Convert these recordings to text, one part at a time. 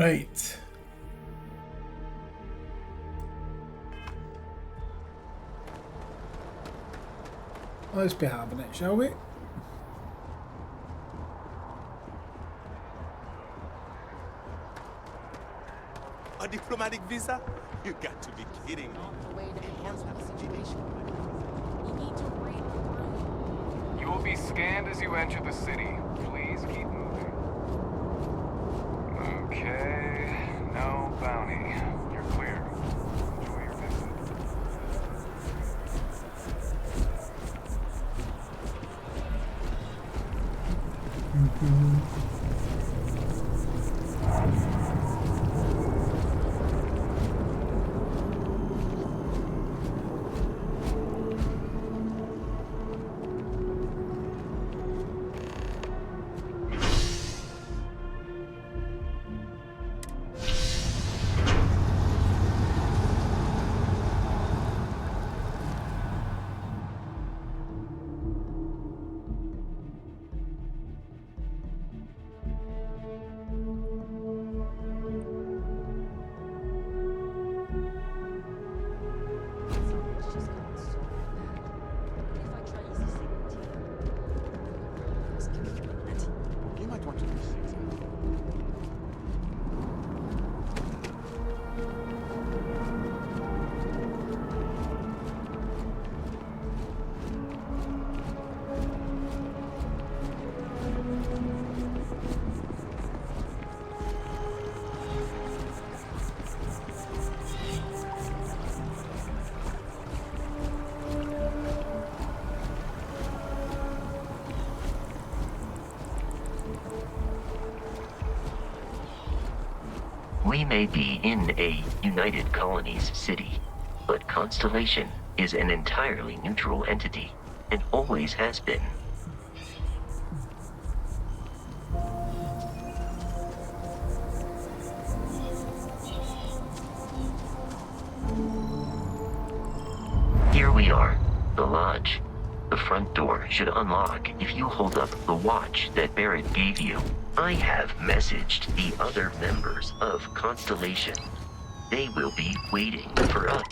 Right. Let's be having it, shall we? A diplomatic visa? You got to be kidding me. The way to enhance the situation. We need to read the room. You will be scanned as you enter the city. Please keep moving. Okay, no bounty. You're clear. Enjoy your visit. It's just gotten so bad. If I try using You might want to do things. We may be in a United Colonies city, but Constellation is an entirely neutral entity, and always has been. Here we are, the lodge. The front door should unlock if you hold up the watch that Barrett gave you. I have messaged the other members of Constellation. They will be waiting for us.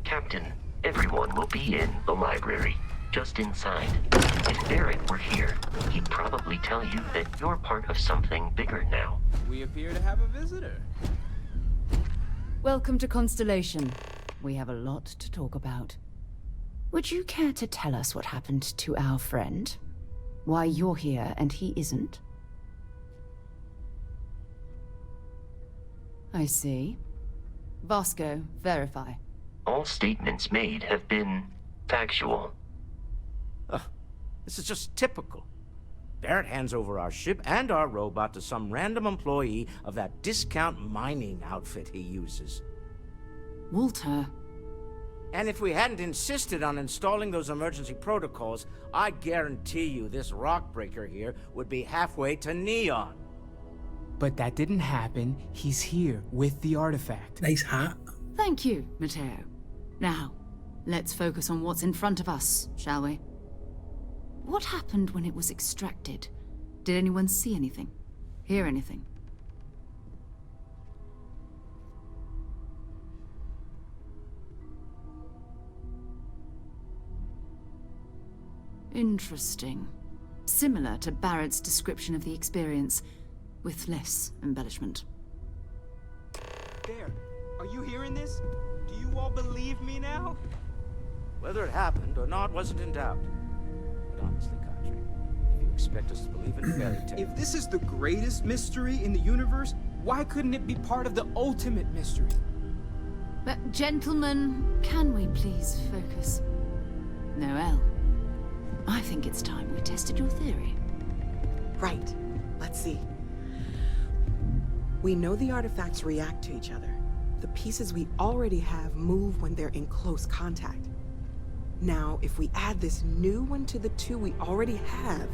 Captain, everyone will be in the library, just inside. If Barrett were here, he'd probably tell you that you're part of something bigger now. We appear to have a visitor. Welcome to Constellation. We have a lot to talk about. Would you care to tell us what happened to our friend? Why you're here and he isn't? I see. Vasco, verify. All statements made have been factual. This is just typical. Barrett hands over our ship and our robot to some random employee of that discount mining outfit he uses. Walter. And if we hadn't insisted on installing those emergency protocols, I guarantee you this rock breaker here would be halfway to Neon. But that didn't happen. He's here with the artifact. Nice hat. Thank you, Matteo. Now, let's focus on what's in front of us, shall we? What happened when it was extracted? Did anyone see anything? Hear anything? Interesting. Similar to Barrett's description of the experience, with less embellishment. There. Are you hearing this? Do you all believe me now? Whether it happened or not wasn't in doubt. But honestly, Katri, if you expect us to believe in fairy tales... If this is the greatest mystery in the universe, why couldn't it be part of the ultimate mystery? But gentlemen, can we please focus? Noel, I think it's time we tested your theory. Right. Let's see. We know the artifacts react to each other. The pieces we already have move when they're in close contact. Now, if we add this new one to the two we already have...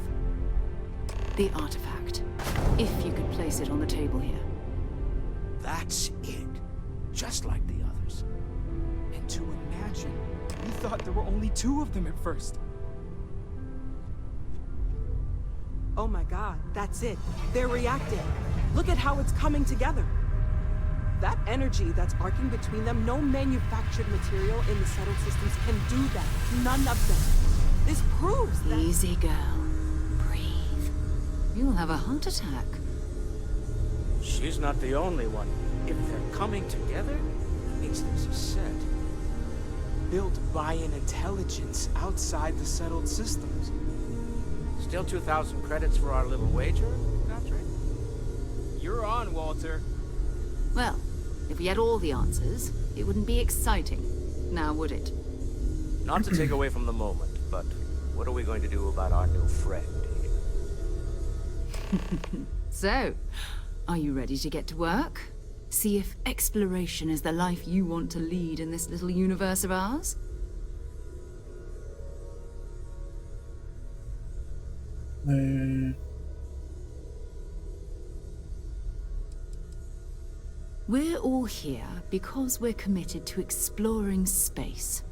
The artifact. If you could place it on the table here. That's it. Just like the others. And to imagine, we thought there were only two of them at first. Oh my god, that's it. They're reacting. Look at how it's coming together. That energy that's arcing between them, no manufactured material in the settled systems can do that. None of them. This proves that... Easy, girl. Breathe. You'll have a heart attack. She's not the only one. If they're coming together, that means there's a set. Built by an intelligence outside the settled systems. Still 2,000 credits for our little wager, Patrick? You're on, Walter. Well, if we had all the answers, it wouldn't be exciting. Now, would it? Not to take away from the moment, but what are we going to do about our new friend here? So, are you ready to get to work? See if exploration is the life you want to lead in this little universe of ours? We're all here because we're committed to exploring space.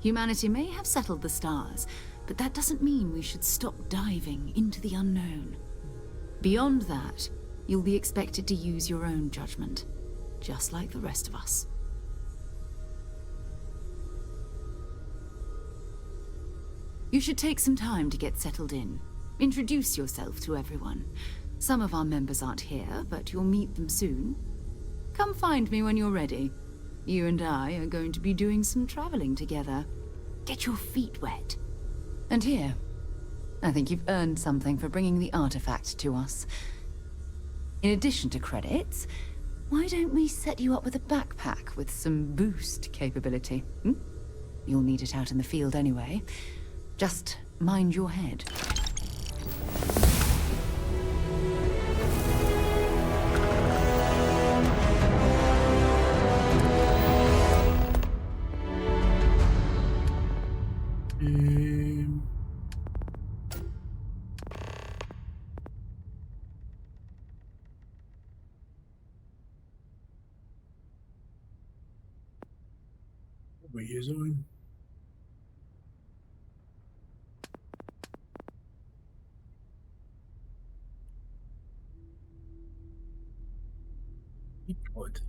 Humanity may have settled the stars, but that doesn't mean we should stop diving into the unknown. Beyond that, you'll be expected to use your own judgment, just like the rest of us. You should take some time to get settled in. Introduce yourself to everyone. Some of our members aren't here, but you'll meet them soon. Come find me when you're ready. You and I are going to be doing some traveling together. Get your feet wet. And here, I think you've earned something for bringing the artifact to us. In addition to credits, why don't we set you up with a backpack with some boost capability? You'll need it out in the field anyway. Just mind your head. What is on? God.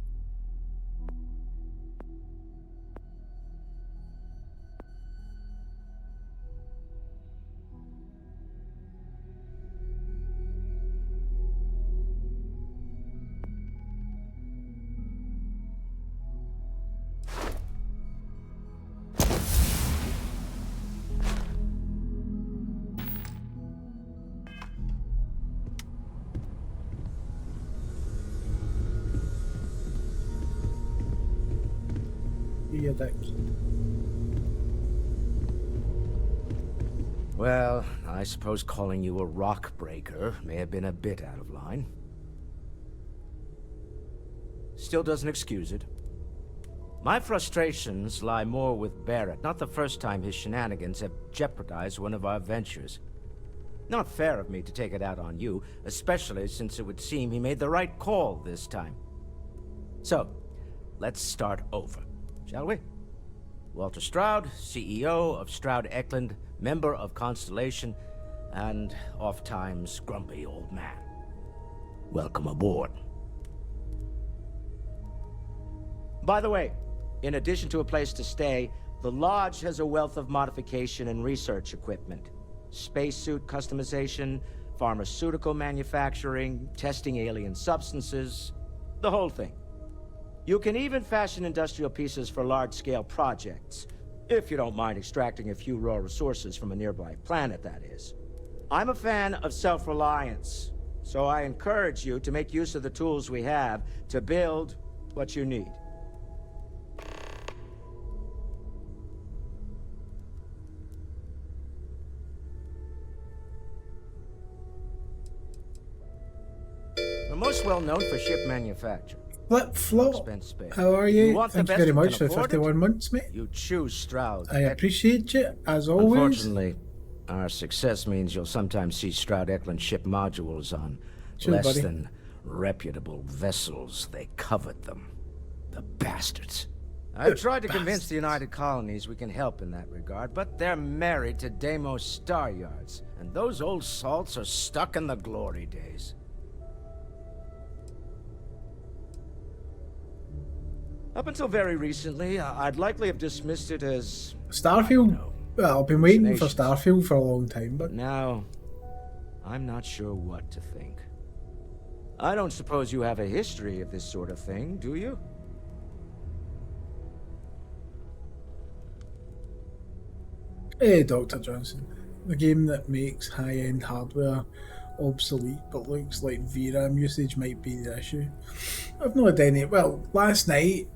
Yeah, thanks. Well, I suppose calling you a rock breaker may have been a bit out of line. Still doesn't excuse it. My frustrations lie more with Barrett. Not the first time his shenanigans have jeopardized one of our ventures. Not fair of me to take it out on you, especially since it would seem he made the right call this time. So, let's start over, shall we? Walter Stroud, CEO of Stroud Eklund, member of Constellation, and oft-times grumpy old man. Welcome aboard. By the way, in addition to a place to stay, the Lodge has a wealth of modification and research equipment. Spacesuit customization, pharmaceutical manufacturing, testing alien substances, the whole thing. You can even fashion industrial pieces for large-scale projects, if you don't mind extracting a few raw resources from a nearby planet, that is. I'm a fan of self-reliance, so I encourage you to make use of the tools we have to build what you need. We're most well known for ship manufacture. Flip flop. Space. How are you? Want Thank the you very best much and for can afford 51 it? months, mate. You choose Stroud. I appreciate you, as always. Unfortunately, our success means you'll sometimes see Stroud Eklund ship modules on Sure, less buddy. than reputable vessels. They covet them. The bastards. I've tried to convince the United Colonies we can help in that regard, but they're married to Deimos Star Yards, and those old salts are stuck in the glory days. Up until very recently, I'd likely have dismissed it as... Starfield? Well, I've been waiting for Hallucinations. Starfield for a long time, but Now, I'm not sure what to think. I don't suppose you have a history of this sort of thing, do you? hey, Dr. Johnson, the game that makes high-end hardware obsolete but looks like VRAM usage might be the issue. I've not had any. Well, last night,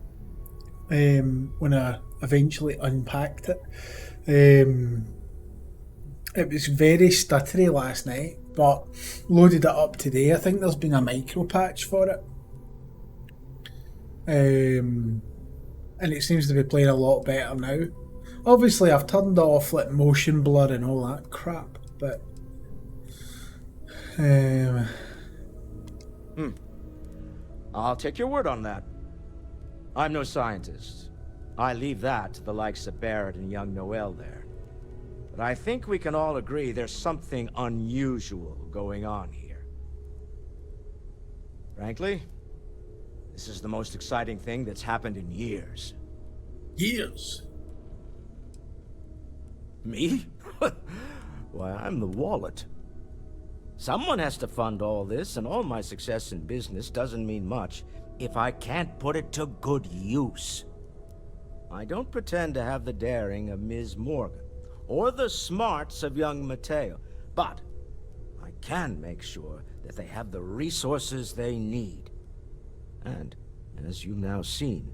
when I eventually unpacked it, it was very stuttery last night, but loaded it up today. I think there's been a micro patch for it. And it seems to be playing a lot better now. Obviously, I've turned off like motion blur and all that crap, but I'll take your word on that. I'm no scientist. I leave that to the likes of Barrett and young Noel there. But I think we can all agree there's something unusual going on here. Frankly, this is the most exciting thing that's happened in years. years. Me? Why, I'm the wallet. Someone has to fund all this, and all my success in business doesn't mean much if I can't put it to good use. I don't pretend to have the daring of Ms. Morgan, or the smarts of young Mateo, but I can make sure that they have the resources they need. And, as you've now seen,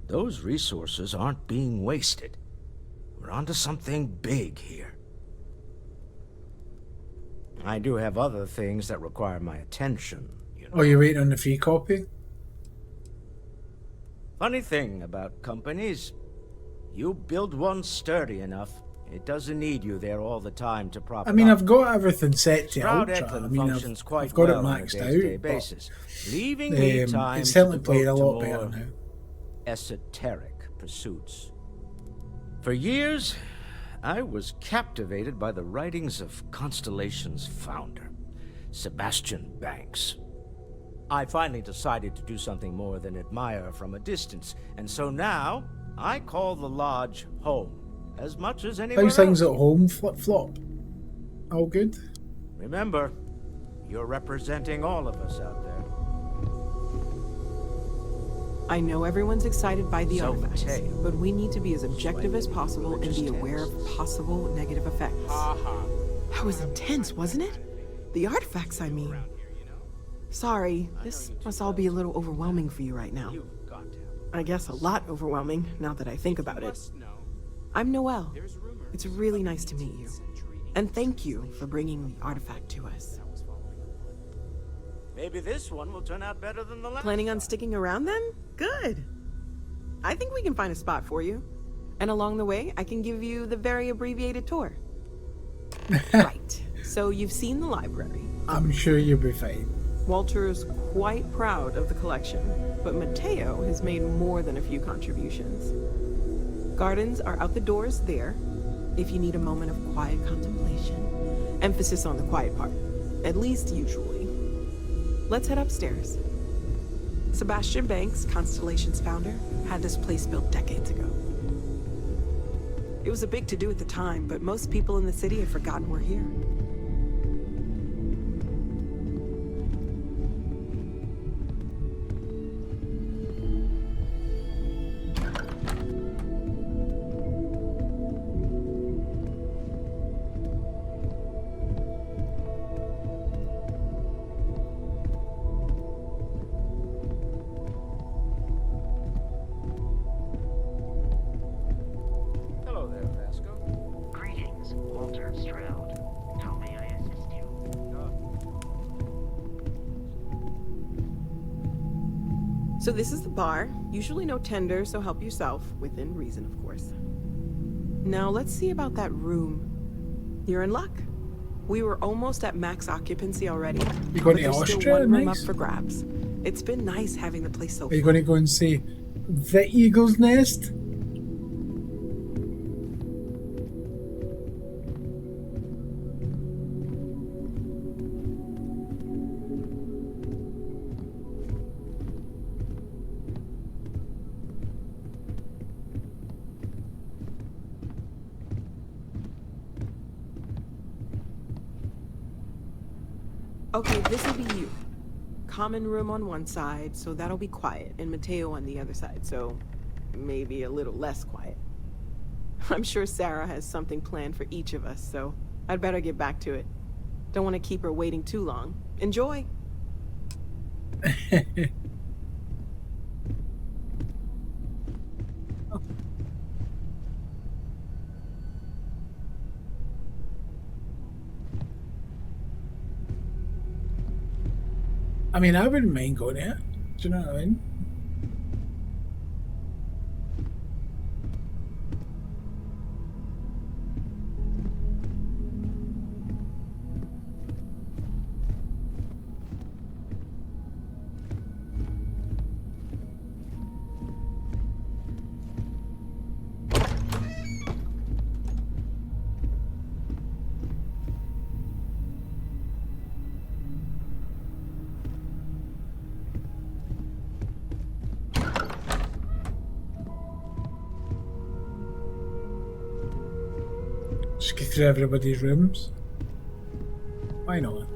those resources aren't being wasted. We're onto something big here. I do have other things that require my attention, you know. Oh, you're waiting on the free copy? Funny thing about companies, you build one sturdy enough, it doesn't need you there all the time to prop I it mean, up. I've got everything set to Stroud ultra. Eklund I mean, functions quite I've got well it on a maxed day-to-day out, but basis, leaving me time it's to certainly playing a devote lot to better more now. esoteric pursuits. For years, I was captivated by the writings of Constellation's founder, Sebastian Banks. I finally decided to do something more than admire from a distance, and so now I call the lodge home as much as anywhere How's things else. at home, flip-flop? All good? Remember, you're representing all of us out there. I know everyone's excited by the So, artifacts, Mateo, but we need to be as objective as possible and be religious aware of possible negative effects. That was intense, wasn't it? The artifacts, I mean. Sorry, this must all be a little overwhelming for you right now. You've got to have I guess a lot overwhelming, now that I think about it. I'm Noel. It's really nice to meet you. And thank you for bringing the artifact to us. Maybe this one will turn out better than the last. Planning on sticking around then? Good. I think we can find a spot for you. And along the way, I can give you the very abbreviated tour. Right. So you've seen the library. I'm sure you'll be fine. Walter is quite proud of the collection, but Mateo has made more than a few contributions. Gardens are out the doors there, if you need a moment of quiet contemplation. Emphasis on the quiet part, at least usually. Let's head upstairs. Sebastian Banks, Constellation's founder, had this place built decades ago. It was a big to-do at the time, but most people in the city have forgotten we're here. Hello there, Vasco. Greetings, Walter Stroud. How may I assist you? So this is the bar. Usually no tender, so help yourself. Within reason, of course. Now let's see about that room. You're in luck. We were almost at max occupancy already. You going but to there's Austria? still one room Nice. up for grabs. It's been nice having the place so Are you full. going to go and see the Eagle's Nest? Okay, this'll be you. Common room on one side, so that'll be quiet, and Mateo on the other side, so maybe a little less quiet. I'm sure Sarah has something planned for each of us, so I'd better get back to it. Don't want to keep her waiting too long. Enjoy! I mean, I wouldn't mind going there. Do you know what I mean? Just go through everybody's rooms. Why not?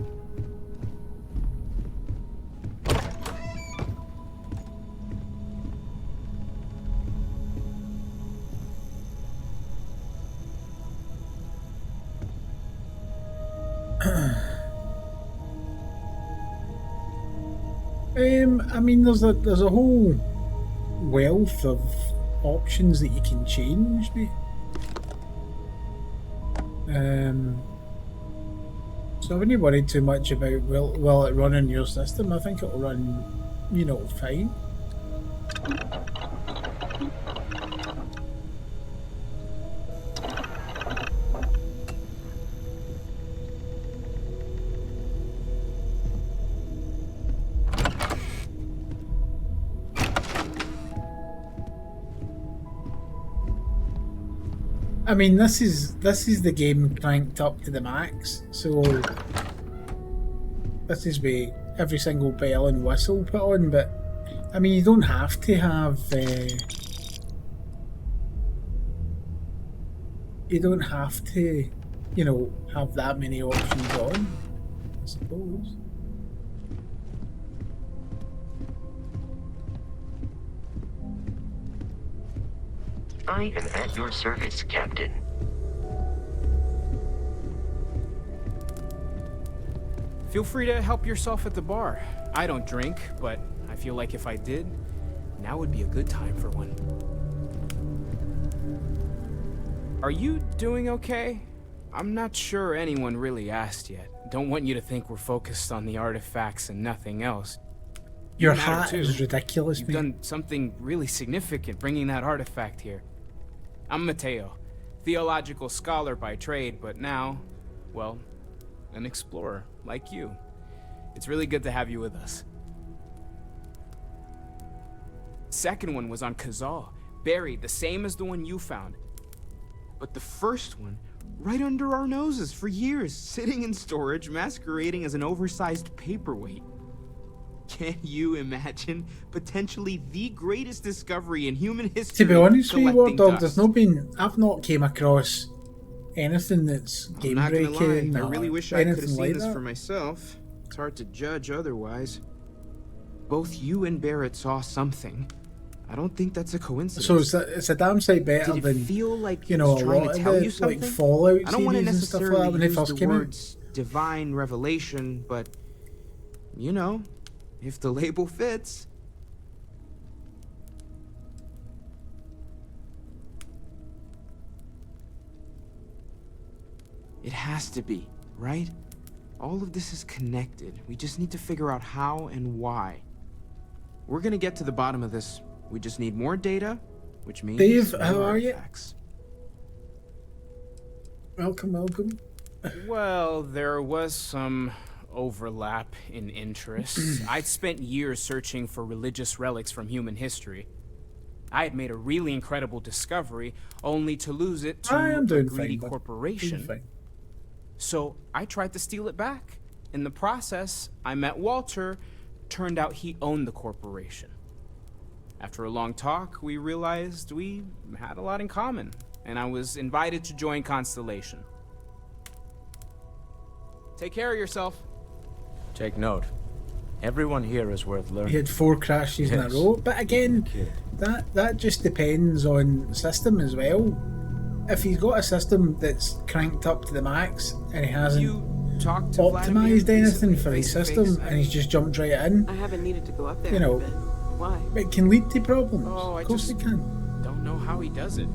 I mean, there's a whole wealth of options that you can change, mate. So I wouldn't worry too much about will it run in your system. I think it'll run, you know, fine. I mean, this is the game cranked up to the max, so this is where every single bell and whistle put on. But I mean, you don't have to have you don't have to, you know, have that many options on, I suppose. I am at your service, Captain. Feel free to help yourself at the bar. I don't drink, but I feel like if I did, now would be a good time for one. Are you doing okay? I'm not sure anyone really asked yet. Don't want you to think we're focused on the artifacts and nothing else. Your You matter hat too. is ridiculous, You've mate. done something really significant bringing that artifact here. I'm Mateo, theological scholar by trade, but now, well, an explorer like you. It's really good to have you with us. Second one was on Kazal, buried the same as the one you found. But the first one, right under our noses for years, sitting in storage, masquerading as an oversized paperweight. Can you imagine potentially the greatest discovery in human history? To be honest with you, War collecting Dog, there's dust? not been. I've not came across anything that's game I'm not gonna breaking. lie, I or really wish I could have anything seen like this that. for myself. It's hard to judge otherwise. Both you and Barrett saw something. I don't think that's a coincidence. So it's a damn sight better Did it than, feel like you he know, was a trying lot to of tell the you something? like Fallout I don't want to series and stuff like necessarily that when they use first the came out. words divine revelation, but you know, if the label fits. It has to be, right? All of this is connected. We just need to figure out how and why. We're gonna get to the bottom of this. We just need more data, which means Dave, more how are you? artifacts. Welcome, welcome. Well, there was some overlap in interests. I'd spent years searching for religious relics from human history. I had made a really incredible discovery, only to lose it to I am a doing greedy fine, bud. corporation. Doing fine. So I tried to steal it back. In the process, I met Walter. Turned out he owned the corporation. After a long talk, we realized we had a lot in common, and I was invited to join Constellation. Take care of yourself. Take note. Everyone here is worth learning. He had 4 crashes in a Yes. row. But again, Kid. that just depends on system as well. If he's got a system that's cranked up to the max and he hasn't You talked to Vladimir optimized anything recently, for his face to system face? and he's just jumped right in, I haven't needed to go up there You in know. a bit. Why? it can lead to problems. Oh, I Of course just- it can. Don't know how he does it.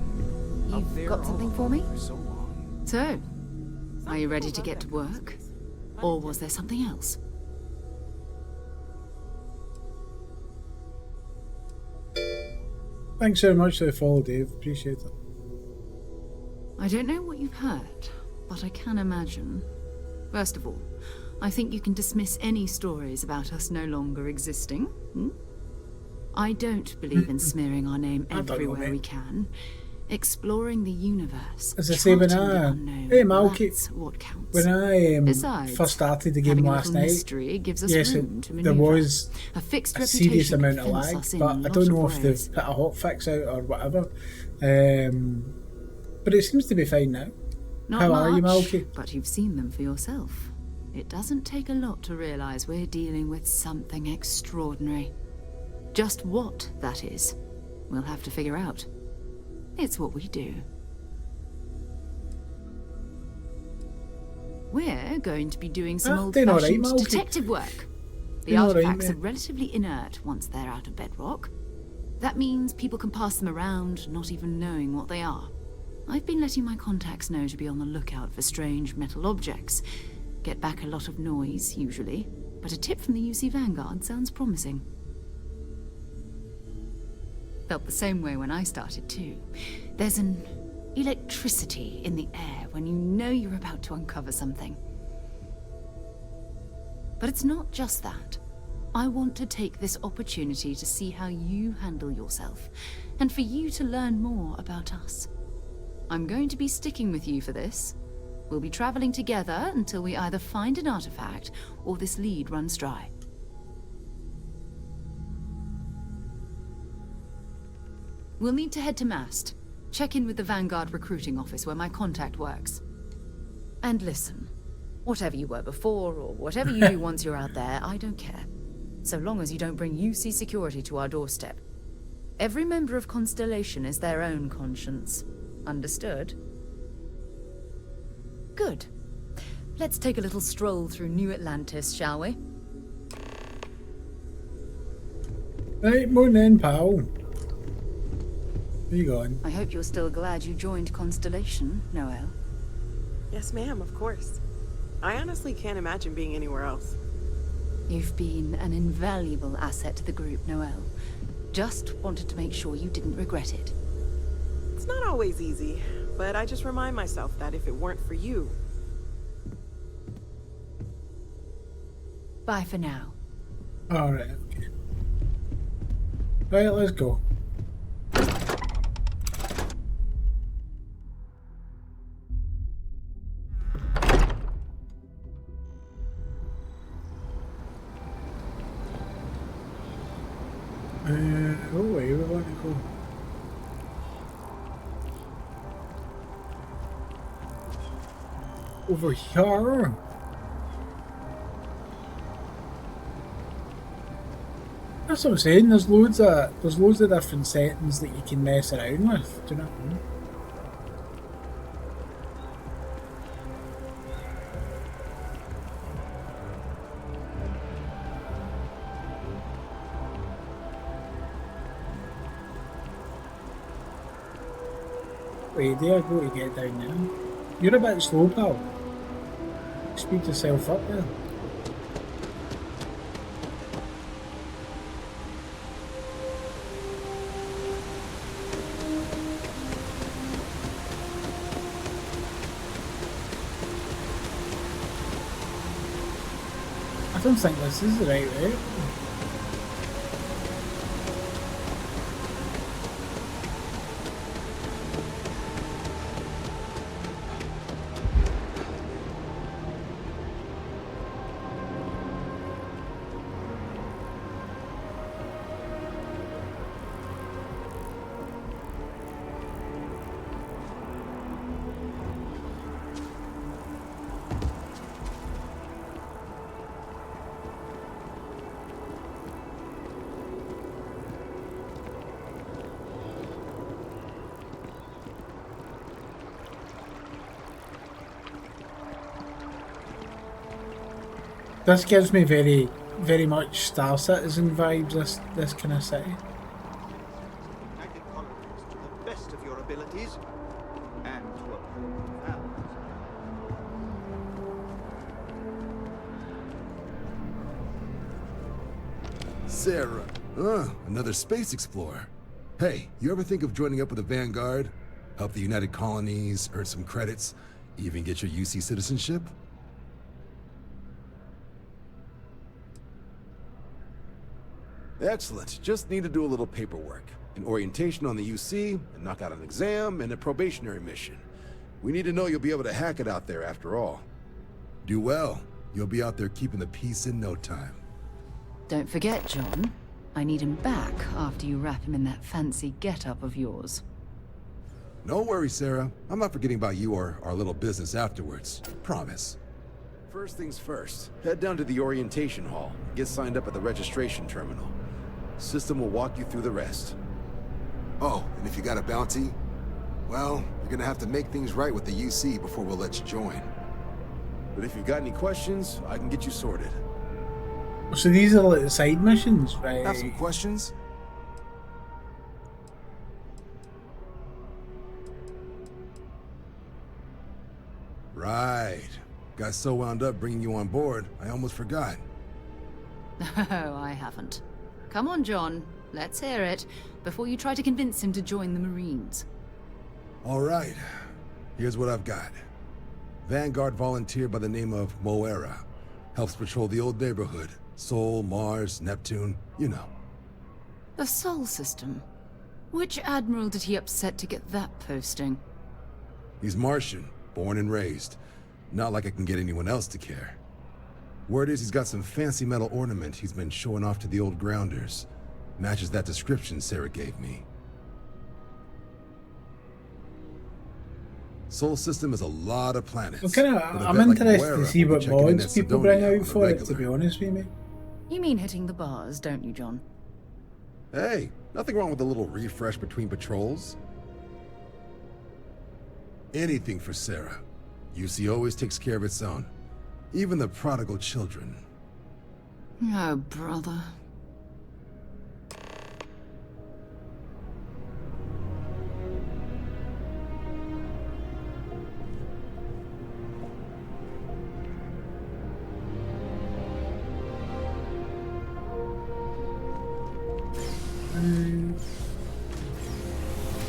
Up You've there got all something for alone me? For so long. So, are you ready to get to work? Or was there something else? Thanks very much for the follow, Dave. Appreciate it. I don't know what you've heard, but I can imagine. First of all, I think you can dismiss any stories about us no longer existing. I don't believe in smearing our name I don't know, everywhere mate. we can. Exploring the universe. As I say, when charting the I- unknown, hey, Malky, that's what counts. When I Besides, first started the game having a last little night, mystery gives us yes, room to there maneuver. was A fixed a serious reputation amount can of fence lag, us in but a I lot don't of know if ways. they've put a hotfix out or whatever. But it seems to be fine now. Not How much, are you, Malky? but you've seen them for yourself. It doesn't take a lot to realize we're dealing with something extraordinary. Just what that is, we'll have to figure out. It's what we do. We're going to be doing some doing all right, old-fashioned Malky. detective work. The Doing all right, artifacts are mate. relatively inert once they're out of bedrock. That means people can pass them around, not even knowing what they are. I've been letting my contacts know to be on the lookout for strange metal objects. Get back a lot of noise, usually, but a tip from the UC Vanguard sounds promising. Felt the same way when I started too. There's an electricity in the air when you know you're about to uncover something. But it's not just that. I want to take this opportunity to see how you handle yourself, and for you to learn more about us. I'm going to be sticking with you for this. We'll be traveling together until we either find an artifact or this lead runs dry. We'll need to head to Mast. Check in with the Vanguard recruiting office where my contact works. And listen, whatever you were before or whatever you do once you're out there, I don't care. So long as you don't bring UC security to our doorstep. Every member of Constellation is their own conscience. Understood? Good. Let's take a little stroll through New Atlantis, shall we? Right, morning, pal. Where you going? I hope you're still glad you joined Constellation, Noel. Yes, ma'am, of course. I honestly can't imagine being anywhere else. You've been an invaluable asset to the group, Noel. Just wanted to make sure you didn't regret it. It's not always easy, but I just remind myself that if it weren't for you... Bye for now. Alright, okay. Right, let's go. Oh, where we want to go? Over here. That's what I'm saying. There's loads of different settings that you can mess around with. Do you know what I mean? Wait, do I go to get down there? You're a bit slow, pal. Speed yourself up there. I don't think this is the right way. This gives me very much Star Citizen vibes, this kind of city. United colonies to the best of your abilities and to uphold values. Sarah. Another space explorer. Hey, you ever think of joining up with the Vanguard? Help the United Colonies, earn some credits, even get your UC citizenship? Excellent. Just need to do a little paperwork. An orientation on the UC, and knock out an exam, and a probationary mission. We need to know you'll be able to hack it out there after all. Do well. You'll be out there keeping the peace in no time. Don't forget, John. I need him back after you wrap him in that fancy get-up of yours. No worries, Sarah. I'm not forgetting about you or our little business afterwards. Promise. First things first, head down to the orientation hall. Get signed up at the registration terminal. System will walk you through the rest. Oh, and if you got a bounty, well, you're gonna have to make things right with the UC before we'll let you join. But if you've got any questions, I can get you sorted. So these are like the side missions, right? Have some questions? Right. Got so wound up bringing you on board, I almost forgot. Oh, I haven't. Come on, John. Let's hear it, before you try to convince him to join the Marines. All right. Here's what I've got. Vanguard volunteer by the name of Moera. Helps patrol the old neighborhood. Sol, Mars, Neptune, you know. The Sol system? Which admiral did he upset to get that posting? He's Martian, born and raised. Not like I can get anyone else to care. Word is he's got some fancy metal ornament he's been showing off to the old grounders. Matches that description Sarah gave me. Sol system is a lot of planets. Well, I'm interested to see what mods people bring out for it, to be honest with me. You mean hitting the bars, don't you, John? Hey, nothing wrong with a little refresh between patrols. Anything for Sarah. UC always takes care of its own. Even the prodigal children. Oh, brother.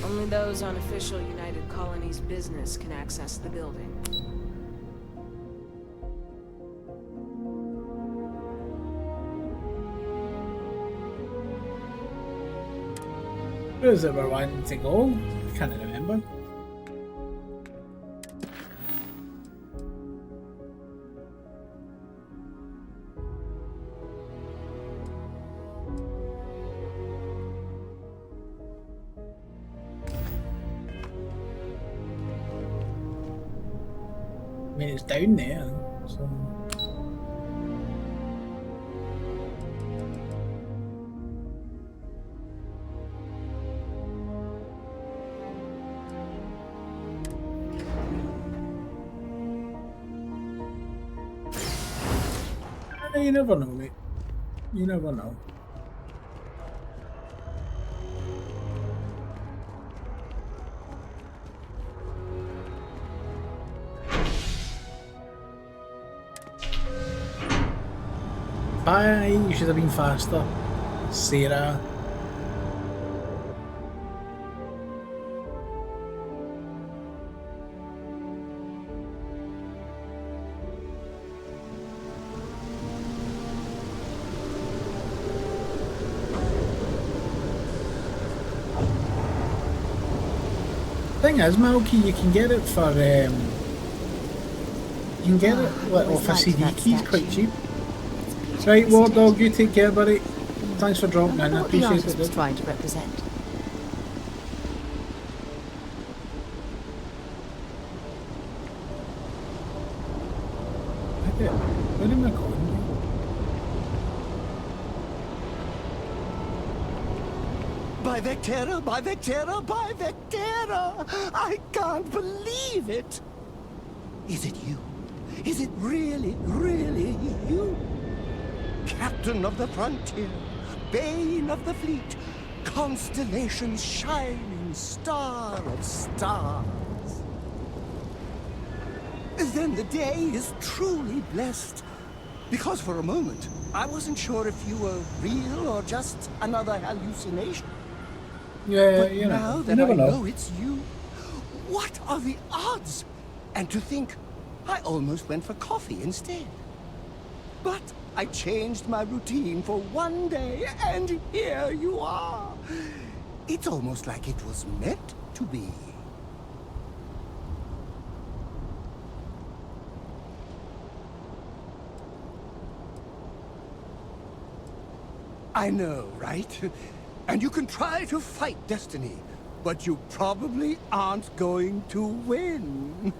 Only those on official United Colonies business can access the building. Where is it we're wanting to go? I can't remember. I mean, it's down there, so... You never know, mate. You never know. Bye, you should have been faster, Sarah. Thing is, Malky, you can get it for you can get it like off a CD keys quite cheap. Right, War Dog, you take care, buddy. Thanks for dropping in. I appreciate it. Was trying to represent. Where am I going? By Vectera, by Vectera, by Vectera! I can't believe it! Is it you? Is it really, really you? Captain of the frontier, bane of the fleet, constellation's shining star of stars. Then the day is truly blessed. Because for a moment, I wasn't sure if you were real or just another hallucination. Yeah, But you now know, that you never I know. know it's you, what are the odds? And to think, I almost went for coffee instead. But I changed my routine for one day, and here you are. It's almost like it was meant to be. I know, right? And you can try to fight destiny, but you probably aren't going to win.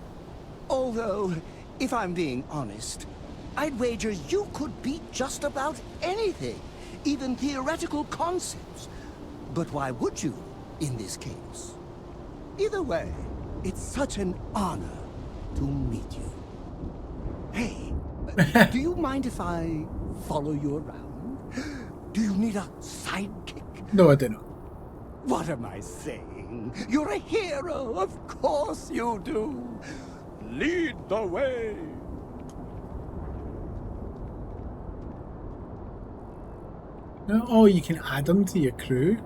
Although, if I'm being honest, I'd wager you could beat just about anything, even theoretical concepts. But why would you, in this case? Either way, it's such an honor to meet you. Hey, do you mind if I follow you around? Do you need a sidekick? No, I don't. What am I saying? You're a hero, of course you do. Lead the way. Oh, you can add them to your crew.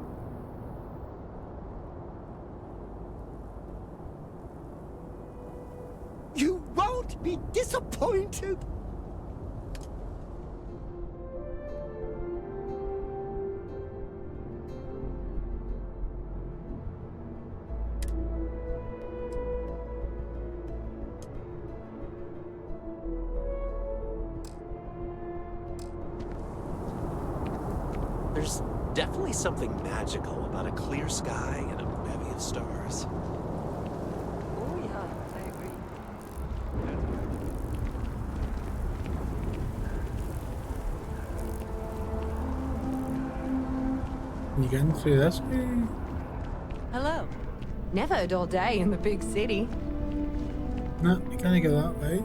You won't be disappointed. There's definitely something magical about a clear sky and a bevy of stars. Oh yeah, I agree. You getting through this way? Hello. Never a dull day in the big city. No, you can't go that way.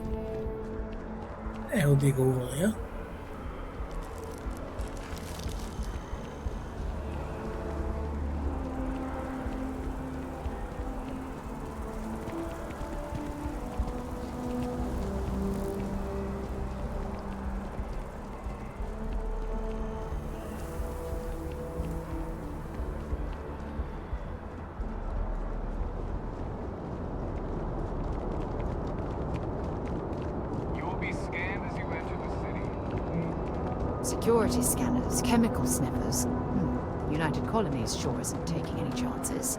The hell do you go over there? Security scanners, chemical sniffers. The United Colonies sure isn't taking any chances.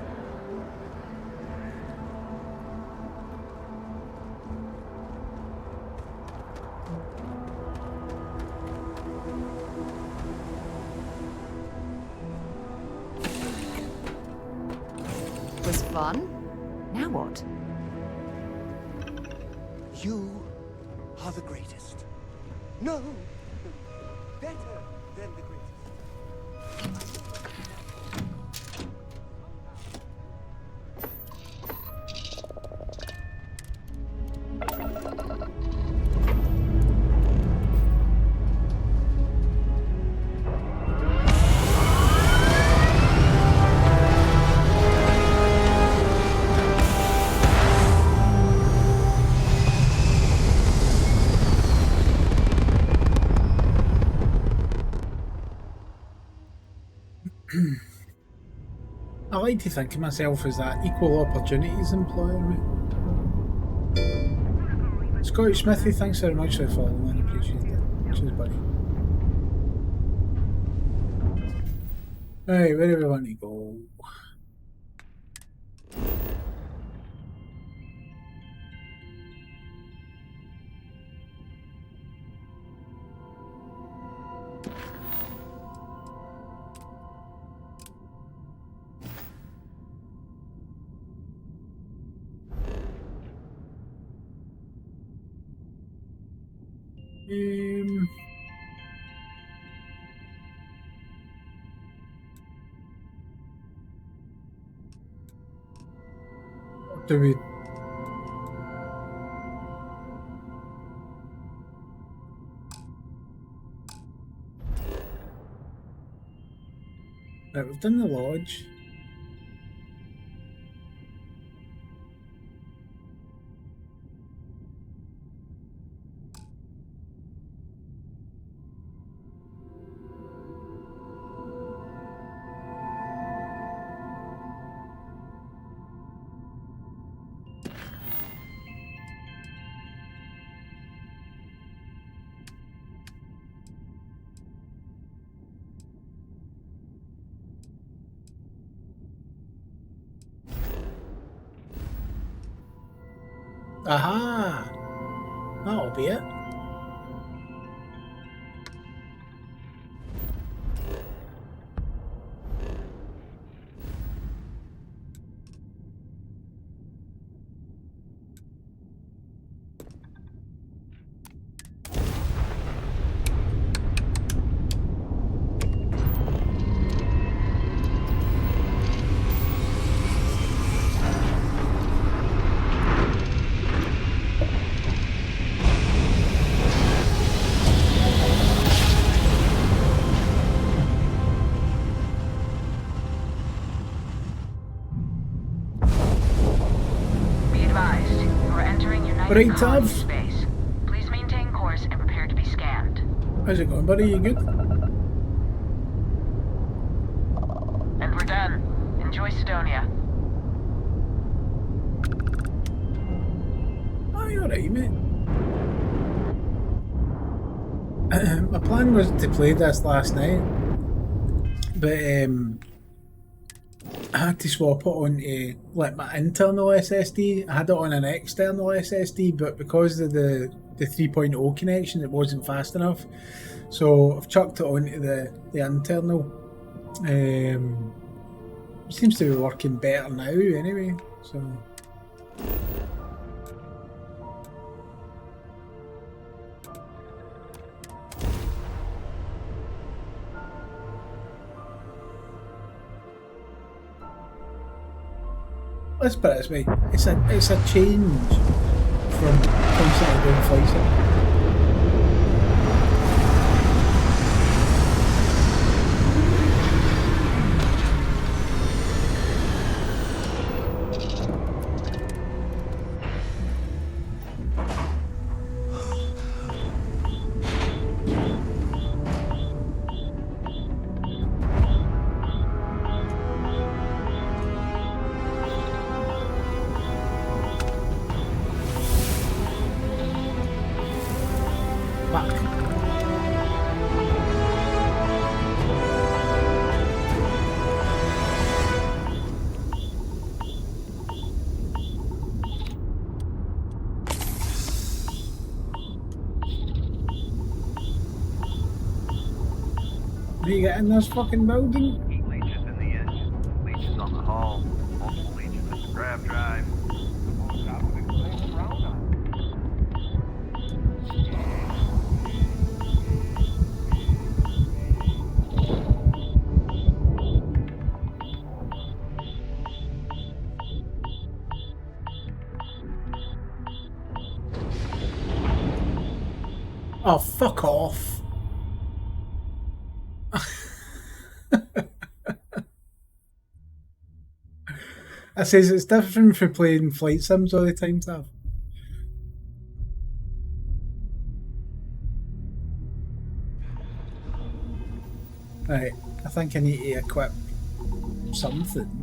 Was fun? Now what? You are the greatest. No, better than the greatest. I like to think of myself as that equal opportunities employer. Scottish Smithy, thanks very much for following. I appreciate it. Cheers, buddy. Right, where do we want to go? What do we... Right, we've done the lodge. Aha! That'll be it. Right, Tav. Space. Please maintain course and prepare to be scanned. How's it going, buddy? You good? And we're done. Enjoy Sidonia. Oh, you're alright, mate. My plan was to play this last night, but I had to swap it onto like my internal SSD. I had it on an external SSD, but because of the 3.0 connection, it wasn't fast enough. So I've chucked it onto the internal. Seems to be working better now anyway. So. Let's put it this way, it's a change from constantly doing flight sim. How do you get in this fucking building? Leeches in the engine, leeches on the hull, multiple leeches in the grav drive. Oh, fuck off. I says it's different for playing flight sims all the time, Tav. Right, I think I need to equip something.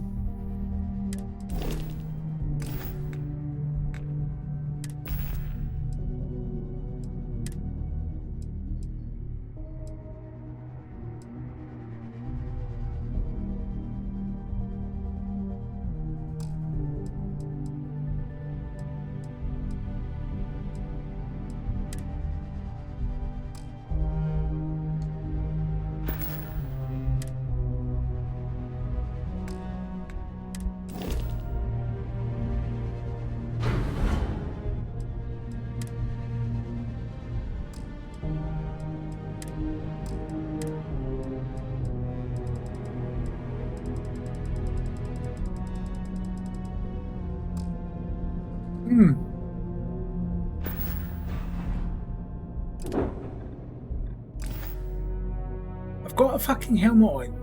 I've got a fucking helmet on.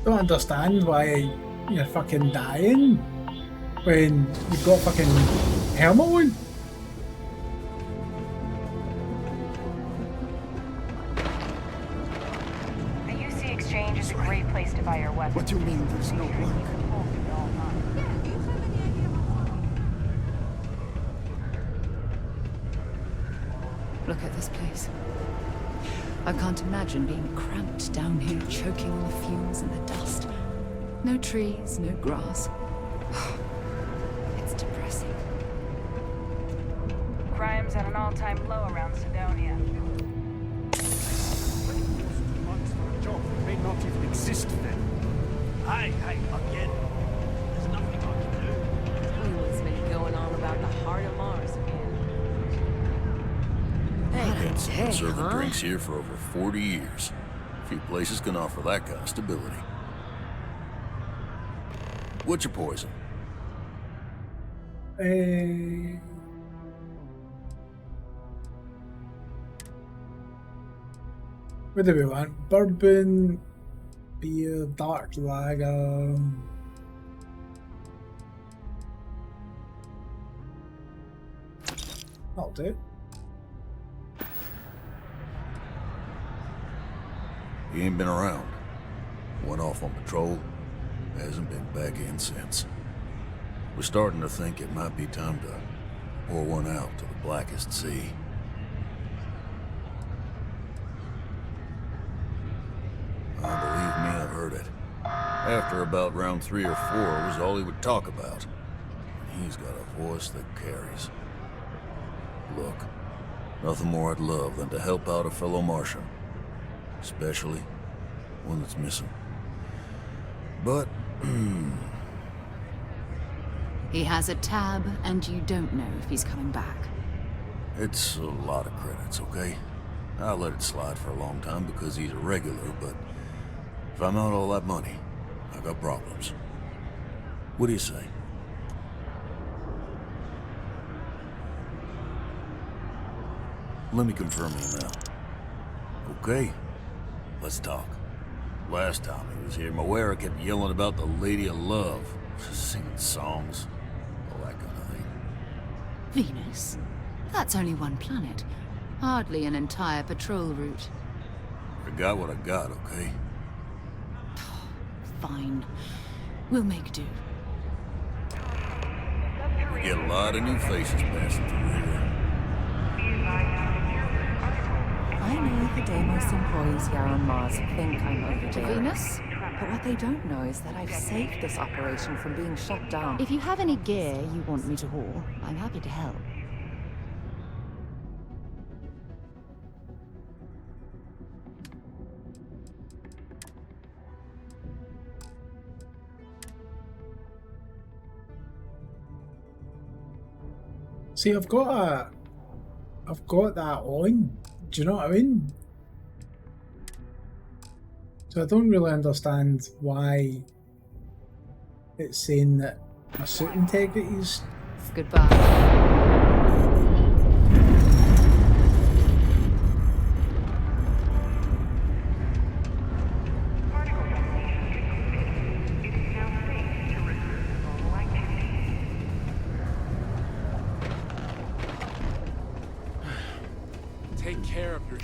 don't understand why you're fucking dying when you've got fucking helmet on. The UC Exchange is a great place to buy your weapons. What do you mean there's no work? Look at this place. I can't imagine being cramped down here, choking on the fumes and the dust. No trees, no grass. It's depressing. Crime's at an all-time low around Sidonia. Months for a job that may not even exist then. Hey, again. There's nothing I can do. Tell me what's been going on about the heart of Mars again. Had some serving drinks here for over 40 years. Few places can offer that kind of stability. What's your poison? What do we want? Bourbon, beer, dark lager. That'll do. He ain't been around. Went off on patrol. Hasn't been back in since. We're starting to think it might be time to pour one out to the blackest sea. Believe me, I've heard it. After about round 3 or 4 was all he would talk about. And he's got a voice that carries. Look, nothing more I'd love than to help out a fellow Martian. Especially one that's missing. But, He has a tab, and you don't know if he's coming back. it's a lot of credits, okay? I let it slide for a long time because he's a regular, but if I'm out all that money, I got problems. What do you say? Let me confirm you now. Okay, let's talk. Last time he was here, Moira kept yelling about the Lady of Love, singing songs, all that kind of thing. Venus? That's only one planet. Hardly an entire patrol route. I got what I got, okay? Fine. We'll make do. We get a lot of new faces passing through here. I know the Deimos employees here on Mars think I'm To overbearing. Venus? But what they don't know is that I've saved this operation from being shut down. If you have any gear you want me to haul, I'm happy to help. See, I've got that on. Do you know what I mean? So I don't really understand why it's saying that my suit integrity's Goodbye. Take care of your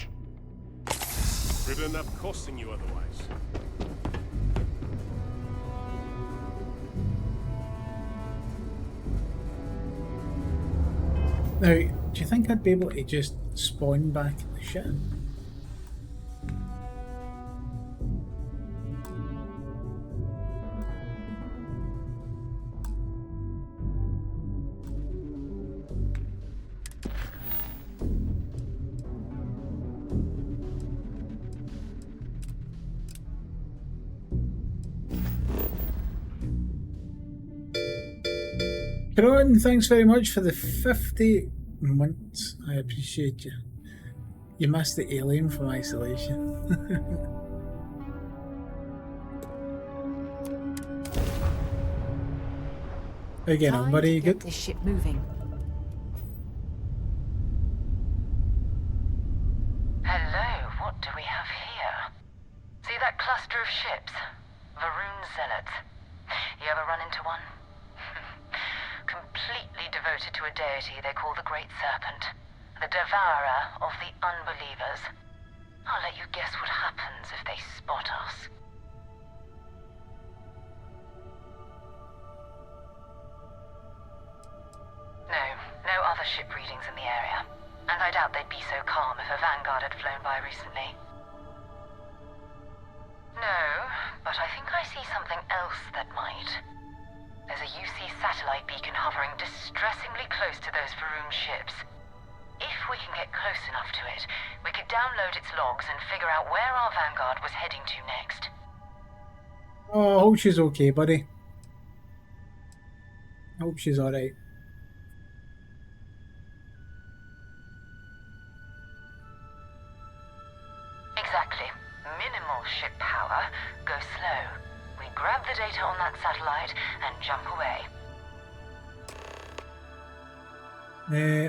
It'd end up costing you otherwise. Now, do you think I'd be able to just spawn back in the ship? Caron, thanks very much for the 50 months. I appreciate you. You missed the alien from isolation. Again, Time buddy, to get good. this ship moving. Hello, what do we have here? See that cluster of ships? The zealots. You ever run into one? Completely devoted to a deity they call the Great Serpent, the devourer of the unbelievers. I'll let you guess what happens if they spot us. No other ship readings in the area. And I doubt they'd be so calm if a vanguard had flown by recently. No, but I think I see something else that might. There's a UC satellite beacon hovering distressingly close to those Faroum ships. If we can get close enough to it, we could download its logs and figure out where our vanguard was heading to next. Oh, I hope she's okay, buddy. I hope she's alright. Exactly. Minimal ship power. Go slow. We grab the data on that satellite and jump away.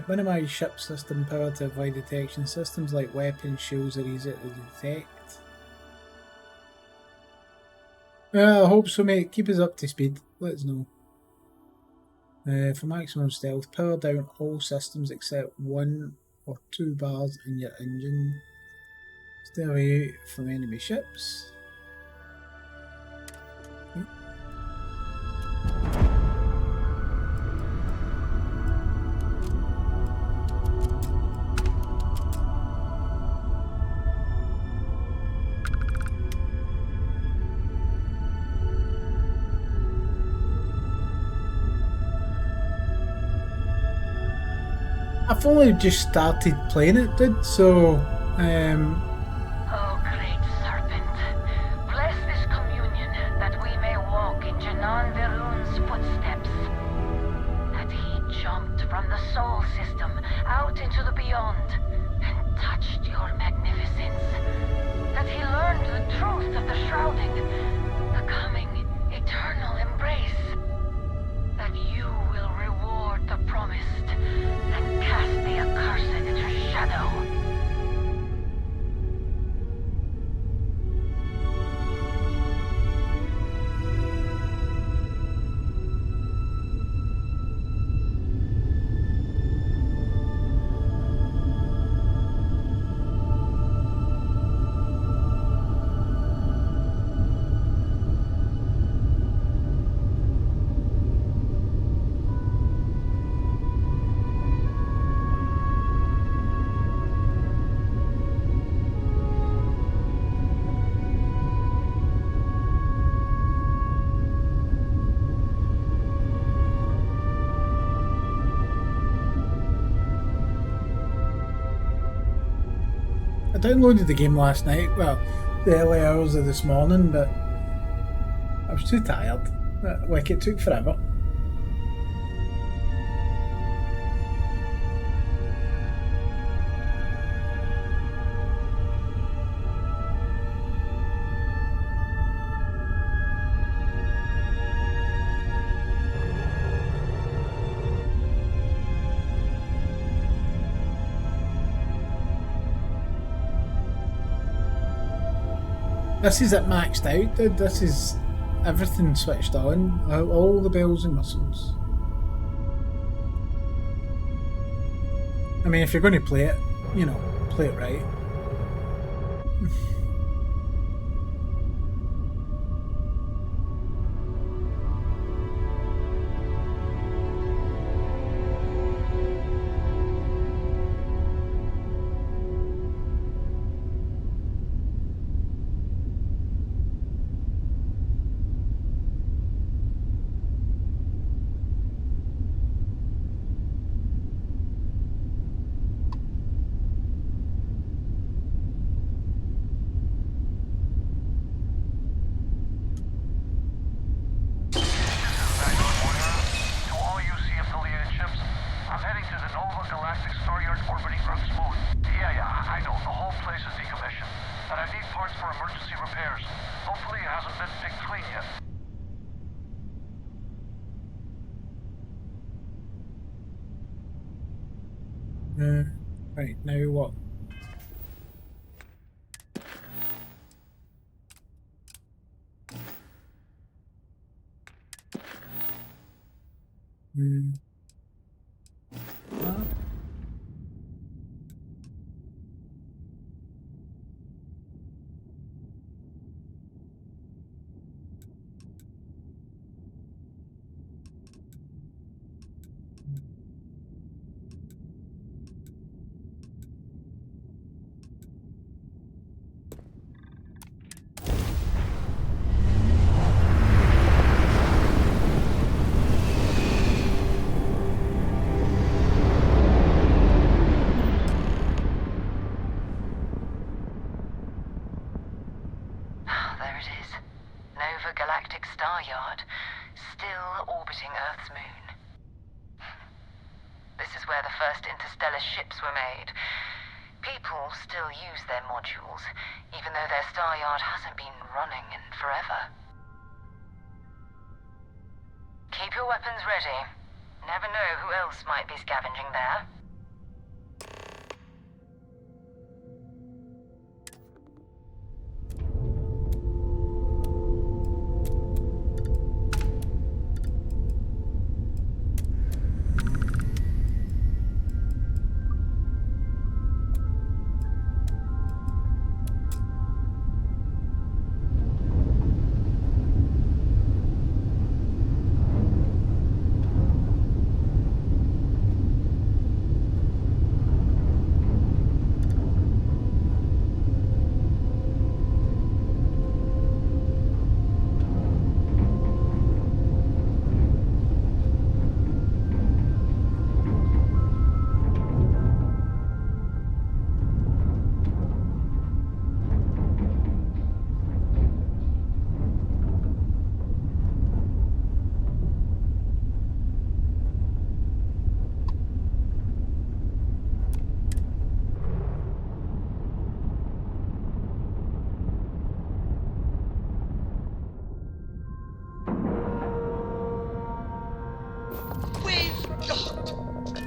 Minimize ship system power to avoid detection. Systems like weapons, shields are easy to detect. I hope so, mate. Keep us up to speed. Let us know. For maximum stealth, power down all systems except 1 or 2 bars in your engine. Stay away from enemy ships. I've only just started playing it, dude, so Oh, great serpent, bless this communion that we may walk in Janan Verun's footsteps. That he jumped from the soul system out into the beyond and touched your magnificence. That he learned the truth of the shrouding, the coming eternal embrace. That you will reward the promised and cast the accursed into shadow. I downloaded the game last night, well, the early hours of this morning, but I was too tired. Like, it took forever. This is it maxed out, dude. This is everything switched on. All the bells and whistles. I mean, if you're going to play it, you know, play it right. Right, now what? Hmm. Ah. There it is. Nova Galactic Star Yard, still orbiting Earth's moon. This is where the first interstellar ships were made. People still use their modules, even though their star yard hasn't been running in forever. Keep your weapons ready. Never know who else might be scavenging there. We've docked.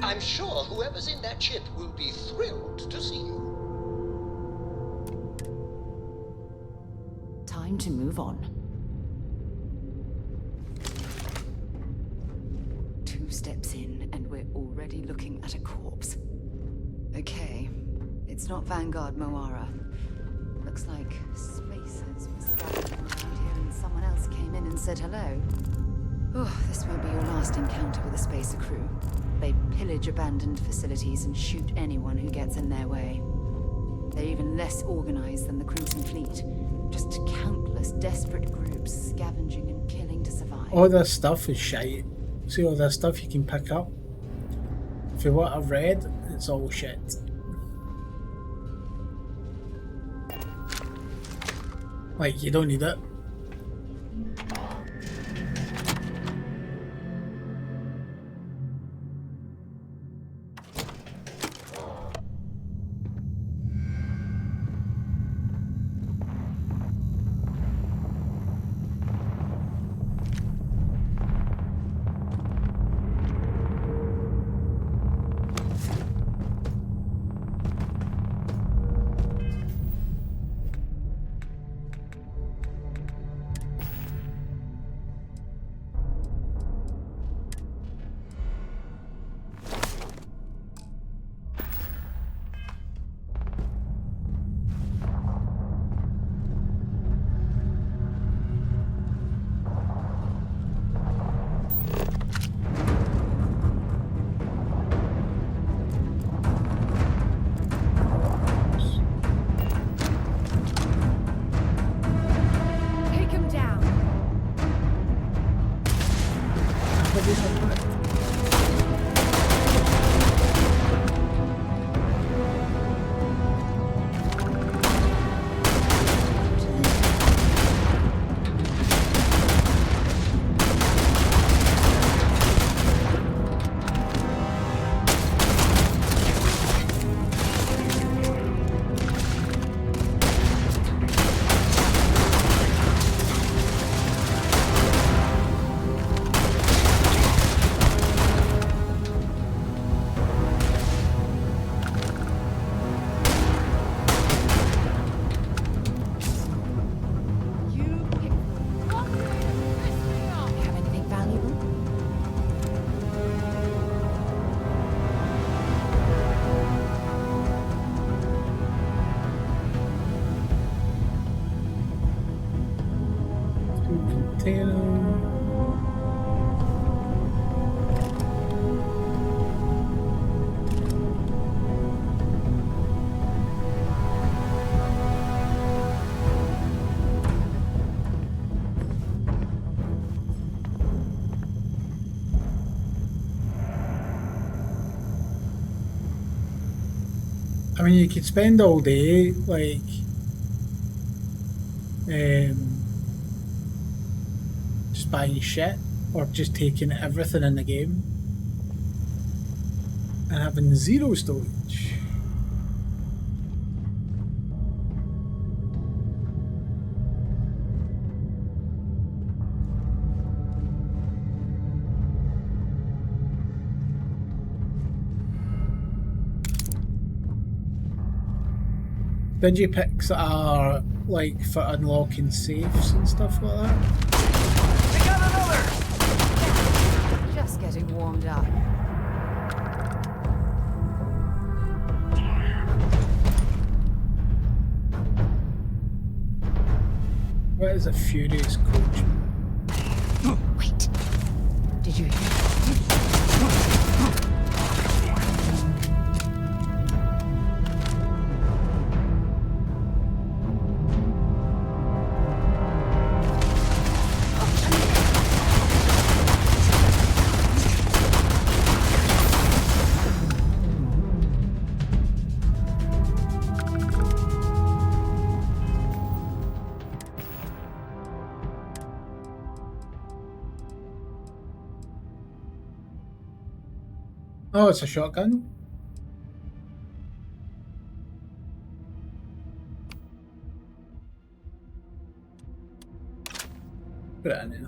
I'm sure whoever's in that ship will be thrilled to see you. Time to move on. 2 steps in, and we're already looking at a corpse. Okay, it's not Vanguard Moara. Looks like spacers were scavenging around here and someone else came in and said hello. Oh, this won't be your last encounter with a spacer crew. They pillage abandoned facilities and shoot anyone who gets in their way. They're even less organized than the Crimson Fleet. Just countless desperate groups scavenging and killing to survive. All this stuff is shite. See all this stuff you can pick up? For what I've read, it's all shit. Like, you don't need it. I mean, you could spend all day, like, just buying shit, or just taking everything in the game, and having zero storage. Digipicks are like for unlocking safes and stuff like that. Just getting warmed up. What is a furious coach? Wait. Did you hear? Oh, it's a shotgun. Put it in here.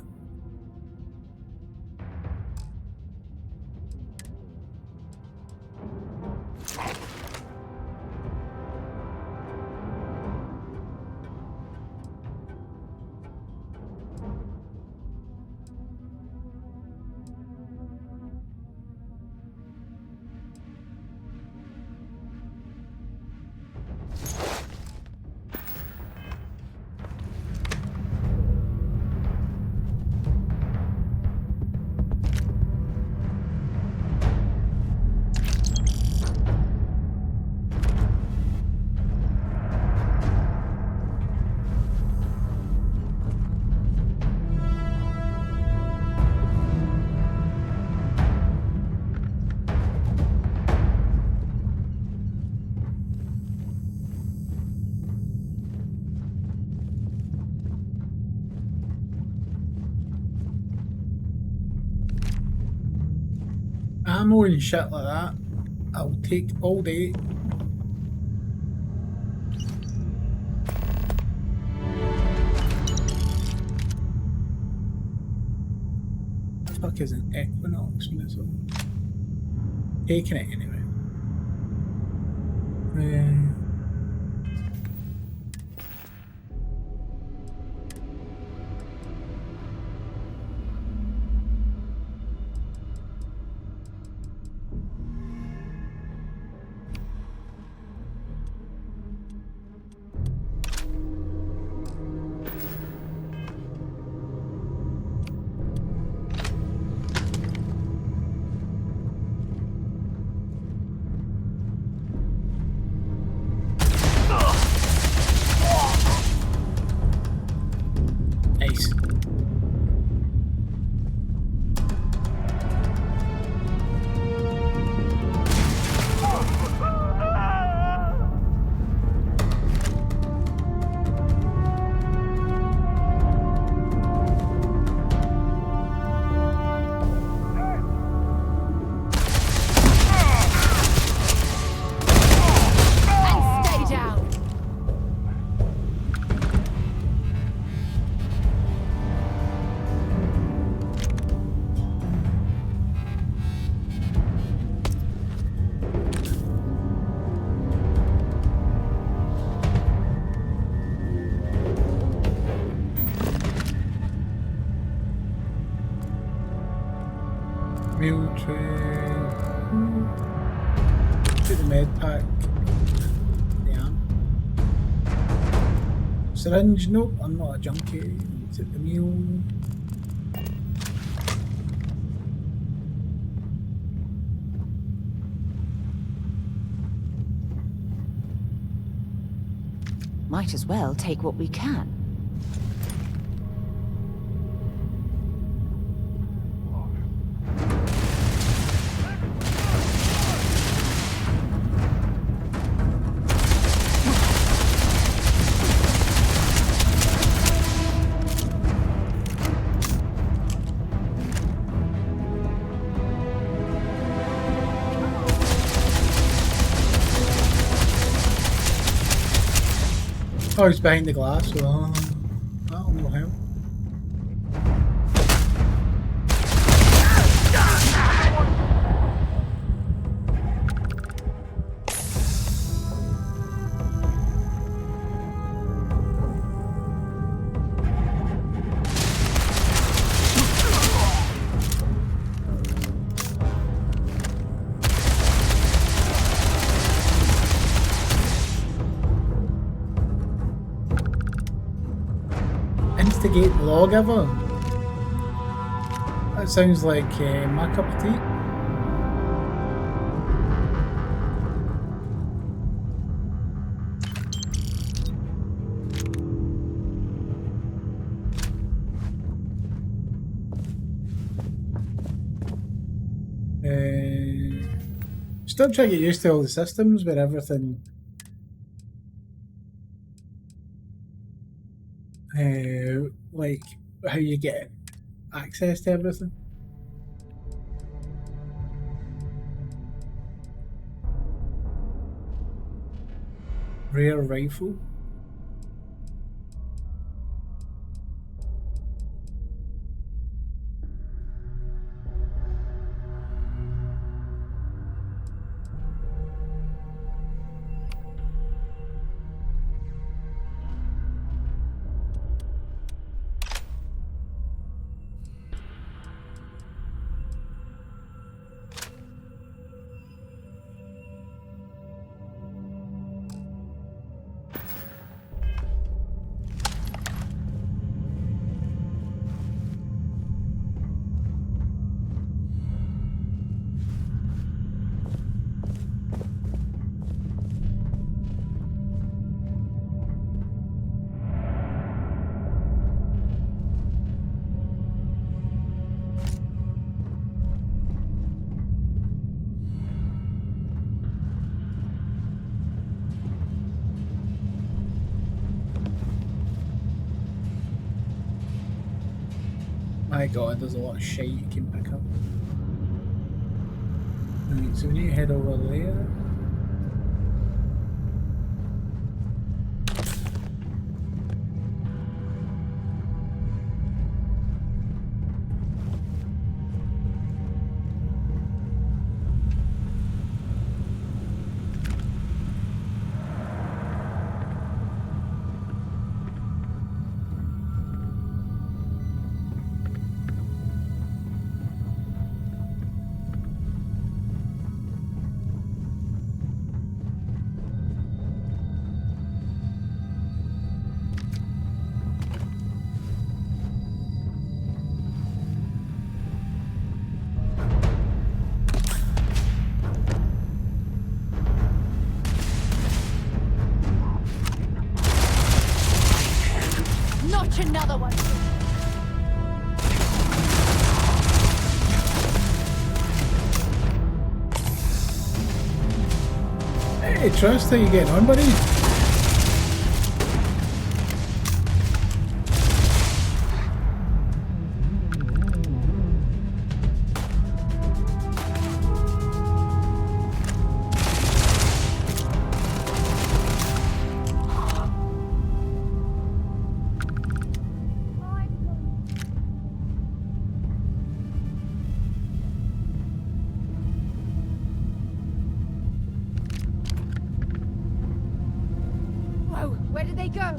Ammo and shit like that, I'll take all day. The fuck is an Equinox missile? Taking it anyway. Nice. Meal tray. Take the med pack. Yeah. Syringe, nope, I'm not a junkie. Take the meal. Might as well take what we can. Oh, he's behind the glass, so that'll no help. Instigate lawgiver. That sounds like my cup of tea. Still trying to get used to all the systems where everything like how you get access to everything. Rare rifle. My god, there's a lot of shit you can pick up. Right, so we need to head over there. Notch another one. Hey, Trust, how you getting on, buddy? Whoa, where did they go?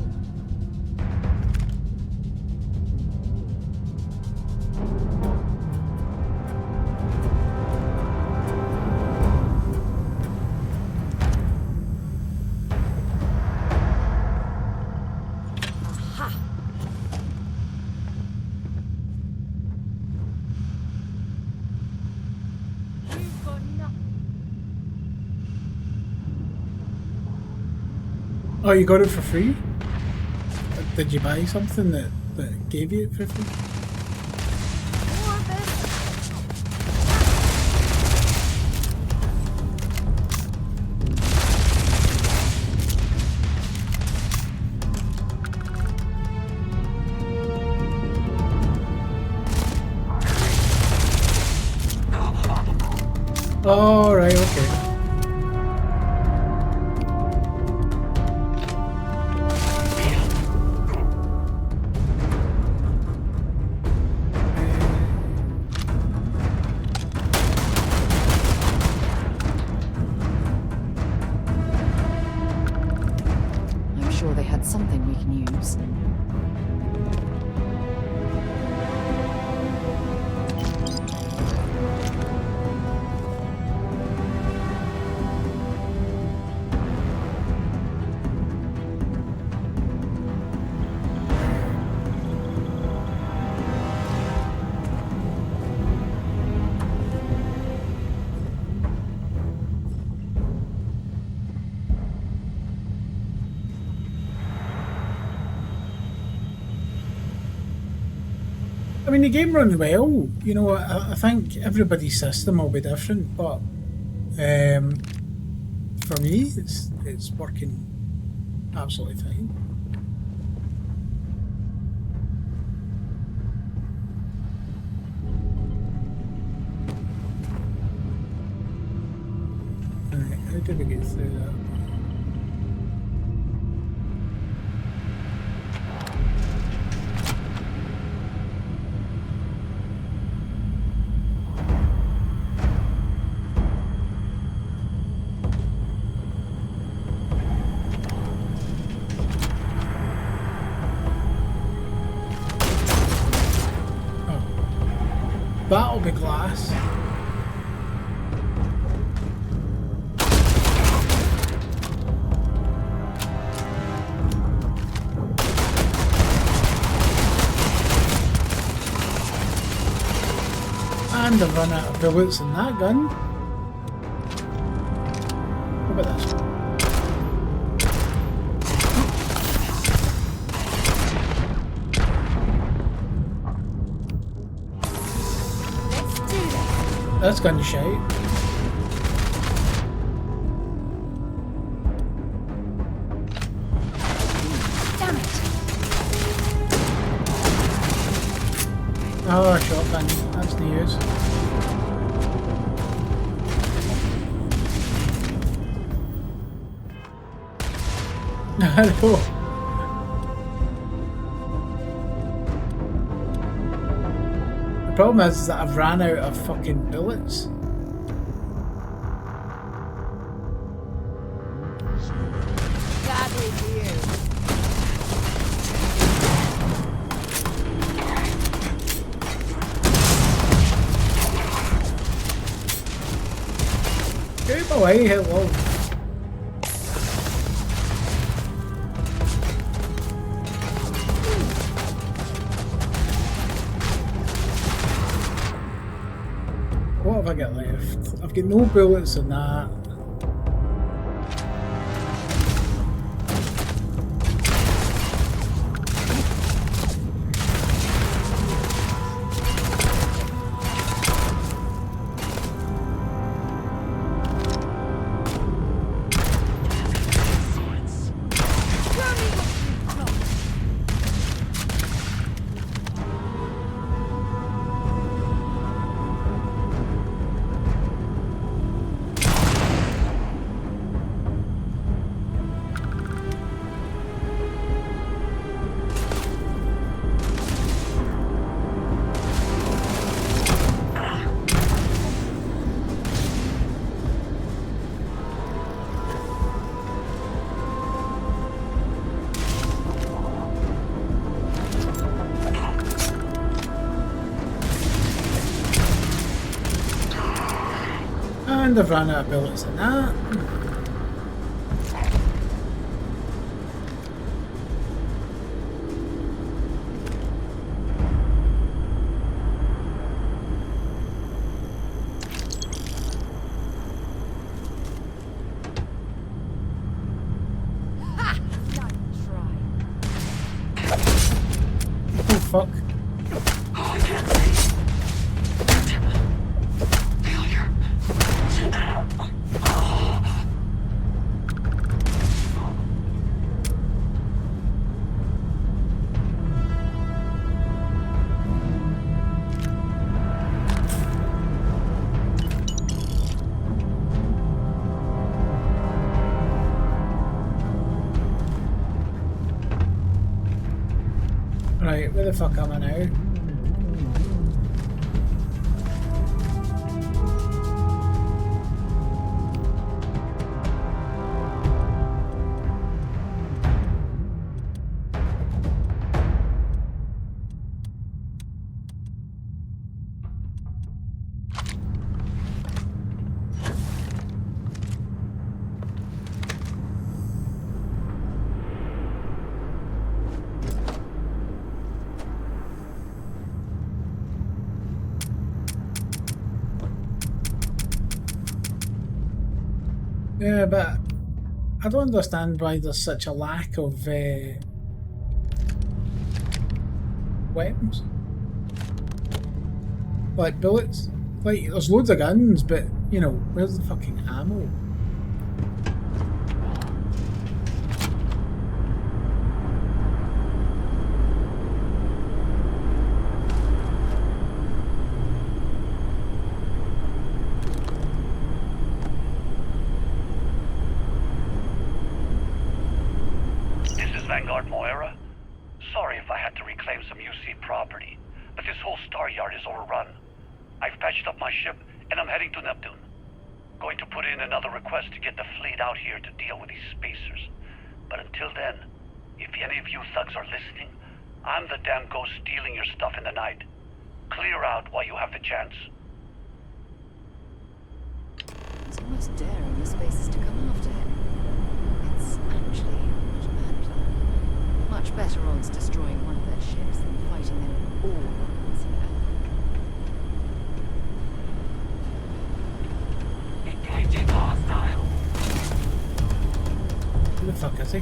Oh, you got it for free? Did you buy something that gave you it for free? Oh, right, okay. That's something we can use. I mean, the game runs well. You know, I think everybody's system will be different, but for me, it's working absolutely fine. Alright, how did we get through that? That'll be glass. And I've run out of bullets in that gun. What about this one? That's going to shite. Damn it! Oh, shotgun. That's the use. I know. The problem is that I've ran out of fucking bullets. That is you. Get away, hello. What have I got left? I've got no bullets in that. And I've run out of bullets in that. Ha! Nice try. Oh fuck. Right, where the fuck am I now? Yeah, but I don't understand why there's such a lack of weapons. Like bullets. Like, there's loads of guns, but, you know, where's the fucking ammo? This is Vanguard Moira. Sorry if I had to reclaim some UC property, but this whole star yard is overrun. I've patched up my ship, and I'm heading to Neptune. Going to put in another request to get the fleet out here to deal with these spacers. But until then, if any of you thugs are listening, I'm the damn ghost stealing your stuff in the night. Clear out while you have the chance. It's almost daring the spacers to come after him. It's actually not a bad plan. Much better odds destroying one of their ships than fighting them all once here. Engaging hostile. Who the fuck is he?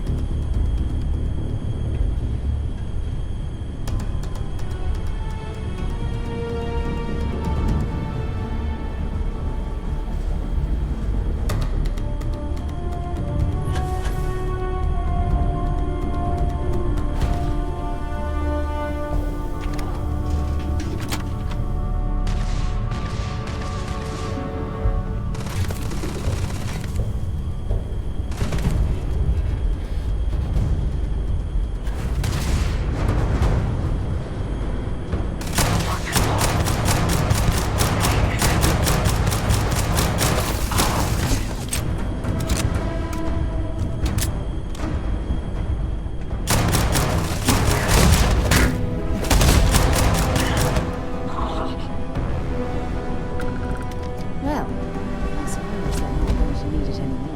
Well, I suppose they're not going to need it anymore.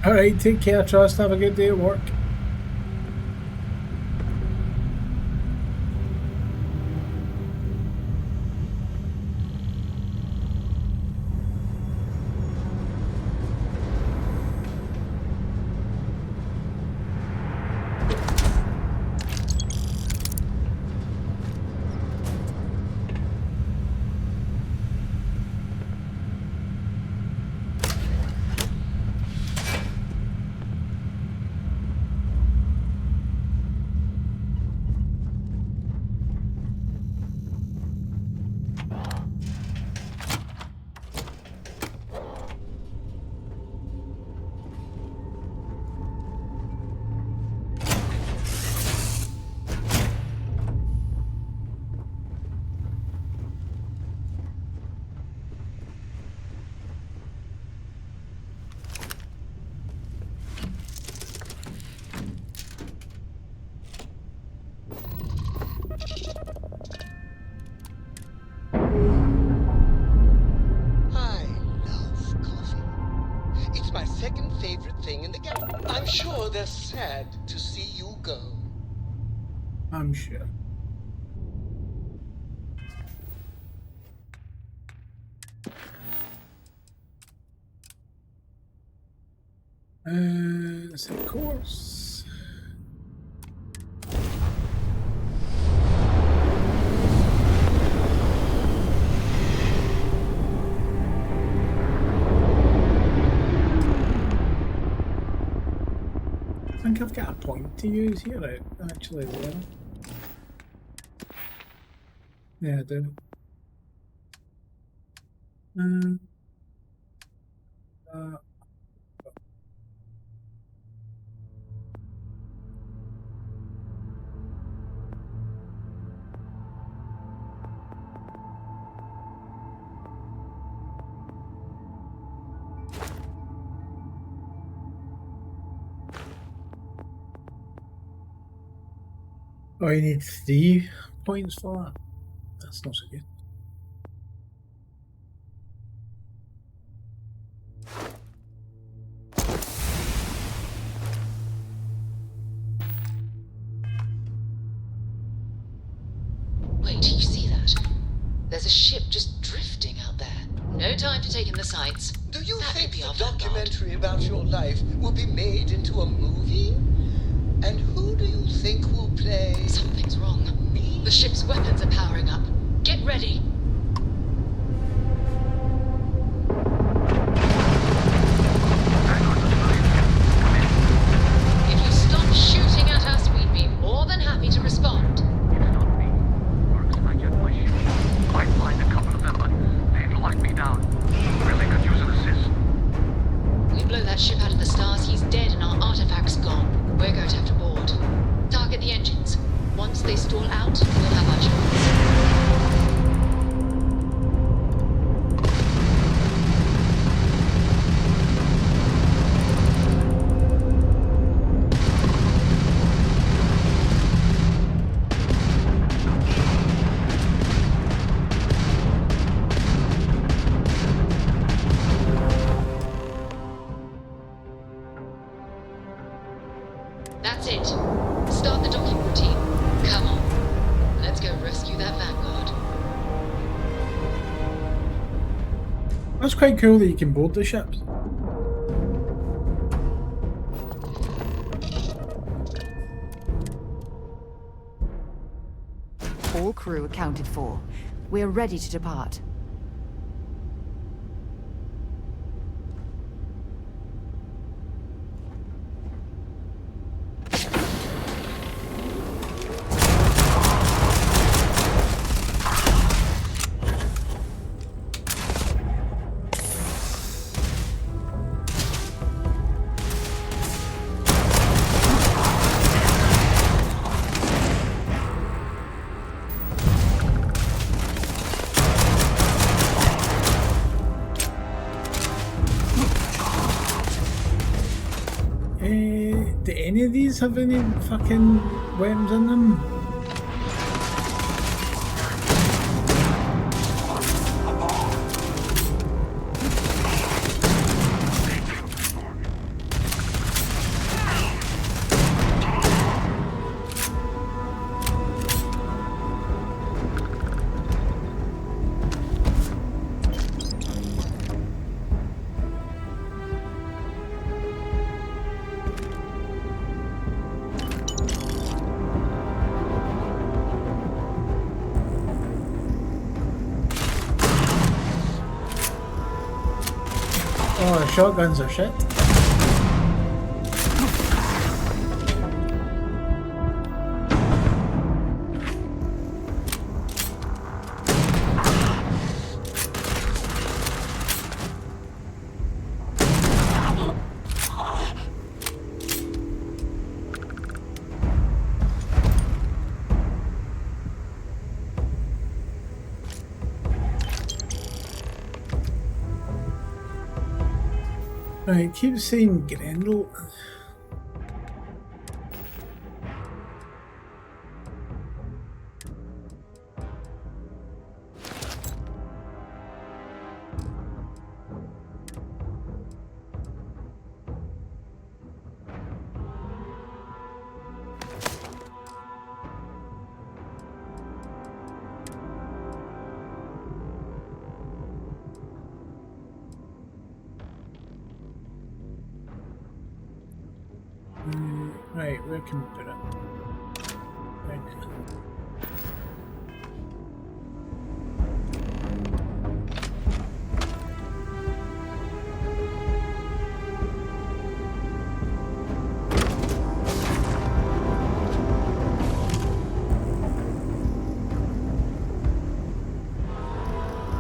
Alright, take care, Trust. Have a good day at work. I love coffee. It's my second favorite thing in the game. I'm sure they're sad to see you go. I'm sure. Set course. I think I've got a point to use here, actually, there. Yeah, I do. Uh, Oh, you need 3 points for that? That's not so good. Wait, do you see that? There's a ship just drifting out there. No time to take in the sights. Do you That think could be the our vanguard. documentary about your life will be made into a movie? And who do you think will play? Something's wrong. Me? The ship's weapons are powering up. Get ready. If you stop shooting at us, we'd be more than happy to respond. Might find a couple of them, but they've locked me down. Really could use an assist. We blow that ship out of the stars, he's dead and our artifact's gone. We're going to have to board. Target the engines. Once they stall out, we'll have our chance. That's it. Start the docking routine. Come on. Let's go rescue that vanguard. That's quite cool that you can board the ships. All crew accounted for. We're ready to depart. Do any of these have any fucking weapons in them? Oh, shotguns are shit. Right, keep saying Grendel. Right, where can we put it? Right now.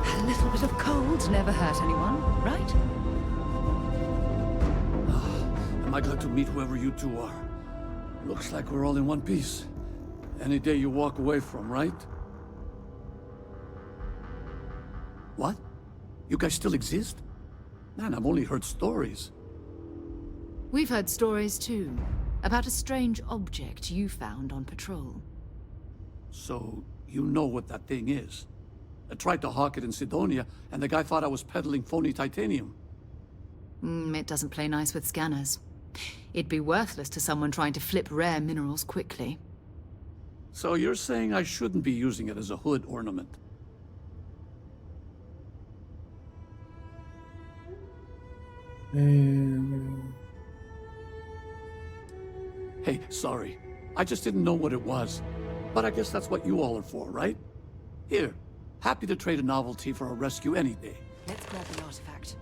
A little bit of cold never hurt anyone, right? Am I glad to meet whoever you two are? Looks like we're all in one piece. Any day you walk away from, right? What? You guys still exist? Man, I've only heard stories. We've heard stories too, about a strange object you found on patrol. So, you know what that thing is. I tried to hawk it in Sidonia, and the guy thought I was peddling phony titanium. It doesn't play nice with scanners. It'd be worthless to someone trying to flip rare minerals quickly. So you're saying I shouldn't be using it as a hood ornament? Hey, sorry. I just didn't know what it was. But I guess that's what you all are for, right? Here, happy to trade a novelty for a rescue any day. Let's grab the artifact.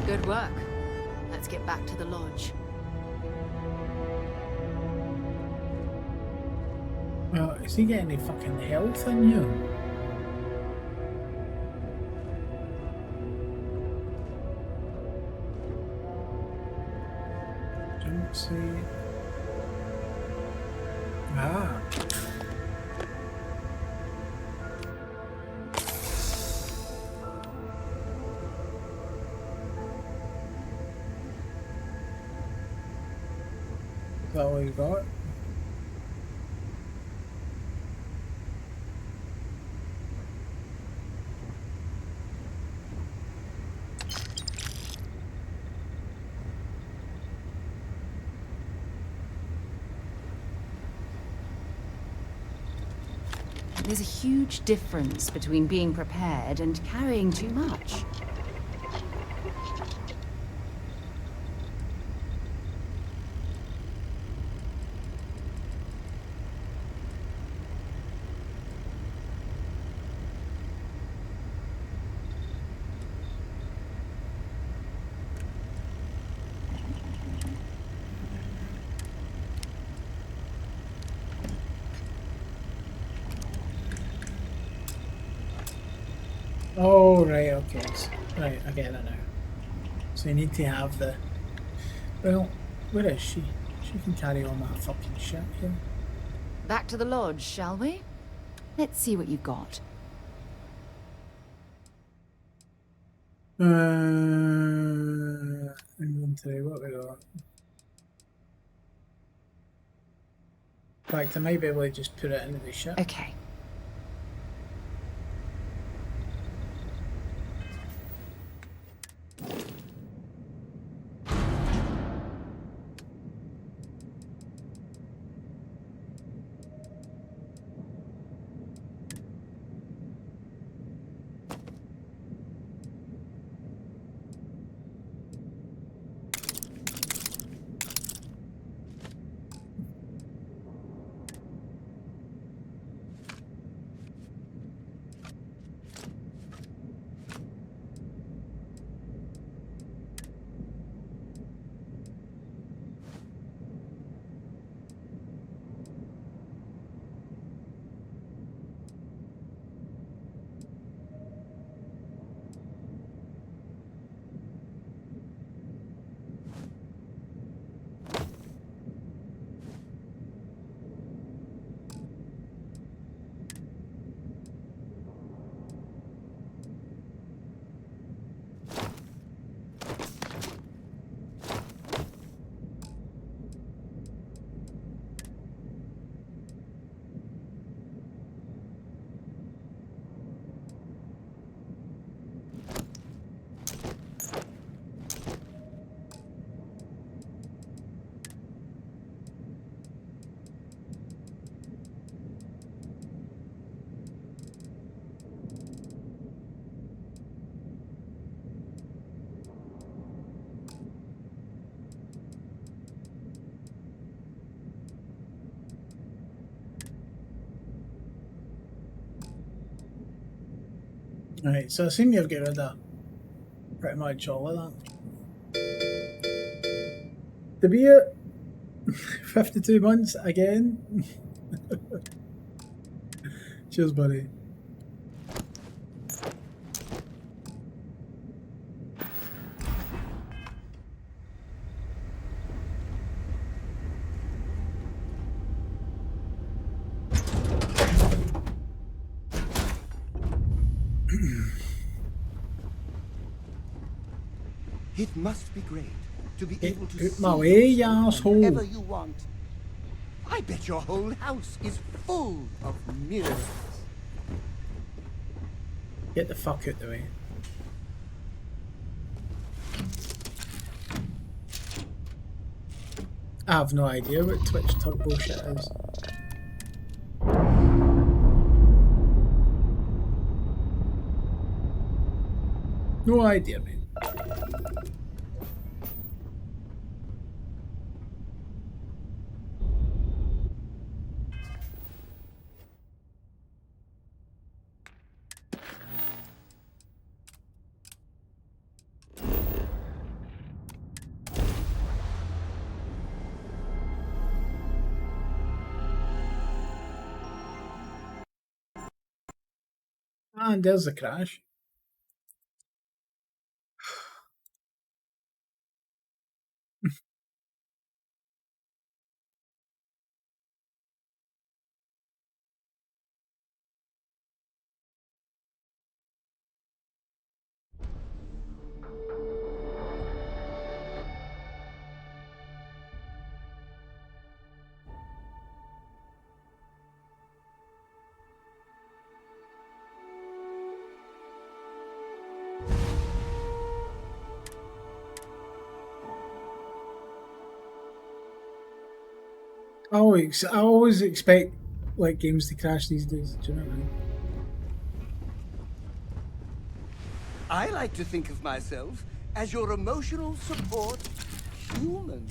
Good work. Let's get back to the lodge. Well, is he getting any fucking health in you? Don't see. Ah. Is that all you got? There's a huge difference between being prepared and carrying too much. Oh, right, okay. Right, I get it now. So you need to have the... Well, where is she? She can carry on that fucking shit here. Back to the lodge, shall we? Let's see what you've got. Inventory, what we got? In fact, I might be able to just put it into the ship. Okay. Right, so I assume you've got rid of pretty much all of that. To be it 52 months again. Cheers, buddy. It must be great to be able to Get see my way, you yourself asshole. whenever you want. I bet your whole house is full of mirrors. Get the fuck out the way. I have no idea what Twitch turbo shit is. No idea, mate. And there's the crash. I always expect like games to crash these days. Do you know what I mean? I like to think of myself as your emotional support human.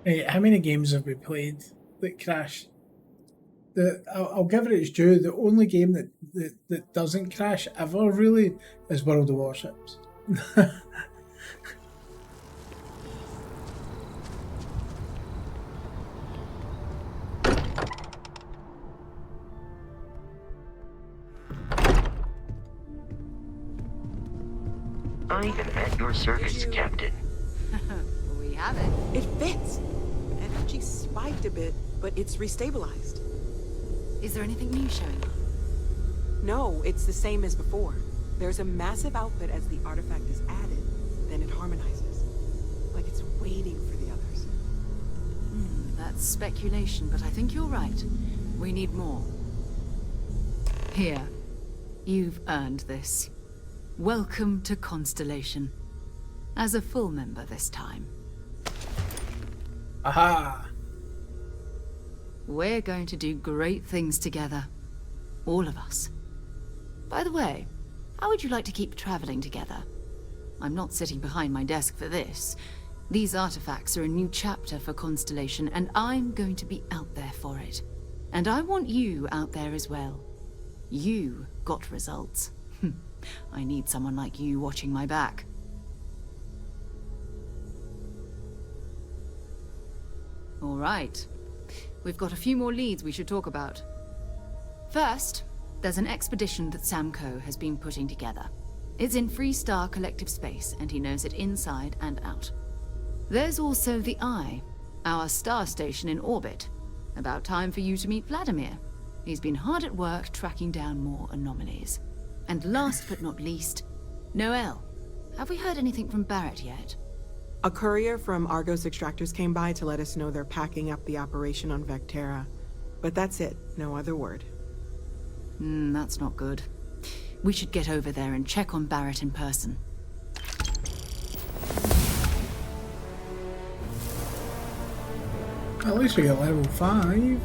Hey, how many games have we played that crash? I'll give it its due. The only game that doesn't crash ever really is World of Warships. I am at your service, Captain. We have it. It fits. Energy spiked a bit, but it's restabilized. Is there anything new showing up? No, it's the same as before. There's a massive output as the artifact is added, then it harmonizes. Like it's waiting for the others. That's speculation, but I think you're right. We need more. Here. You've earned this. Welcome to Constellation. As a full member this time. Aha! We're going to do great things together. All of us. By the way, how would you like to keep traveling together? I'm not sitting behind my desk for this. These artifacts are a new chapter for Constellation, and I'm going to be out there for it. And I want you out there as well. You got results. I need someone like you watching my back. All right. We've got a few more leads we should talk about. First, there's an expedition that Samco has been putting together. It's in Freestar Collective Space, and he knows it inside and out. There's also the Eye, our star station in orbit. About time for you to meet Vladimir. He's been hard at work tracking down more anomalies. And last but not least, Noel. Have we heard anything from Barrett yet? A courier from Argos Extractors came by to let us know they're packing up the operation on Vectera. But that's it, no other word. That's not good. We should get over there and check on Barrett in person. At least we got level 5.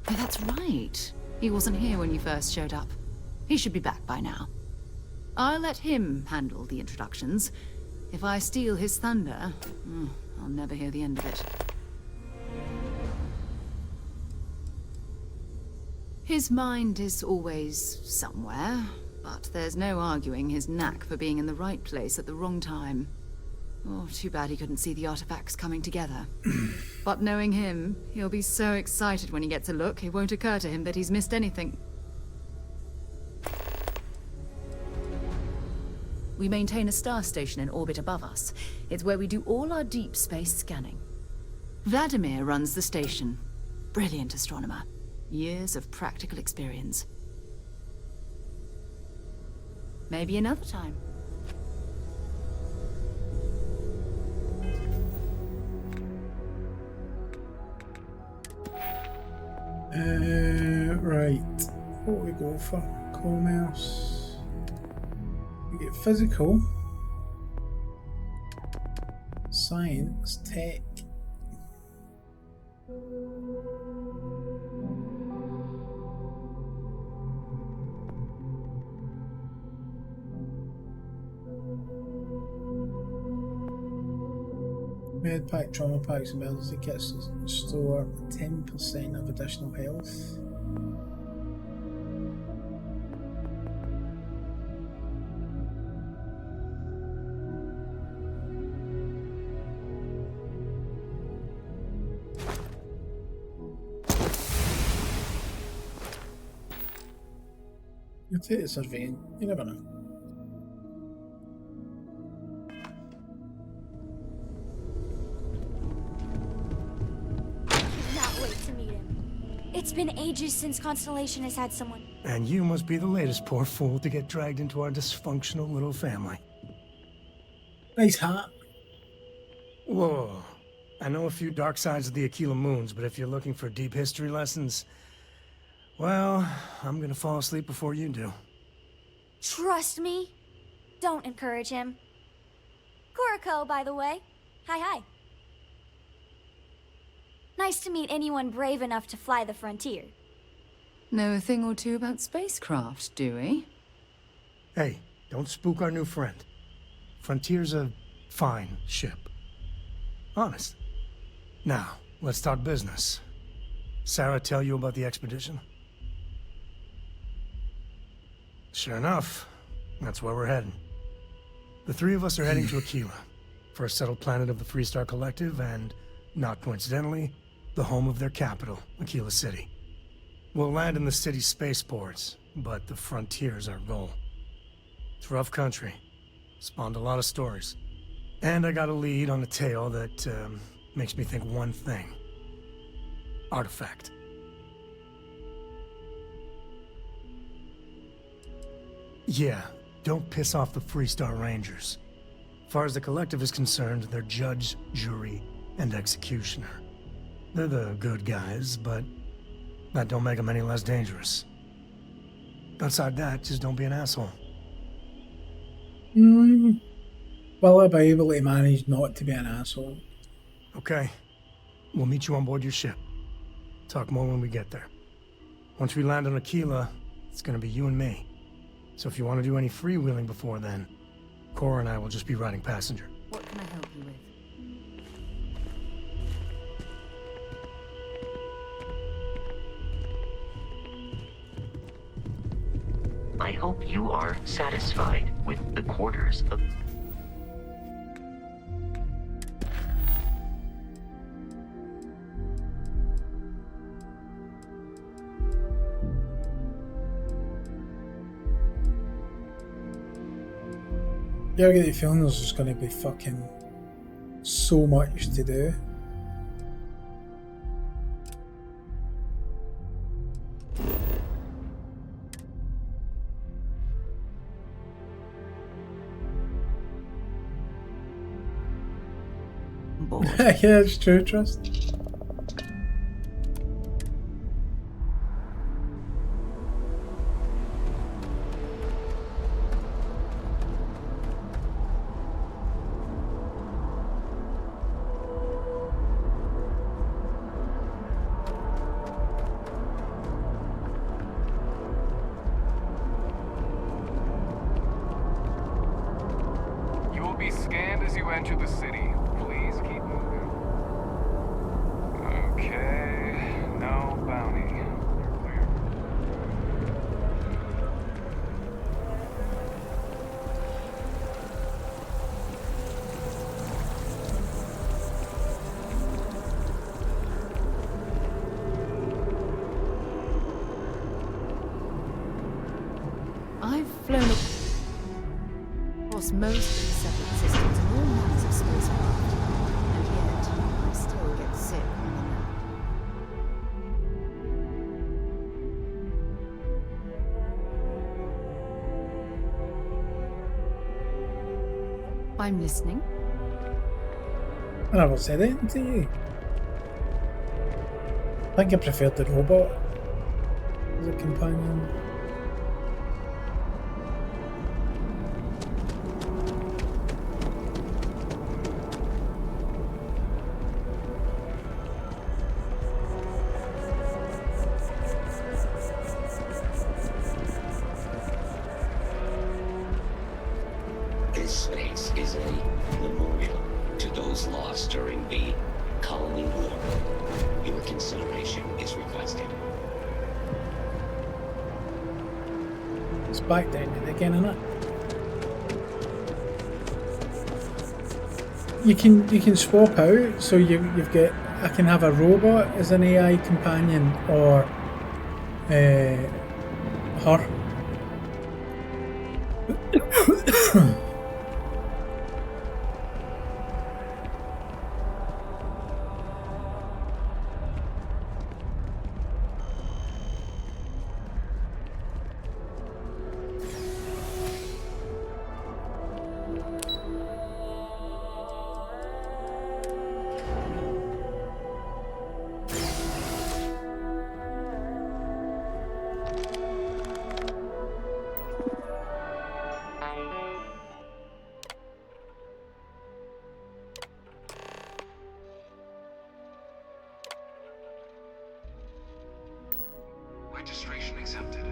Oh, that's right. He wasn't here when you first showed up. He should be back by now. I'll let him handle the introductions. If I steal his thunder, I'll never hear the end of it. His mind is always somewhere, but there's no arguing his knack for being in the right place at the wrong time. Oh, too bad he couldn't see the artifacts coming together. But knowing him, he'll be so excited when he gets a look, it won't occur to him that he's missed anything. We maintain a star station in orbit above us. It's where we do all our deep space scanning. Vladimir runs the station. Brilliant astronomer. Years of practical experience. Maybe another time. Right. What we go for? Commerce. We get physical, science, tech. Med pack, trauma packs, emergency kits store 10% of additional health. You'll take the surveying, you never know. Cannot wait to meet him. It's been ages since Constellation has had someone. And you must be the latest poor fool to get dragged into our dysfunctional little family. Nice hat. Whoa. I know a few dark sides of the Aquila Moons, but if you're looking for deep history lessons, well, I'm gonna fall asleep before you do. Trust me. Don't encourage him. Kuriko, by the way. Hi. Nice to meet anyone brave enough to fly the frontier. Know a thing or two about spacecraft, do we? Hey, don't spook our new friend. Frontier's a fine ship. Honest. Now, let's talk business. Sarah tell you about the expedition? Sure enough, that's where we're heading. The three of us are heading to Aquila, first settled planet of the Freestar Collective and, not coincidentally, the home of their capital, Aquila City. We'll land in the city's spaceports, but the frontier's our goal. It's rough country. Spawned a lot of stories. And I got a lead on a tale that makes me think one thing. Artifact. Yeah, don't piss off the Freestar Rangers. As far as the Collective is concerned, they're judge, jury, and executioner. They're the good guys, but that don't make them any less dangerous. Outside that, just don't be an asshole. Will I be able to manage not to be an asshole? Okay. We'll meet you on board your ship. Talk more when we get there. Once we land on Aquila, it's gonna be you and me. So if you want to do any freewheeling before then, Cora and I will just be riding passenger. What can I help you with? I hope you are satisfied with the quarters of... You ever get the feeling there's just going to be fucking so much to do? Yeah, it's true, trust. You will be scanned as you enter the city. Please keep moving. Okay, no bounty. You're clear. across most of the settled systems and all manners of spacecraft. And yet, I still get sick on them. I'm listening. I never said anything to you. I think I preferred the robot as a companion. This space is a memorial to those lost during the Colony War. Your consideration is requested. It's back down to the again, isn't it? You can swap out, so you've got, I can have a robot as an AI companion, or her. Registration accepted.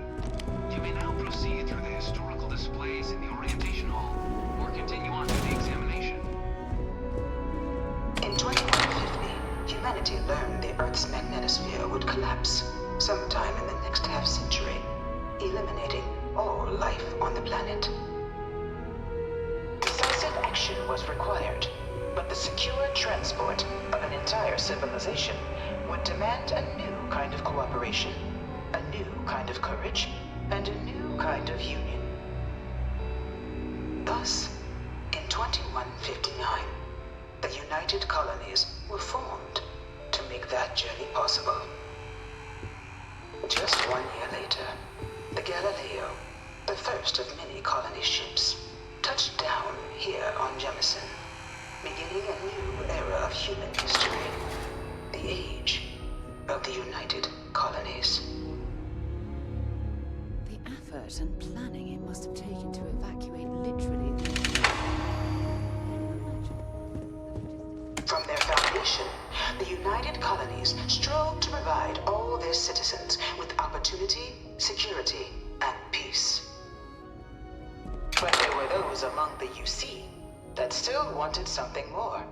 You may now proceed through the historical displays in the orientation hall, or continue on to the examination. In 2150, humanity learned the Earth's magnetosphere would collapse sometime in the next half-century, eliminating all life on the planet. Decisive action was required, but the secure transport of an entire civilization would demand a new kind of cooperation, a new kind of courage, and a new kind of union. Thus, in 2159, the United Colonies were formed to make that journey possible. Just 1 year later, the Galileo, the first of many colony ships, touched down here on Jemison, beginning a new era of human history, the age of the United Colonies. The effort and planning it must have taken to evacuate literally From their foundation, the United Colonies strove to provide all their citizens with opportunity, security, and peace. But there were those among the UC that still wanted something more: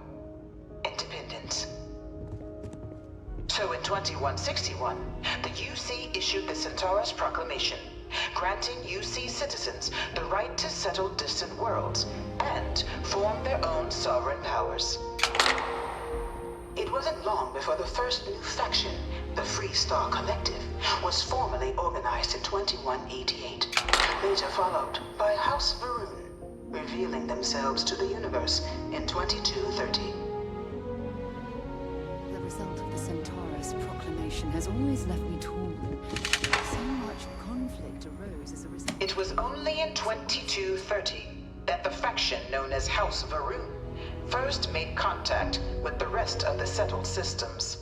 independence. So in 2161, the UC issued the Centaurus Proclamation, granting UC citizens the right to settle distant worlds and form their own sovereign powers. It wasn't long before the first new faction, the Free Star Collective, was formally organized in 2188, later followed by House Varun, revealing themselves to the universe in 2230. the result of the Centaurus Proclamation has always left me torn. So much conflict arose as a result. It was only in 2230 that the faction known as House Varun first made contact with the rest of the settled systems.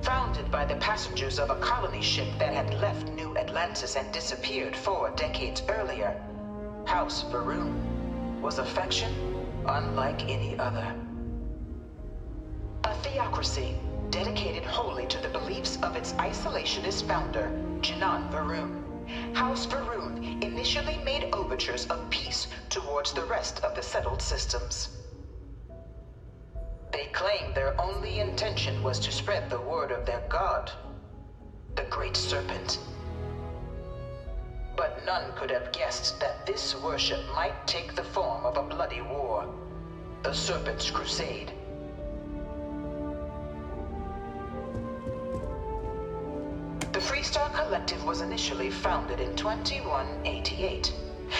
Founded by the passengers of a colony ship that had left New Atlantis and disappeared 4 decades earlier, House Varun was a faction unlike any other. A theocracy dedicated wholly to the beliefs of its isolationist founder, Jinan Varun. House Varun initially made overtures of peace towards the rest of the settled systems. They claimed their only intention was to spread the word of their god, the Great Serpent. But none could have guessed that this worship might take the form of a bloody war, the Serpent's Crusade. The Freestar Collective was initially founded in 2188,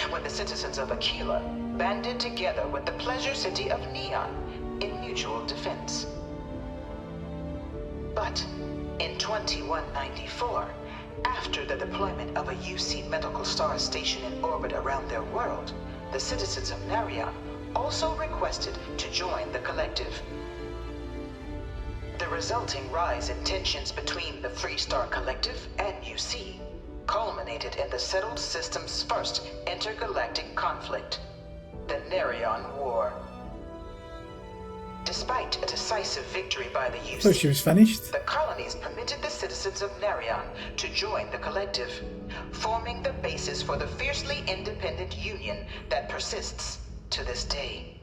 when the citizens of Aquila banded together with the pleasure city of Neon in mutual defense. But in 2194, after the deployment of a UC medical star station in orbit around their world, the citizens of Narion also requested to join the collective. The resulting rise in tensions between the Freestar Collective and UC culminated in the settled system's first intergalactic conflict, the Narion War. Despite a decisive victory by the UC, So she was finished? the colonies permitted the citizens of Narion to join the collective, forming the basis for the fiercely independent union that persists to this day.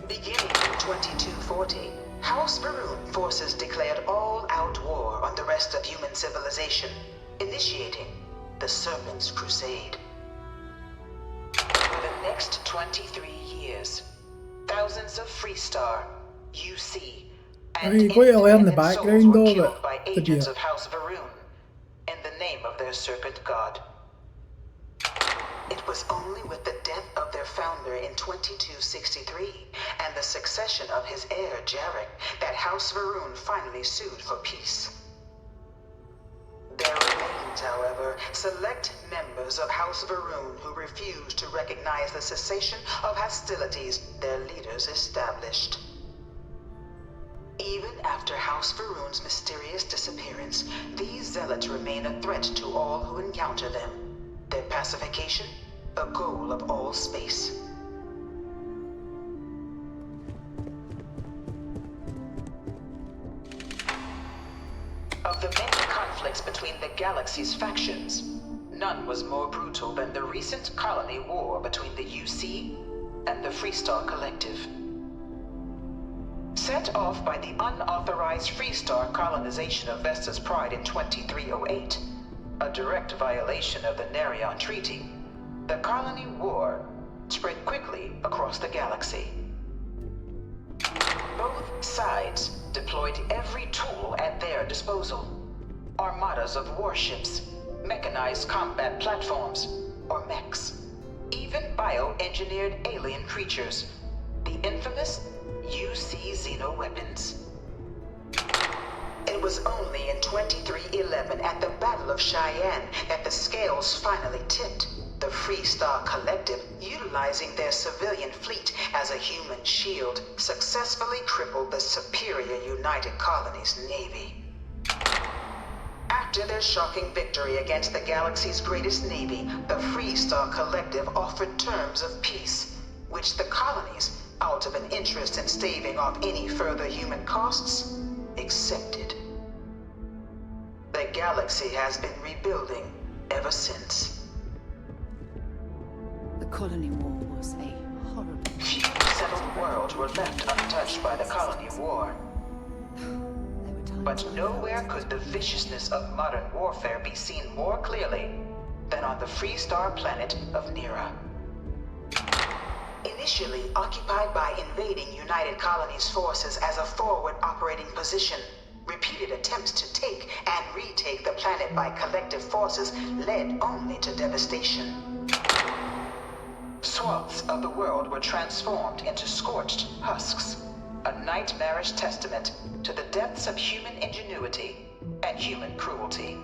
Beginning in 2240, House Varun forces declared all-out war on the rest of human civilization, initiating the Serpent's Crusade. For the next 23 years, thousands of Freestar, UC, and You got to learn the independent background souls were of killed it by to be agents a... of House Varun in the name of their serpent god. It was only with the death of their founder in 2263 and the succession of his heir, Jarek, that House Varun finally sued for peace. There remains, however, select members of House Varun who refuse to recognize the cessation of hostilities their leaders established. Even after House Varun's mysterious disappearance, these zealots remain a threat to all who encounter them. Their pacification, a goal of all space. Of the many conflicts between the galaxy's factions, none was more brutal than the recent colony war between the UC and the Freestar Collective. Set off by the unauthorized Freestar colonization of Vesta's Pride in 2308, a direct violation of the Narion Treaty, the colony war spread quickly across the galaxy. Both sides deployed every tool at their disposal. Armadas of warships, mechanized combat platforms, or mechs, even bioengineered alien creatures, the infamous UC xeno-weapons. It was only in 2311 at the Battle of Cheyenne that the scales finally tipped. The Freestar Collective, utilizing their civilian fleet as a human shield, successfully crippled the superior United Colonies Navy. After their shocking victory against the galaxy's greatest navy, the Freestar Collective offered terms of peace, which the colonies, out of an interest in staving off any further human costs, accepted. The galaxy has been rebuilding ever since. The colony war was a horrible... Few settled worlds were left untouched by the colony war. But nowhere could the viciousness of modern warfare be seen more clearly than on the Freestar planet of Nira. Initially occupied by invading United Colonies forces as a forward operating position, repeated attempts to take and retake the planet by collective forces led only to devastation. Swaths of the world were transformed into scorched husks, a nightmarish testament to the depths of human ingenuity and human cruelty.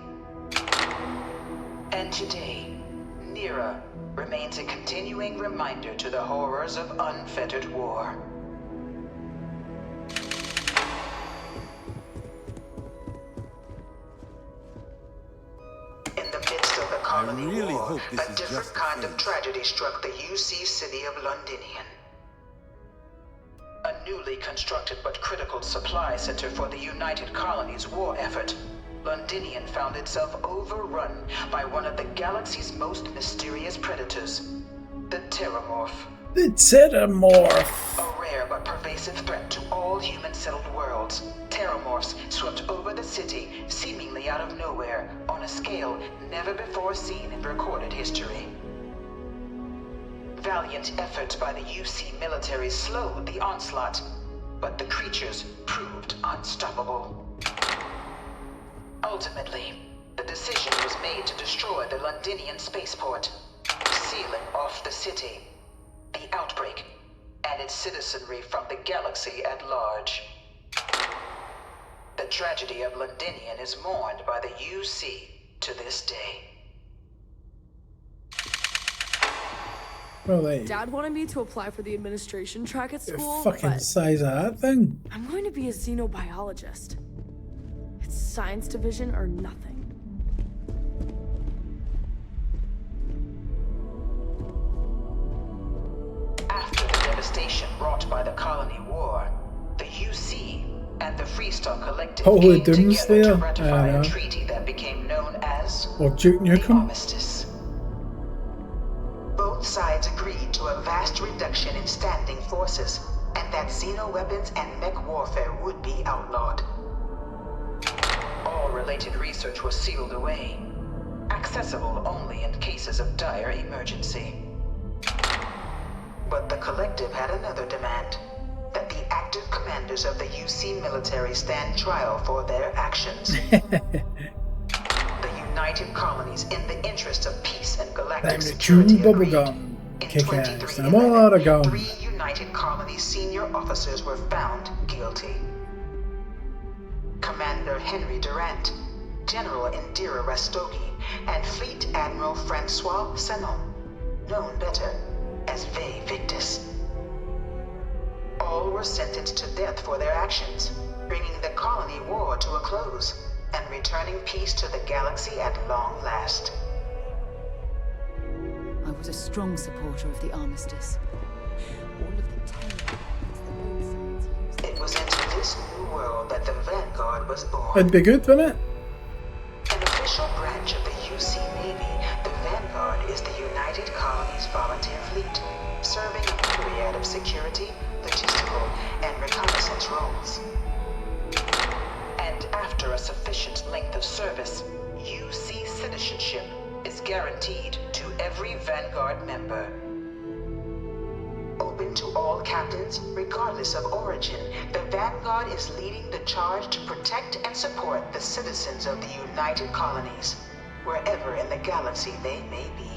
And today, Nira remains a continuing reminder to the horrors of unfettered war. In the midst of the colony war, a different kind of tragedy struck the UC city of Londinian. A newly constructed but critical supply center for the United Colonies' war effort, Londinian found itself overrun by one of the galaxy's most mysterious predators, the Terramorph. The Terramorph! A rare but pervasive threat to all human-settled worlds, Terramorphs swept over the city, seemingly out of nowhere, on a scale never before seen in recorded history. Valiant efforts by the UC military slowed the onslaught, but the creatures proved unstoppable. Ultimately, the decision was made to destroy the Londinian spaceport, sealing off the city, the outbreak, and its citizenry from the galaxy at large. The tragedy of Londinian is mourned by the UC to this day. Well, like, Dad wanted me to apply for the administration track at the school, fucking but size of that thing. I'm going to be a xenobiologist. It's science division or nothing. After the devastation wrought by the Colony War, the UC and the Freestar Collective Holy came together to Doomslayer. ratify a treaty that became known as Or Duke the Nukem. Armistice. Both sides agreed to a vast reduction in standing forces, and that xeno-weapons and mech warfare would be outlawed. All related research was sealed away, accessible only in cases of dire emergency. But the Collective had another demand, that the active commanders of the UC military stand trial for their actions. The United Colonies, in the interest of peace and galactic Time to security, chew agreed. bubblegum. In Kick ass. 2311, I'm all out of gum. 3 United Colonies senior officers were found guilty. Commander Henry Durant, General Indira Rastogi, and Fleet Admiral Francois Sanon, known better as Ve Victus. All were sentenced to death for their actions, bringing the colony war to a close and returning peace to the galaxy at long last. I was a strong supporter of the armistice. It was into this new world that the Vanguard was born. It'd be good, wouldn't it? An official branch of the UC Navy, the Vanguard is the United Colonies Volunteer Fleet, serving a myriad of security, logistical, and reconnaissance roles. And after a sufficient length of service, UC citizenship is guaranteed to every Vanguard member. Open to all captains, regardless of origin, the Vanguard is leading the charge to protect and support the citizens of the United Colonies, wherever in the galaxy they may be.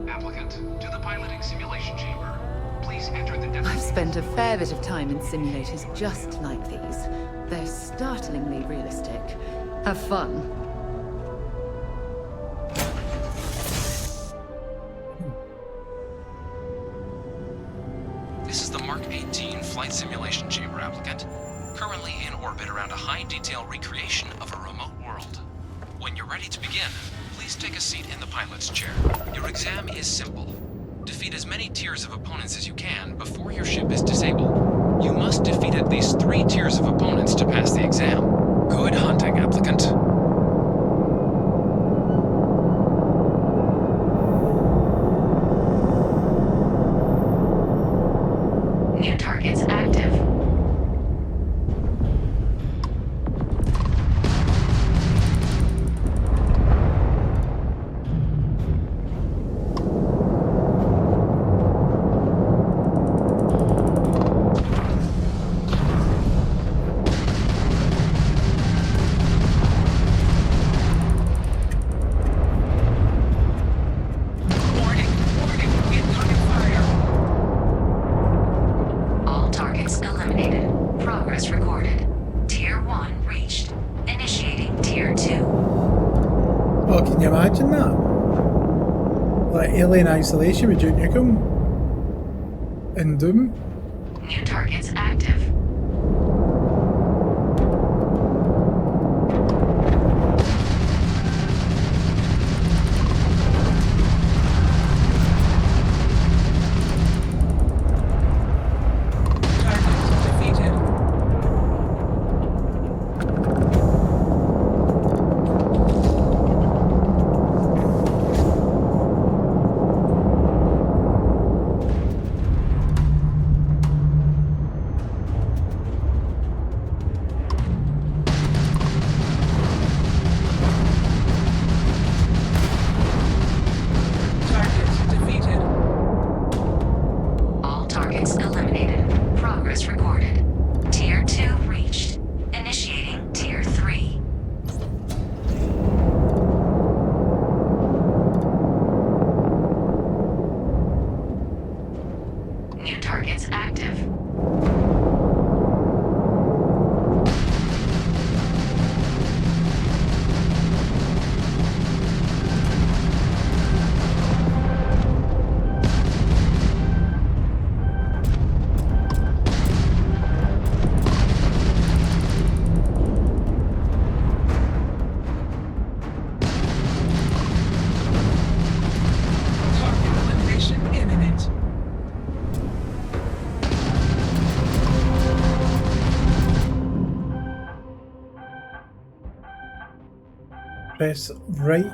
Applicant to the piloting simulation chamber. Please enter the depth. I've spent a fair bit of time in simulators just like these. They're startlingly realistic. Have fun. This is the Mark 18 flight simulation chamber, applicant. Currently in orbit around a high-detail recreation of a remote world. When you're ready to begin, please take a seat in the pilot's chair. Your exam is simple. Defeat as many tiers of opponents as you can before your ship is disabled. You must defeat at least 3 tiers of opponents to pass the exam. Good hunting, applicant. New targets active. All targets eliminated. Progress recorded. Tier 1 reached. Initiating Tier 2. Oh, can you imagine that? Like Alien Isolation with Duke Nukem and Doom. New targets active. Press right.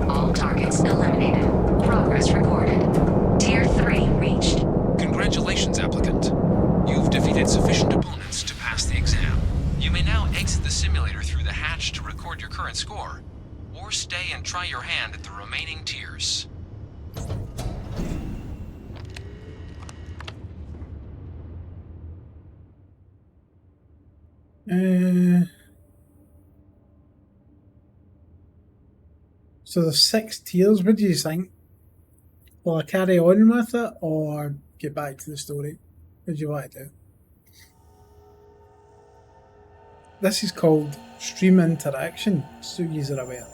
All targets eliminated. Progress recorded. Tier 3 reached. Congratulations, applicant. You've defeated sufficient opponents to pass the exam. You may now exit the simulator through the hatch to record your current score, or stay and try your hand at the remaining tiers. So there's 6 tiers. What do you think? Will I carry on with it or get back to the story? What do you want to do? This is called stream interaction, so you're aware.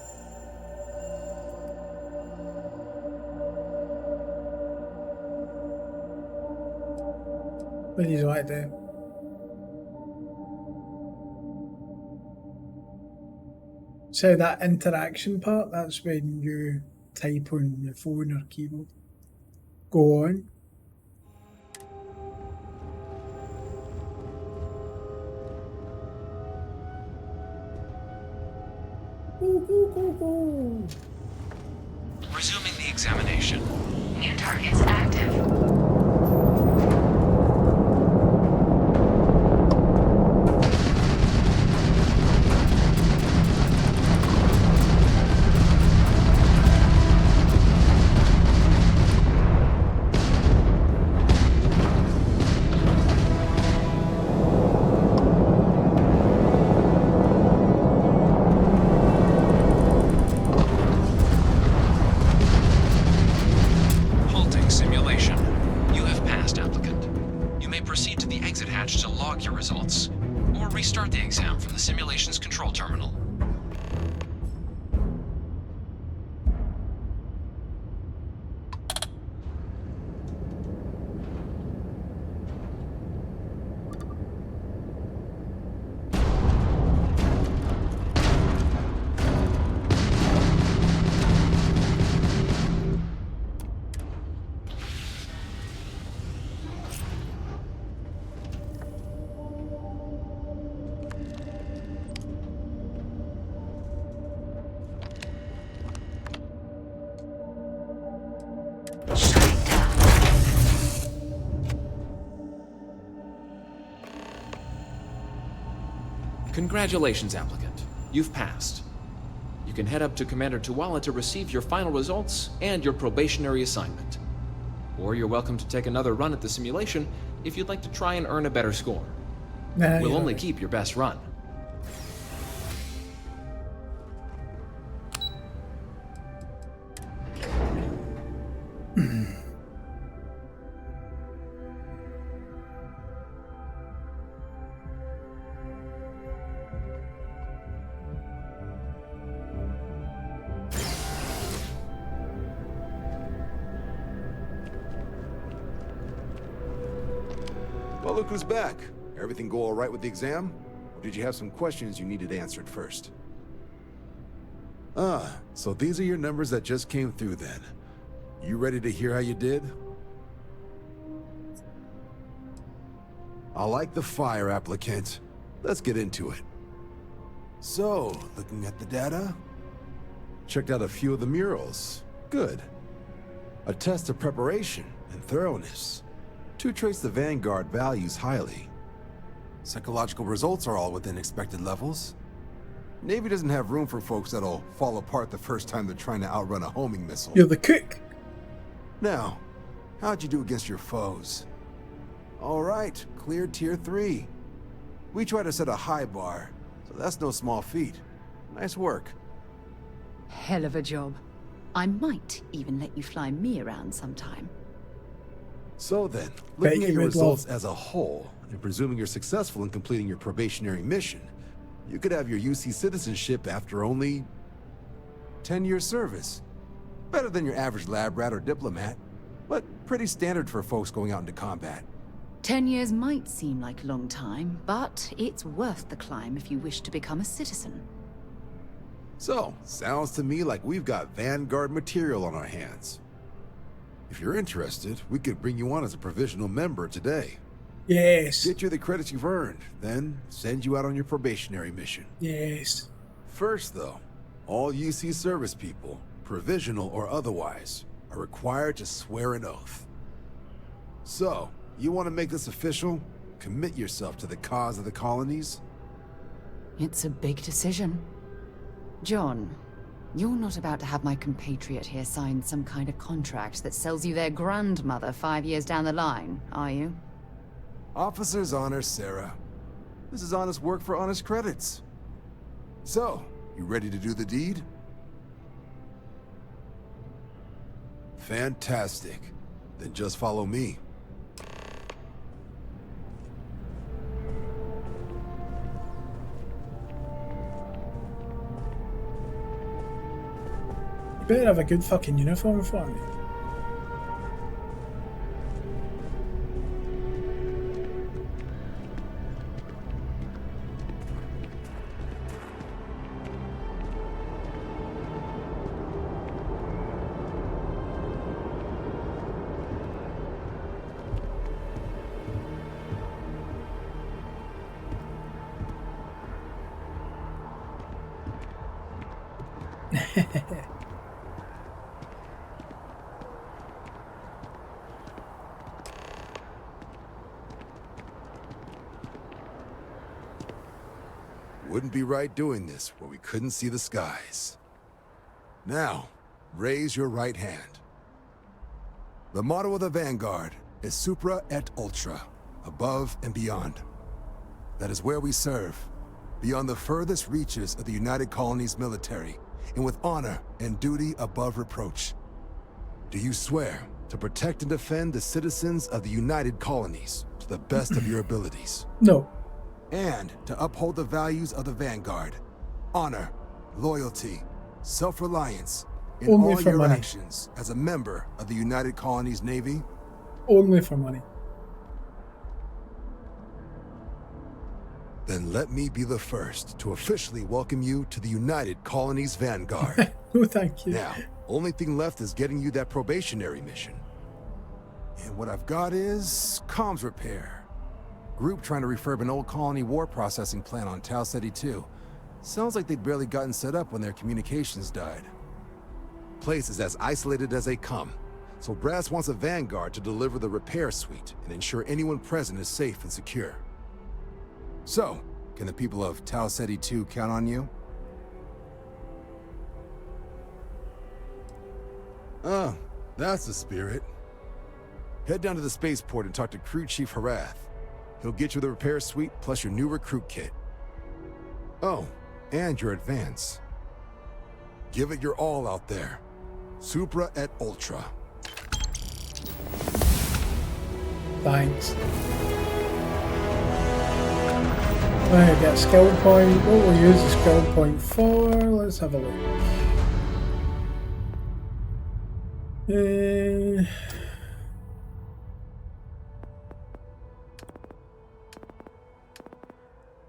What do you want to do? So that interaction part, that's when you type on your phone or keyboard. Go on. Go. Resuming the examination. New targets active. Halting simulation. You have passed, applicant. You may proceed to the exit hatch to log your results, or restart the exam from the simulation's control terminal. Congratulations, applicant. You've passed. You can head up to Commander Tuwala to receive your final results and your probationary assignment. Or you're welcome to take another run at the simulation if you'd like to try and earn a better score. We'll only keep your best run. Well, look who's back. Everything go all right with the exam? Or did you have some questions you needed answered first? Ah, so these are your numbers that just came through then. You ready to hear how you did? I like the fire, applicant. Let's get into it. So, looking at the data, checked out a few of the murals. Good. A test of preparation and thoroughness. Two traits the Vanguard values highly. Psychological results are all within expected levels. Navy doesn't have room for folks that'll fall apart the first time they're trying to outrun a homing missile. You're the cook. Now, how'd you do against your foes? All right, cleared tier 3. We try to set a high bar, so that's no small feat. Nice work. Hell of a job. I might even let you fly me around sometime. So then, looking at your results as a whole, and presuming you're successful in completing your probationary mission, you could have your UC citizenship after only 10 years service. Better than your average lab rat or diplomat, but pretty standard for folks going out into combat. 10 years might seem like a long time, but it's worth the climb if you wish to become a citizen. So, sounds to me like we've got Vanguard material on our hands. If you're interested, we could bring you on as a provisional member today. Yes. Get you the credits you've earned, then send you out on your probationary mission. Yes. First, though, all UC service people, provisional or otherwise, are required to swear an oath. So, you want to make this official? Commit yourself to the cause of the colonies? It's a big decision. John, you're not about to have my compatriot here sign some kind of contract that sells you their grandmother 5 years down the line, are you? Officer's honor, Sarah. This is honest work for honest credits. So, you ready to do the deed? Fantastic. Then just follow me. You better have a good fucking uniform for me. Wouldn't be right doing this where we couldn't see the skies. Now, raise your right hand. The motto of the Vanguard is Supra et Ultra, above and beyond. That is where we serve, beyond the furthest reaches of the United Colonies military, and with honor and duty above reproach. Do you swear to protect and defend the citizens of the United Colonies to the best of your abilities? No. And to uphold the values of the Vanguard, honor, loyalty, self-reliance, in Only all for your money. actions as a member of the United Colonies Navy? Only for money. Then let me be the first to officially welcome you to the United Colonies Vanguard. No, thank you. Now, only thing left is getting you that probationary mission. And what I've got is comms repair. Group trying to refurb an old colony war processing plant on Tau Ceti 2. Sounds like they'd barely gotten set up when their communications died. Place is as isolated as they come, so Brass wants a Vanguard to deliver the repair suite and ensure anyone present is safe and secure. So, can the people of Tau Ceti 2 count on you? Oh, that's the spirit. Head down to the spaceport and talk to Crew Chief Harath. He'll get you the repair suite plus your new recruit kit. Oh, and your advance. Give it your all out there. Supra et Ultra. Thanks. Right, get skill point. What will we use the skill point for? Let's have a look.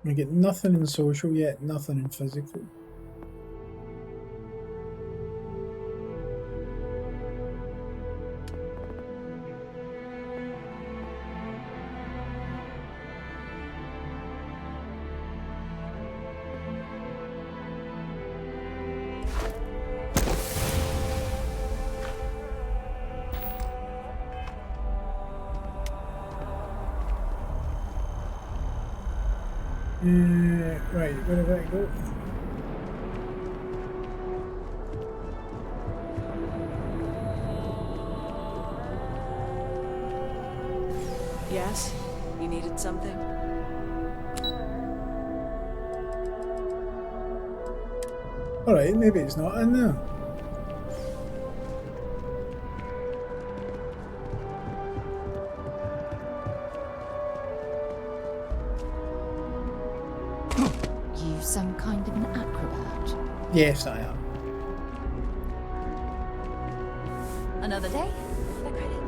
We get nothing in social yet, nothing in physical. Right, where did that go? Matt, you needed something? Alright, maybe it's not in there. You some kind of an acrobat? Yes, I am. Another day? The credit.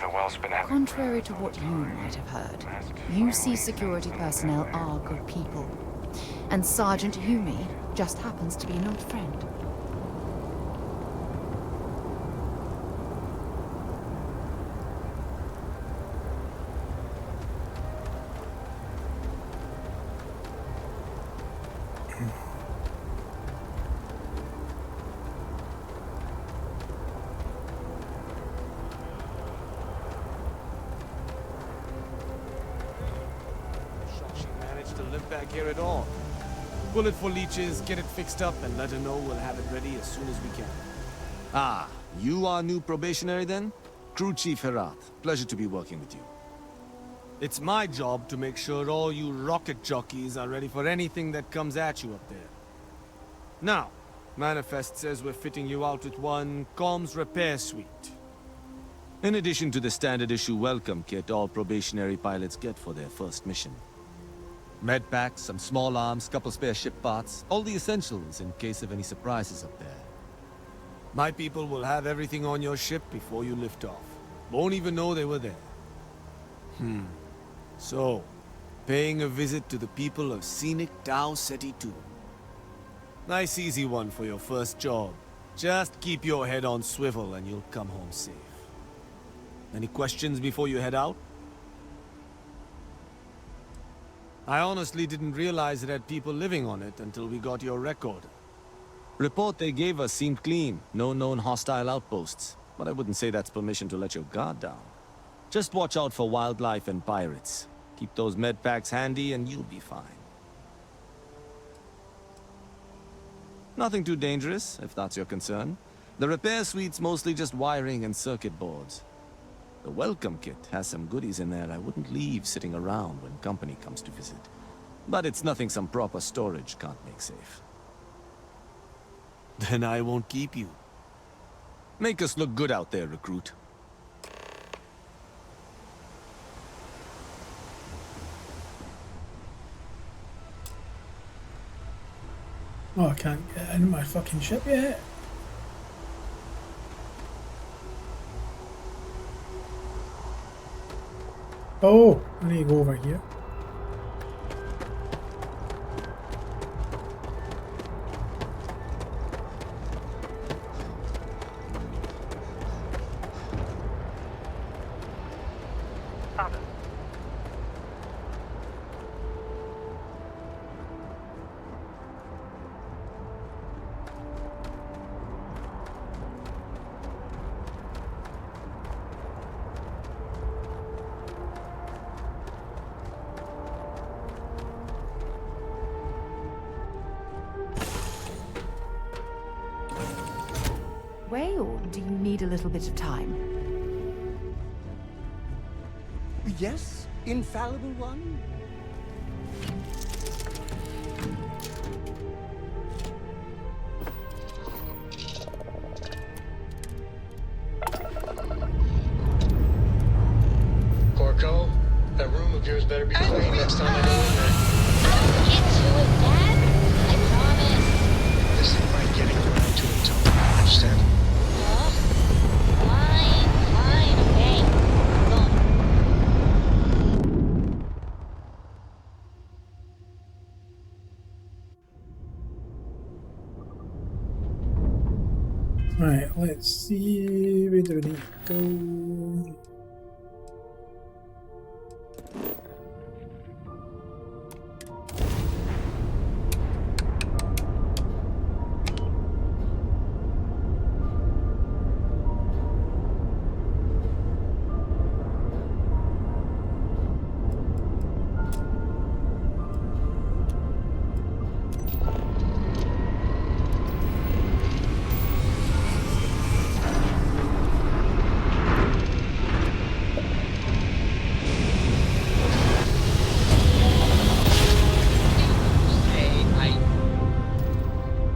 The well's been having... Contrary to what you might have heard, UC security personnel are good people. And Sergeant Yumi just happens to be an old friend. Shocked she managed to live back here at all. Bullet for leeches, get it fixed up, and let her know we'll have it ready as soon as we can. Ah, you are new probationary then? Crew Chief Herat. Pleasure to be working with you. It's my job to make sure all you rocket jockeys are ready for anything that comes at you up there. Now, Manifest says we're fitting you out with one comms repair suite. In addition to the standard issue welcome kit all probationary pilots get for their first mission. Med packs, some small arms, couple spare ship parts, all the essentials in case of any surprises up there. My people will have everything on your ship before you lift off. Won't even know they were there. So, paying a visit to the people of scenic Tau Ceti 2. Nice easy one for your first job. Just keep your head on swivel and you'll come home safe. Any questions before you head out? I honestly didn't realize it had people living on it until we got your record. Report they gave us seemed clean. No known hostile outposts. But I wouldn't say that's permission to let your guard down. Just watch out for wildlife and pirates. Keep those med packs handy and you'll be fine. Nothing too dangerous, if that's your concern. The repair suite's mostly just wiring and circuit boards. The welcome kit has some goodies in there I wouldn't leave sitting around when company comes to visit. But it's nothing some proper storage can't make safe. Then I won't keep you. Make us look good out there, recruit. Oh, I can't get in my fucking ship yet. Oh, I need to go over here. Way, or do you need a little bit of time? Yes, infallible one? Corco, that room of yours better be clean next time I go in there. I'll get to it, Dad. I promise. This ain't like getting around to it, Tony. Understand? Fine, okay. Go on. Right, let's see. Where do we need to go?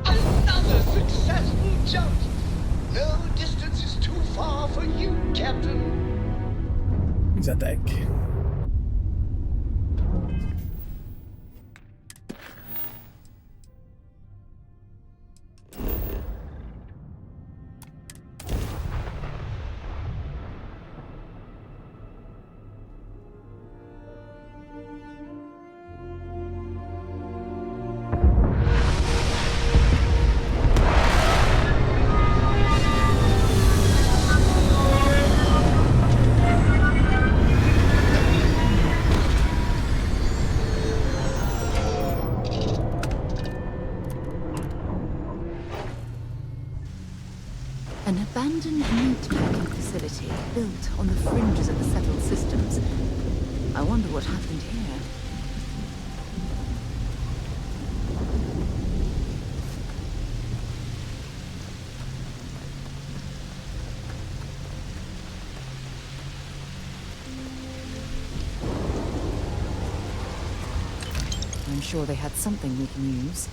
Another successful jump! No distance is too far for you, Captain. He's a dick. An abandoned meatpacking facility built on the fringes of the settled systems. I wonder what happened here. I'm sure they had something we can use.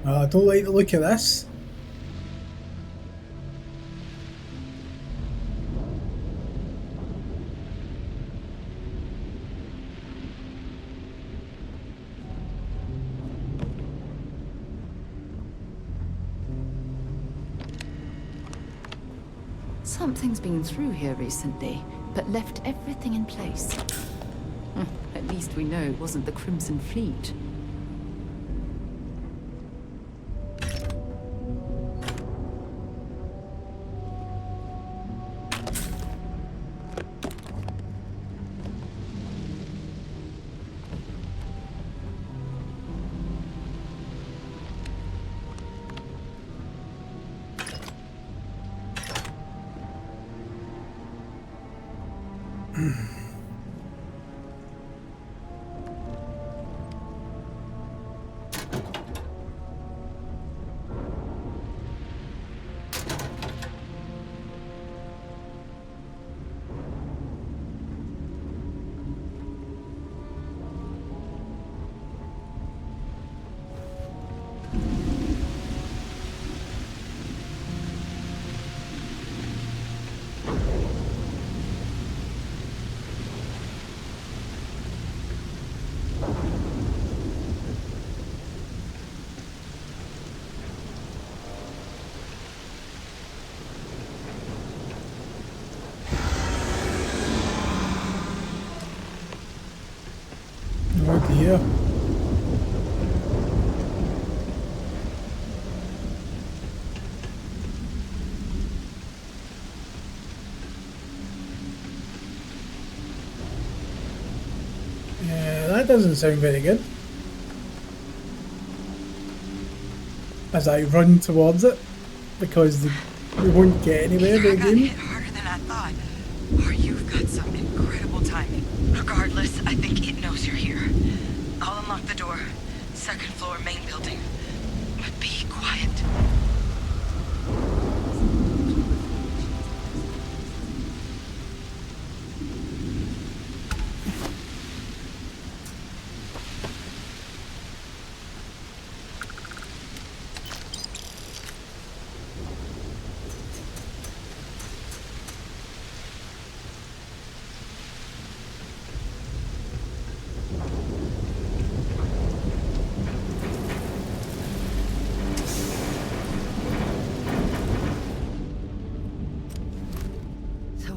I don't like the look of this. Something's been through here recently, but left everything in place. At least we know it wasn't the Crimson Fleet. Oh dear. Yeah, that doesn't sound very good. As I run towards it, because we won't get anywhere with the game. Hit harder than I thought. Or you've got some incredible timing. Regardless, I think it knows you're here. I'll unlock the door. Second floor, main building. But be quiet.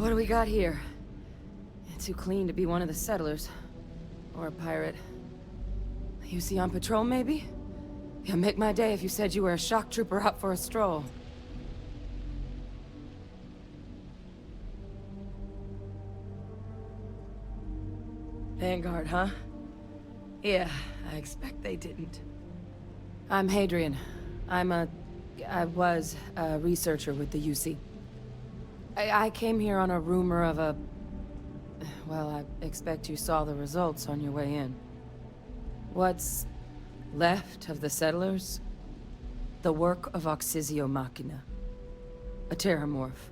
What do we got here? Too clean to be one of the settlers. Or a pirate. You see on patrol, maybe? Yeah, make my day if you said you were a shock trooper out for a stroll. Vanguard, huh? Yeah, I expect they didn't. I'm Hadrian. I was a researcher with the UC. I came here on a rumor of a... Well, I expect you saw the results on your way in. What's left of the settlers? The work of Oxysio Machina. A terramorph.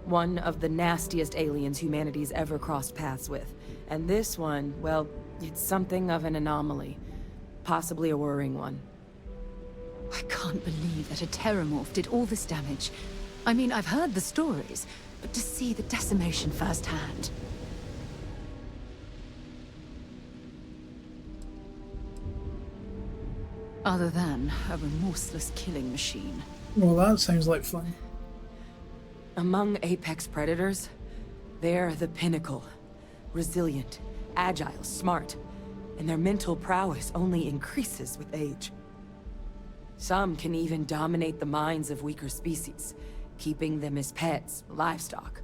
One of the nastiest aliens humanity's ever crossed paths with. And this one, well, it's something of an anomaly. Possibly a worrying one. I can't believe that a terramorph did all this damage. I mean, I've heard the stories, but to see the decimation firsthand... Other than a remorseless killing machine. Well, that sounds like fun. Among apex predators, they're the pinnacle. Resilient, agile, smart, and their mental prowess only increases with age. Some can even dominate the minds of weaker species, keeping them as pets, livestock,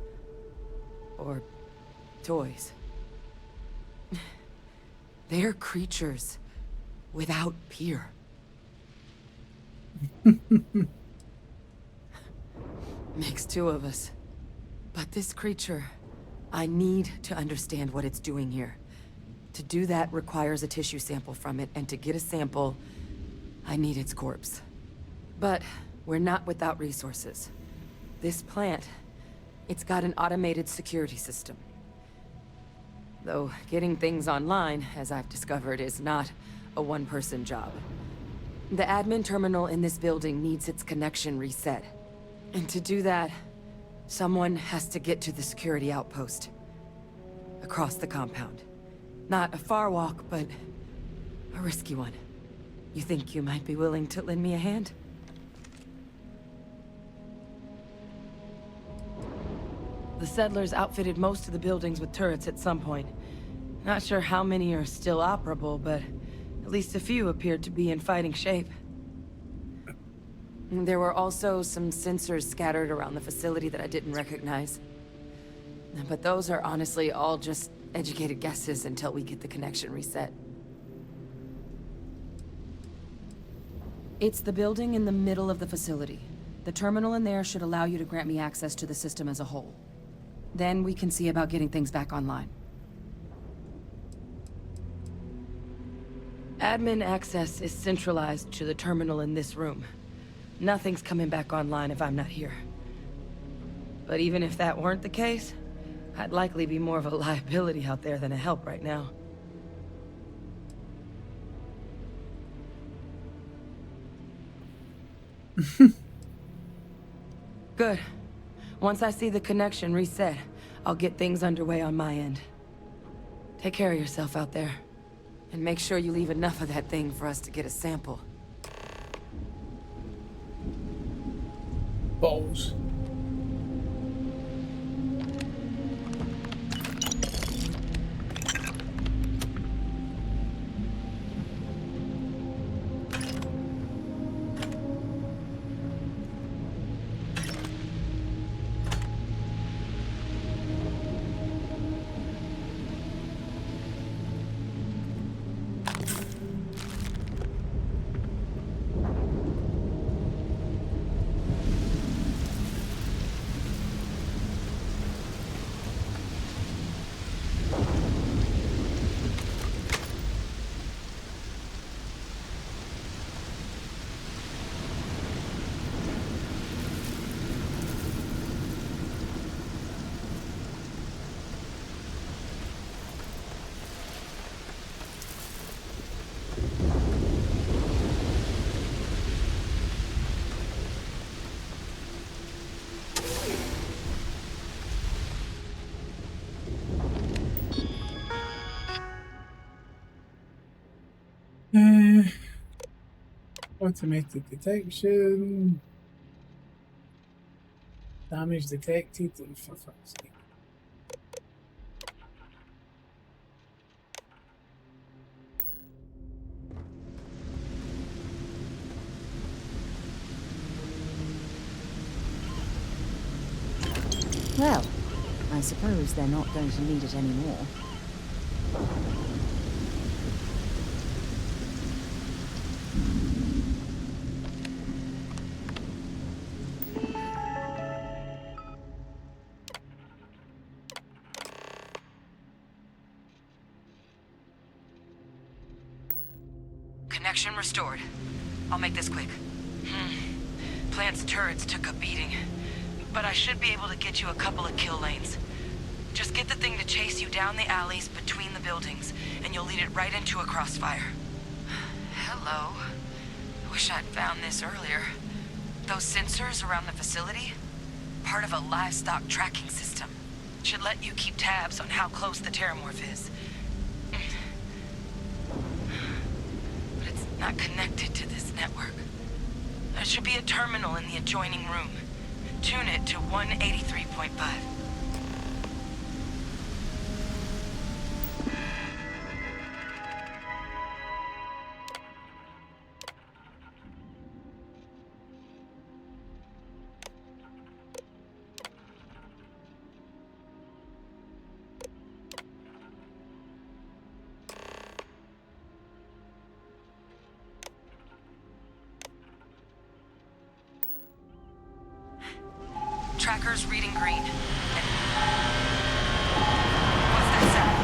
or toys. They're creatures without peer. Makes two of us. But this creature, I need to understand what it's doing here. To do that requires a tissue sample from it, and to get a sample, I need its corpse. But we're not without resources. This plant, it's got an automated security system. Though getting things online, as I've discovered, is not a one-person job. The admin terminal in this building needs its connection reset. And to do that, someone has to get to the security outpost. Across the compound. Not a far walk, but a risky one. You think you might be willing to lend me a hand? The settlers outfitted most of the buildings with turrets at some point. Not sure how many are still operable, but at least a few appeared to be in fighting shape. There were also some sensors scattered around the facility that I didn't recognize. But those are honestly all just educated guesses until we get the connection reset. It's the building in the middle of the facility. The terminal in there should allow you to grant me access to the system as a whole. Then we can see about getting things back online. Admin access is centralized to the terminal in this room. Nothing's coming back online if I'm not here. But even if that weren't the case, I'd likely be more of a liability out there than a help right now. Good. Once I see the connection reset, I'll get things underway on my end. Take care of yourself out there. And make sure you leave enough of that thing for us to get a sample. Balls. Automated detection. Damage detected. For fuck's sake. Well, I suppose they're not going to need it anymore. Connection restored. I'll make this quick. Plant's turrets took a beating, but I should be able to get you a couple of kill lanes. Just get the thing to chase you down the alleys between the buildings, and you'll lead it right into a crossfire. Hello. I wish I'd found this earlier. Those sensors around the facility? Part of a livestock tracking system. Should let you keep tabs on how close the terramorph is. But it's not connected to this network. There should be a terminal in the adjoining room. Tune it to 183.5. Tracker's reading green. What's that sound?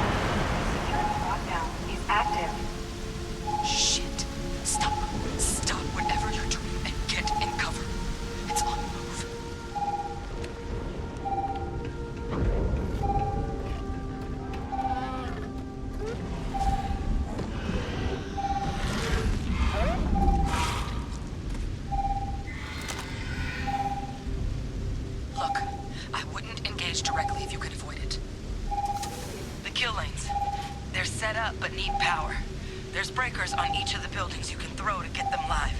Lockdown is active. Shit. Stop. Stop whatever you're doing and get in cover. It's on the move. Look, I wouldn't engage directly if you could avoid it. The kill lanes. They're set up but need power. There's breakers on each of the buildings you can throw to get them live.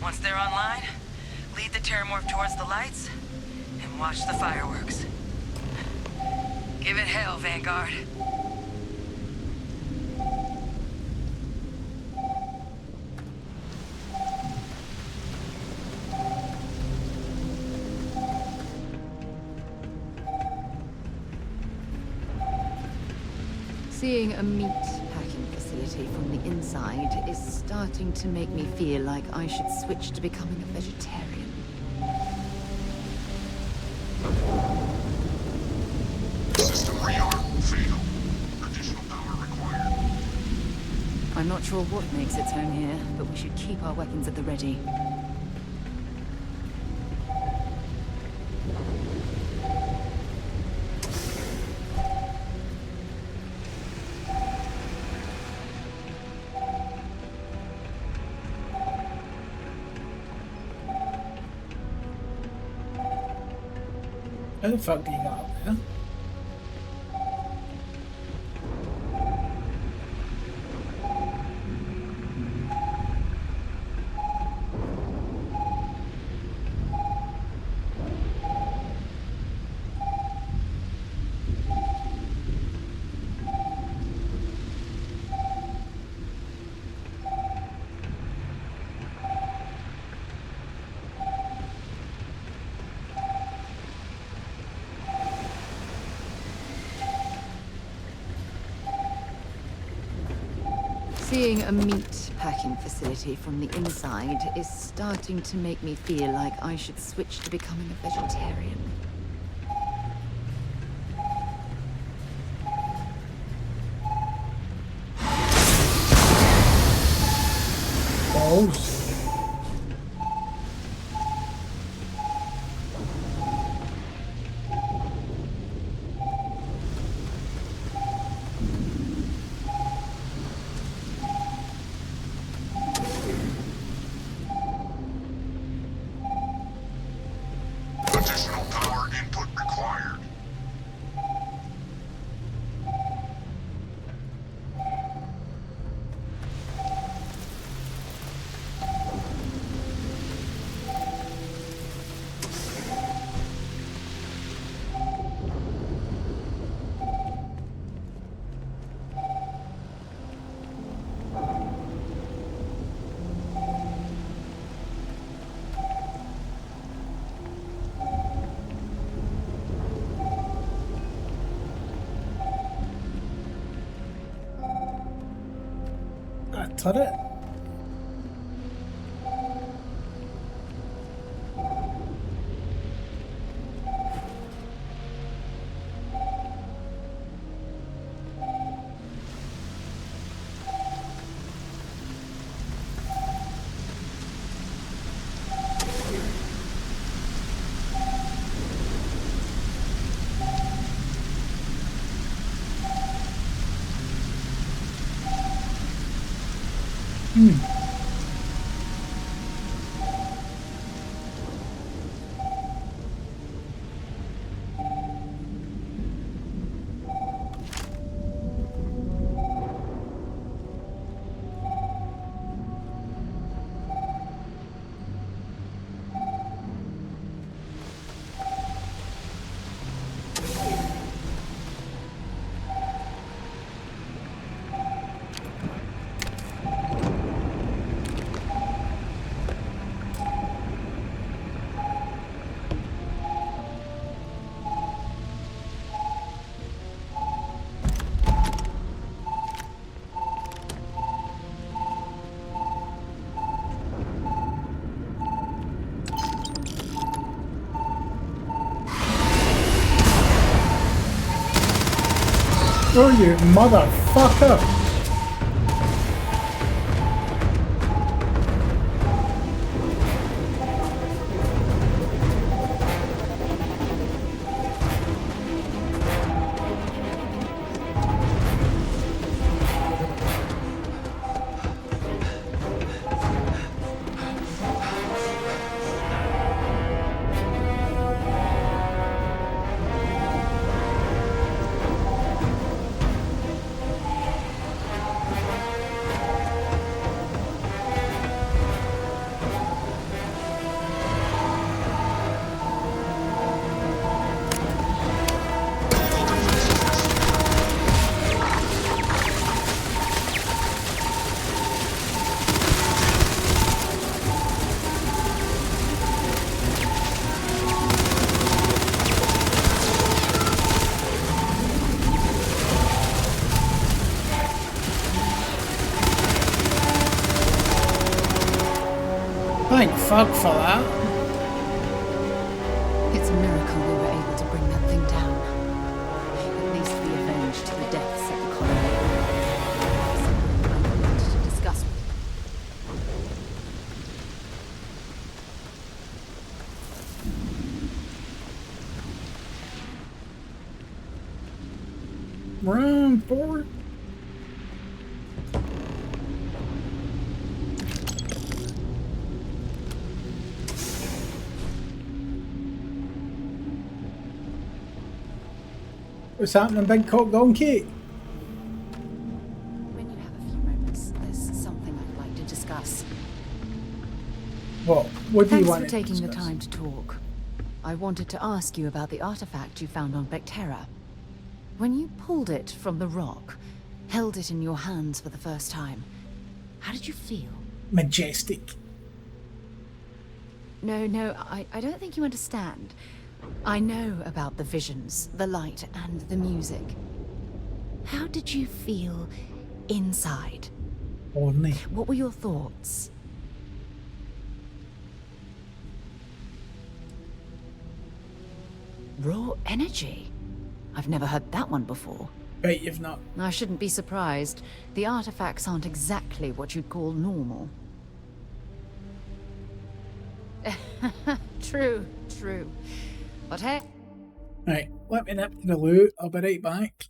Once they're online, lead the terramorph towards the lights and watch the fireworks. Give it hell, Vanguard. Seeing a meat packing facility from the inside is starting to make me feel like I should switch to becoming a vegetarian. System rearm fatal. Additional power required. I'm not sure what makes its home here, but we should keep our weapons at the ready. How the fuck do you get up there? Seeing a meat packing facility from the inside is starting to make me feel like I should switch to becoming a vegetarian. Balls. Additional power turret. Oh, you motherfucker! Thank fuck for that. It's a miracle we were able to bring that thing down. At least we avenged the deaths of the colony. Something I wanted to discuss with you. Round 4. What's happening, big cock donkey? When you have a few moments, there's something I'd like to discuss. What? What do you want Thanks for taking to the discuss? time to talk. I wanted to ask you about the artifact you found on Vectera. When you pulled it from the rock, held it in your hands for the first time, how did you feel? Majestic. No, I don't think you understand. I know about the visions, the light, and the music. How did you feel inside? Horny. What were your thoughts? Raw energy? I've never heard that one before. Right, you've not. I shouldn't be surprised. The artifacts aren't exactly what you'd call normal. True. But hey... Right, let me nip to the loot. I'll be right back.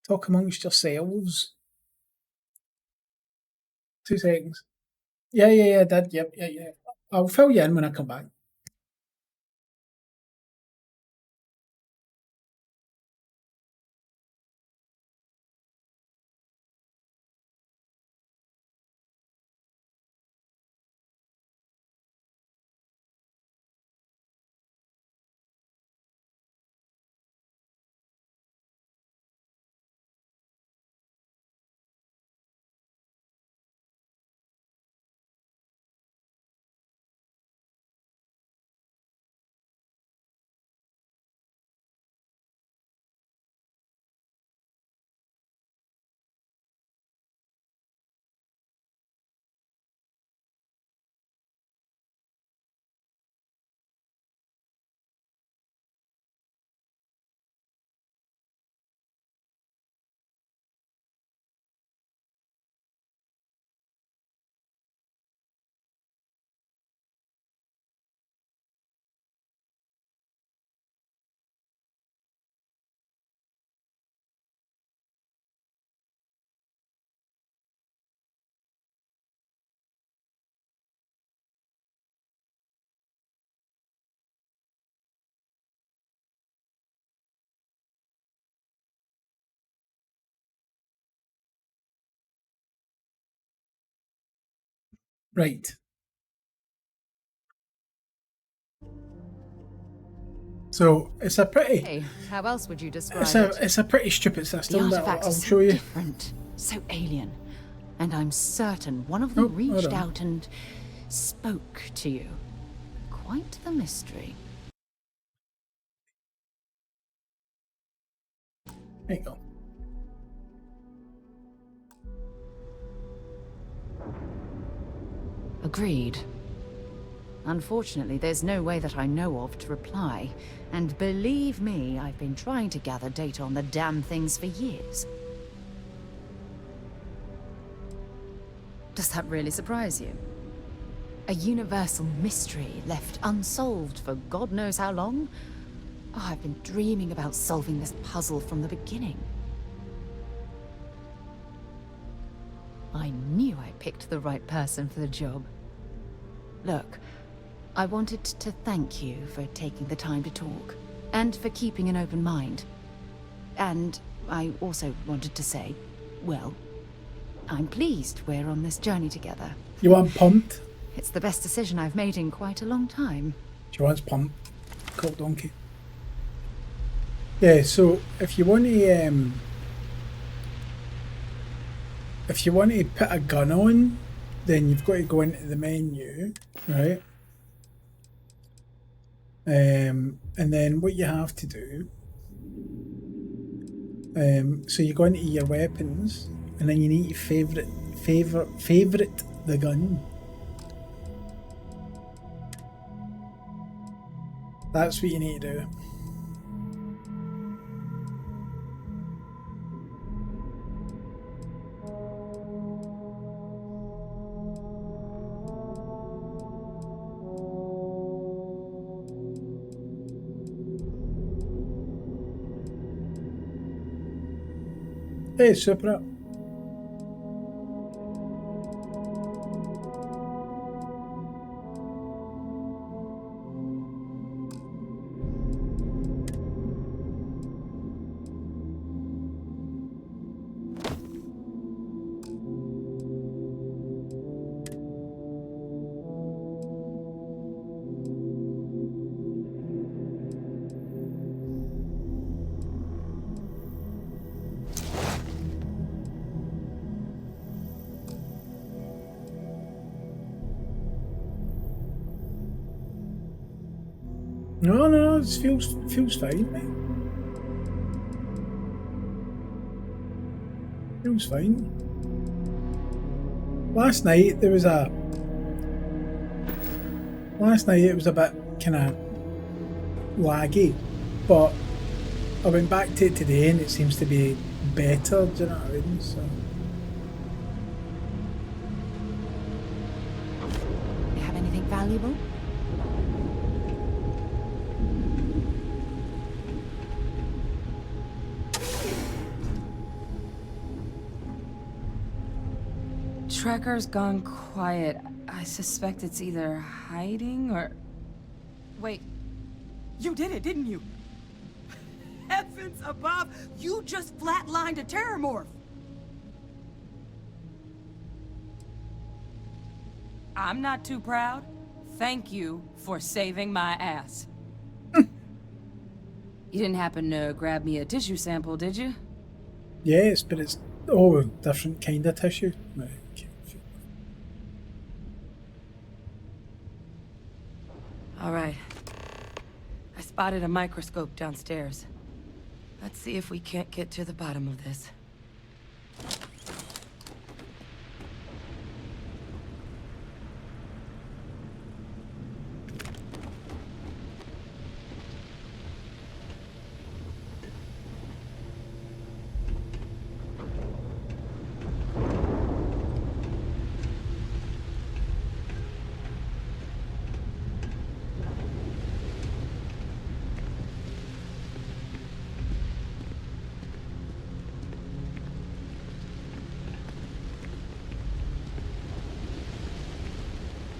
Talk amongst yourselves. 2 seconds. Yeah, did. Yep, yeah. I'll fill you in when I come back. Right. So it's a pretty. Hey, how else would you describe It's a pretty stupid The system that artifacts I'll are so show you. different, so alien, and I'm certain one of them reached on. out and spoke to you. Quite the mystery. There you go. Agreed. Unfortunately, there's no way that I know of to reply. And believe me, I've been trying to gather data on the damn things for years. Does that really surprise you? A universal mystery left unsolved for God knows how long? Oh, I've been dreaming about solving this puzzle from the beginning. I knew I picked the right person for the job. Look, I wanted to thank you for taking the time to talk, and for keeping an open mind. And I also wanted to say, well, I'm pleased we're on this journey together. You want pumped? It's the best decision I've made in quite a long time. She wants pumped. Cold donkey. Yeah, so if you want to put a gun on, then you've got to go into the menu, right? And then what you have to do, so you go into your weapons, and then you need to favorite the gun. That's what you need to do. Hey, super. No, it feels fine, mate. Feels fine. Last night it was a bit kind of laggy, but I went back to it today and it seems to be better. Do you know what I mean? So. You have anything valuable? Trekker's gone quiet. I suspect it's either hiding or... Wait. You did it, didn't you? Heavens above! You just flatlined a terrormorph! I'm not too proud. Thank you for saving my ass. You didn't happen to grab me a tissue sample, did you? Yes, but it's different kind of tissue. Right. All right. I spotted a microscope downstairs. Let's see if we can't get to the bottom of this.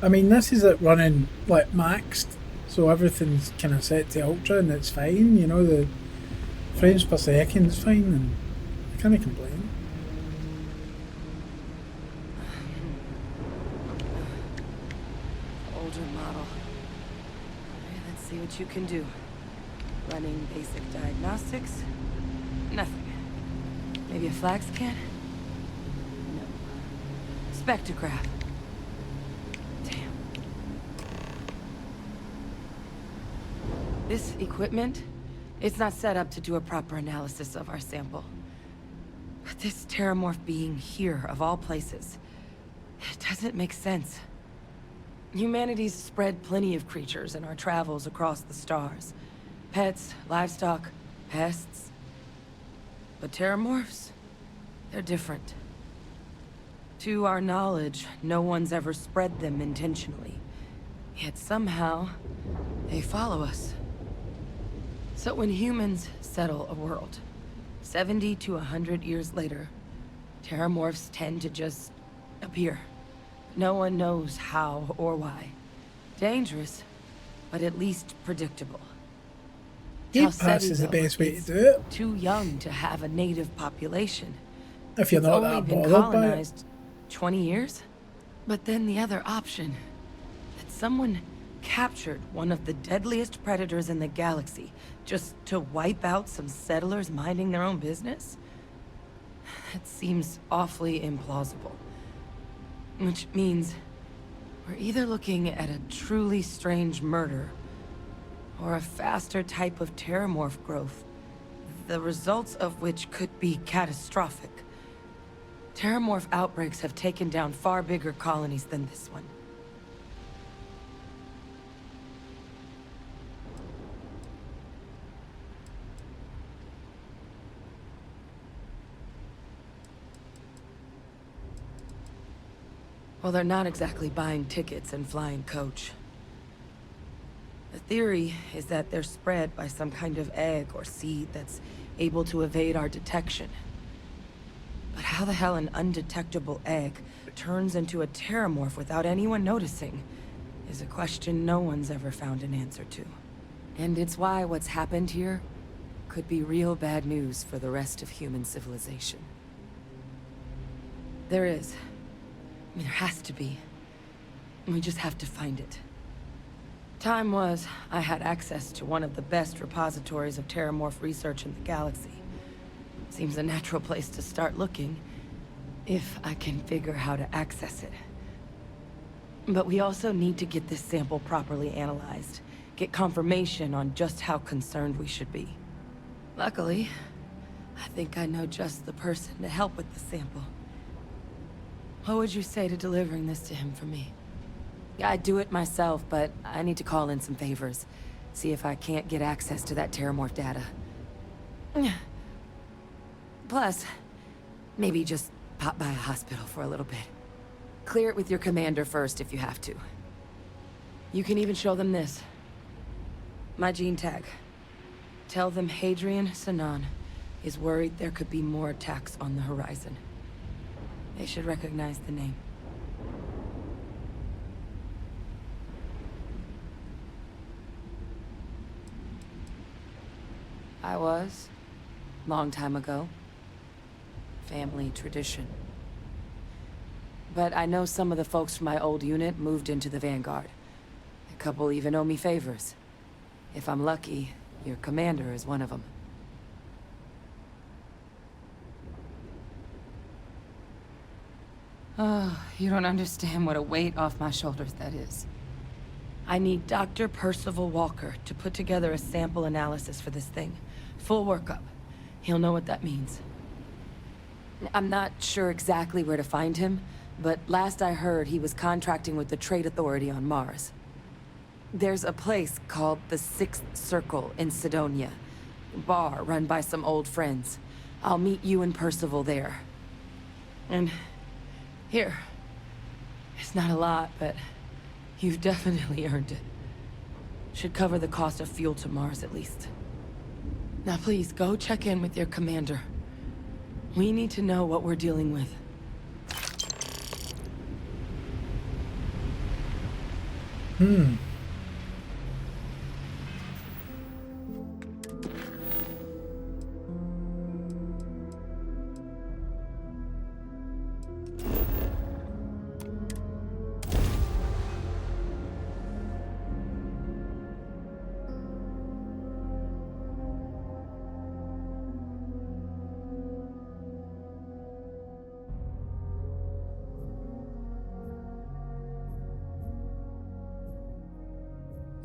I mean, this is it running like maxed, so everything's kind of set to ultra and it's fine, you know, the frames per second's fine and I can't complain. model. Okay, let's see what you can do. Running basic diagnostics? Nothing. Maybe a flag scan? No. Spectrograph. Damn. This equipment, it's not set up to do a proper analysis of our sample. But this terramorph being here, of all places, it doesn't make sense. Humanity's spread plenty of creatures in our travels across the stars. Pets, livestock, pests. But terramorphs, they're different. To our knowledge, no one's ever spread them intentionally. Yet somehow, they follow us. So when humans settle a world, 70 to 100 years later, terramorphs tend to just appear. No one knows how or why. Dangerous, but at least predictable. Deep Pass is the best way to do it. Too young to have a native population. If you're not that bothered by it. 20 years? But then the other option, that someone captured one of the deadliest predators in the galaxy just to wipe out some settlers minding their own business? That seems awfully implausible. Which means we're either looking at a truly strange murder or a faster type of terramorph growth, the results of which could be catastrophic. Terramorph outbreaks have taken down far bigger colonies than this one. Well, they're not exactly buying tickets and flying coach. The theory is that they're spread by some kind of egg or seed that's able to evade our detection. But how the hell an undetectable egg turns into a terramorph without anyone noticing is a question no one's ever found an answer to. And it's why what's happened here could be real bad news for the rest of human civilization. There is. I mean, there has to be. We just have to find it. Time was, I had access to one of the best repositories of terramorph research in the galaxy. Seems a natural place to start looking, if I can figure how to access it. But we also need to get this sample properly analyzed, get confirmation on just how concerned we should be. Luckily, I think I know just the person to help with the sample. What would you say to delivering this to him for me? I'd do it myself, but I need to call in some favors. See if I can't get access to that terramorph data. Plus, maybe just pop by a hospital for a little bit. Clear it with your commander first if you have to. You can even show them this. My gene tag. Tell them Hadrian Sanan is worried there could be more attacks on the horizon. They should recognize the name. I was. Long time ago. Family tradition. But I know some of the folks from my old unit moved into the Vanguard. A couple even owe me favors. If I'm lucky, your commander is one of them. Oh, you don't understand what a weight off my shoulders that is. I need Dr. Percival Walker to put together a sample analysis for this thing. Full workup. He'll know what that means. I'm not sure exactly where to find him, but last I heard he was contracting with the Trade Authority on Mars. There's a place called the Sixth Circle in Sidonia. A bar run by some old friends. I'll meet you and Percival there. And here. It's not a lot, but you've definitely earned it. Should cover the cost of fuel to Mars at least. Now please, go check in with your commander. We need to know what we're dealing with.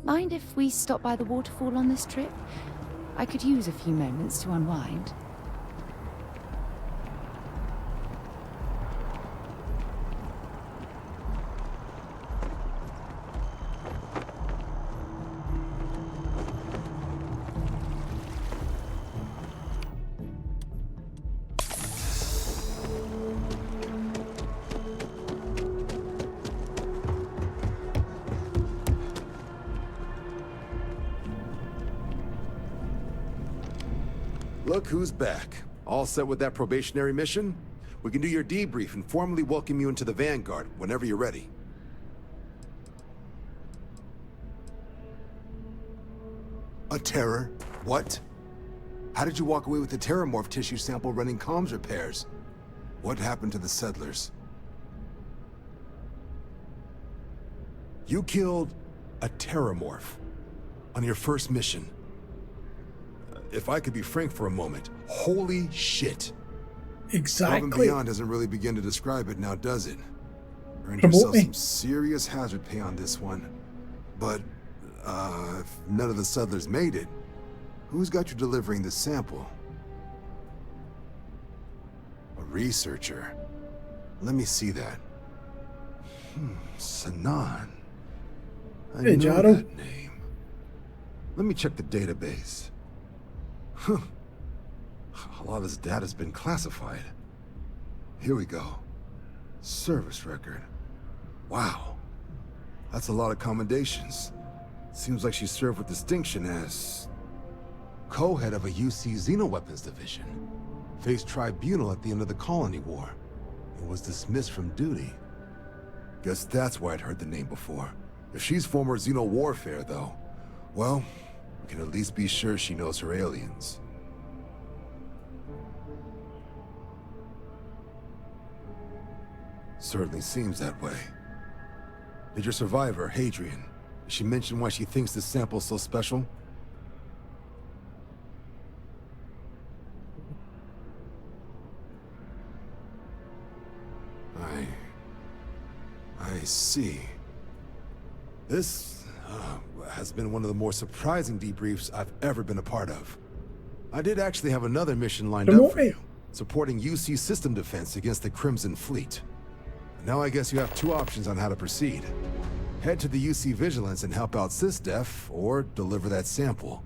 Mind if we stop by the waterfall on this trip? I could use a few moments to unwind. Look who's back. All set with that probationary mission? We can do your debrief and formally welcome you into the Vanguard whenever you're ready. A terror? What? How did you walk away with the terramorph tissue sample running comms repairs? What happened to the settlers? You killed a terramorph on your first mission. If I could be frank for a moment, holy shit. Exactly. Above and Beyond doesn't really begin to describe it now, does it? Earned Promote yourself me. some serious hazard pay on this one. But, if none of the settlers made it, who's got you delivering the sample? A researcher. Let me see that. Sanan. I Hey, know Jaro. that name. Let me check the database. Huh. A lot of this data's been classified. Here we go. Service record. Wow. That's a lot of commendations. Seems like she served with distinction as co-head of a UC Xenoweapons division. Faced tribunal at the end of the Colony War. And was dismissed from duty. Guess that's why I'd heard the name before. If she's former Xeno warfare, though, well, we can at least be sure she knows her aliens. Certainly seems that way. Did your survivor, Hadrian, did she mention why she thinks this sample's so special? I see. This has been one of the more surprising debriefs I've ever been a part of. I did actually have another mission lined up for you, supporting UC system defense against the Crimson Fleet. Now I guess you have two options on how to proceed. Head to the UC Vigilance and help out SysDef, or deliver that sample.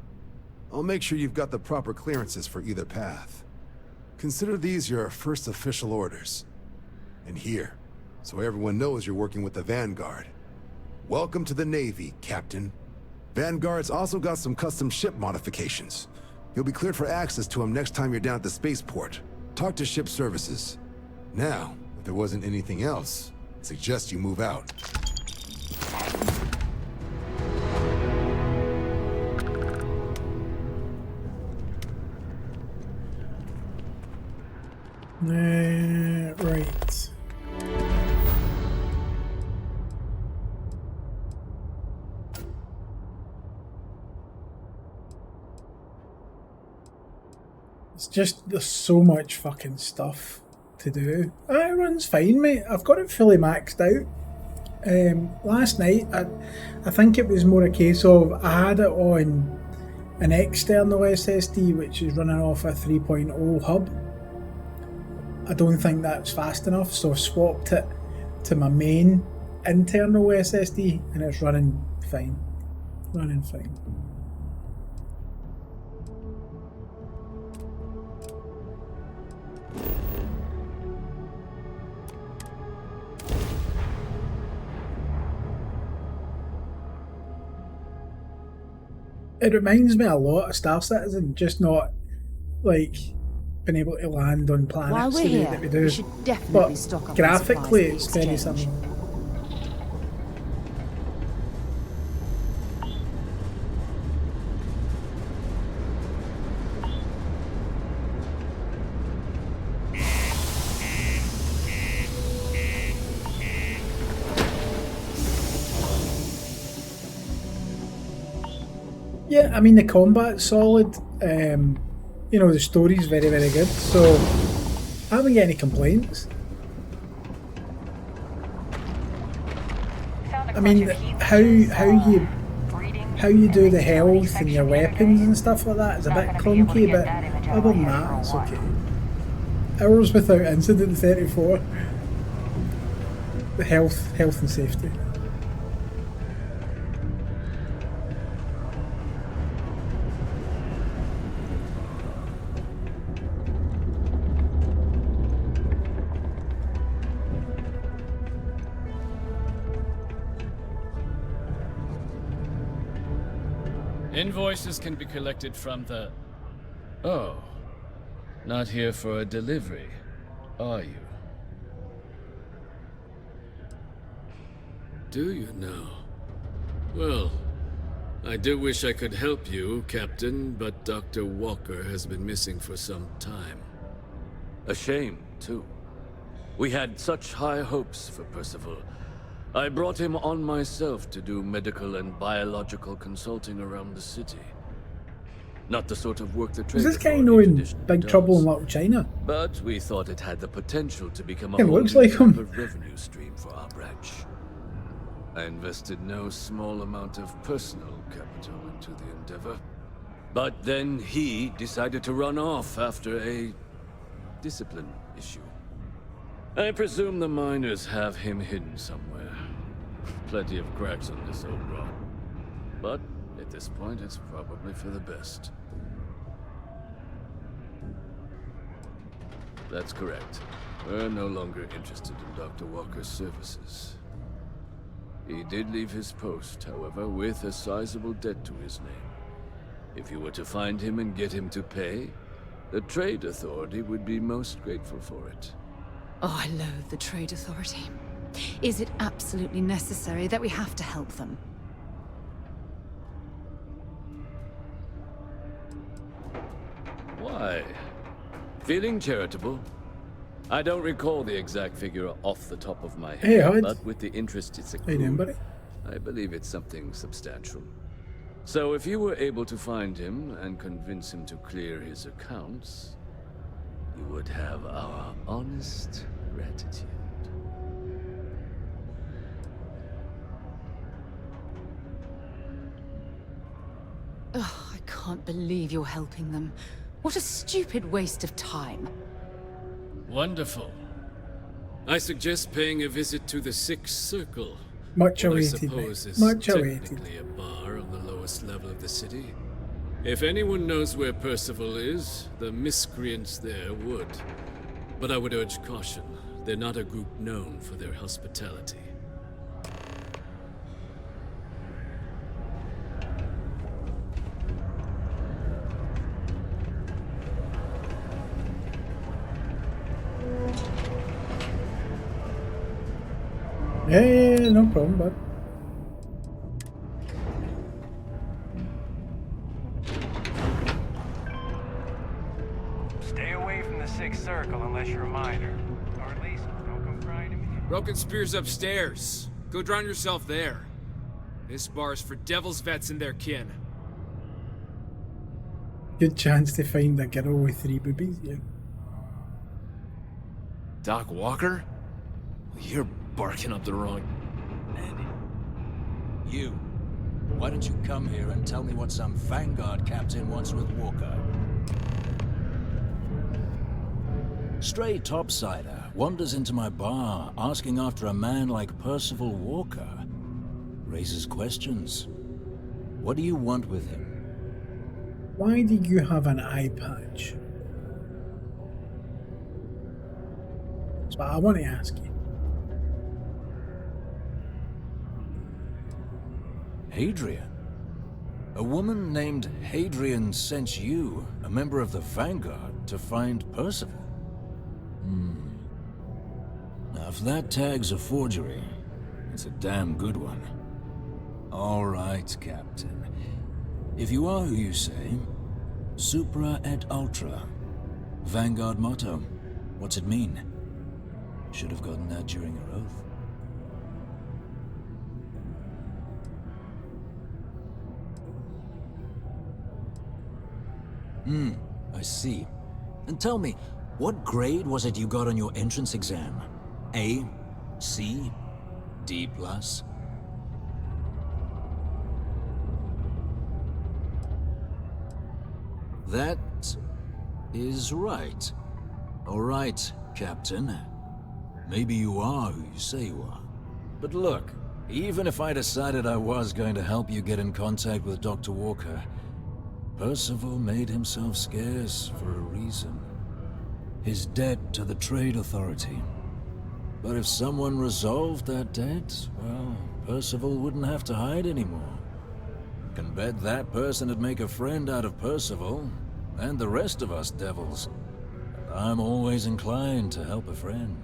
I'll make sure you've got the proper clearances for either path. Consider these your first official orders. And here, so everyone knows you're working with the Vanguard. Welcome to the Navy, Captain. Vanguard's also got some custom ship modifications. You'll be cleared for access to them next time you're down at the spaceport. Talk to ship services. Now, if there wasn't anything else, I suggest you move out. Right. It's just, there's so much fucking stuff to do. It runs fine, mate. I've got it fully maxed out. Last night, I think it was more a case of I had it on an external SSD which is running off a 3.0 hub. I don't think that's fast enough, so I've swapped it to my main internal SSD and it's running fine. Running fine. It reminds me a lot of Star Citizen, just not like being able to land on planets While we're the way here, that we do. we should definitely But stock up on graphically, supplies it's for the very exchange. similar. Yeah, I mean the combat's solid. You know, the story's very, very good. So I haven't got any complaints. how you do the health and your weapons and stuff like that is a bit clunky, but other than that, it's okay. Hours without incident 34. The health and safety. Invoices can be collected from the... Oh. Not here for a delivery, are you? Do you now? Well, I do wish I could help you, Captain, but Dr. Walker has been missing for some time. A shame, too. We had such high hopes for Percival. I brought him on myself to do medical and biological consulting around the city. Not the sort of work the trade Is this guy knowing Big Trouble in Little China? But we thought it had the potential to become a It whole looks new like type him. of revenue stream for our branch. I invested no small amount of personal capital into the endeavor. But then he decided to run off after a discipline issue. I presume the miners have him hidden somewhere. Plenty of cracks on this old rock. But at this point, it's probably for the best. That's correct. We're no longer interested in Dr. Walker's services. He did leave his post, however, with a sizable debt to his name. If you were to find him and get him to pay, the Trade Authority would be most grateful for it. Oh, I loathe the Trade Authority. Is it absolutely necessary that we have to help them? Why? Feeling charitable? I don't recall the exact figure off the top of my head, Hey, Hud. but with the interest it's How you doing, accrued, buddy? I believe it's something substantial. So if you were able to find him and convince him to clear his accounts, you would have our honest gratitude. Ugh, I can't believe you're helping them. What a stupid waste of time. Wonderful. I suggest paying a visit to the Sixth Circle. Much what awaited, I suppose mate. is Much awaited. technically a bar on the lowest level of the city. If anyone knows where Percival is, the miscreants there would. But I would urge caution. They're not a group known for their hospitality. Yeah, no problem, bud. Stay away from the Sixth Circle unless you're a miner. Or at least, don't come crying to me. Broken Spear's upstairs. Go drown yourself there. This bar's for devil's vets and their kin. Good chance to find a girl with 3 boobies, yeah. Doc Walker? You're barking up the wrong... You. Why don't you come here and tell me what some Vanguard captain wants with Walker? Stray topsider wanders into my bar asking after a man like Percival Walker. Raises questions. What do you want with him? Why do you have an eye patch? That's what I want to ask you. Hadrian? A woman named Hadrian sent you, a member of the Vanguard, to find Percival? Now, if that tag's a forgery, it's a damn good one. All right, Captain. If you are who you say, Supra et Ultra. Vanguard motto. What's it mean? Should have gotten that during your oath. I see. And tell me, what grade was it you got on your entrance exam? A? C? D+? That is right. All right, Captain. Maybe you are who you say you are. But look, even if I decided I was going to help you get in contact with Dr. Walker, Percival made himself scarce for a reason. His debt to the Trade Authority. But if someone resolved that debt, well, Percival wouldn't have to hide anymore. Can bet that person would make a friend out of Percival, and the rest of us devils. And I'm always inclined to help a friend.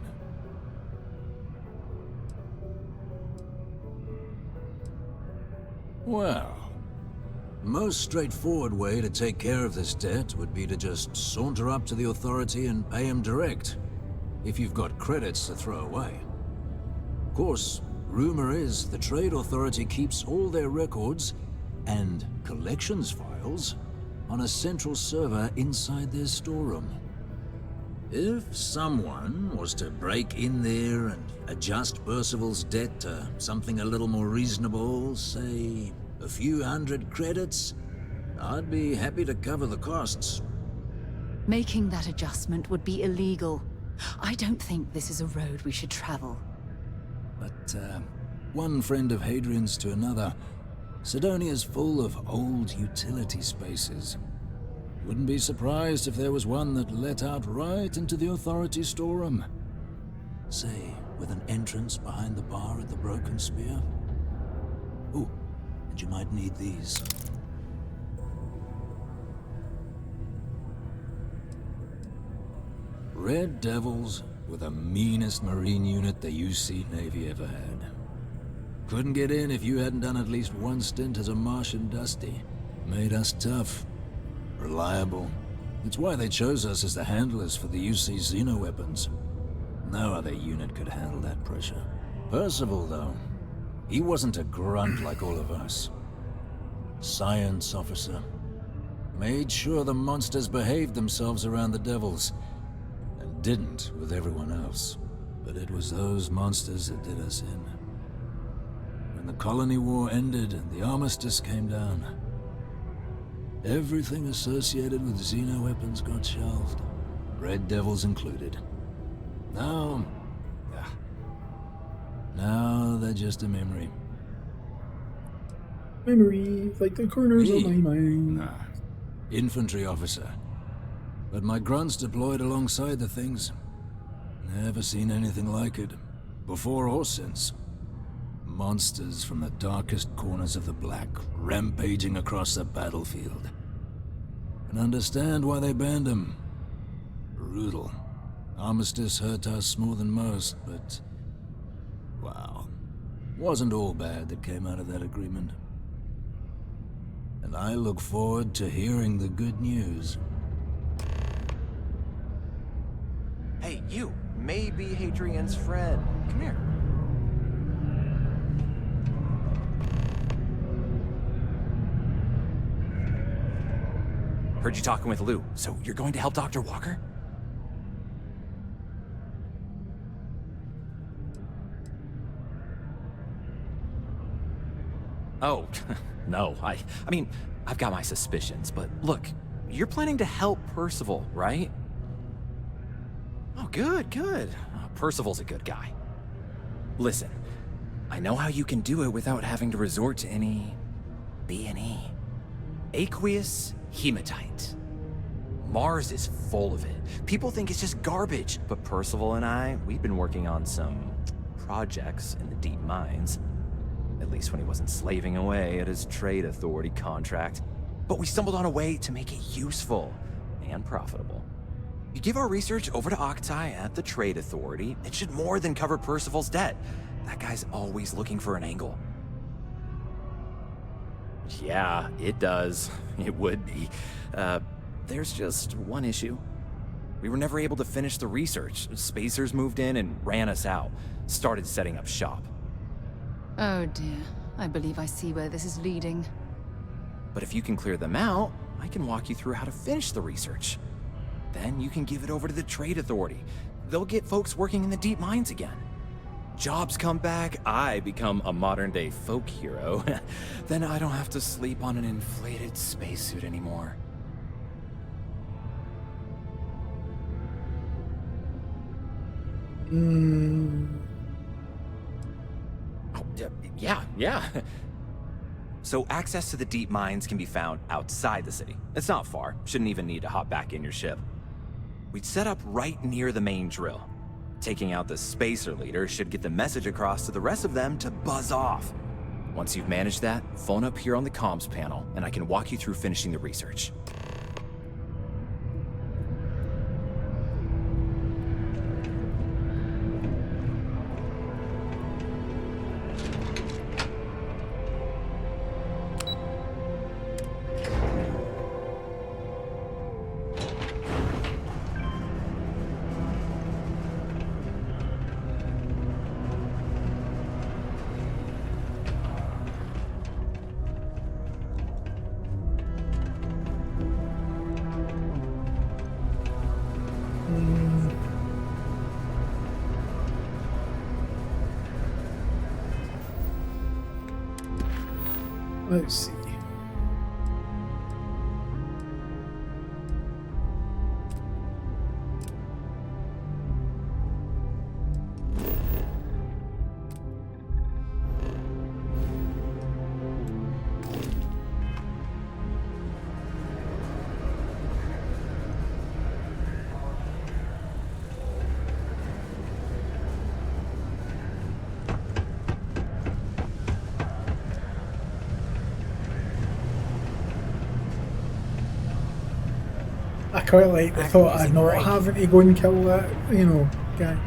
Well, the most straightforward way to take care of this debt would be to just saunter up to the Authority and pay him direct, if you've got credits to throw away. Of course, rumor is the Trade Authority keeps all their records and collections files on a central server inside their storeroom. If someone was to break in there and adjust Percival's debt to something a little more reasonable, say a few hundred credits, I'd be happy to cover the costs. Making that adjustment would be illegal. I don't think this is a road we should travel. But, one friend of Hadrian's to another, Sidonia's full of old utility spaces. Wouldn't be surprised if there was one that let out right into the Authority storeroom. Say, with an entrance behind the bar at the Broken Spear. Ooh, and you might need these. Red Devils were the meanest Marine unit the UC Navy ever had. Couldn't get in if you hadn't done at least one stint as a Martian Dusty. Made us tough. Reliable. It's why they chose us as the handlers for the UC Xeno-weapons. No other unit could handle that pressure. Percival, though, he wasn't a grunt like all of us. Science officer. Made sure the monsters behaved themselves around the Devils, and didn't with everyone else. But it was those monsters that did us in. When the Colony War ended and the Armistice came down, everything associated with Xeno-weapons got shelved, Red Devils included. Now they're just a memory. Memories like the corners of my mind. Nah. Infantry officer. But my grunts deployed alongside the things. Never seen anything like it, before or since. Monsters from the darkest corners of the Black, rampaging across the battlefield. And understand why they banned them. Brutal. Armistice hurt us more than most, but... wow. Wasn't all bad that came out of that agreement. And I look forward to hearing the good news. Hey, you! Maybe Hadrian's friend. Come here. Heard you talking with Lou, so you're going to help Dr. Walker? Oh, no, I mean, I've got my suspicions, but look, you're planning to help Percival, right? Oh, good. Percival's a good guy. Listen, I know how you can do it without having to resort to any B&E. Aqueous hematite. Mars is full of it. People think it's just garbage, but Percival and I, we've been working on some projects in the deep mines. At least when he wasn't slaving away at his Trade Authority contract. But we stumbled on a way to make it useful and profitable. You give our research over to Octai at the Trade Authority, it should more than cover Percival's debt. That guy's always looking for an angle. Yeah, it does. It would be. There's just one issue. We were never able to finish the research. Spacers moved in and ran us out. Started setting up shop. Oh dear. I believe I see where this is leading. But if you can clear them out, I can walk you through how to finish the research. Then you can give it over to the Trade Authority. They'll get folks working in the deep mines again. Jobs come back, I become a modern-day folk hero. Then I don't have to sleep on an inflated spacesuit anymore. Oh, yeah. So access to the deep mines can be found outside the city. It's not far. Shouldn't even need to hop back in your ship. We'd set up right near the main drill. Taking out the spacer leader should get the message across to the rest of them to buzz off. Once you've managed that, phone up here on the comms panel, and I can walk you through finishing the research. Let's see. I quite like the thought of not having to go and kill that, guy.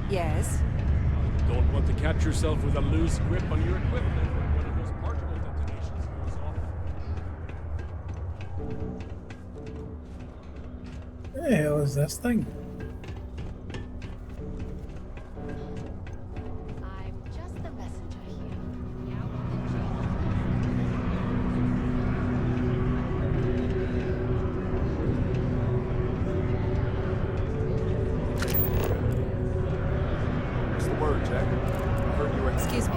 Yes? Don't want to catch yourself with a loose grip on your equipment when one of those particle detonations goes off. What the hell is this thing? What's the word, Jack? I heard you were... Excuse me.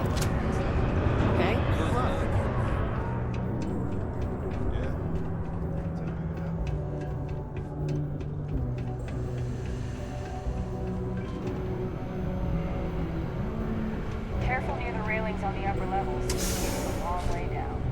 Okay. Careful near the railings on the upper levels. It's a long way down.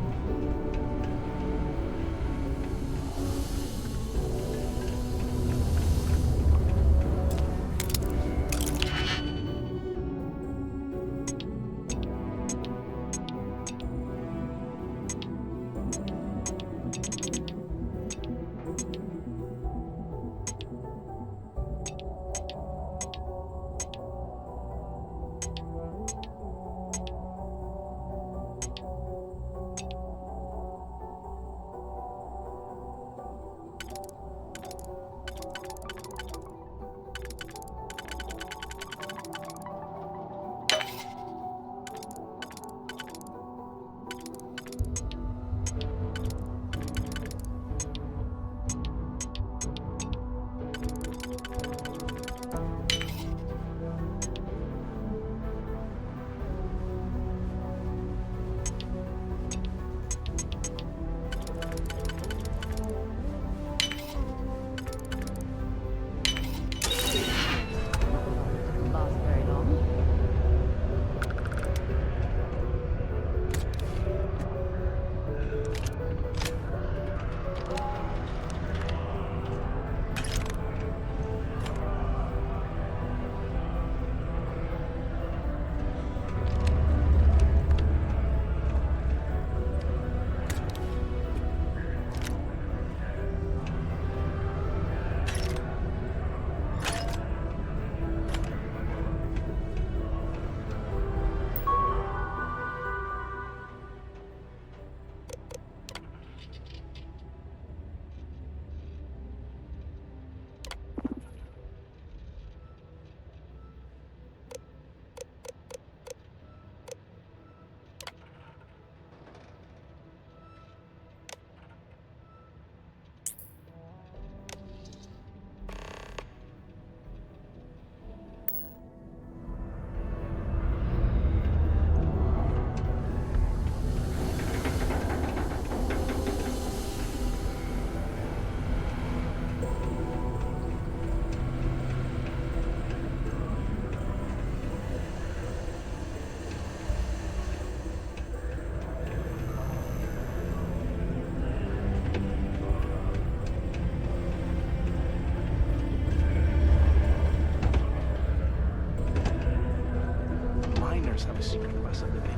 someday.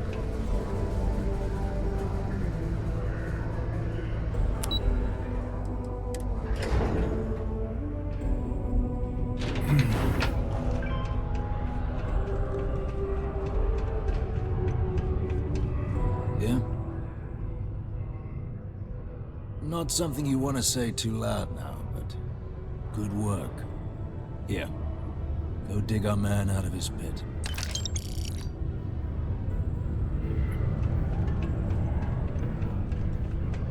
Yeah? Not something you want to say too loud now, but good work. Here, go dig our man out of his pit.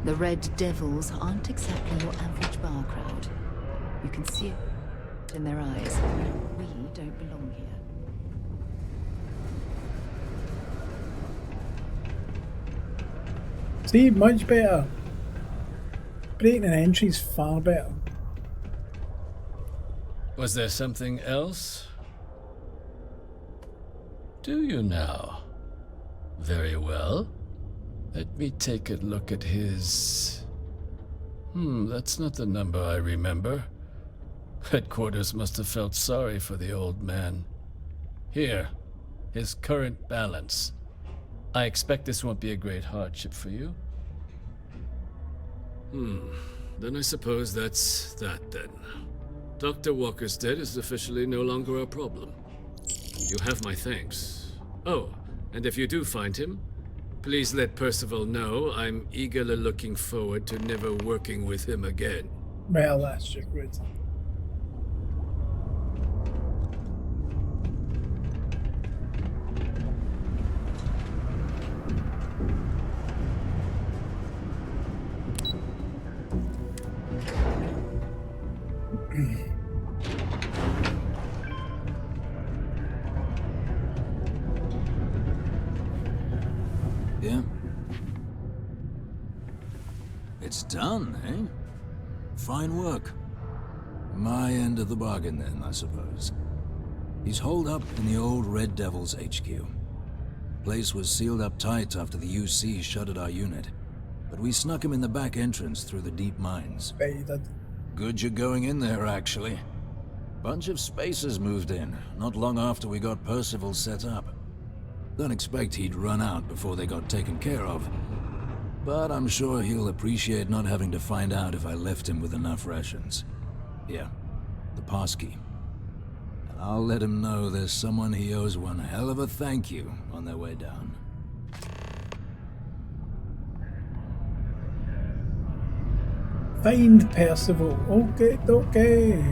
The Red Devils aren't exactly your average bar crowd. You can see it in their eyes. We don't belong here. See, much better. Breaking an entry's far better. Was there something else? Do you now? Very well. Let me take a look at his... that's not the number I remember. Headquarters must have felt sorry for the old man. Here, his current balance. I expect this won't be a great hardship for you. Then I suppose that's that then. Dr. Walker's dead is officially no longer a problem. You have my thanks. Oh, and if you do find him, please let Percival know I'm eagerly looking forward to never working with him again. Well, that's just good. Yeah? It's done, eh? Fine work. My end of the bargain then, I suppose. He's holed up in the old Red Devils HQ. Place was sealed up tight after the UC shuttered our unit, but we snuck him in the back entrance through the deep mines. Good you're going in there, actually. Bunch of spacers moved in, not long after we got Percival set up. Don't expect he'd run out before they got taken care of, but I'm sure he'll appreciate not having to find out if I left him with enough rations. Yeah, the passkey. And I'll let him know there's someone he owes one hell of a thank you on their way down. Find Percival. Okay, okay.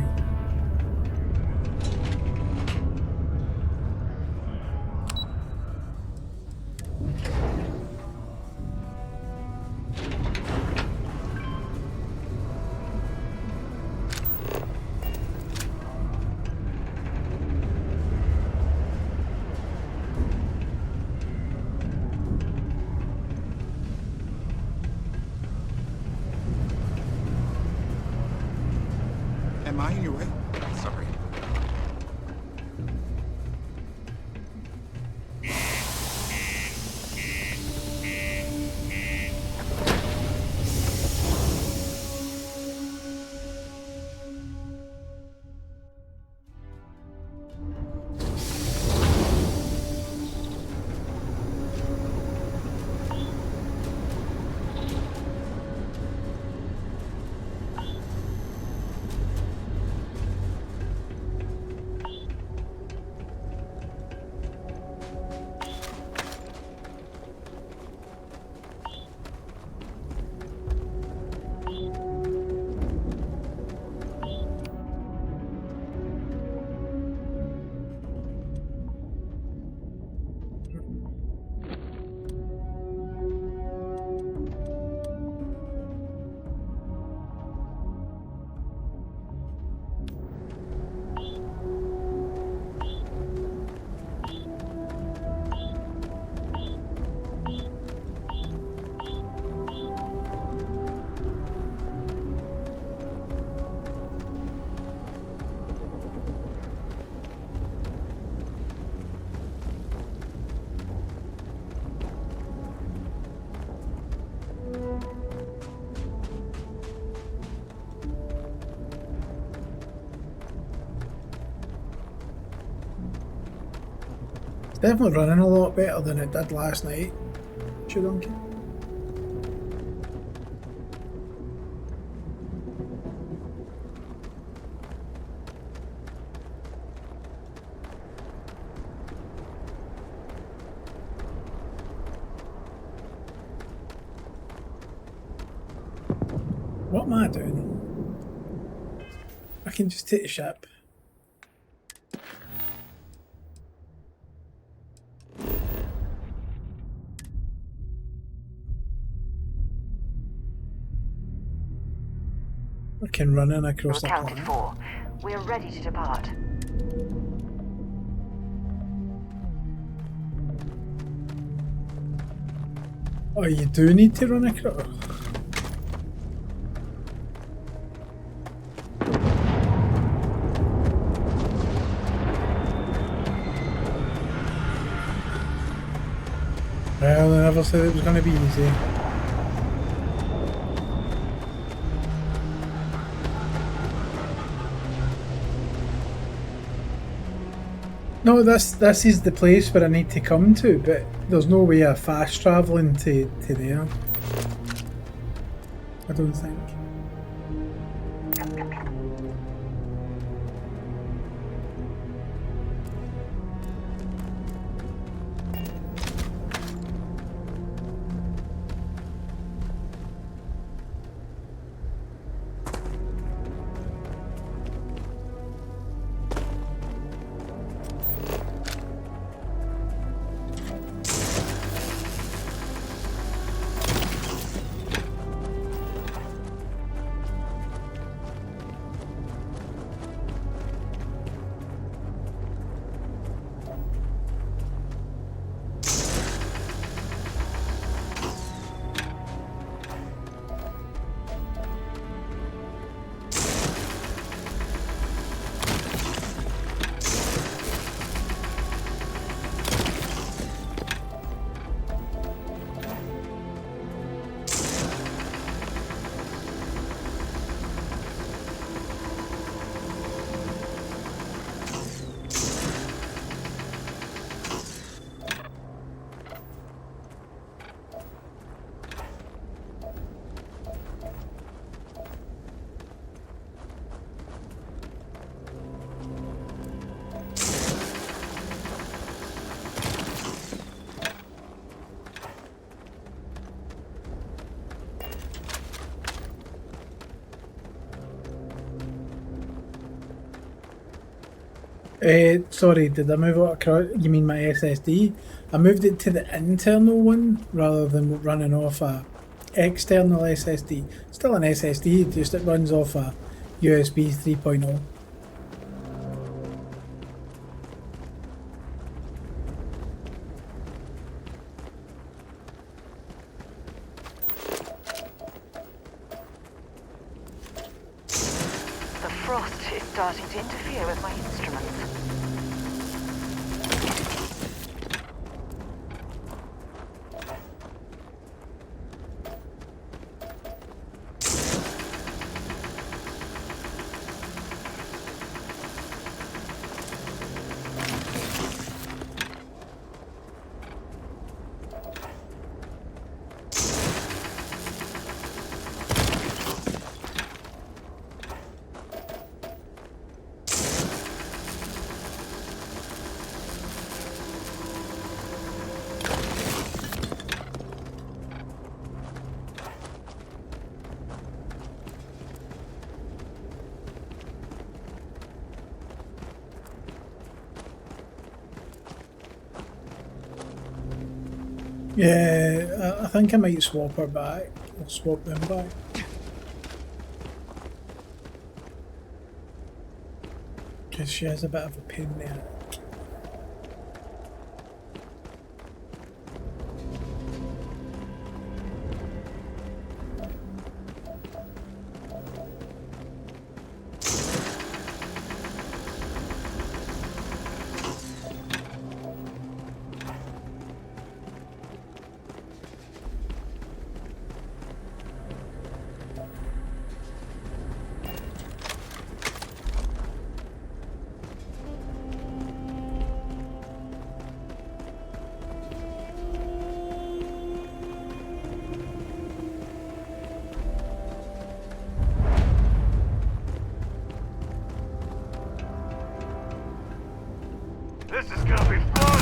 Am I in your way? Sorry. Definitely running a lot better than it did last night. Chudunky. What am I doing? I can just take the ship. I can run in across the Accounted planet. for. We're ready to depart. Oh, you do need to run across. Well, I never said it was going to be easy. No, this is the place where I need to come to, but there's no way of fast travelling to there. I don't think. Sorry, did I move it across? You mean my SSD? I moved it to the internal one rather than running off a external SSD. Still an SSD, just it runs off a USB 3.0. The frost is starting to interfere with my instruments. Yeah, I think I might swap her back. Or swap them back. Because she has a bit of a pain there. This is gonna be fun!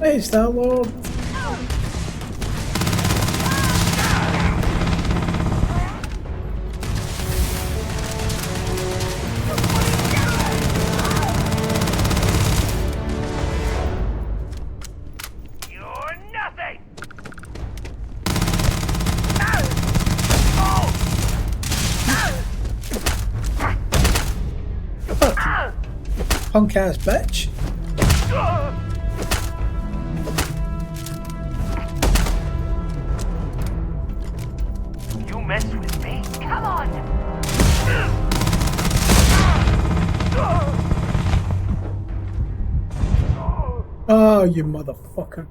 Hey, Star-Lord. You're nothing! Punk ass bitch. You mess with me? Come on! Oh, you motherfucker.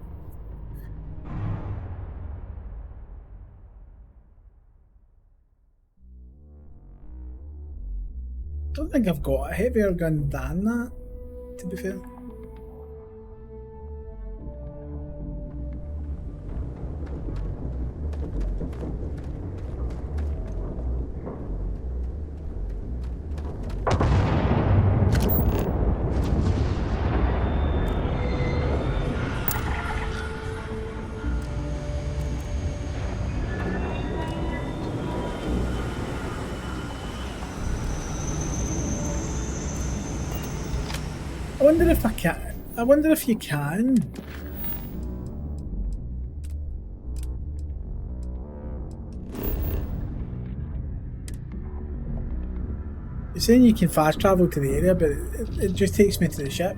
I don't think I've got a heavier gun than that, to be fair. I wonder if I can. I wonder if you can. You're saying you can fast travel to the area, but it just takes me to the ship.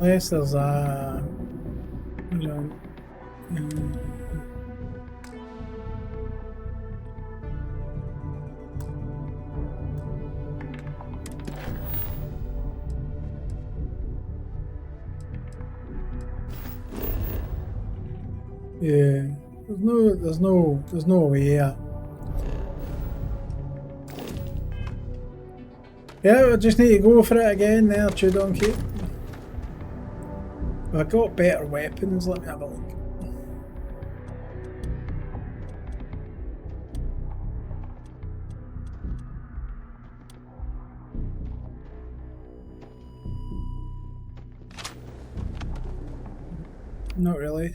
Unless there's a... You know, yeah, there's no way here. Yeah, I just need to go for it again there, Donkey. I got better weapons, let me have a look. Not really.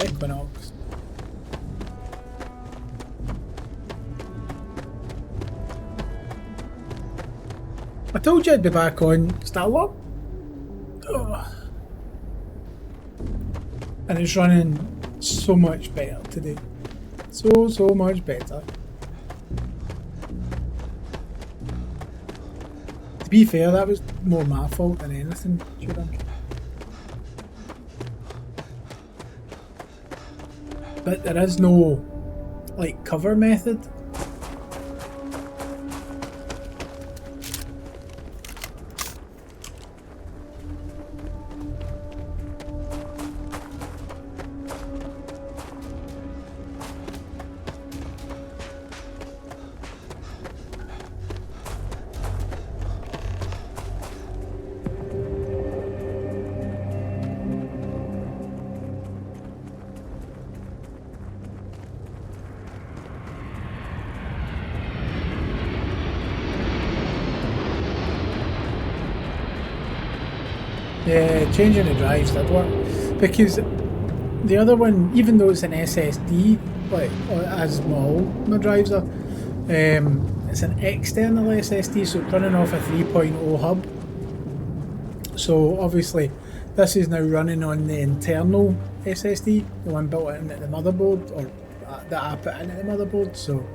Equinox. I told you I'd be back on Star-Lord. And it's running so much better today. So much better. To be fair, that was more my fault than anything, But there is no, like, cover method. Yeah, changing the drives did work. Because the other one, even though it's an SSD, like as all my drives are, it's an external SSD, so it's running off a 3.0 hub. So obviously, this is now running on the internal SSD, the one built into the motherboard, or that I put into the motherboard. So,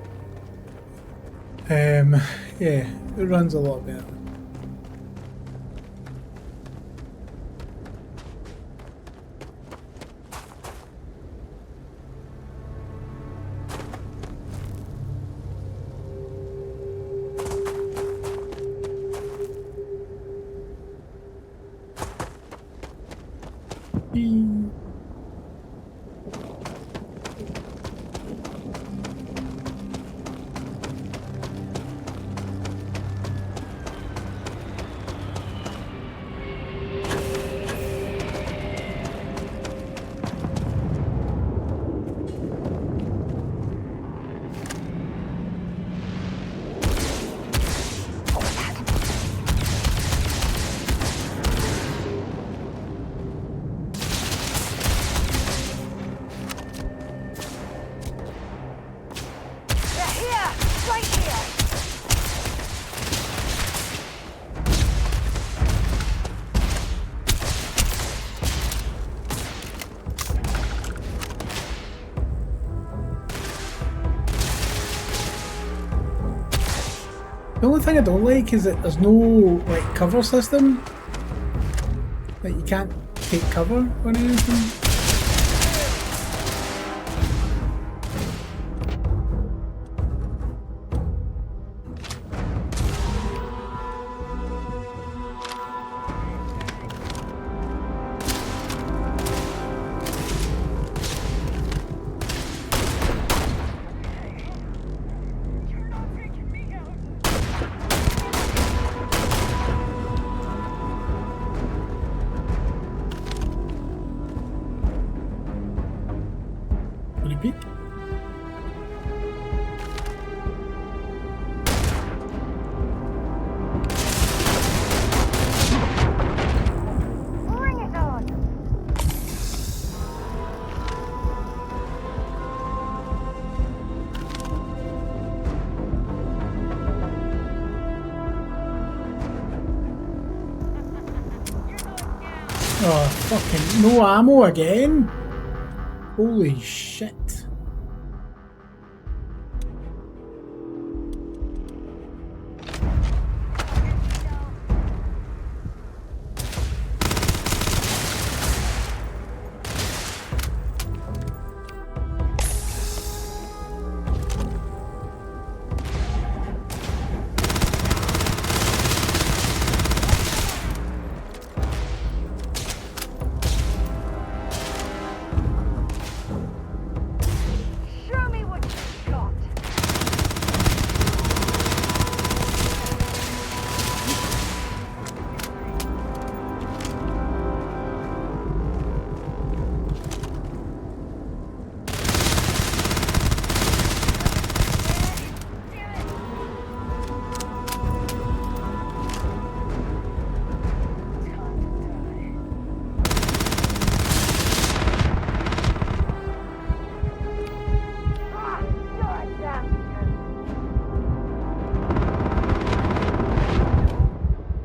yeah, it runs a lot better. The only thing I don't like is that there's no like cover system. Like you can't take cover on anything. Repeat. Bring it on! Oh, fucking no ammo again? Holy shit. Show me what you've got!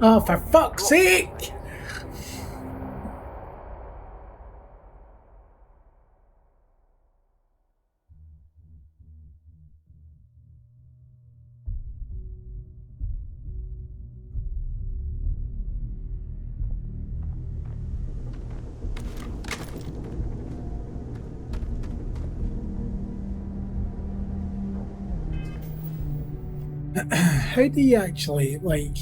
Oh, for fuck's sake! How do you actually, like...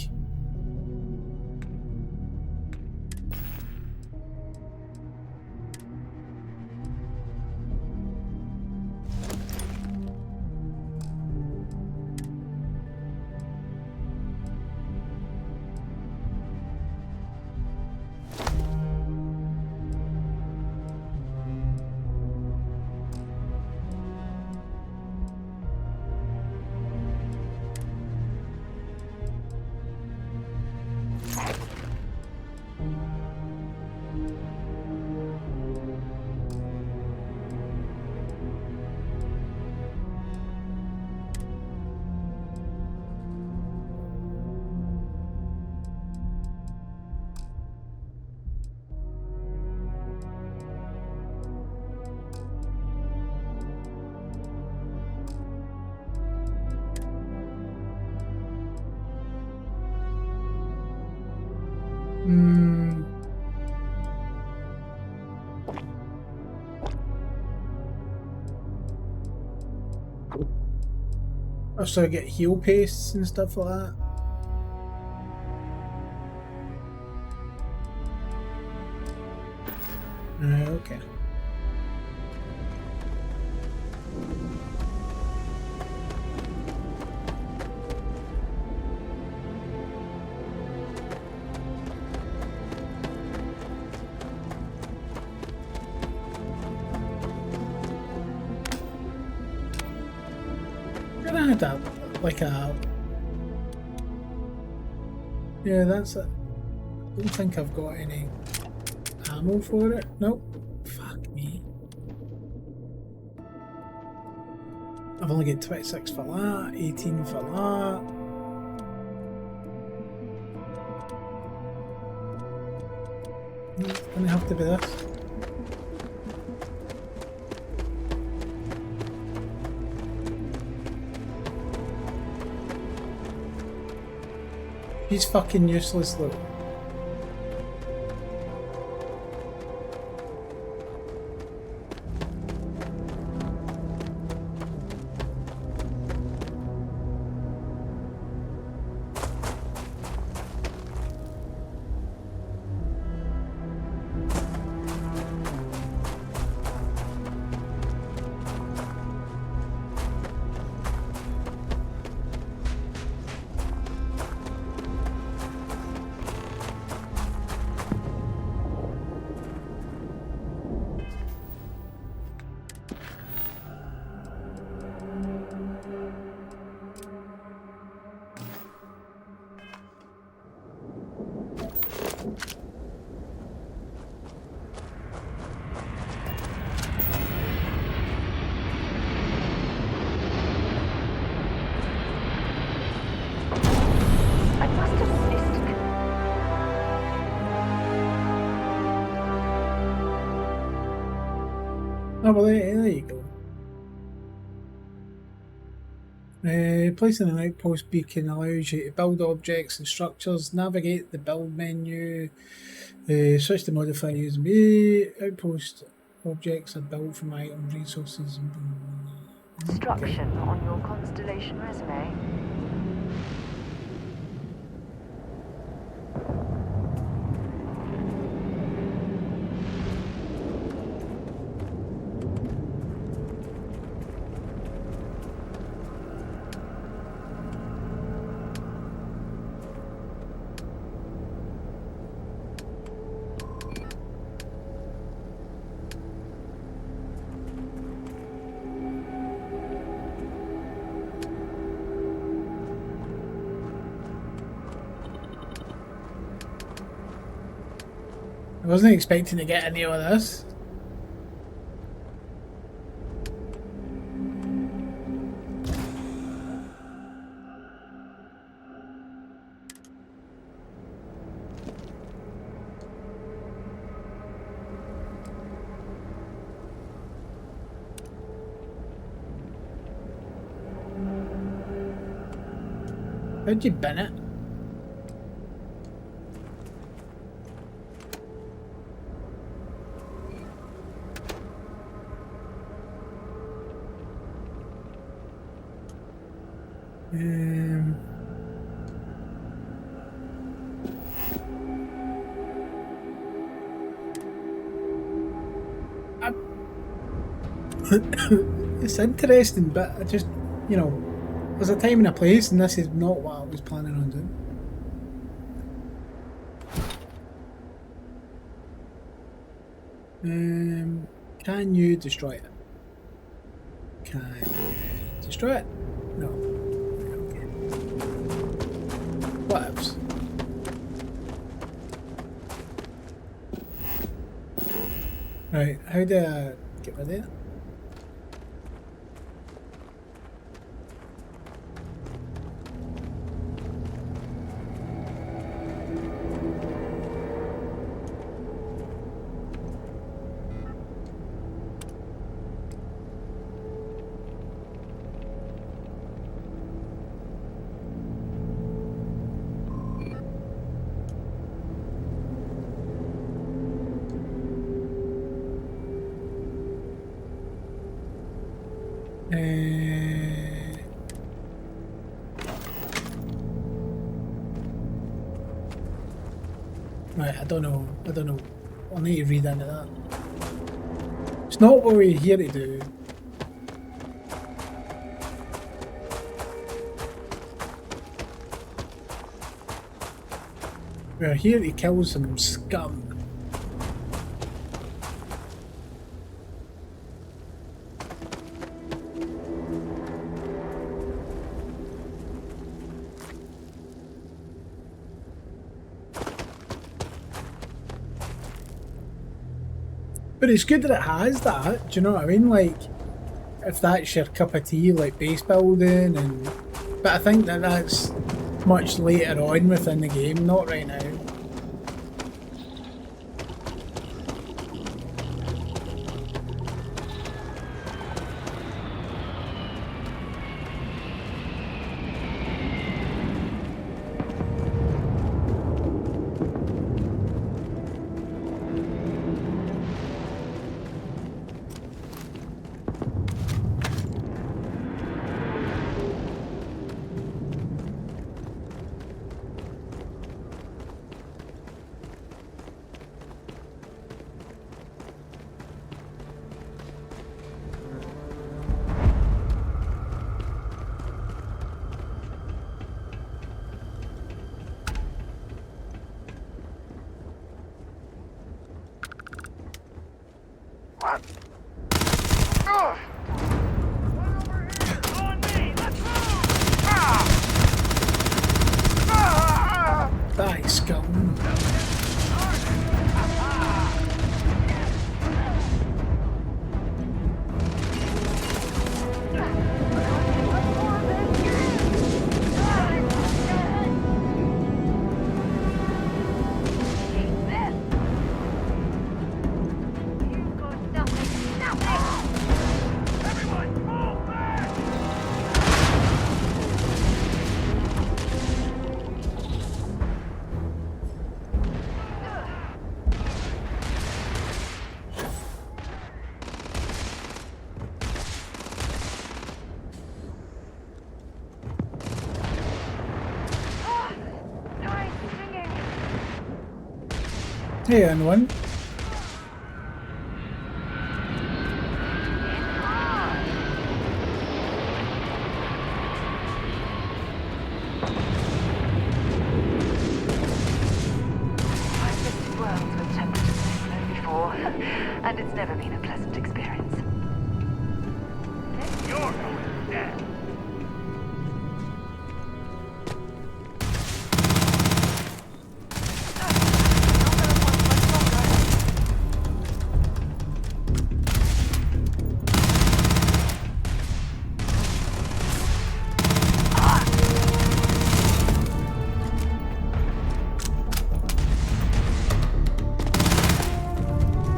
Oh, so I get heal pastes and stuff like that. Okay. I had that, like a... Yeah, that's it. I don't think I've got any ammo for it. Nope. Fuck me. I've only got 26 for that, 18 for that. It's gonna have to be this. He's fucking useless though. Oh, well, there you go. Placing an outpost beacon allows you to build objects and structures, navigate the build menu, switch to modify using outpost objects are built from items, resources, and Construction on your Constellation resume. I wasn't expecting to get any of this. How'd you bin it? It's interesting, but I just, you know, there's a time and a place, and this is not what I was planning on doing. Can you destroy it? Can you destroy it? No. Okay. What else? Right, how do I get rid of it? I don't know. I'll need to read into that. It's not what we're here to do. We're here to kill some scum. But it's good that it has that, do you know what I mean? Like, if that's your cup of tea, like base building, but I think that's much later on within the game, not right now. Die, scum. Hey, anyone? And it's never been a pleasant experience. You're going dead.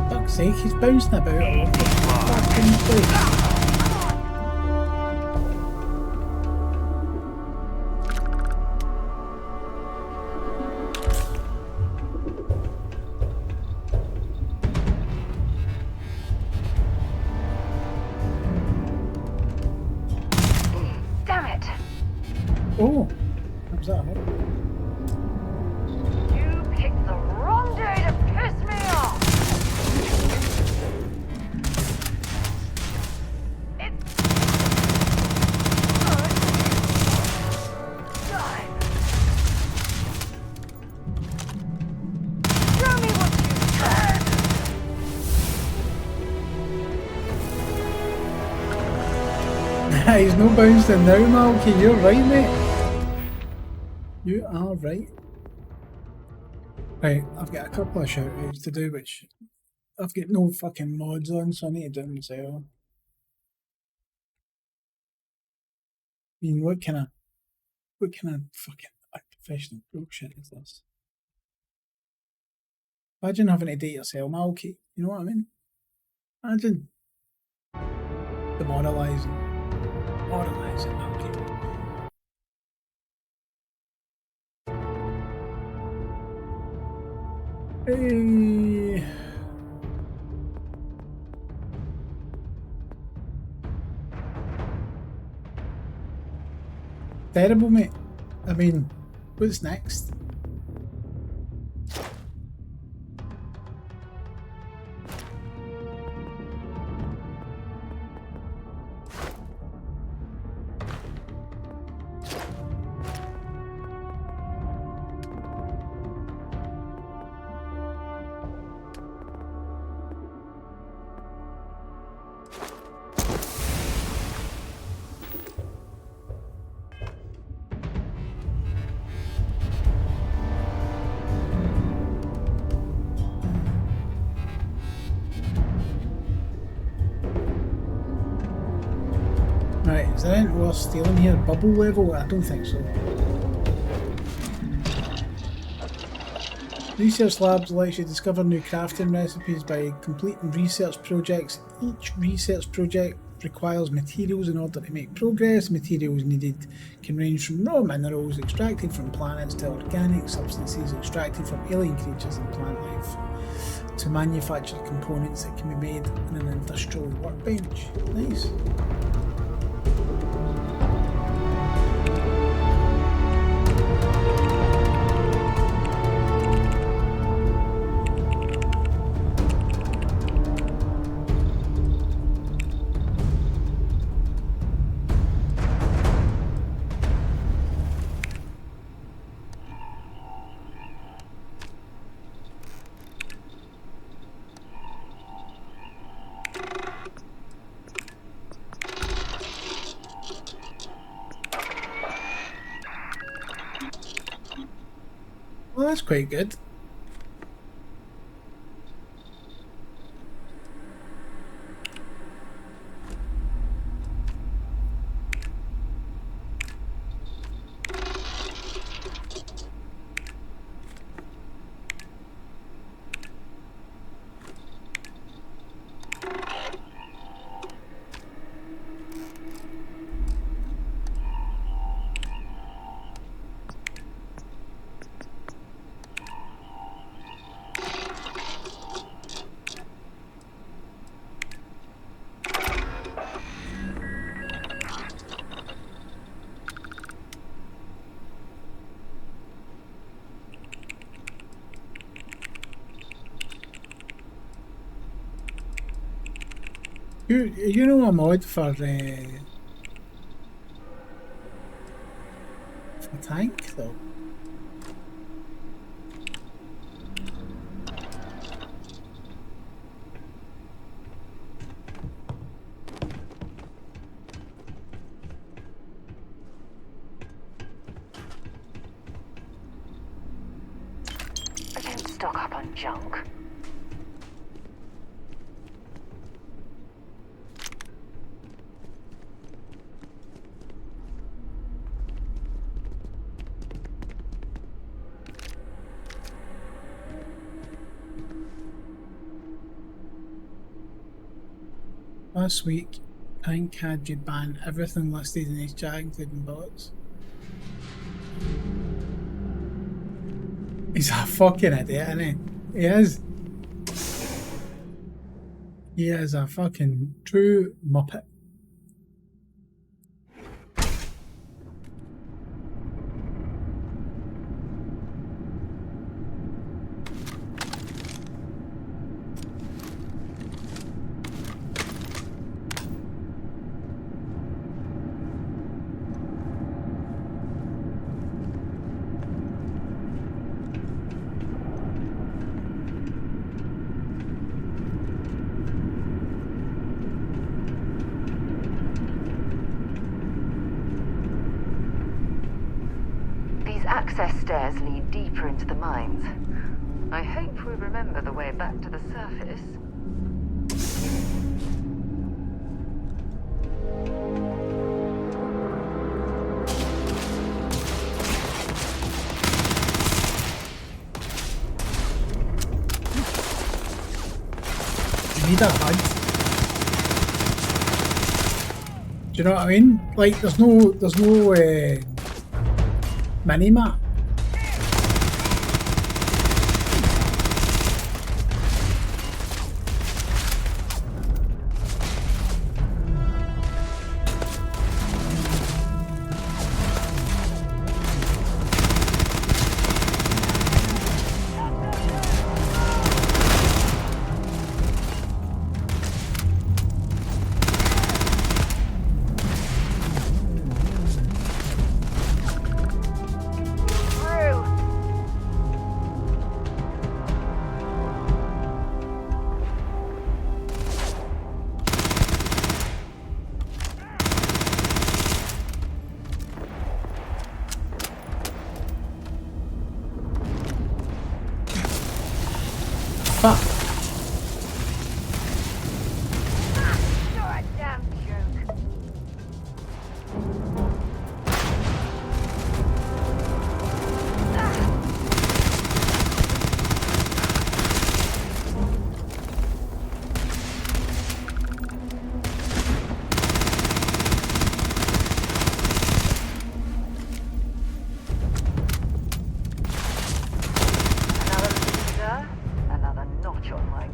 Fuck's sake, he's bouncing about all over the fucking place. Damn it! Oh, how's that? You picked the wrong day to piss me off! It's good time. Show me what you said! He's no bouncing now, Malky. You're right, mate. You are right. Right, I've got a couple of shout outs to do, which I've got no fucking mods on, so I need to do them myself. I mean, what kind of fucking unprofessional bullshit is this? Imagine having to date yourself, Malky. You know what I mean? Imagine. Demoralising. Demoralising, Malky. Hey. Terrible, mate. I mean, what's next? Right, is there anything worth stealing here? Bubble level? I don't think so. Research labs lets you discover new crafting recipes by completing research projects. Each research project requires materials in order to make progress. Materials needed can range from raw minerals extracted from planets to organic substances extracted from alien creatures and plant life, to manufacture components that can be made in an industrial workbench. Nice. Well, that's quite good. You know a mod for tank though? I don't stock up on junk. Last week, Tank had you ban everything listed in his chat, including bots. He's a fucking idiot, isn't he? He is. He is a fucking true muppet. Access stairs lead deeper into the mines. I hope we remember the way back to the surface. You need a HUD. Do you know what I mean? Like, there's no mini-map. Fuck. You're a damn joke.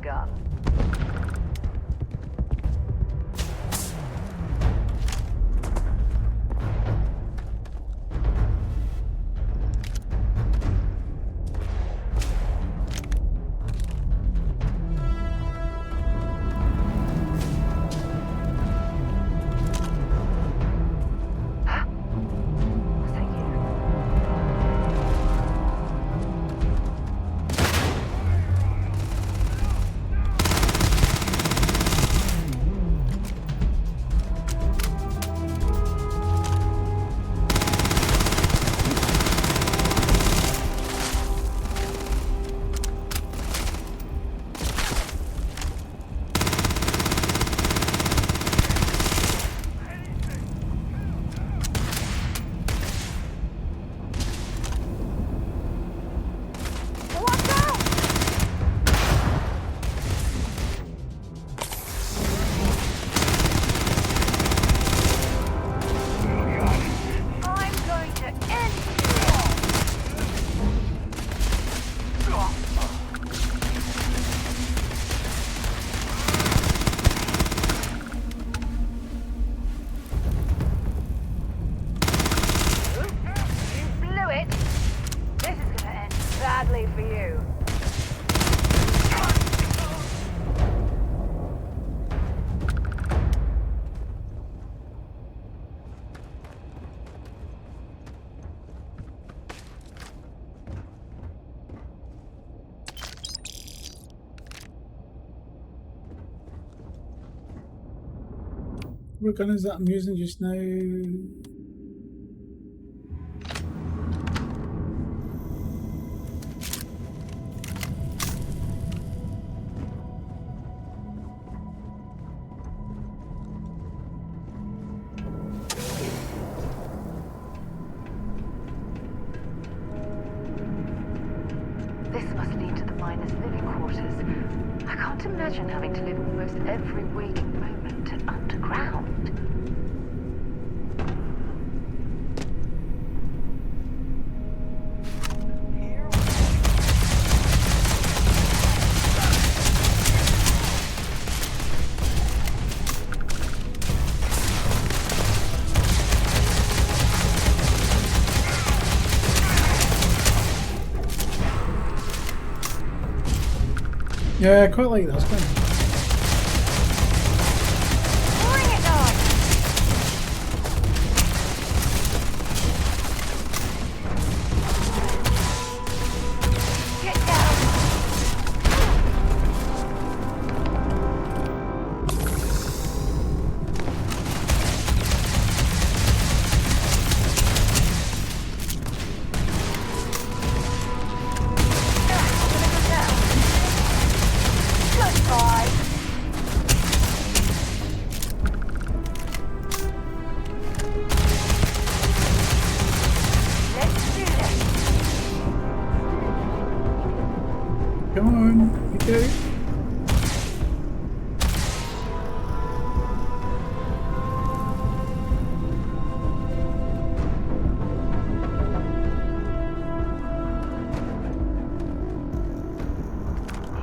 gun. For you. What gun is that I'm using just now? This must lead to the miners' living quarters. I can't imagine having to live almost every waking moment underground. Yeah, I quite like this gun. Bring it on! Get down! Goodbye! Let's do this! Come on, you go.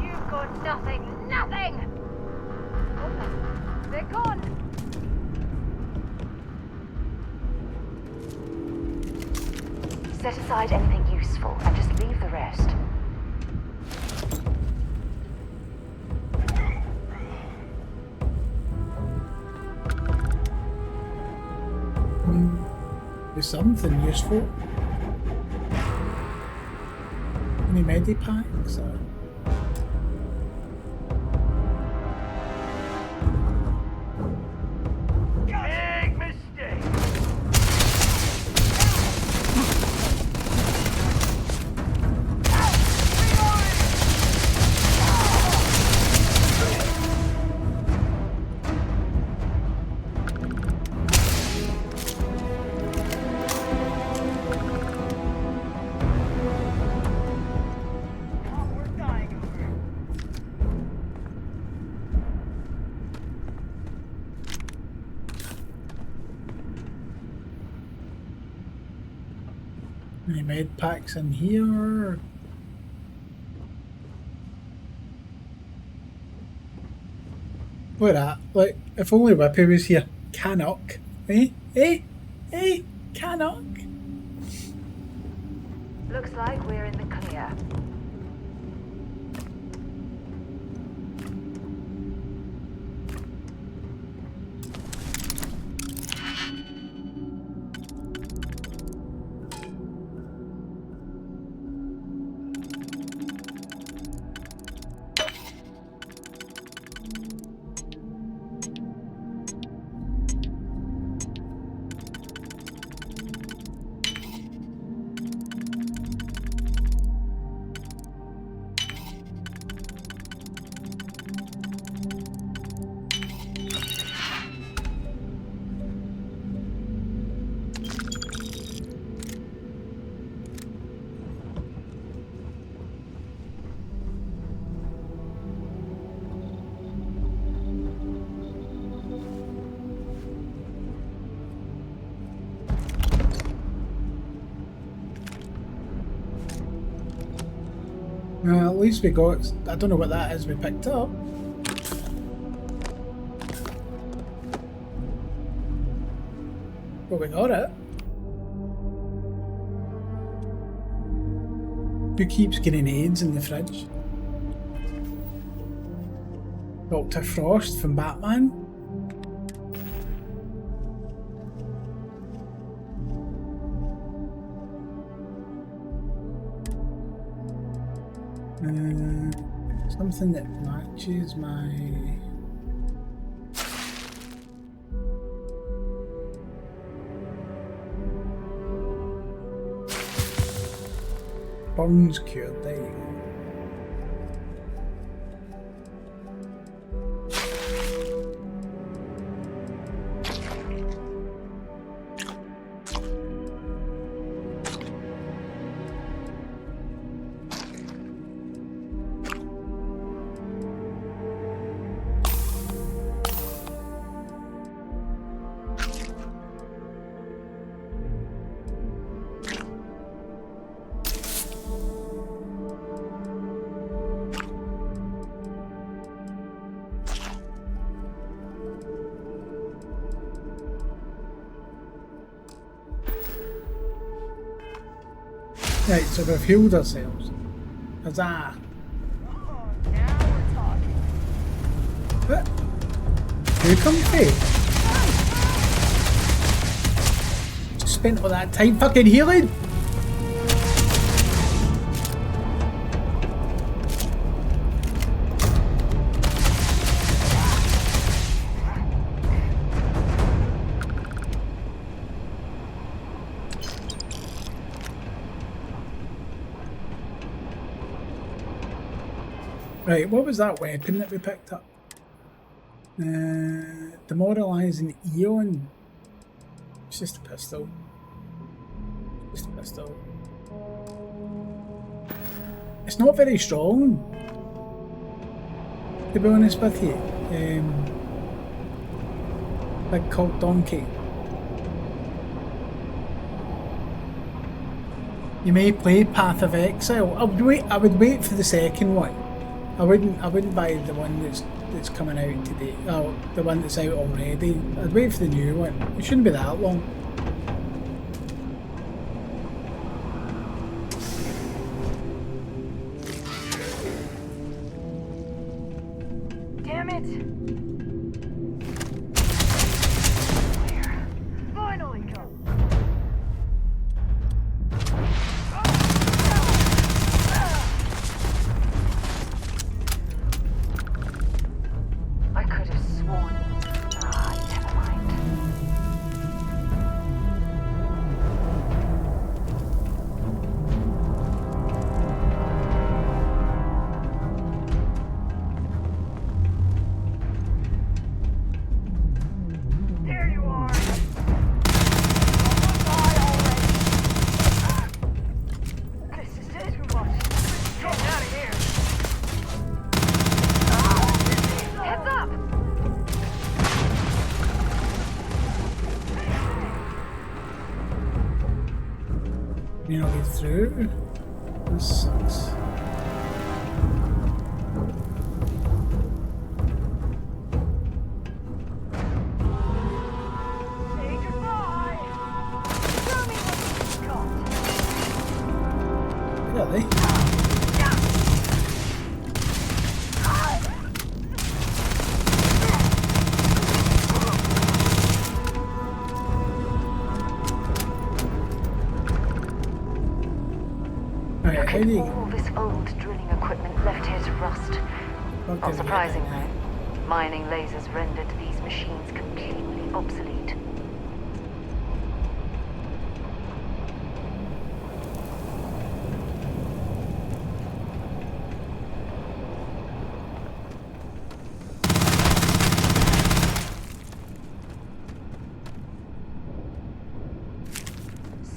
You've got nothing! Nothing! Oh, they're gone! Set aside anything useful and just leave the rest. There's something useful. Any medipacks or? Big mistake! Any med packs in here? Look at that. Like, if only Whippy was here. Canuck. Eh? Eh? Eh? Canuck? Looks like we're in the clear. Well, at least we got... I don't know what that is we picked up. But we got it. Who keeps grenades in the fridge? Dr. Frost from Batman? Something that matches my... Burns cured, there you go. Right, so we've healed ourselves. Huzzah! What? Who come through? Spent all that time fucking healing? Right, what was that weapon that we picked up? Demoralizing Eon. It's just a pistol. Just a pistol. It's not very strong, to be honest with you. Big cult donkey. You may play Path of Exile. I would wait for the second one. I wouldn't buy the one that's coming out today. Oh, the one that's out already. I'd wait for the new one. It shouldn't be that long. Damn it! Finally come. I could have sworn. Never mind. There you are. This is too much. Get out of here. Heads up. You know, get through. This sucks. But how do you... All this old drilling equipment left here to rust. Not surprisingly, mining lasers rendered these machines completely obsolete.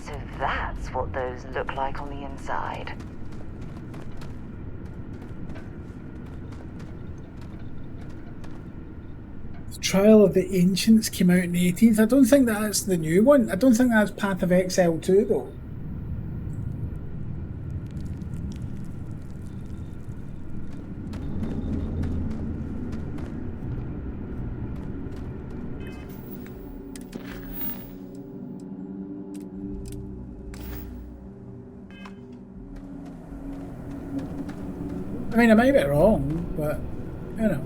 So that's what those look like on the inside. Trial of the Ancients came out in the 18th. I don't think that's the new one. I don't think that's Path of Exile 2 though. I mean, I might be wrong, but you know.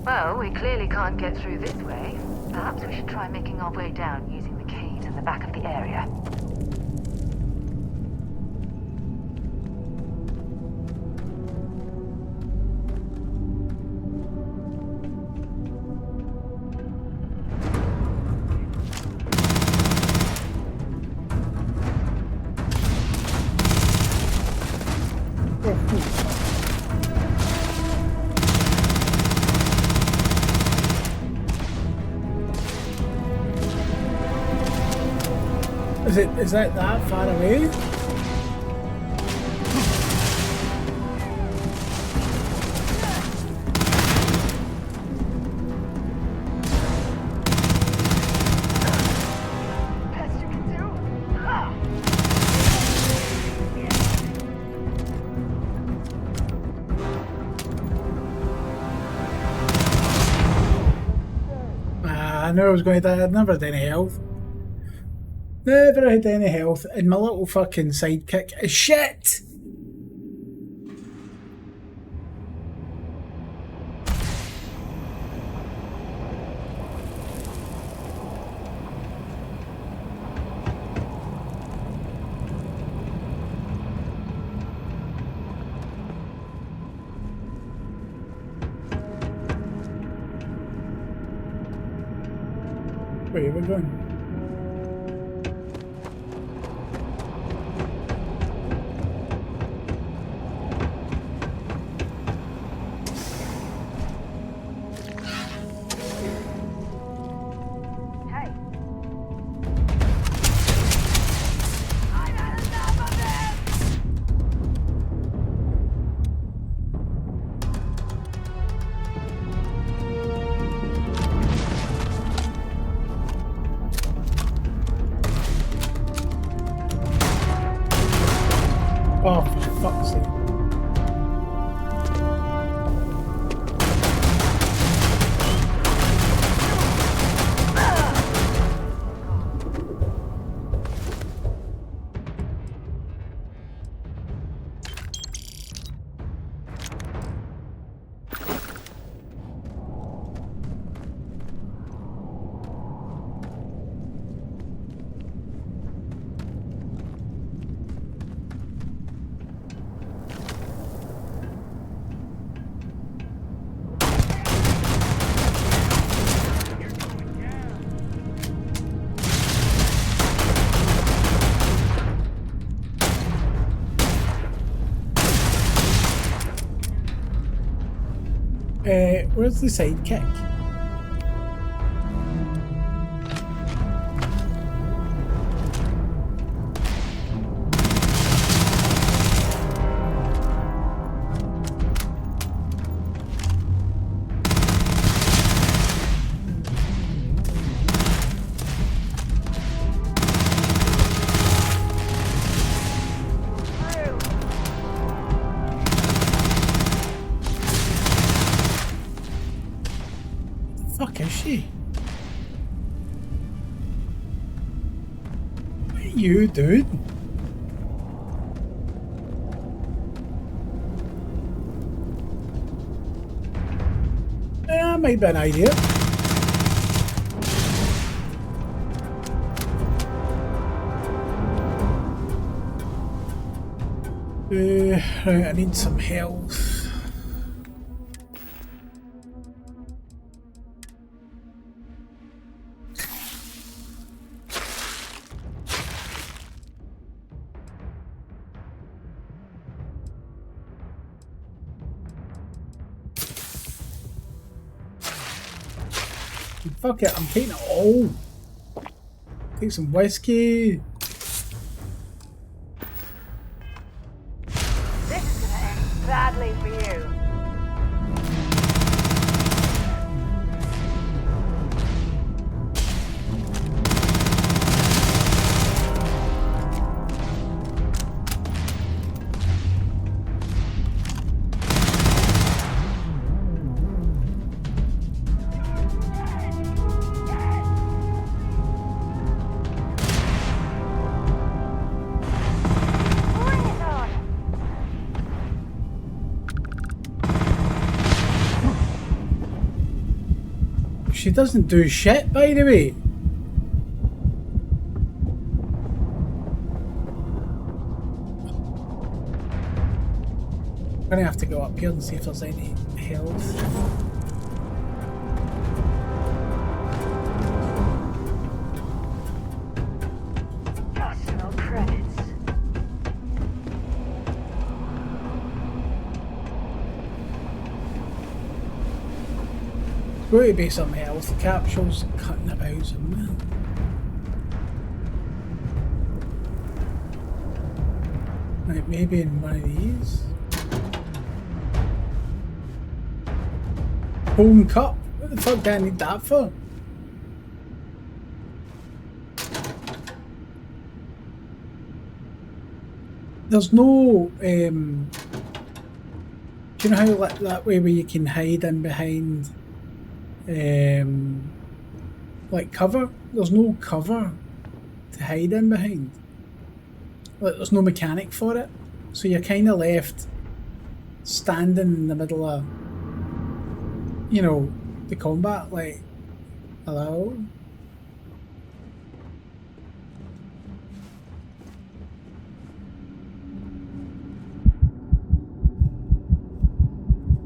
Well, we clearly can't get through this way. Perhaps we should try making our way down using the caves in the back of the area. Is that far away? I knew I was going to die. I'd never had any health. Never had any health, and my little fucking sidekick is shit! Where are we going? Oh, for fuck's sake. Where's the sidekick? Hey. What are you doing? Yeah, might be an idea. Right, I need some health. Fuck it, I'm taking it all. Take some whiskey. This is gonna end badly for you. Bring it on. She doesn't do shit, by the way. I'm gonna have to go up here and see if there's any health. Personal credits. There's going to be some health capsules cutting about somewhere. Right, maybe in one of these. Home cup? What the fuck do I need that for? There's no, do you know how like that way where you can hide in behind, like cover? There's no cover to hide in behind. Like there's no mechanic for it. So you're kind of left standing in the middle of, you know, the combat, like, hello?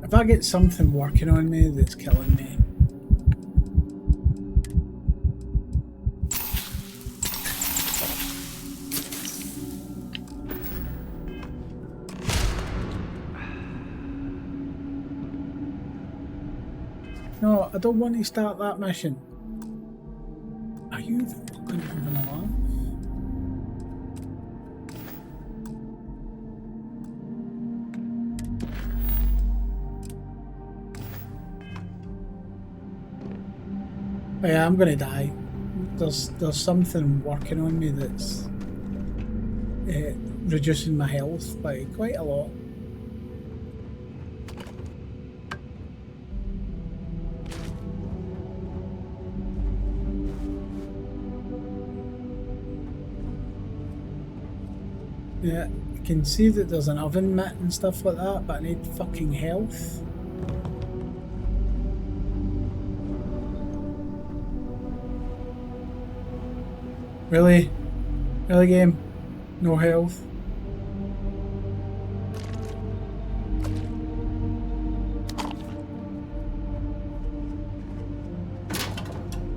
If I get something working on me that's killing me. No, I don't want to start that mission. Are you fucking even alive? Oh yeah, I'm gonna die. There's something working on me that's reducing my health by quite a lot. Yeah, I can see that there's an oven mitt and stuff like that, but I need fucking health. Really? Really, game? No health?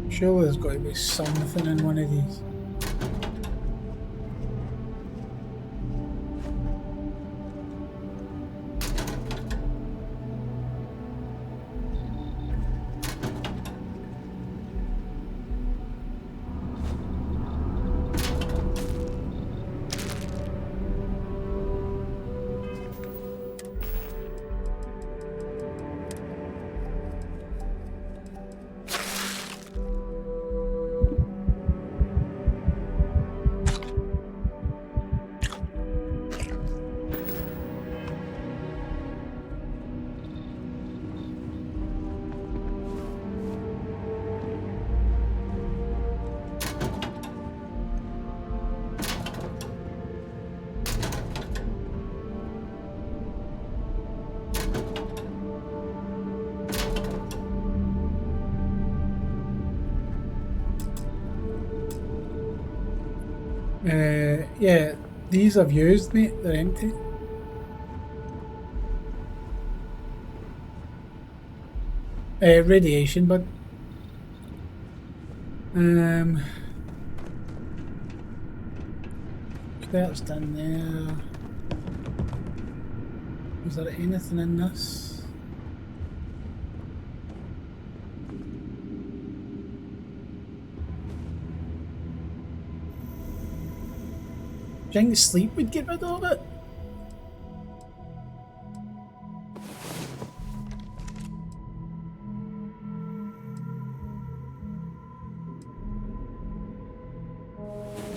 Surely there's got to be something in one of these. Yeah, these I've used, mate. They're empty. Radiation, but that's done there. Is there anything in this? Do you think sleep would get rid of it?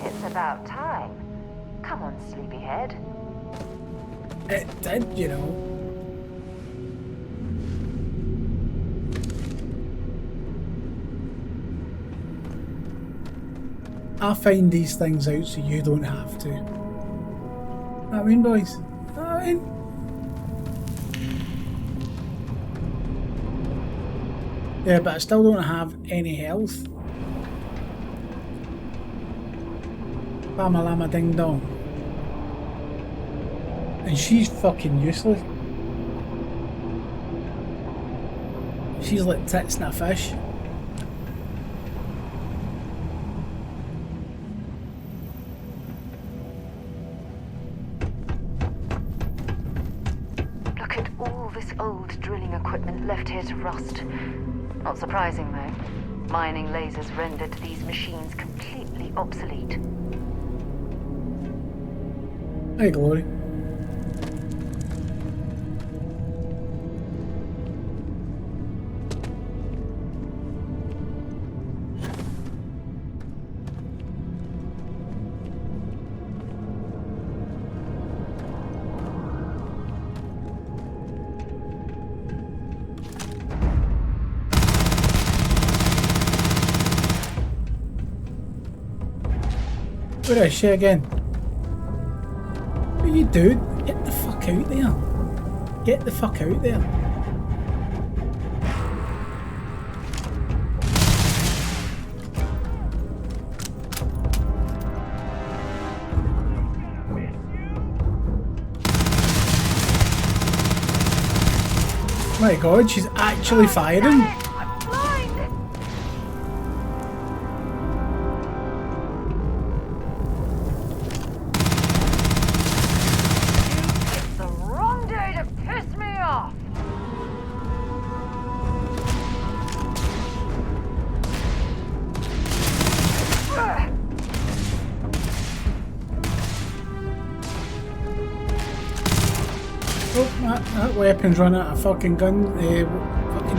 It's about time. Come on, sleepyhead. It did, you know. I find these things out so you don't have to. I mean, boys. I mean. Yeah, but I still don't have any health. Lama Lama Ding Dong. And she's fucking useless. She's like tits in a fish. Look at all this old drilling equipment left here to rust. Not surprising, though. Mining lasers rendered these machines completely obsolete. Hey, Glory. Where is she again? What are you doing? Get the fuck out there. Get the fuck out there. My god, she's actually firing. That weapon's run out of fucking fucking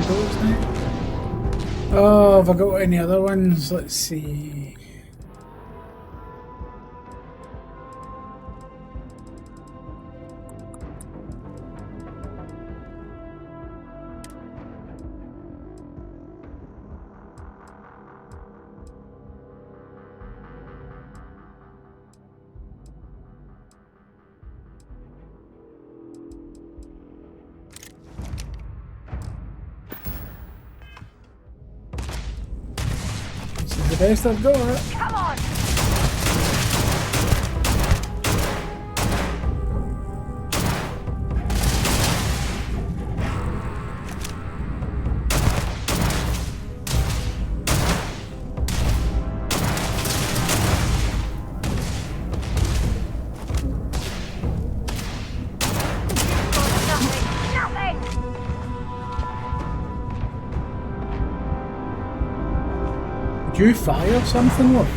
bullets now. Oh, have I got any other ones? Let's see. This is the best I've got. Come on! Did you fire something, look?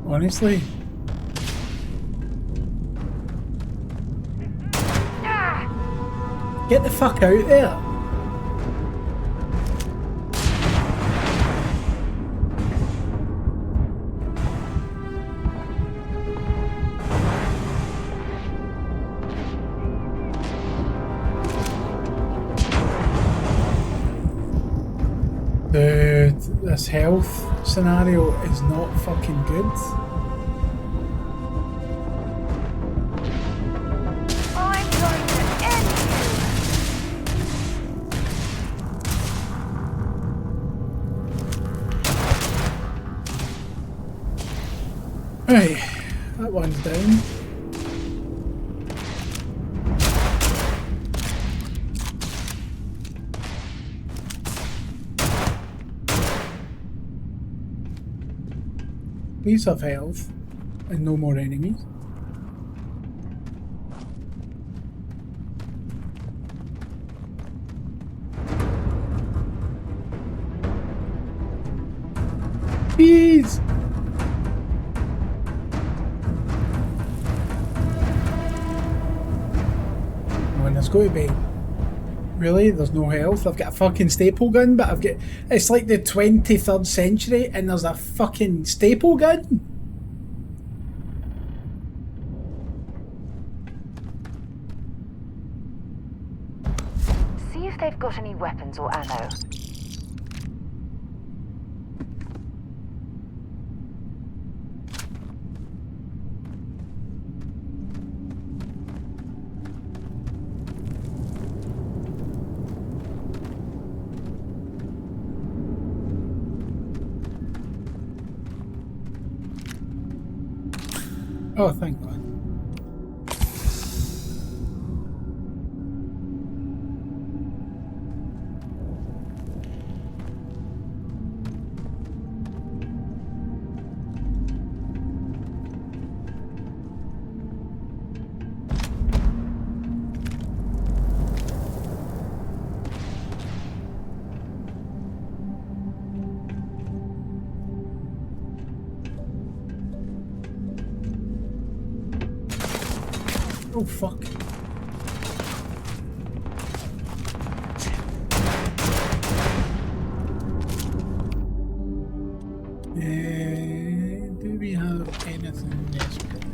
Honestly. Get the fuck out there. Dude, this health scenario is not fucking good. I'm going to end Right. one's down. Please have health and no more enemies. Please! Come on, there's got to be. Really? There's no health? I've got a fucking staple gun, but I've got. It's like the 23rd century and there's a fucking staple gun? See if they've got any weapons or ammo. Oh, thank God. Oh, fuck. Do we have anything desperate?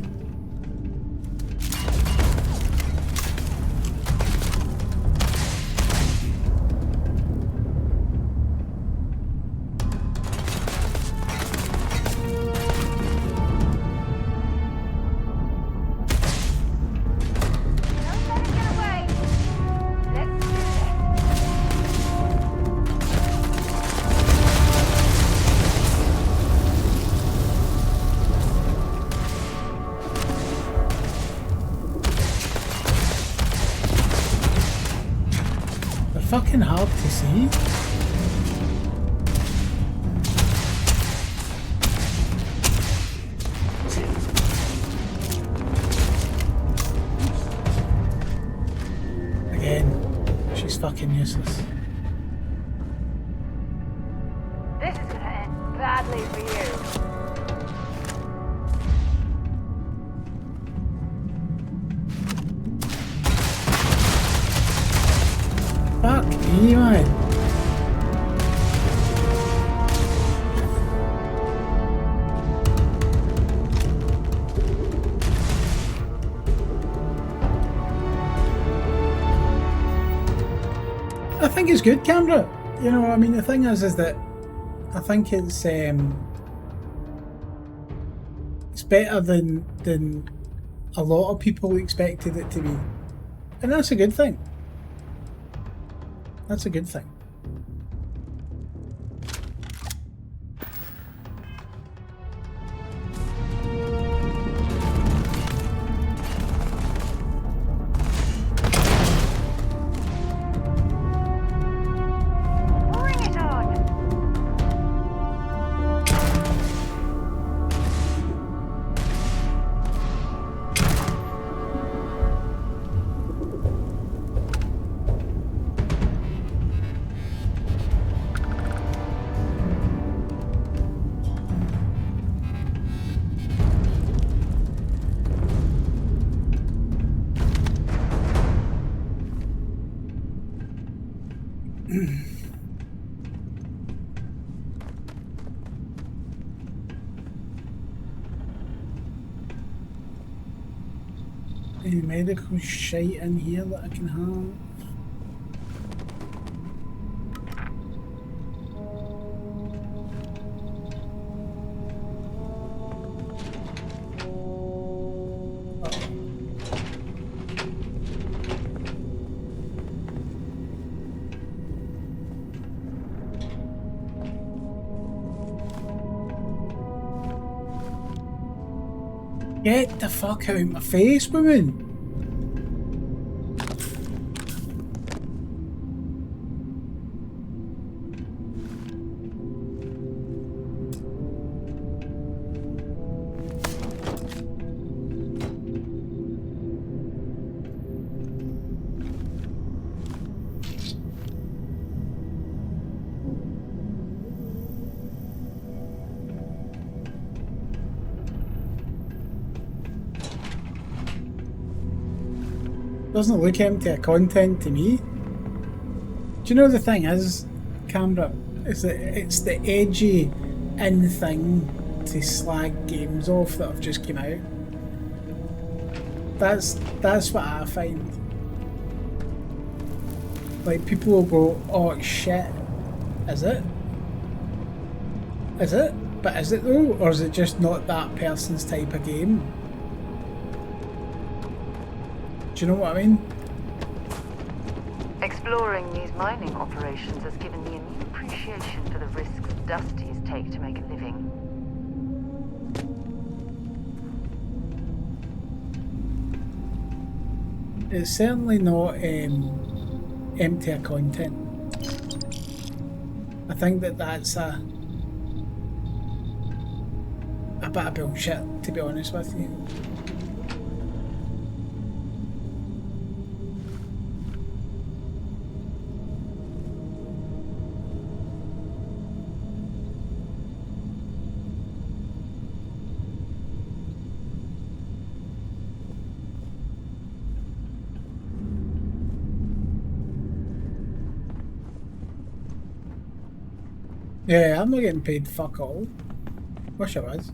Fucking hard to see. Again, she's fucking useless. This is gonna end badly for you. Fuck me, man. I think it's good camera. You know, I mean, the thing is that I think it's better than a lot of people expected it to be, and that's a good thing. That's a good thing. Bring it on! Any medical shite in here that I can have? Get the fuck out of my face, woman! Doesn't look empty of content to me. Do you know the thing is, Canberra, is that it's the edgy in thing to slag games off that have just come out. That's what I find. Like, people will go, oh shit, is it? Is it? But is it though? Or is it just not that person's type of game? Do you know what I mean? Exploring these mining operations has given me a new appreciation for the risks Dusties take to make a living. It's certainly not empty of content. I think that's a bit of bullshit, to be honest with you. Yeah, I'm not getting paid fuck all. Wish I was.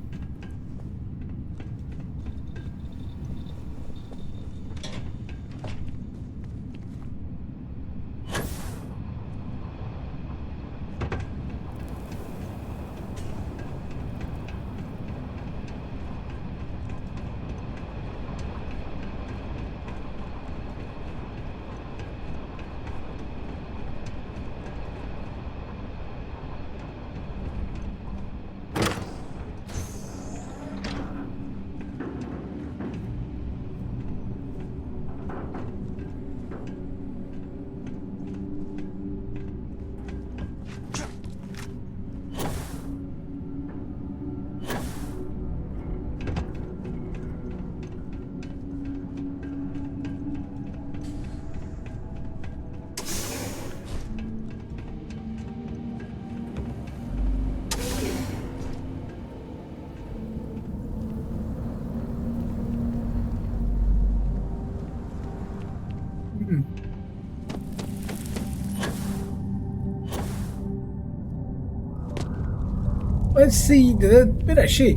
Let's see, where is she?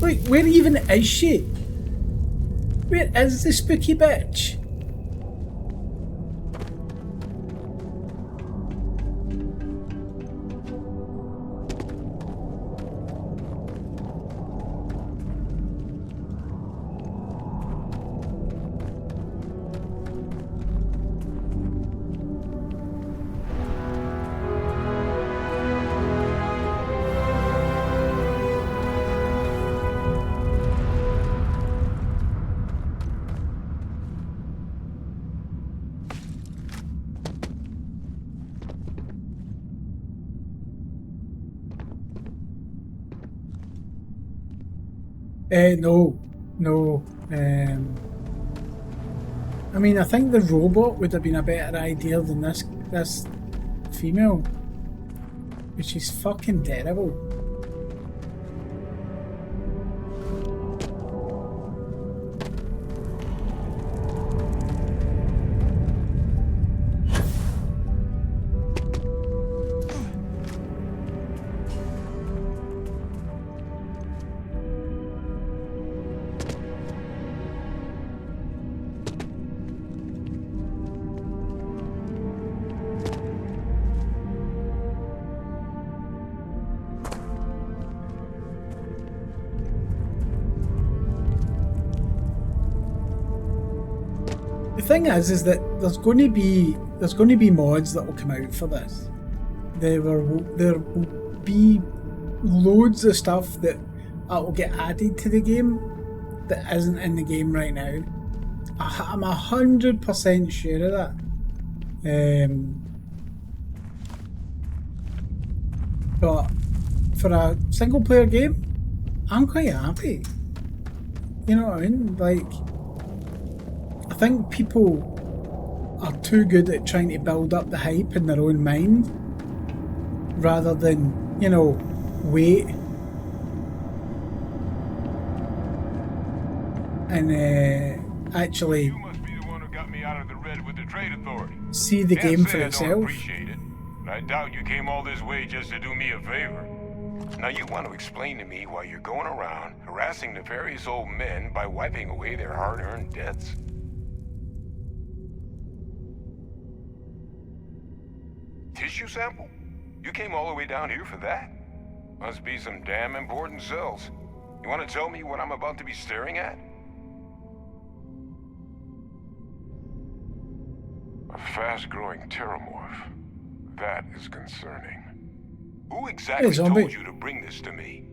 Wait, where even is she? Where is the spooky bitch? No. I mean, I think the robot would have been a better idea than this female, which is fucking terrible. The thing is that there's going to be mods that will come out for this. There will be loads of stuff that will get added to the game that isn't in the game right now. I'm 100% sure of that. But for a single player game, I'm quite happy. You know what I mean? Like, I think people are too good at trying to build up the hype in their own mind rather than, you know, wait and actually You must be the one who got me out of the red with the trade authority. see the Can't game say for I don't itself. appreciate it, but I doubt you came all this way just to do me a favor. Now you want to explain to me why you're going around harassing nefarious old men by wiping away their hard-earned debts? Tissue sample? You came all the way down here for that? Must be some damn important cells. You want to tell me what I'm about to be staring at? A fast-growing terramorph. That is concerning. Who exactly Hey, zombie. told you to bring this to me?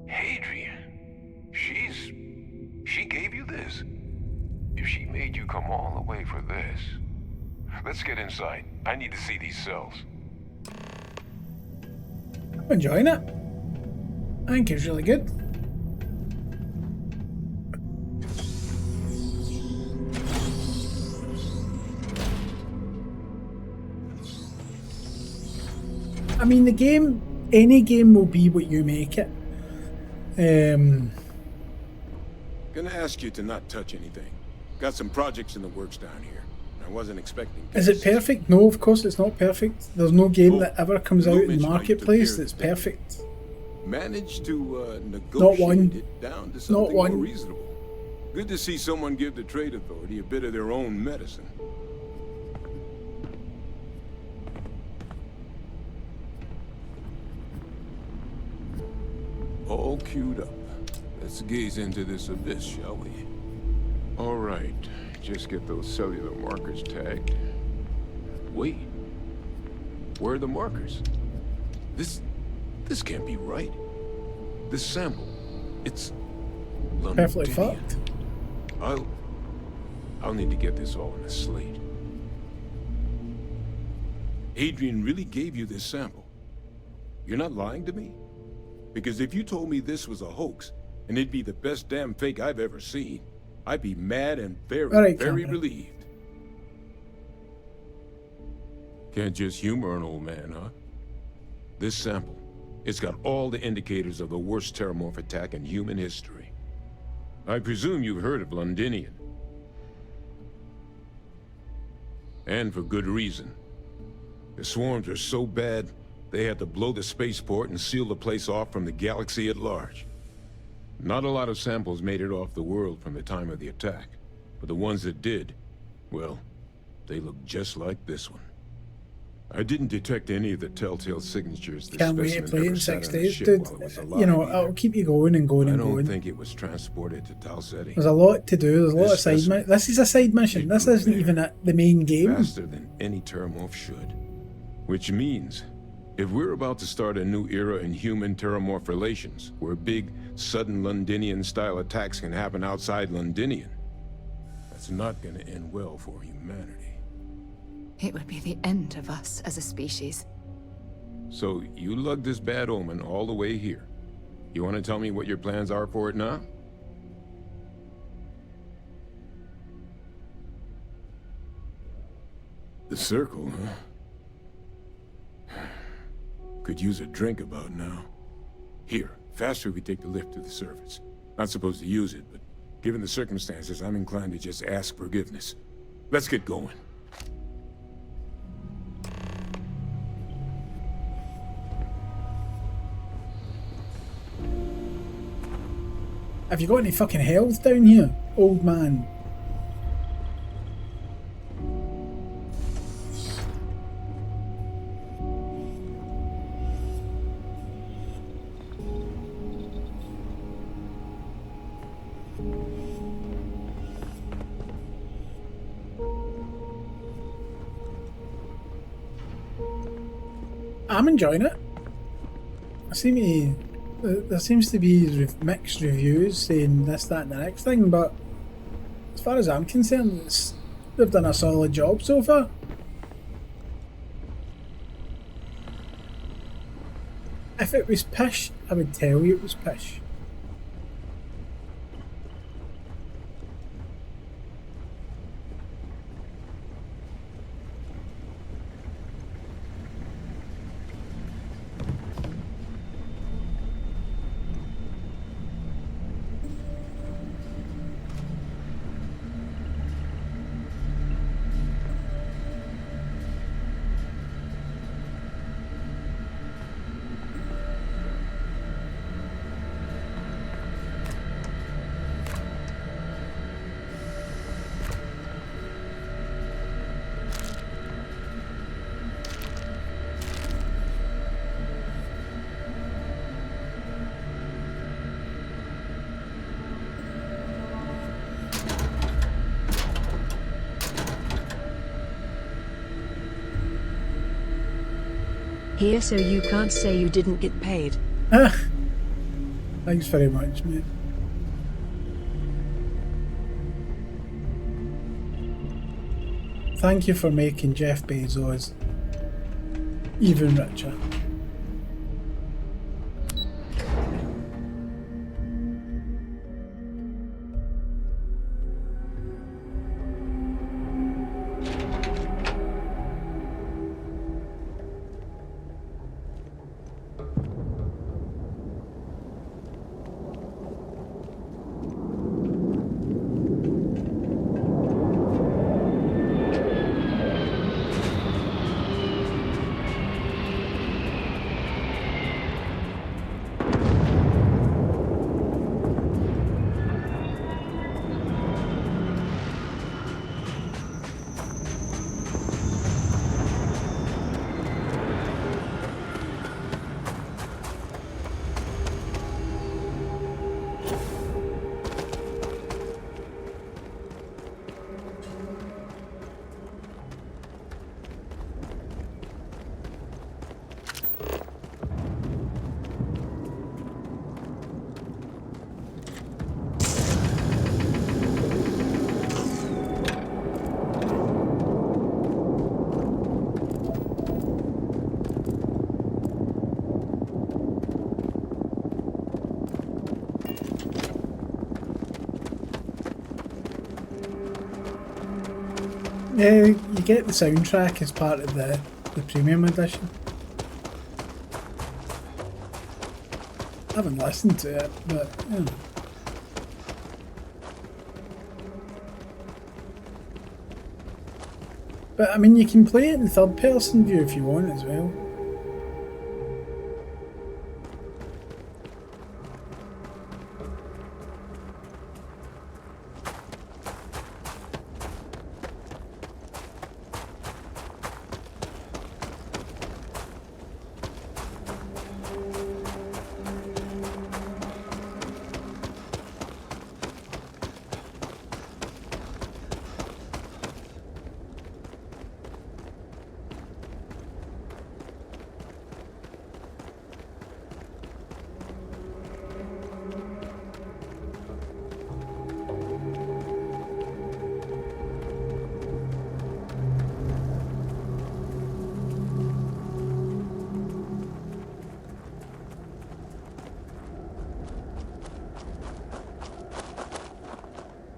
Hadrian. She gave you this? If she made you come all the way for this... Let's get inside. I need to see these cells. I'm enjoying it. I think it's really good. I mean, the game, any game will be what you make it. Gonna ask you to not touch anything. Got some projects in the works down here. I wasn't expecting Is it perfect? No, of course it's not perfect. There's no game that ever comes out in the marketplace that's perfect. Managed to negotiate it down to something more reasonable. Good to see someone give the trade authority a bit of their own medicine. All queued up. Let's gaze into this abyss, shall we? All right. Just get those cellular markers tagged. Wait. Where are the markers? This can't be right. This sample, it's Perfectly Londinian. fucked. I'll need to get this all in a slate. Adrian really gave you this sample. You're not lying to me? Because if you told me this was a hoax, and it'd be the best damn fake I've ever seen, I'd be mad and very relieved. Can't just humor an old man, huh? This sample, it's got all the indicators of the worst terramorph attack in human history. I presume you've heard of Londinian. And for good reason. The swarms are so bad, they had to blow the spaceport and seal the place off from the galaxy at large. Not a lot of samples made it off the world from the time of the attack, but the ones that did, well, they look just like this one. I didn't detect any of the telltale signatures. Can't wait to play it in 6 days, dude. You know, it'll keep you going and going and going. I don't think it was transported to Tal Ceti. There's a lot to do. There's a lot of side missions. This is a side mission. This isn't even the main game. Faster than any terramorph should. Which means, if we're about to start a new era in human-terramorph relations, where big, sudden Londinian-style attacks can happen outside Londinian, that's not going to end well for humanity. It would be the end of us as a species. So, you lugged this bad omen all the way here. You want to tell me what your plans are for it now? The circle, huh? Could use a drink about now. Here, faster we take the lift to the surface. Not supposed to use it, but given the circumstances, I'm inclined to just ask forgiveness. Let's get going. Have you got any fucking health down here, old man? I'm enjoying it. I seem to There seems to be mixed reviews saying this, that, and the next thing, but as far as I'm concerned, they've done a solid job so far. If it was pish, I would tell you it was pish. Here, so you can't say you didn't get paid. Thanks very much, mate. Thank you for making Jeff Bezos even richer. Yeah, you get the soundtrack as part of the premium edition. I haven't listened to it, but you know. But I mean, you can play it in third person view if you want as well.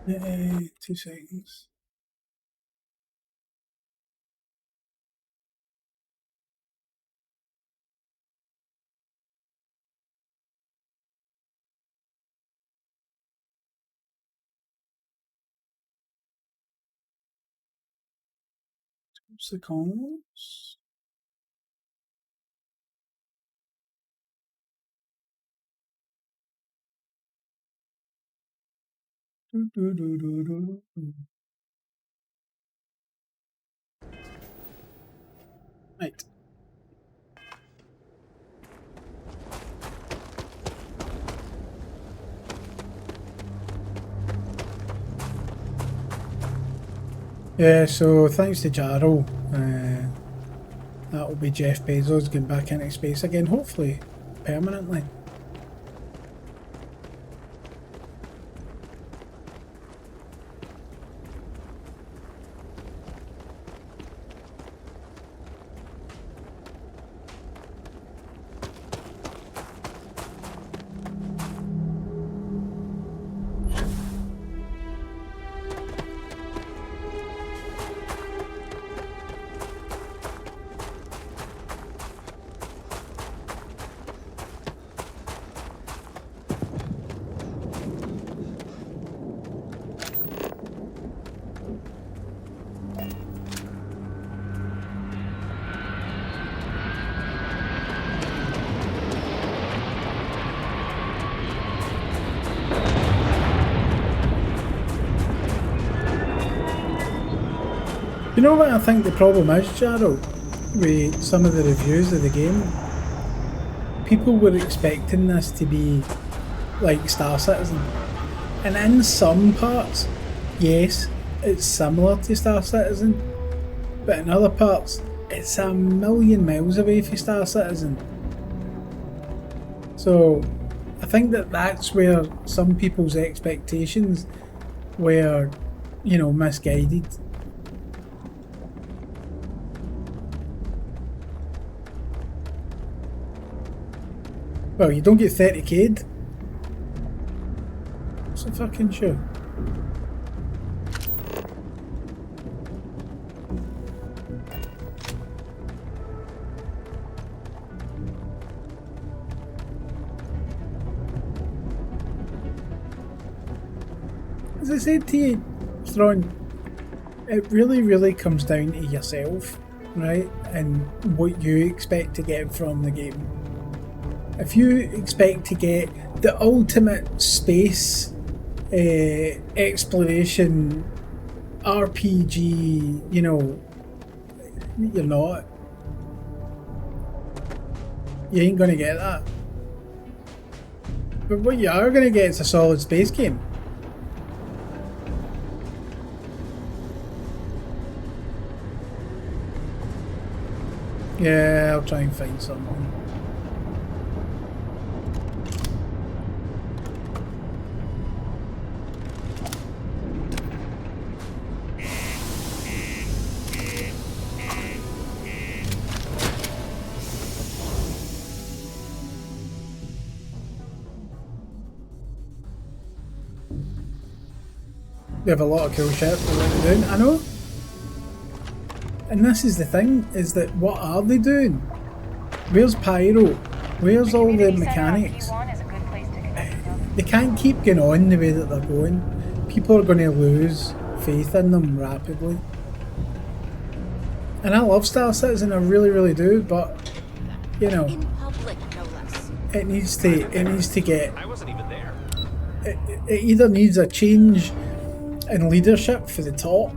Yeah, 2 seconds. Seconds. Right. Yeah, so thanks to Jarl, that will be Jeff Bezos going back into space again, hopefully permanently. You know what I think the problem is, Gerald, with some of the reviews of the game? People were expecting this to be like Star Citizen. And in some parts, yes, it's similar to Star Citizen. But in other parts, it's a million miles away from Star Citizen. So I think that's where some people's expectations were, you know, misguided. Well, you don't get 30k. What's the fucking show? As I said to you, Thrawn, it really comes down to yourself, right? And what you expect to get from the game. If you expect to get the ultimate space exploration RPG, you know, you're not. You ain't gonna get that. But what you are gonna get is a solid space game. Yeah, I'll try and find someone. They have a lot of cool shit for what they're doing, I know. And this is the thing, is that what are they doing? Where's Pyro? Where's all the mechanics? They can't keep going on the way that they're going. People are going to lose faith in them rapidly. And I love Star Citizen, I really do, but you know, it needs to get. I wasn't even there. It either needs a change in leadership for the top.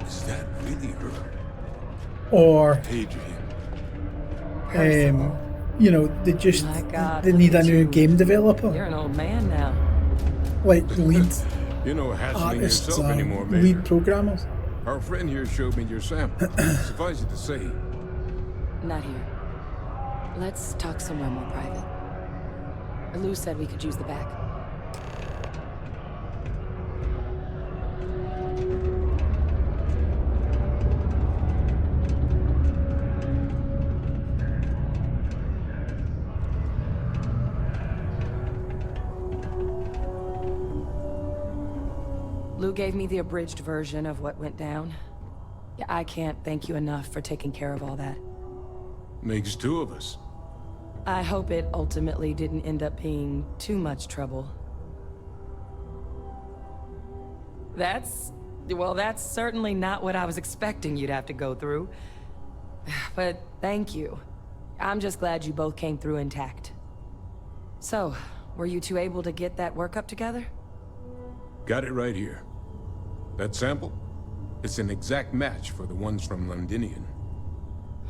Is that really her? Or Adrian. you know, they need a new game developer. You're an old man now. Like lead You're no hatchling artists, yourself anymore, Major. lead programmers. Our friend here showed me your sample. Suffice it to say. Not here. Let's talk somewhere more private. Lou said we could use the back. Lou gave me the abridged version of what went down. Yeah, I can't thank you enough for taking care of all that. Makes two of us. I hope it ultimately didn't end up being too much trouble. That's certainly not what I was expecting you'd have to go through. But thank you. I'm just glad you both came through intact. So, were you two able to get that workup together? Got it right here. That sample? It's an exact match for the ones from Londinian.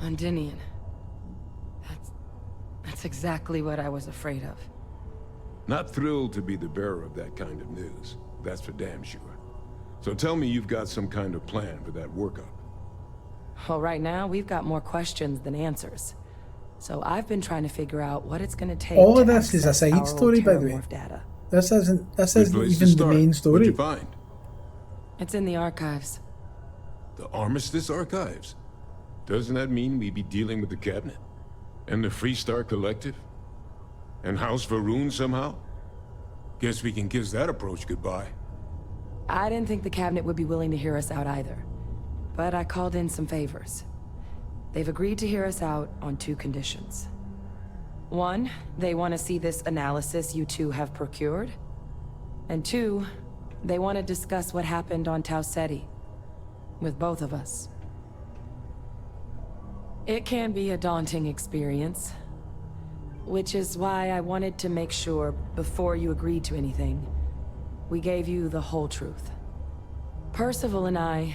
Londinian. That's exactly what I was afraid of. Not thrilled to be the bearer of that kind of news. That's for damn sure. So tell me you've got some kind of plan for that workup. Well, right now, we've got more questions than answers. So I've been trying to figure out what it's going to take. All of this is a side story, by the way. Data. This isn't even the main story. What'd you find? It's in the archives. The Armistice Archives? Doesn't that mean we be dealing with the Cabinet? And the Freestar Collective? And House Varun somehow? Guess we can kiss that approach goodbye. I didn't think the Cabinet would be willing to hear us out either. But I called in some favors. They've agreed to hear us out on two conditions. One, they want to see this analysis you two have procured. And two, they want to discuss what happened on Tau Ceti. With both of us. It can be a daunting experience. Which is why I wanted to make sure, before you agreed to anything, we gave you the whole truth. Percival and I,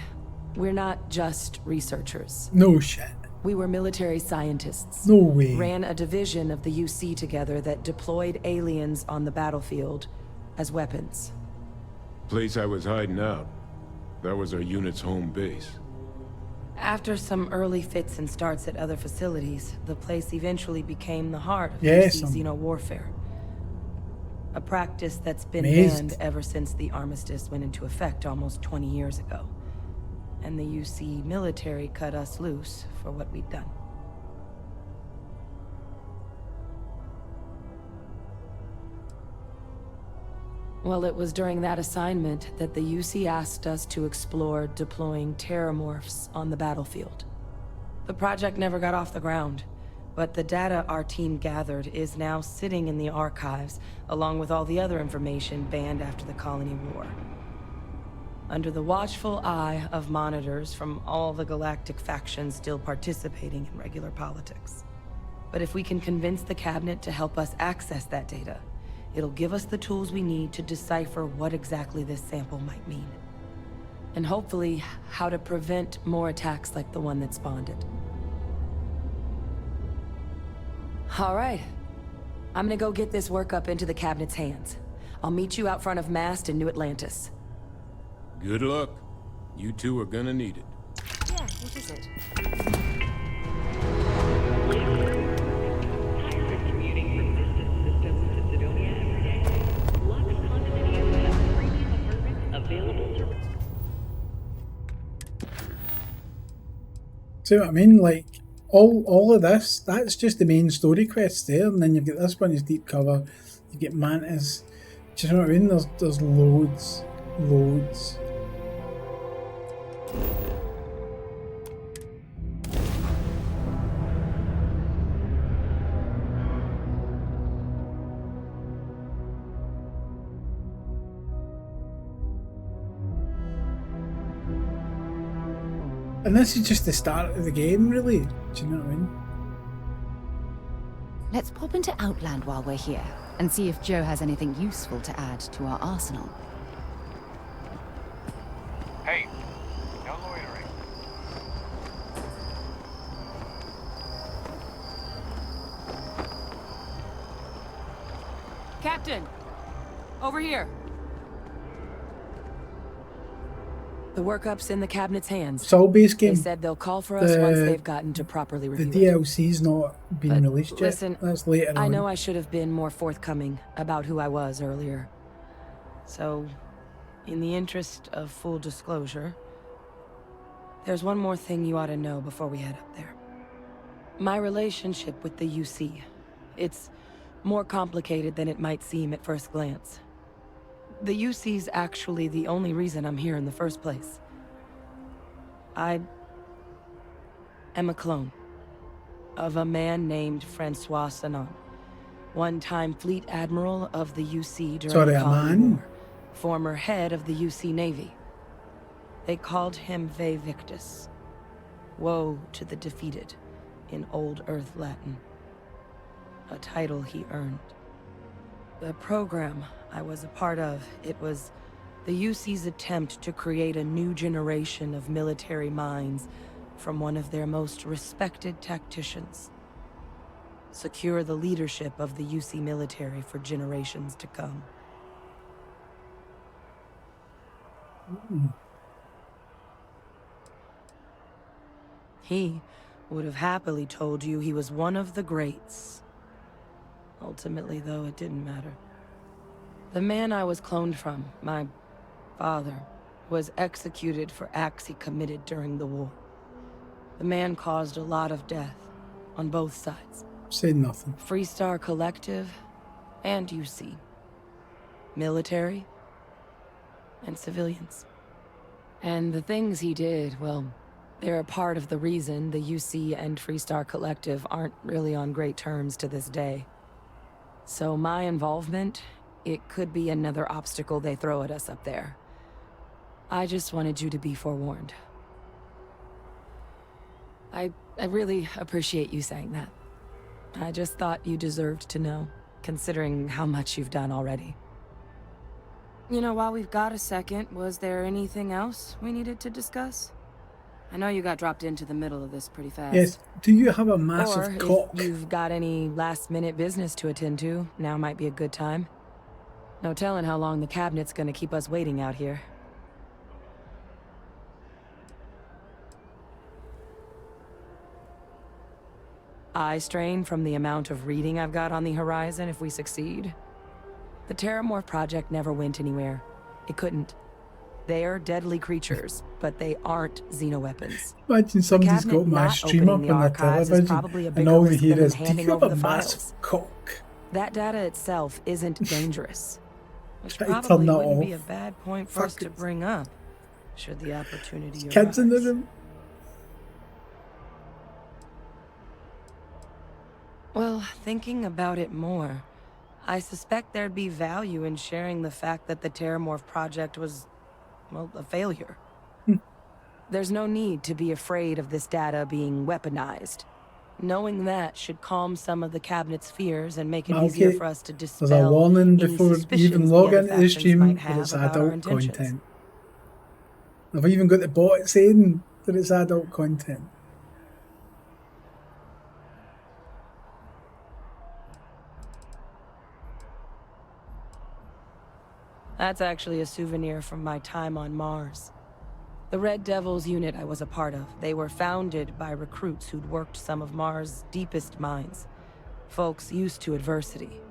we're not just researchers. No shit. We were military scientists. No way. Ran a division of the UC together that deployed aliens on the battlefield as weapons. Place I was hiding out. That was our unit's home base. After some early fits and starts at other facilities, the place eventually became the heart of Yes, UC xeno-warfare. A practice that's been amazed. banned ever since the armistice went into effect almost 20 years ago. And the UC military cut us loose for what we'd done. Well, it was during that assignment that the UC asked us to explore deploying terramorphs on the battlefield. The project never got off the ground, but the data our team gathered is now sitting in the archives, along with all the other information banned after the Colony War. Under the watchful eye of monitors from all the galactic factions still participating in regular politics. But if we can convince the cabinet to help us access that data, it'll give us the tools we need to decipher what exactly this sample might mean. And hopefully, how to prevent more attacks like the one that spawned it. All right. I'm gonna go get this work up into the cabinet's hands. I'll meet you out front of Mast in New Atlantis. Good luck. You two are gonna need it. Yeah, what is it? See what I mean? Like, all of this, that's just the main story quest there, and then you've got this one is deep cover, you get Mantis. Do you know what I mean? There's loads. And this is just the start of the game, really. Do you know what I mean? Let's pop into Outland while we're here, and see if Joe has anything useful to add to our arsenal. Hey, no loitering. Captain! Over here! The workup's in the cabinet's hands. It's all base game. They said they'll call for us once they've gotten to properly review The it. DLC's not been released yet. Listen, That's later on. I know I should have been more forthcoming about who I was earlier. So, in the interest of full disclosure, there's one more thing you ought to know before we head up there. My relationship with the UC. It's more complicated than it might seem at first glance. The UC's actually the only reason I'm here in the first place. I am a clone of a man named Francois Sanon, one-time fleet admiral of the UC during the Colony War, former head of the UC Navy. They called him Ve Victus, woe to the defeated, in Old Earth Latin, a title he earned. The program I was a part of, it was the UC's attempt to create a new generation of military minds from one of their most respected tacticians. Secure the leadership of the UC military for generations to come. He would have happily told you he was one of the greats. Ultimately, though, it didn't matter. The man I was cloned from, my father, was executed for acts he committed during the war. The man caused a lot of death, on both sides. Say nothing. Freestar Collective and UC. Military and civilians. And the things he did, well, they're a part of the reason the UC and Freestar Collective aren't really on great terms to this day. So my involvement, it could be another obstacle they throw at us up there. I just wanted you to be forewarned. I really appreciate you saying that. I just thought you deserved to know, considering how much you've done already. You know, while we've got a second, was there anything else we needed to discuss? I know you got dropped into the middle of this pretty fast. Yes. Do you have a massive Or cock? if you've got any last-minute business to attend to, now might be a good time. No telling how long the cabinet's gonna keep us waiting out here. Eye strain from the amount of reading I've got on the horizon if we succeed. The Terramorph project never went anywhere. It couldn't. They're deadly creatures, but they aren't xenoweapons. Imagine somebody's got my stream up on the television and all they hear is, do you have a massive cock? That data itself isn't dangerous. Which Try to turn probably that wouldn't off. be a bad point for us to bring up, should the opportunity arise. Kids in the room. Well, thinking about it more, I suspect there'd be value in sharing the fact that the Terramorph project was, well, a failure. There's no need to be afraid of this data being weaponized. Knowing that should calm some of the cabinet's fears and make it easier for us to dispel There's a warning any before you even suspicions log the other into the factions stream might that have it's about our adult intentions. content. I've even got the bot saying that it's adult content. That's actually a souvenir from my time on Mars. The Red Devils unit I was a part of, they were founded by recruits who'd worked some of Mars' deepest mines. Folks used to adversity.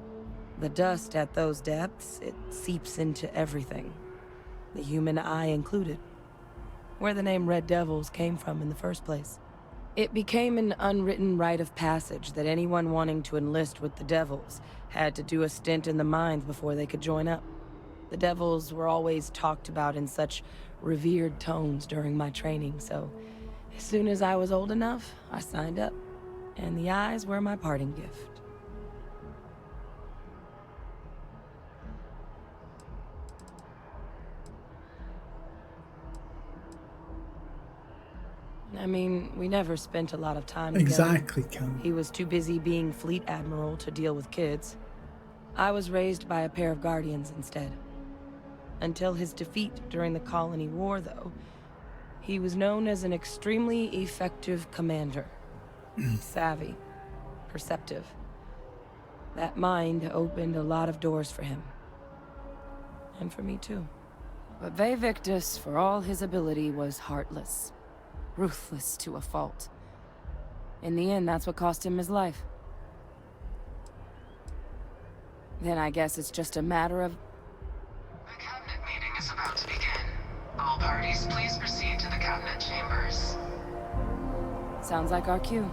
The dust at those depths, it seeps into everything. The human eye included. Where the name Red Devils came from in the first place. It became an unwritten rite of passage that anyone wanting to enlist with the Devils had to do a stint in the mines before they could join up. The Devils were always talked about in such revered tones during my training, so as soon as I was old enough, I signed up. And the eyes were my parting gift. I mean, we never spent a lot of time together. Exactly, Cam. He was too busy being Fleet Admiral to deal with kids. I was raised by a pair of Guardians instead. Until his defeat during the Colony War, though, he was known as an extremely effective commander. Savvy. Perceptive. That mind opened a lot of doors for him. And for me, too. But Ve Victus, for all his ability, was heartless. Ruthless to a fault. In the end, that's what cost him his life. Then I guess it's just a matter of... The cabinet meeting is about to begin. All parties, please proceed to the cabinet chambers. Sounds like our cue.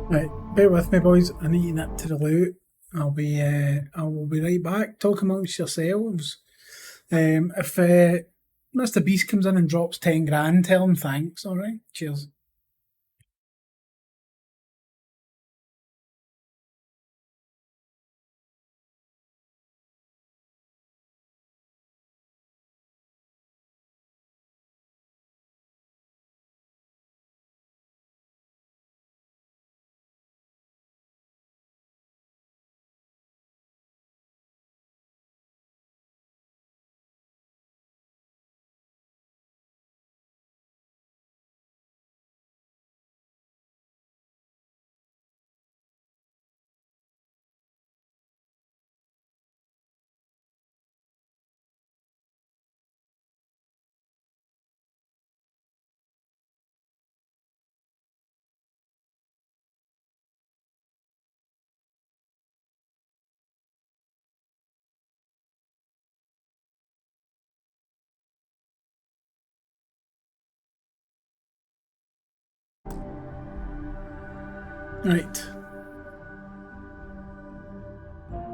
Right, bear with me, boys. I need to nip to the loot. I will be right back. Talk amongst yourselves. If Mr. Beast comes in and drops 10 grand, tell him thanks. All right, cheers. Right.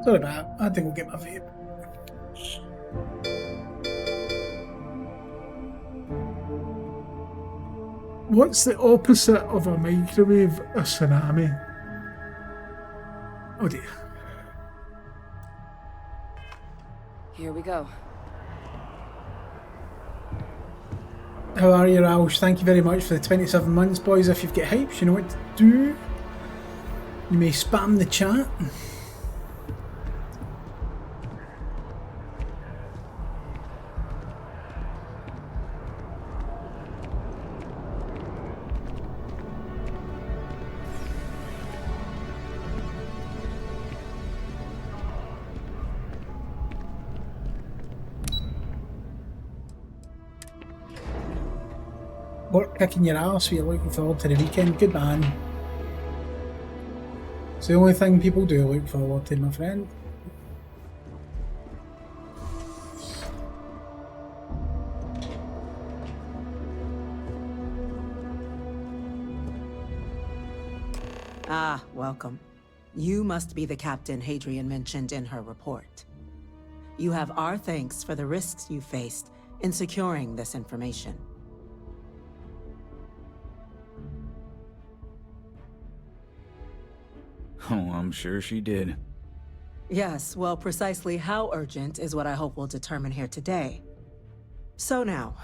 Sorry about that. I had to go get my vape. What's the opposite of a microwave? A tsunami. Oh dear. Here we go. How are you, Roush? Thank you very much for the 27 months, boys. If you've got hypes, you know what to do. You may spam the chat. Port kicking your ass, you're looking forward to the weekend. Good man. It's the only thing people do look forward to, my friend. Ah, welcome. You must be the captain Hadrian mentioned in her report. You have our thanks for the risks you faced in securing this information. Oh, I'm sure she did. Yes, well, precisely how urgent is what I hope we'll determine here today. So now,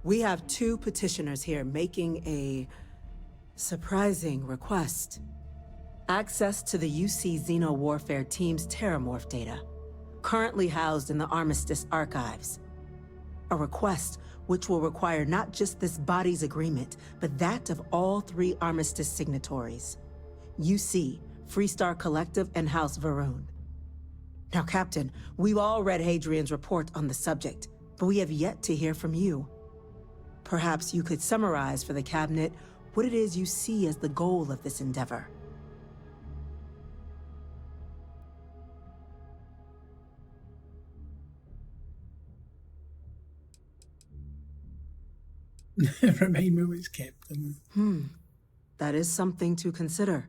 we have two petitioners here making a surprising request. Access to the UC Xeno Warfare Team's Terramorph data, currently housed in the Armistice archives. A request which will require not just this body's agreement, but that of all 3 Armistice signatories. UC, Freestar Collective, and House Varun. Now, Captain, we've all read Hadrian's report on the subject, but we have yet to hear from you. Perhaps you could summarize for the Cabinet what it is you see as the goal of this endeavor. Remind me what's Captain. That is something to consider.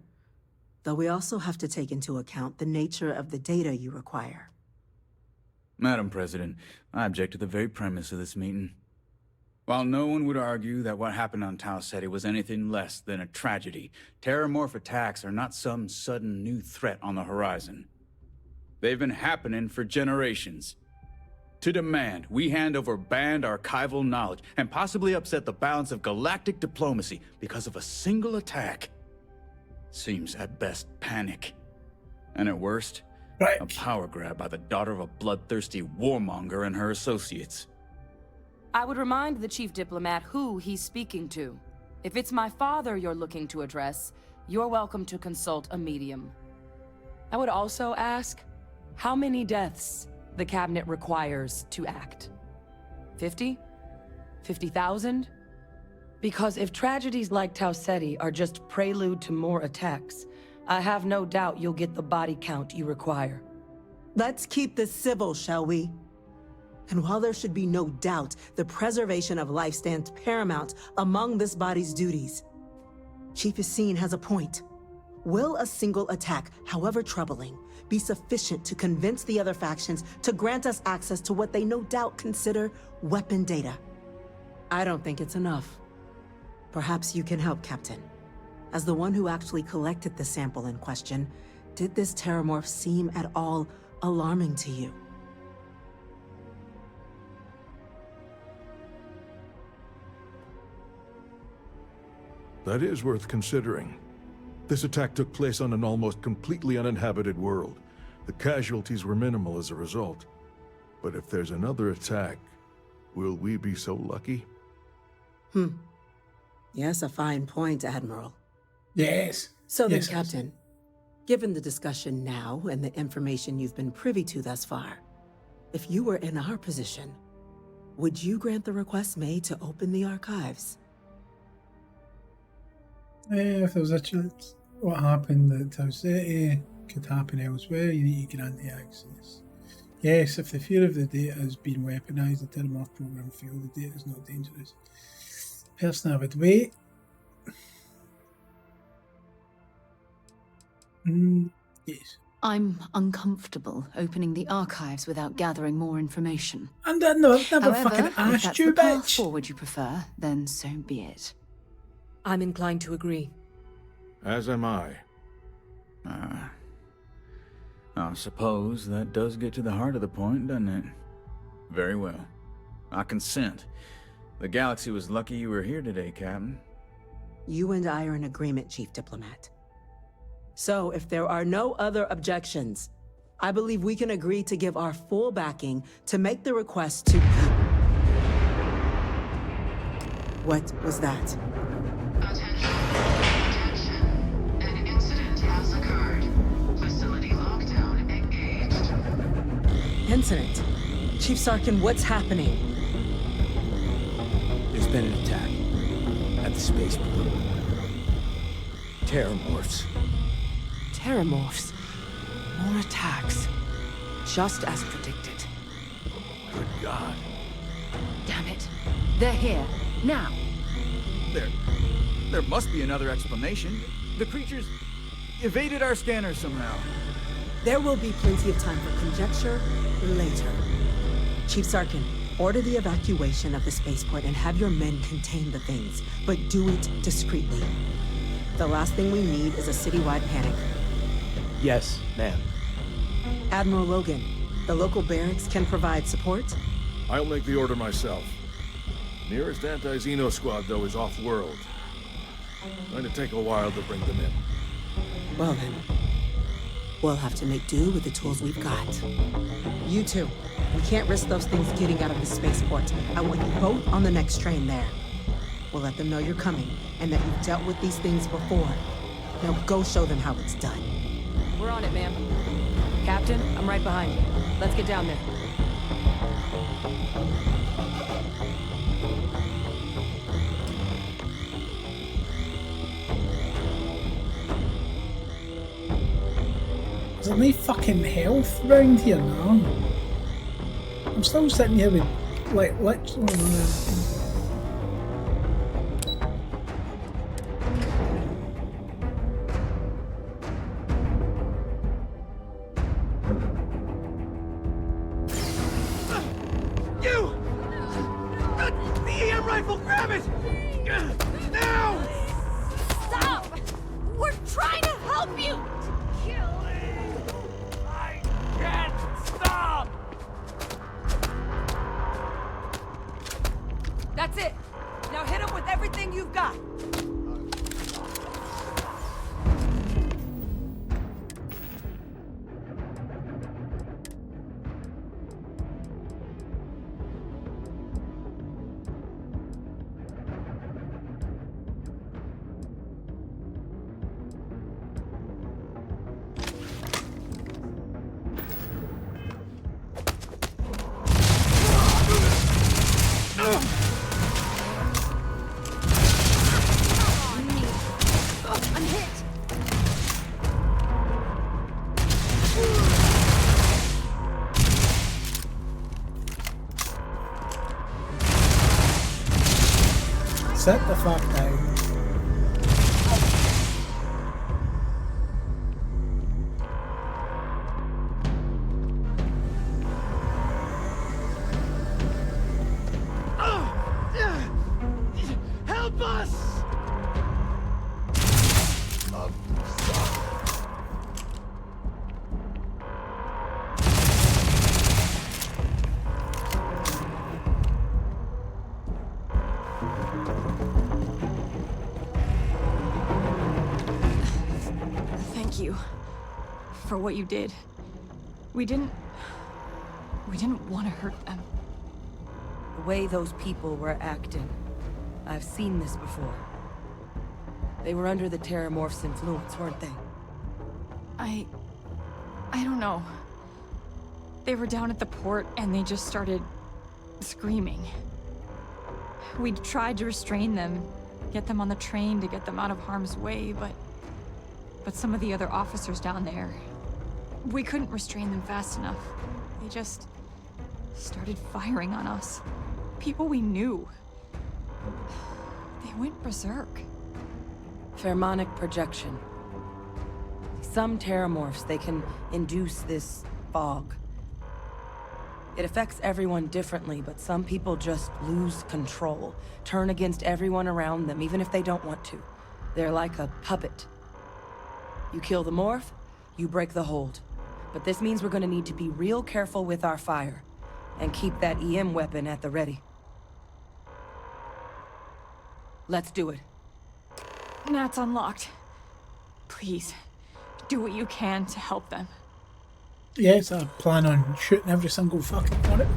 Though we also have to take into account the nature of the data you require. Madam President, I object to the very premise of this meeting. While no one would argue that what happened on Tau Ceti was anything less than a tragedy, Terramorph attacks are not some sudden new threat on the horizon. They've been happening for generations. To demand we hand over banned archival knowledge and possibly upset the balance of galactic diplomacy because of a single attack seems at best panic. And at worst, a power grab by the daughter of a bloodthirsty warmonger and her associates. I would remind the chief diplomat who he's speaking to. If it's my father you're looking to address, you're welcome to consult a medium. I would also ask, how many deaths the Cabinet requires to act? 50? 50,000? Because if tragedies like Tau Ceti are just prelude to more attacks, I have no doubt you'll get the body count you require. Let's keep this civil, shall we? And while there should be no doubt the preservation of life stands paramount among this body's duties, Chief Yassine has a point. Will a single attack, however troubling, be sufficient to convince the other factions to grant us access to what they no doubt consider weapon data? I don't think it's enough. Perhaps you can help, Captain. As the one who actually collected the sample in question, did this Terramorph seem at all alarming to you? That is worth considering. This attack took place on an almost completely uninhabited world. The casualties were minimal as a result. But if there's another attack, will we be so lucky? Yes, a fine point, Admiral. Yes. So then, Yes, Captain, given the discussion now and the information you've been privy to thus far, if you were in our position, would you grant the request made to open the archives? If there's a chance, what happened at Tau Ceti could happen elsewhere, you need to grant the access. Yes, if the fear of the data has been weaponized, the Terramorph program failed, the data is not dangerous. Personally, I would wait. Yes. I'm uncomfortable opening the archives without gathering more information. And I've never However, fucking if asked that's you, the path bitch. forward you prefer, then so be it. I'm inclined to agree. As am I. I suppose that does get to the heart of the point, doesn't it? Very well. I consent. The galaxy was lucky you were here today, Captain. You and I are in agreement, Chief Diplomat. So, if there are no other objections, I believe we can agree to give our full backing to make the request to... What was that? An incident has occurred. Facility lockdown engaged. Incident? Chief Sarkin, what's happening? There's been an attack. the spaceport. Terramorphs. Terramorphs. More attacks. Just as predicted. Good God. Damn it. They're here. Now. There must be another explanation. The creatures evaded our scanner somehow. There will be plenty of time for conjecture later. Chief Sarkin, order the evacuation of the spaceport and have your men contain the things, but do it discreetly. The last thing we need is a citywide panic. Yes, ma'am. Admiral Logan, the local barracks can provide support? I'll make the order myself. Nearest anti-Xeno squad, though, is off-world. Going to take a while to bring them in. Well then, we'll have to make do with the tools we've got. You two, we can't risk those things getting out of the spaceport. I want you both on the next train there. We'll let them know you're coming, and that you've dealt with these things before. Now go show them how it's done. We're on it, ma'am. Captain, I'm right behind you. Let's get down there. Is there no fucking health round here now? I'm still sitting here with, like, literally... You! The EM rifle, grab it! Now! Stop! We're trying to help you! Can't stop! That's it. Now hit him with everything you've got. I'm hit! Sit the fuck down. Help us! Thank you for what you did. We didn't want to hurt them. The way those people were acting. I've seen this before. They were under the Terramorph's influence, weren't they? I don't know. They were down at the port and they just started screaming. We tried to restrain them, get them on the train to get them out of harm's way, but some of the other officers down there, we couldn't restrain them fast enough. They just started firing on us. People we knew. They went berserk. Pheromonic projection. Some Terramorphs, they can induce this fog. It affects everyone differently, but some people just lose control, turn against everyone around them, even if they don't want to. They're like a puppet. You kill the morph, you break the hold. But this means we're gonna need to be real careful with our fire, and keep that EM weapon at the ready. Let's do it. Nat's unlocked. Please, do what you can to help them. Yes, I plan on shooting every single fucking on it.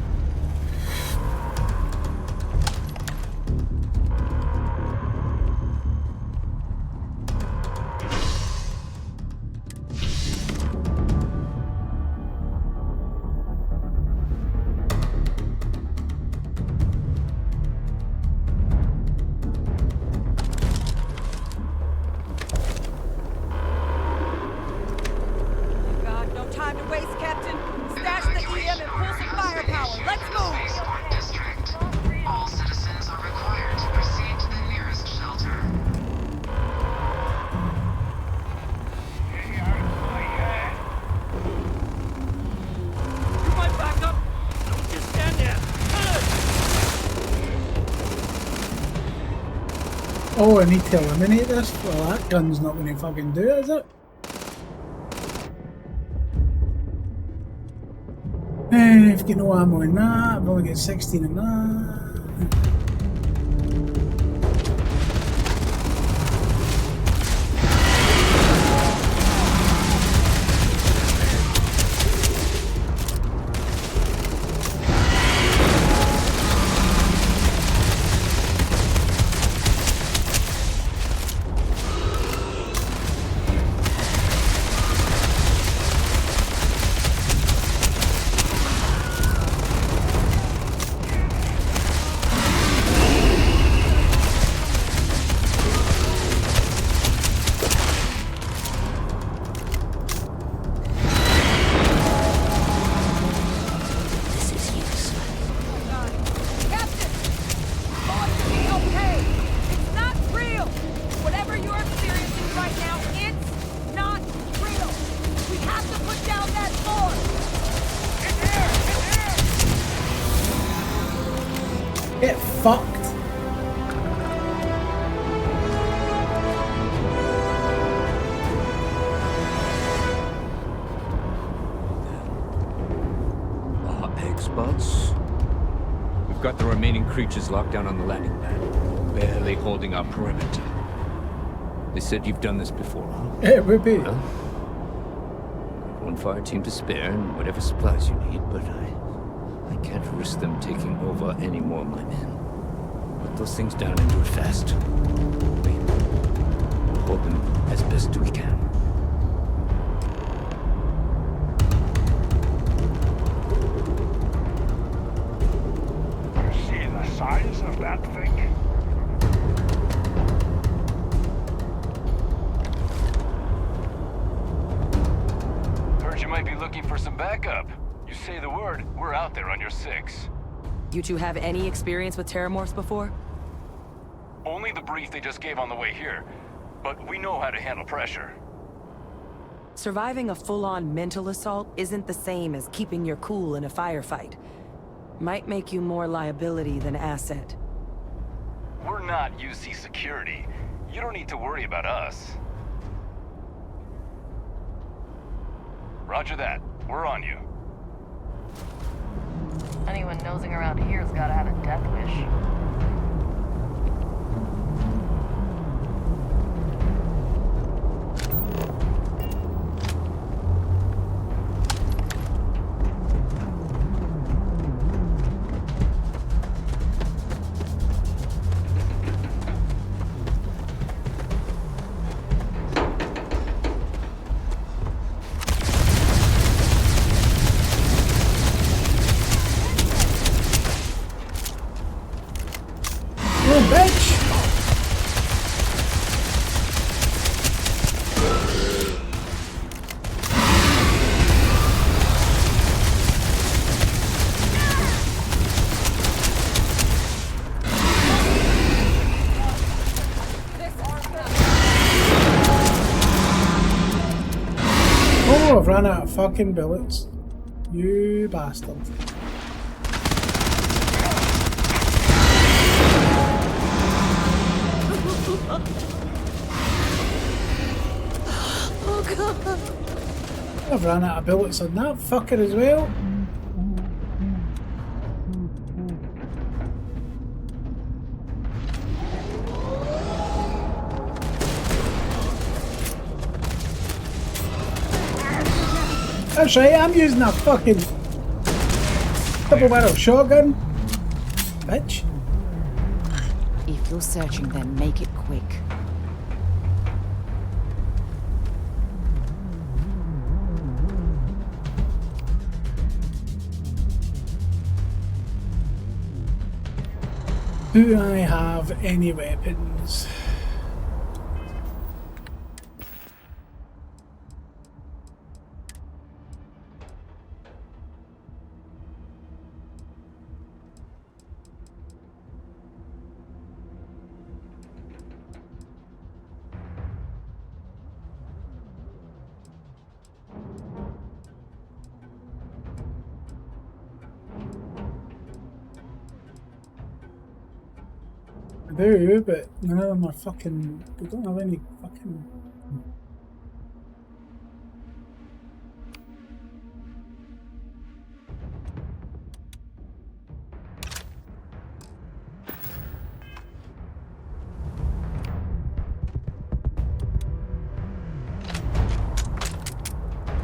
Oh, I need to eliminate this? Well, that gun's not going to fucking do it, is it? I've got no ammo in that. I've only got 16 in that. Get fucked. Experts? We've got the remaining creatures locked down on the landing pad, barely holding our perimeter. They said you've done this before, huh? It would be. Well, one fire team to spare and whatever supplies you need, but I can't risk them taking over any more of my men. Put those things down and do it fast. We'll hold them as best we can. See the size of that thing? Heard you might be looking for some backup. You say the word, we're out there on your 6. You two have any experience with terramorphs before? Only the brief they just gave on the way here, but we know how to handle pressure. Surviving a full-on mental assault isn't the same as keeping your cool in a firefight. Might make you more liability than asset. We're not UC security. You don't need to worry about us. Roger that. We're on you. Anyone nosing around here's gotta have a death wish. I've run out of fucking bullets. You bastard. Oh god. I've run out of bullets on that fucker as well. That's right, I'm using a fucking double barrel shotgun. Bitch. If you're searching, then make it quick. Do I have any weapons? do, but none of them are fucking. They don't have any fucking.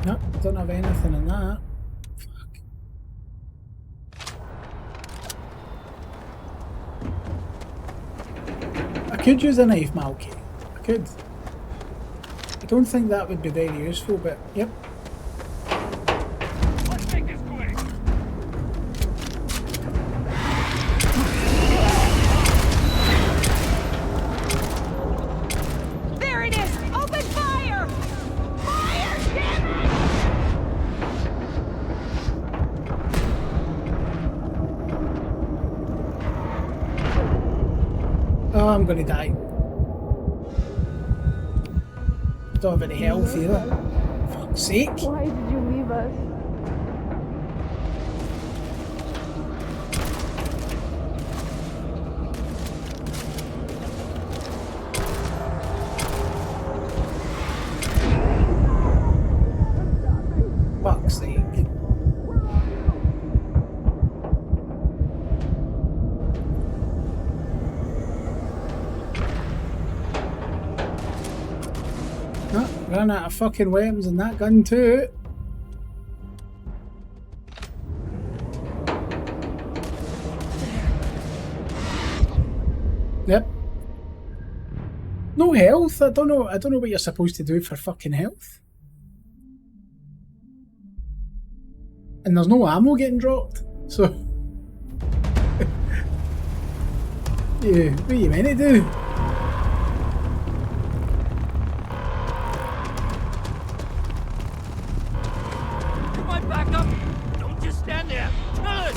Nope, don't have anything in that. I could use a knife, Malky. I could. I don't think that would be very useful, but yep. Let's make this quick. There it is! Open fire! Fire! Damn it! Oh, I'm gonna die. Don't have any health either. Fuck's sake. Why did you leave us? Fuck's sake. Oh, ran out of fucking weapons in that gun too. Yep. No health? I don't know what you're supposed to do for fucking health. And there's no ammo getting dropped, so yeah, what are you meant to do? Come on, back up! Don't just stand there! Kill it!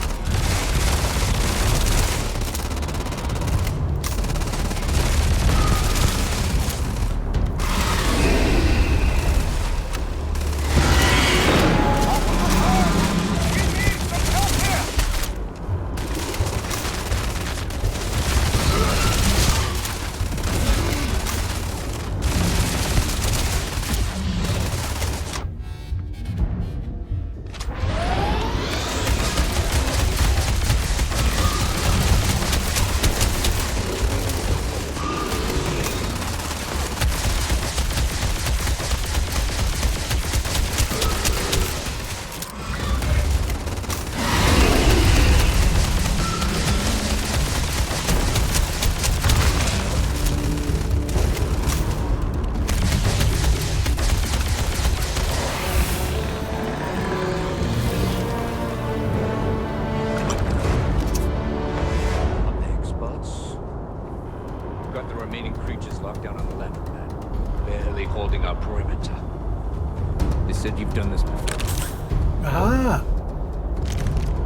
Ah!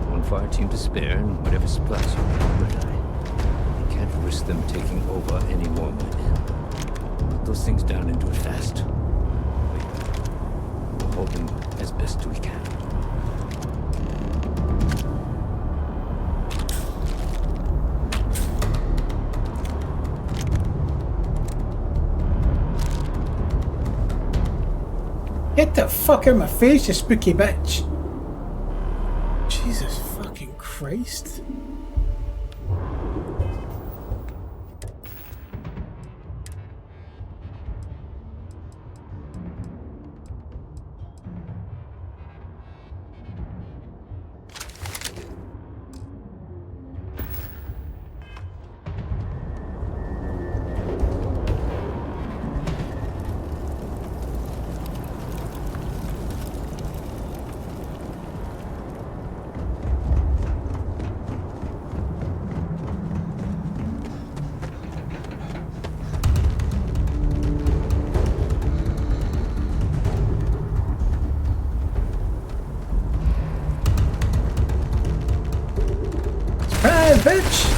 One fire team to spare and whatever supplies you need, but I can't risk them taking over any more of my men. Put those things down and do it fast. We'll hold them as best we can. Get the fuck out of my face, you spooky bitch! Jesus fucking Christ. Bitch!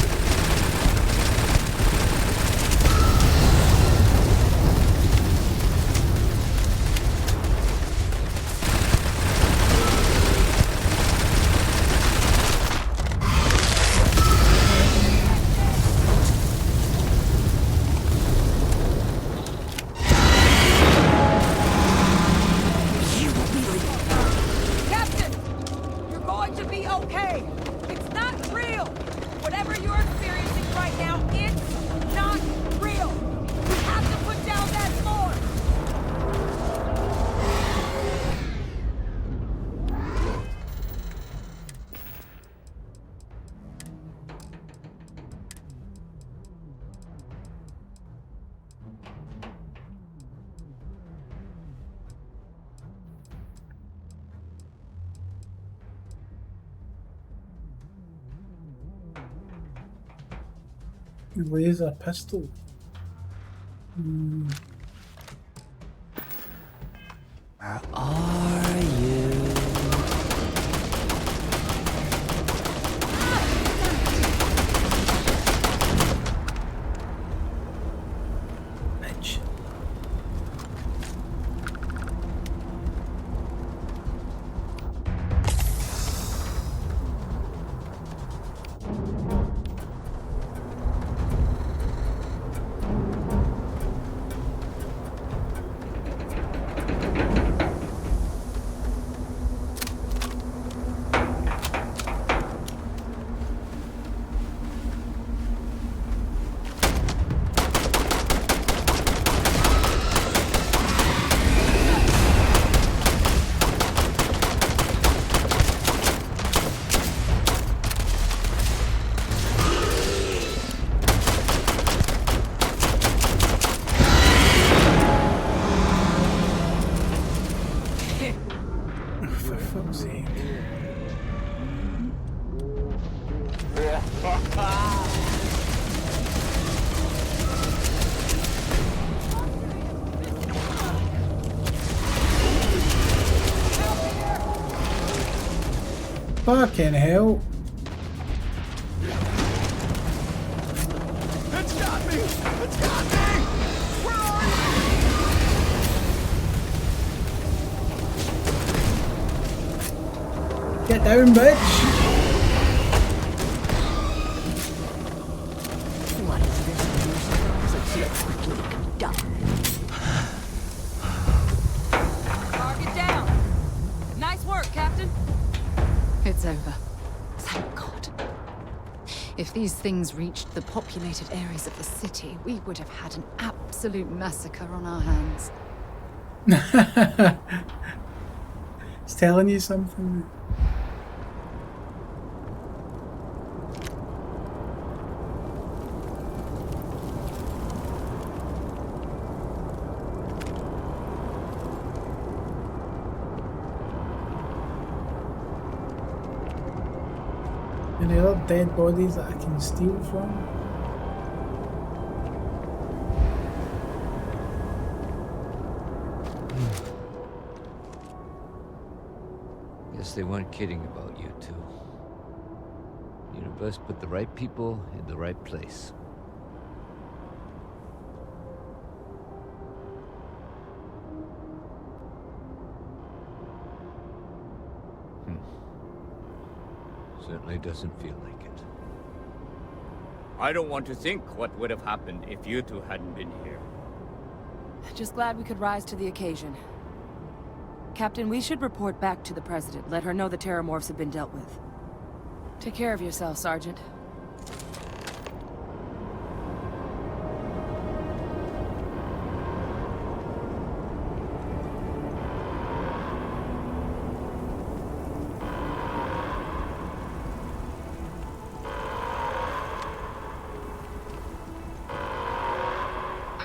be okay. It's not real. Whatever you're experiencing right now, it's not real. You have to put down that floor. Laser pistol. Where are you? Bitch. For fuck's sake. Fucking hell. It's got me! It's got me! Where are you? Get down, bitch. What is this? So you quickly can die. Target down. Nice work, Captain. It's over. Thank God. If these things reached the populated areas of the city, we would have had an absolute massacre on our hands. It's telling you something. Any other dead bodies that I can steal from? Guess they weren't kidding about you two. Universe put the right people in the right place. Certainly doesn't feel like it. I don't want to think what would have happened if you two hadn't been here. Just glad we could rise to the occasion. Captain, we should report back to the President. Let her know the Terramorphs have been dealt with. Take care of yourself, Sergeant.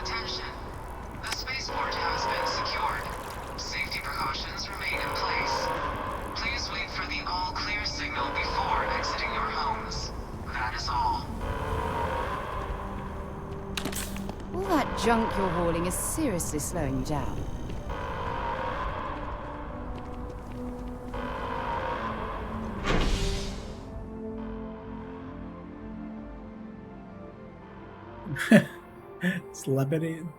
Attention. The spaceport has been secured. Safety precautions remain in place. Please wait for the all-clear signal before exiting your homes. That is all. All that junk you're hauling is seriously slowing you down. It's liberating.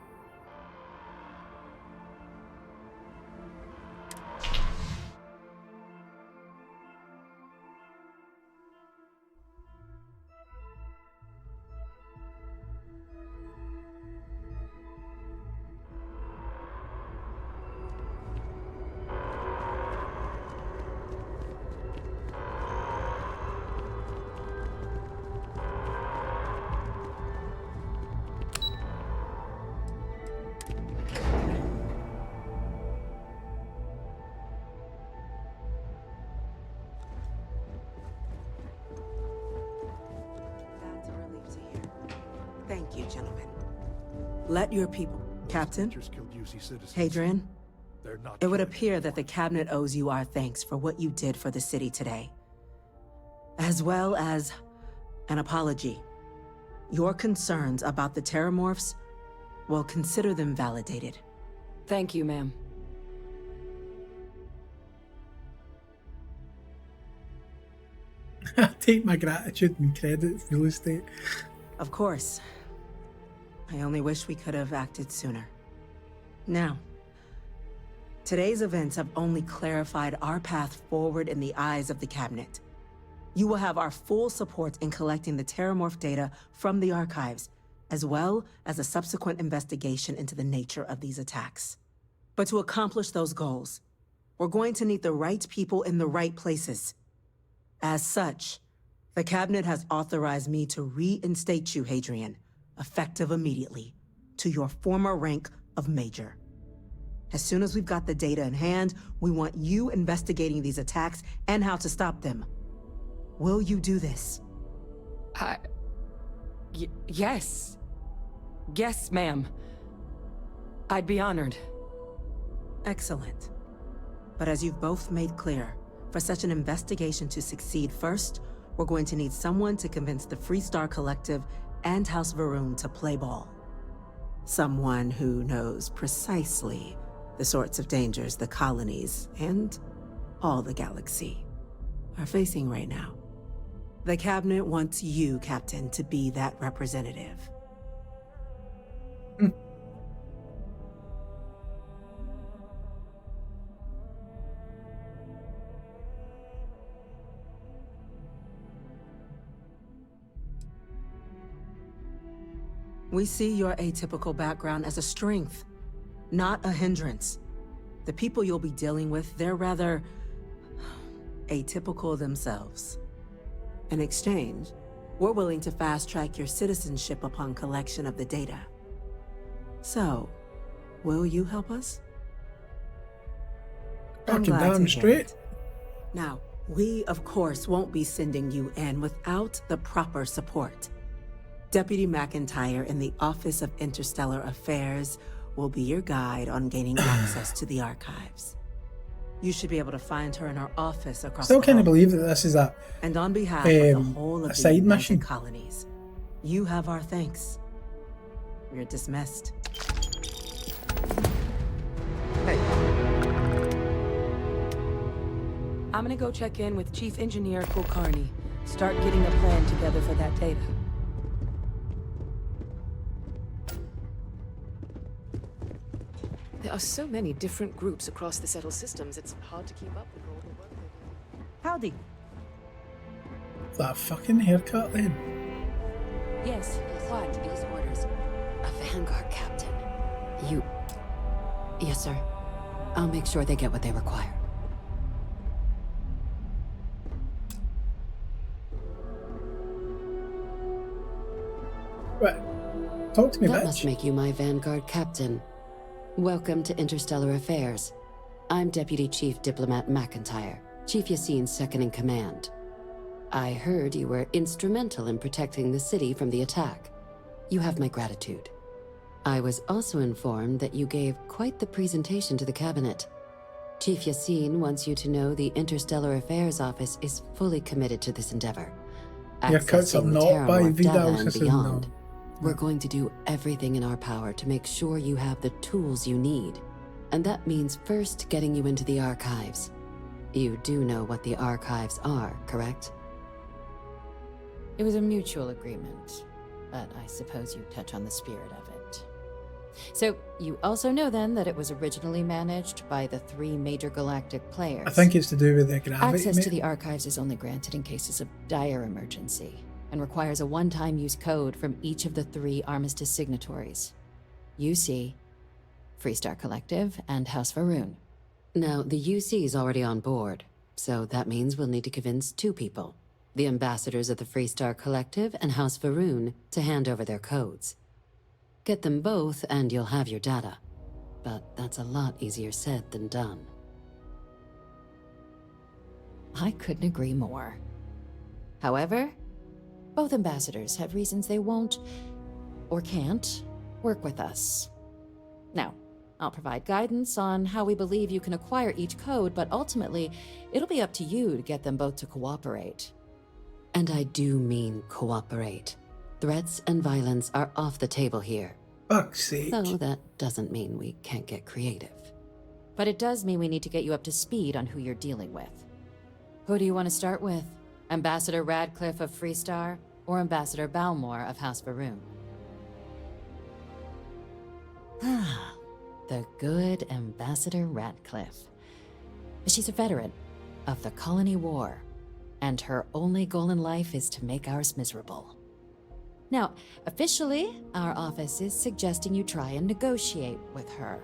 Thank you, gentlemen. Let your people... Captain? Hadrian? It would appear that the Cabinet owes you our thanks for what you did for the city today. As well as an apology. Your concerns about the Terramorphs, well, consider them validated. Thank you, ma'am. I take my gratitude and credit real estate. Of course. I only wish we could have acted sooner. Now, today's events have only clarified our path forward in the eyes of the Cabinet. You will have our full support in collecting the Terramorph data from the archives, as well as a subsequent investigation into the nature of these attacks. But to accomplish those goals, we're going to need the right people in the right places. As such, the Cabinet has authorized me to reinstate you, Hadrian, effective immediately, to your former rank of Major. As soon as we've got the data in hand, we want you investigating these attacks and how to stop them. Will you do this? Yes. Yes, ma'am. I'd be honored. Excellent. But as you've both made clear, for such an investigation to succeed first, we're going to need someone to convince the Freestar Collective and House Varun to play ball. Someone who knows precisely the sorts of dangers the colonies and all the galaxy are facing right now. The Cabinet wants you, Captain, to be that representative. We see your atypical background as a strength, not a hindrance. The people you'll be dealing with, they're rather atypical themselves. In exchange, we're willing to fast-track your citizenship upon collection of the data. So, will you help us? Fucking damn straight. Now, we, of course, won't be sending you in without the proper support. Deputy McIntyre in the Office of Interstellar Affairs will be your guide on gaining access to the archives. You should be able to find her in her office across Still the can't hall. believe that this is a And on behalf of the whole of a the side United mission. Colonies, you have our thanks. You're dismissed. I'm gonna go check in with Chief Engineer Kulkarni. Start getting a plan together for that data. There are so many different groups across the settled systems, it's hard to keep up with all the work they do. Howdy. That fucking haircut then. Yes, What? These orders. A Vanguard captain. You... Yes, sir. I'll make sure they get what they require. Right. Talk to me, That bitch. must make you my Vanguard captain. Welcome to Interstellar Affairs. I'm Deputy Chief Diplomat McIntyre, Chief Yassine's second-in-command. I heard you were instrumental in protecting the city from the attack. You have my gratitude. I was also informed that you gave quite the presentation to the Cabinet. Chief Yassine wants you to know the Interstellar Affairs Office is fully committed to this endeavor. Your cuts are Accessing the not by Terramorph data Vidal and Sassoon, beyond. no. We're going to do everything in our power to make sure you have the tools you need. And that means first getting you into the archives. You do know what the archives are, correct? It was a mutual agreement, but I suppose you touch on the spirit of it. So, you also know then that it was originally managed by the 3 major galactic players. I think it's to do with the gravity, Access mate. to the archives is only granted in cases of dire emergency, and requires a one-time use code from each of the 3 armistice signatories. UC, Freestar Collective, and House Varun. Now, the UC is already on board, so that means we'll need to convince 2 people. The ambassadors of the Freestar Collective and House Varun to hand over their codes. Get them both and you'll have your data. But that's a lot easier said than done. I couldn't agree more. However, both ambassadors have reasons they won't or can't, work with us. Now, I'll provide guidance on how we believe you can acquire each code, but ultimately, it'll be up to you to get them both to cooperate. And I do mean cooperate. Threats and violence are off the table here. Fuck's sake. Though that doesn't mean we can't get creative. But it does mean we need to get you up to speed on who you're dealing with. Who do you want to start with? Ambassador Radcliffe of Freestar, or Ambassador Balmore of House Varun? Ah, the good Ambassador Radcliffe. She's a veteran of the Colony War, and her only goal in life is to make ours miserable. Now, officially, our office is suggesting you try and negotiate with her.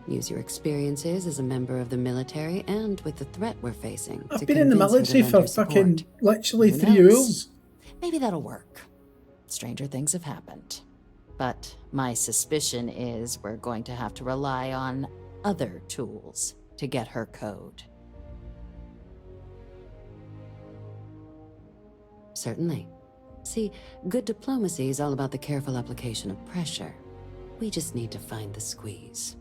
Use your experiences as a member of the military and with the threat we're facing. I've been in the military for fucking literally 3 years. Maybe that'll work. Stranger things have happened. But my suspicion is we're going to have to rely on other tools to get her code. Certainly. See, good diplomacy is all about the careful application of pressure. We just need to find the squeeze.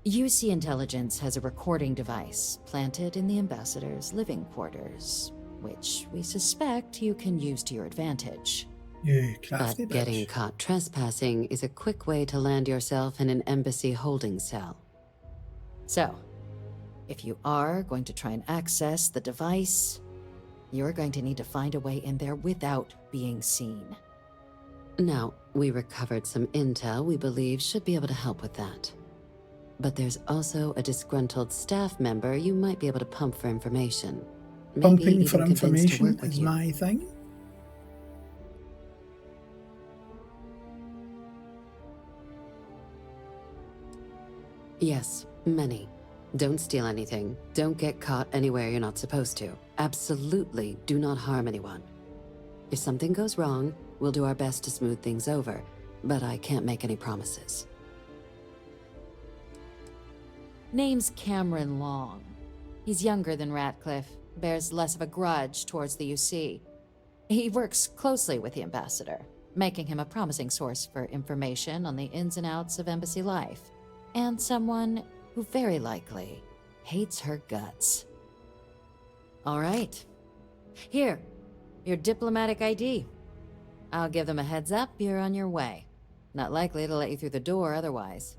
UC Intelligence has a recording device planted in the Ambassador's living quarters, which we suspect you can use to your advantage. Yeah, crafty But getting caught trespassing is a quick way to land yourself in an embassy holding cell. So, if you are going to try and access the device, you're going to need to find a way in there without being seen. Now, we recovered some intel we believe should be able to help with that. But there's also a disgruntled staff member you might be able to pump for information. Maybe Pumping even for convince to information work with is you. my thing. Yes, many. Don't steal anything. Don't get caught anywhere you're not supposed to. Absolutely do not harm anyone. If something goes wrong, we'll do our best to smooth things over, but I can't make any promises. Name's Cameron Long. He's younger than Ratcliffe, bears less of a grudge towards the UC. He works closely with the Ambassador, making him a promising source for information on the ins and outs of embassy life, and someone who very likely hates her guts. All right. Here, your diplomatic ID. I'll give them a heads up you're on your way. Not likely to let you through the door otherwise.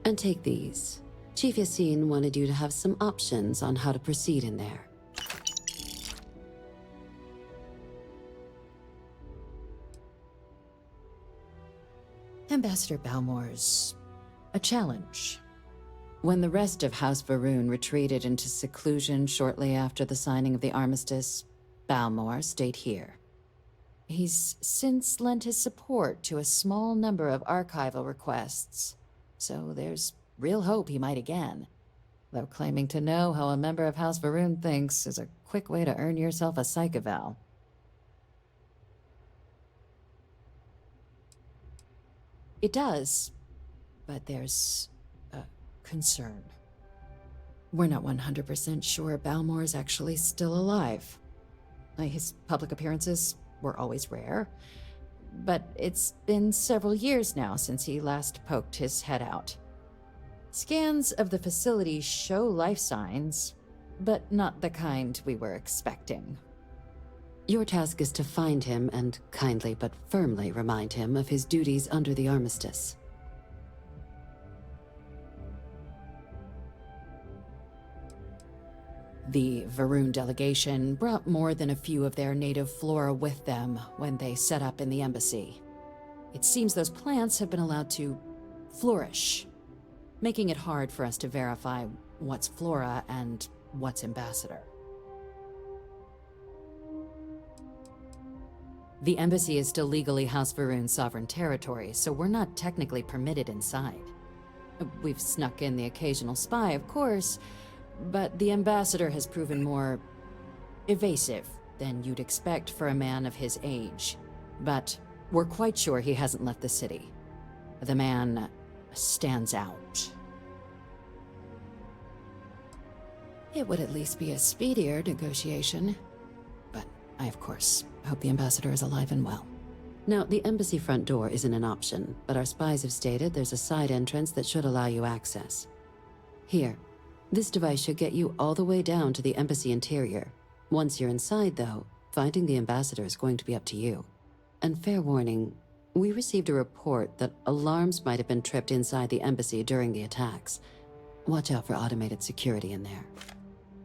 And take these. Chief Yassine wanted you to have some options on how to proceed in there. Ambassador Balmore's a challenge. When the rest of House Varun retreated into seclusion shortly after the signing of the armistice, Balmore stayed here. He's since lent his support to a small number of archival requests, so there's real hope he might again. Though claiming to know how a member of House Varun thinks is a quick way to earn yourself a psych eval. It does, but there's a concern. We're not 100% sure Balmore's actually still alive. His public appearances were always rare, but it's been several years now since he last poked his head out. Scans of the facility show life signs, but not the kind we were expecting. Your task is to find him and kindly but firmly remind him of his duties under the armistice. The Varun delegation brought more than a few of their native flora with them when they set up in the embassy. It seems those plants have been allowed to flourish, making it hard for us to verify what's flora and what's ambassador. The embassy is still legally House Varun's sovereign territory, so we're not technically permitted inside. We've snuck in the occasional spy, of course, but the ambassador has proven more evasive than you'd expect for a man of his age. But we're quite sure he hasn't left the city. The man stands out. It would at least be a speedier negotiation. But I, of course, hope the ambassador is alive and well. Now, the embassy front door isn't an option, but our spies have stated there's a side entrance that should allow you access. Here, this device should get you all the way down to the embassy interior. Once you're inside, though, finding the ambassador is going to be up to you. And fair warning, we received a report that alarms might have been tripped inside the embassy during the attacks. Watch out for automated security in there.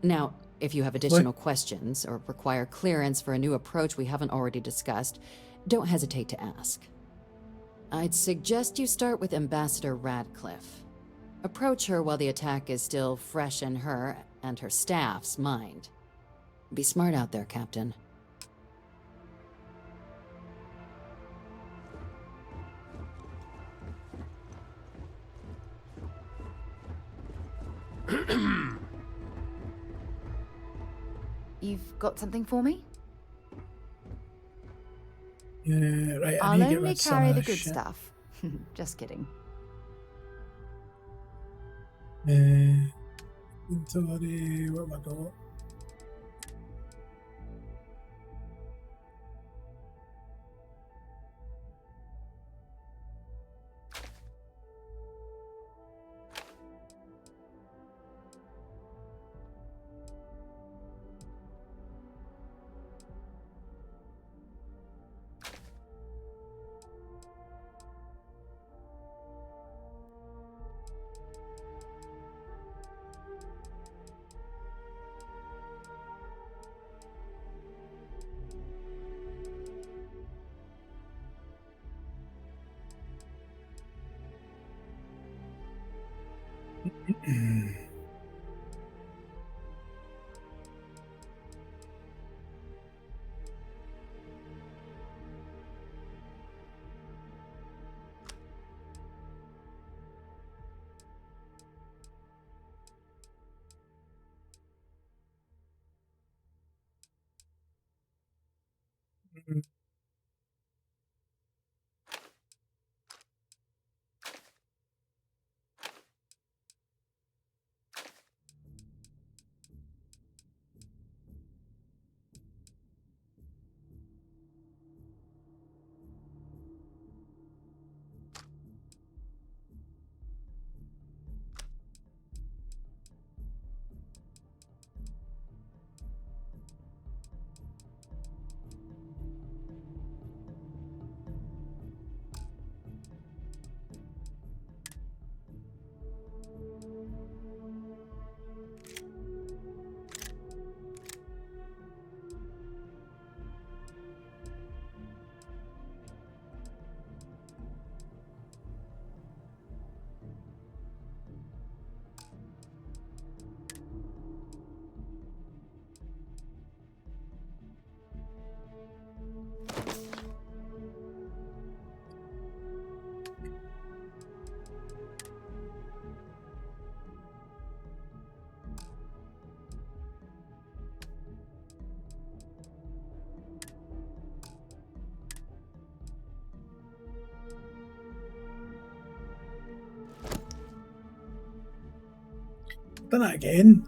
Now, if you have additional questions or require clearance for a new approach we haven't already discussed, don't hesitate to ask. I'd suggest you start with Ambassador Radcliffe. Approach her while the attack is still fresh in her and her staff's mind. Be smart out there, Captain. You've got something for me? Yeah, right, I I'll need to get only rid of some carry of the this good shit. stuff. Just kidding. Inventory, what have I got? Done it again.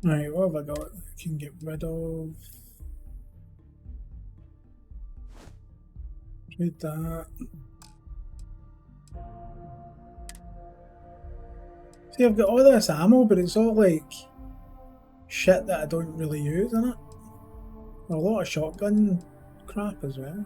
Right, what have I got? I can get rid of. Read that. See, I've got all this ammo, but it's all like shit that I don't really use in it. A lot of shotgun crap as well.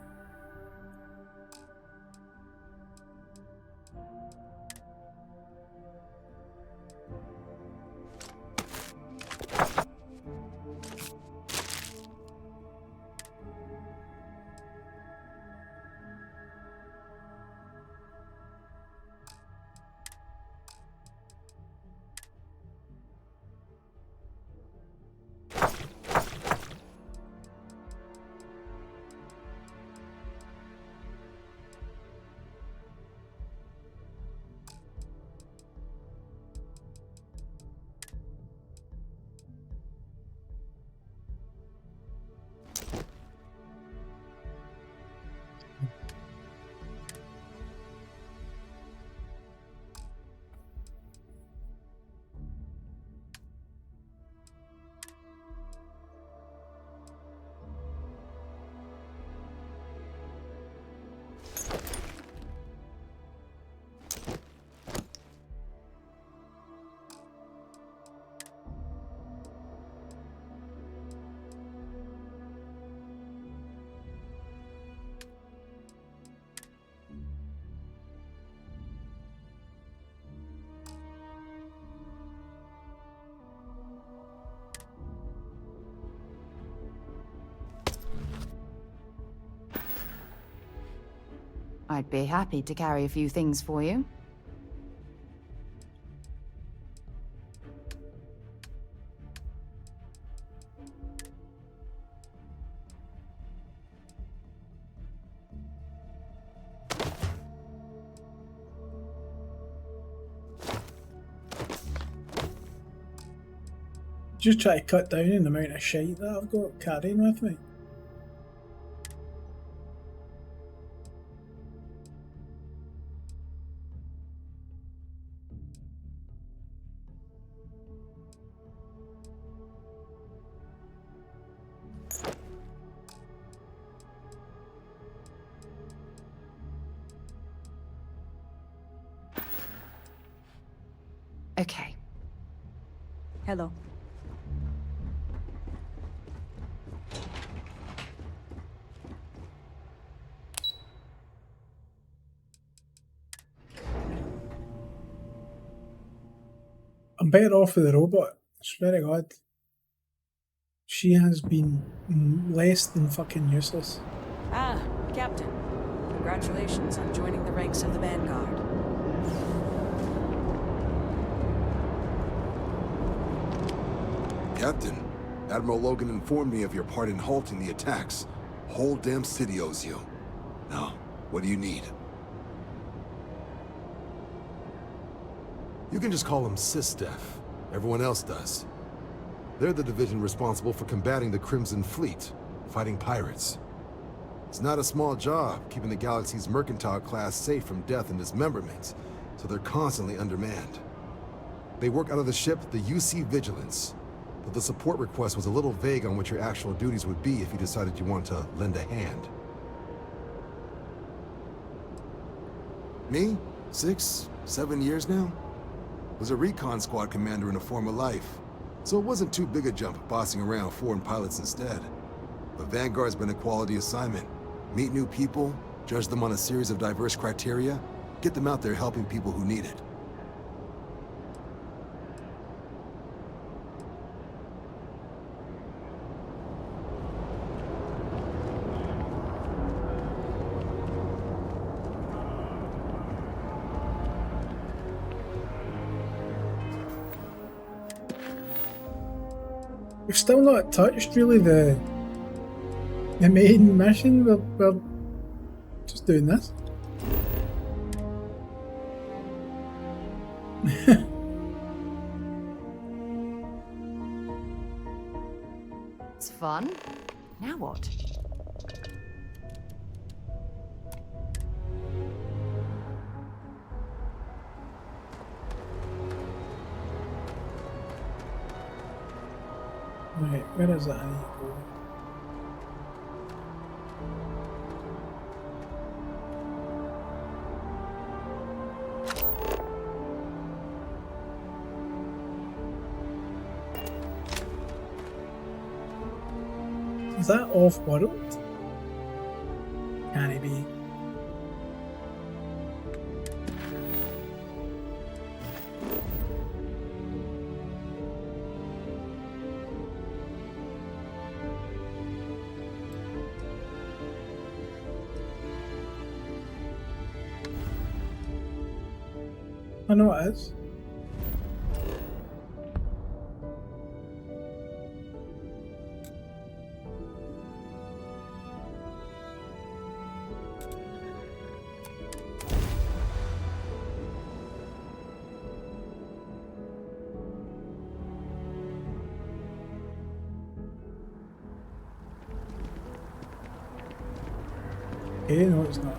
I'd be happy to carry a few things for you. Just try to cut down on the amount of shite that I've got carrying with me. Okay. Hello. I'm better off with the robot. I swear to God. She has been less than fucking useless. Ah, Captain. Congratulations on joining the ranks of the Vanguard. Captain, Admiral Logan informed me of your part in halting the attacks. Whole damn city owes you. Now, what do you need? You can just call them SysDef. Everyone else does. They're the division responsible for combating the Crimson Fleet, fighting pirates. It's not a small job, keeping the galaxy's mercantile class safe from death and dismemberment, so they're constantly undermanned. They work out of the ship, the UC Vigilance, but the support request was a little vague on what your actual duties would be if you decided you wanted to lend a hand. Me? 6, 7 years now? Was a recon squad commander in a former life, so it wasn't too big a jump bossing around foreign pilots instead. But Vanguard's been a quality assignment. Meet new people, judge them on a series of diverse criteria, get them out there helping people who need it. We've still not touched really the main mission. We're just doing this. It's fun. Now what? Right, where is that I need to go? Is that off-world? Can it be? I know it is. Okay, no it's not.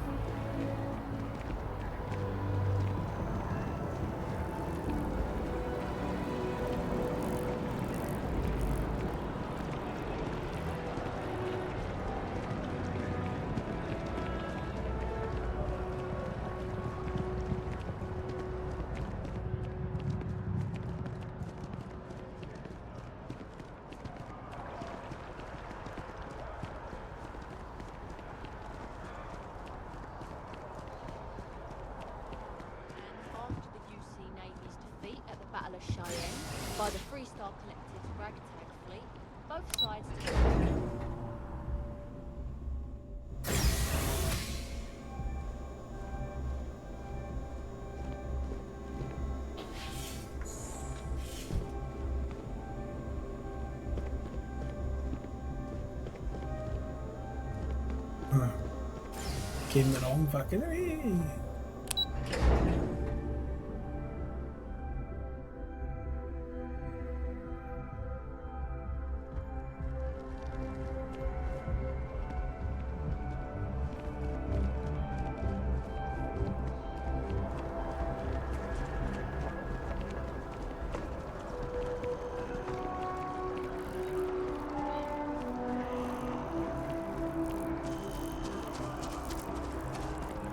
By the Freestar Collective's ragtag fleet, both sides to... came the wrong fucking way.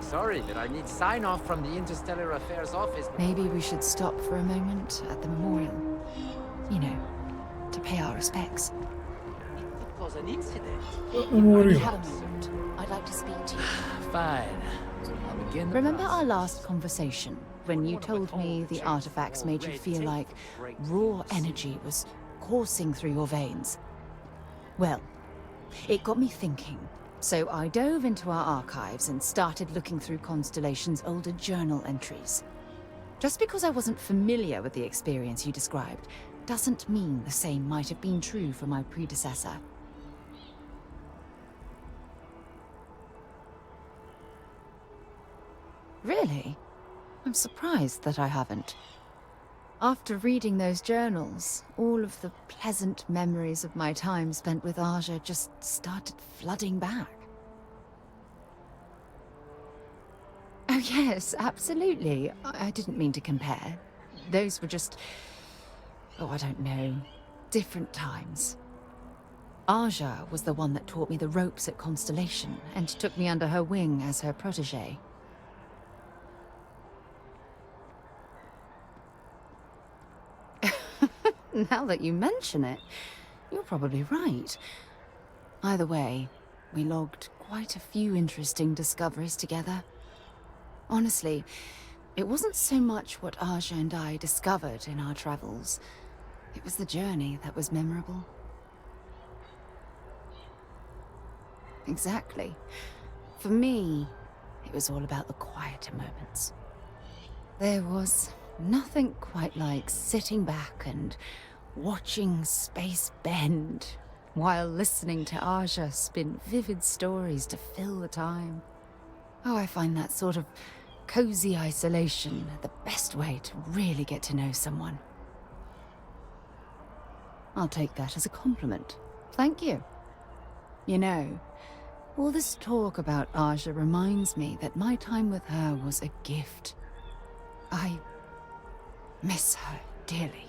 Sorry, but I need sign-off from the Interstellar Affairs office. Maybe we should stop for a moment at the memorial. You know, to pay our respects. It was an incident. What memorial? Have a moment. I'd like to speak to you. Fine. I'll begin the Remember process. our last conversation when you told me the artifacts made you feel like raw energy was coursing through your veins? Well, it got me thinking. So I dove into our archives and started looking through Constellation's older journal entries. Just because I wasn't familiar with the experience you described doesn't mean the same might have been true for my predecessor. Really? I'm surprised that I haven't. After reading those journals, all of the pleasant memories of my time spent with Aja just started flooding back. Oh yes, absolutely. I didn't mean to compare. Those were just... oh, I don't know. Different times. Aja was the one that taught me the ropes at Constellation and took me under her wing as her protégé. Now that you mention it, you're probably right. Either way, we logged quite a few interesting discoveries together. Honestly, it wasn't so much what Aja and I discovered in our travels. It was the journey that was memorable. Exactly. For me, it was all about the quieter moments. There was nothing quite like sitting back and watching space bend while listening to Aja spin vivid stories to fill the time. Oh, I find that sort of cozy isolation the best way to really get to know someone. I'll take that as a compliment. Thank you. You know, all this talk about Aja reminds me that my time with her was a gift. I miss her dearly.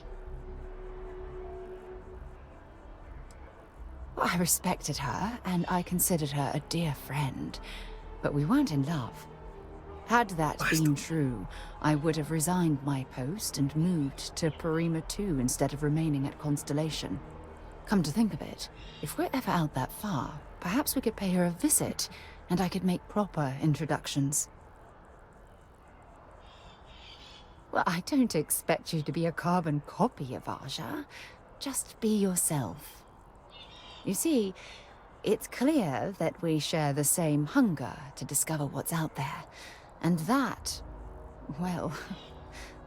Well, I respected her, and I considered her a dear friend, but we weren't in love. Had that been true, I would have resigned my post and moved to Parima 2 instead of remaining at Constellation. Come to think of it, if we're ever out that far, perhaps we could pay her a visit, and I could make proper introductions. Well, I don't expect you to be a carbon copy of Aja. Just be yourself. You see, it's clear that we share the same hunger to discover what's out there. And that, well,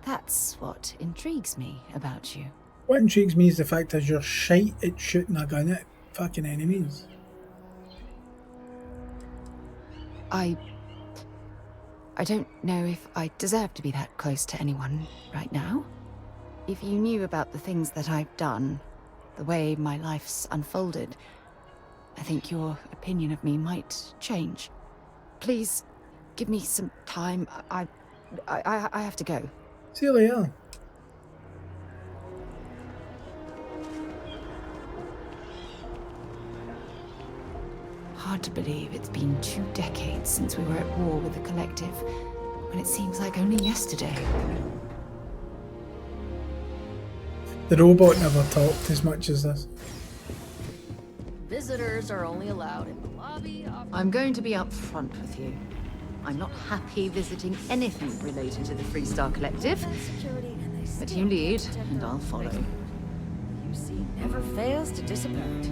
that's what intrigues me about you. What intrigues me is the fact that you're shite at shooting a gun at fucking enemies. I don't know if I deserve to be that close to anyone right now. If you knew about the things that I've done, the way my life's unfolded, I think your opinion of me might change. Please, give me some time. I have to go. See you later. Hard to believe it's been 2 decades since we were at war with the Collective, when it seems like only yesterday. The robot never talked as much as this. Visitors are only allowed in the lobby. I'm going to be upfront with you. I'm not happy visiting anything related to the Freestar Collective. But you lead, and I'll follow. UC never fails to disappoint.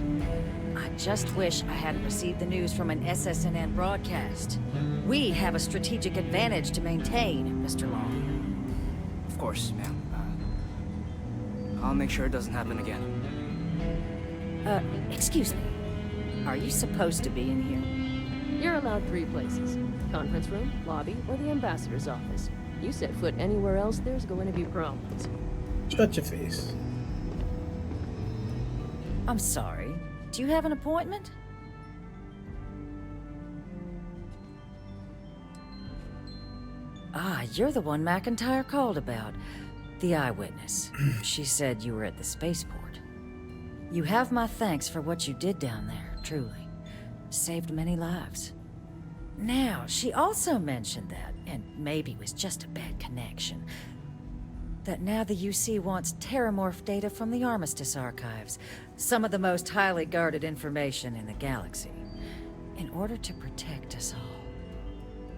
I just wish I hadn't received the news from an SSNN broadcast. We have a strategic advantage to maintain, Mr. Long. Of course, ma'am. I'll make sure it doesn't happen again. Excuse me. Are you supposed to be in here? You're allowed 3 places. Conference room, lobby, or the ambassador's office. You set foot anywhere else, there's going to be problems. Shut your face. I'm sorry. Do you have an appointment? Ah, you're the one McIntyre called about. The eyewitness. She said you were at the spaceport. You have my thanks for what you did down there, truly. Saved many lives. Now, she also mentioned that, and maybe it was just a bad connection, that now the UC wants terramorph data from the Armistice archives, some of the most highly guarded information in the galaxy, in order to protect us all.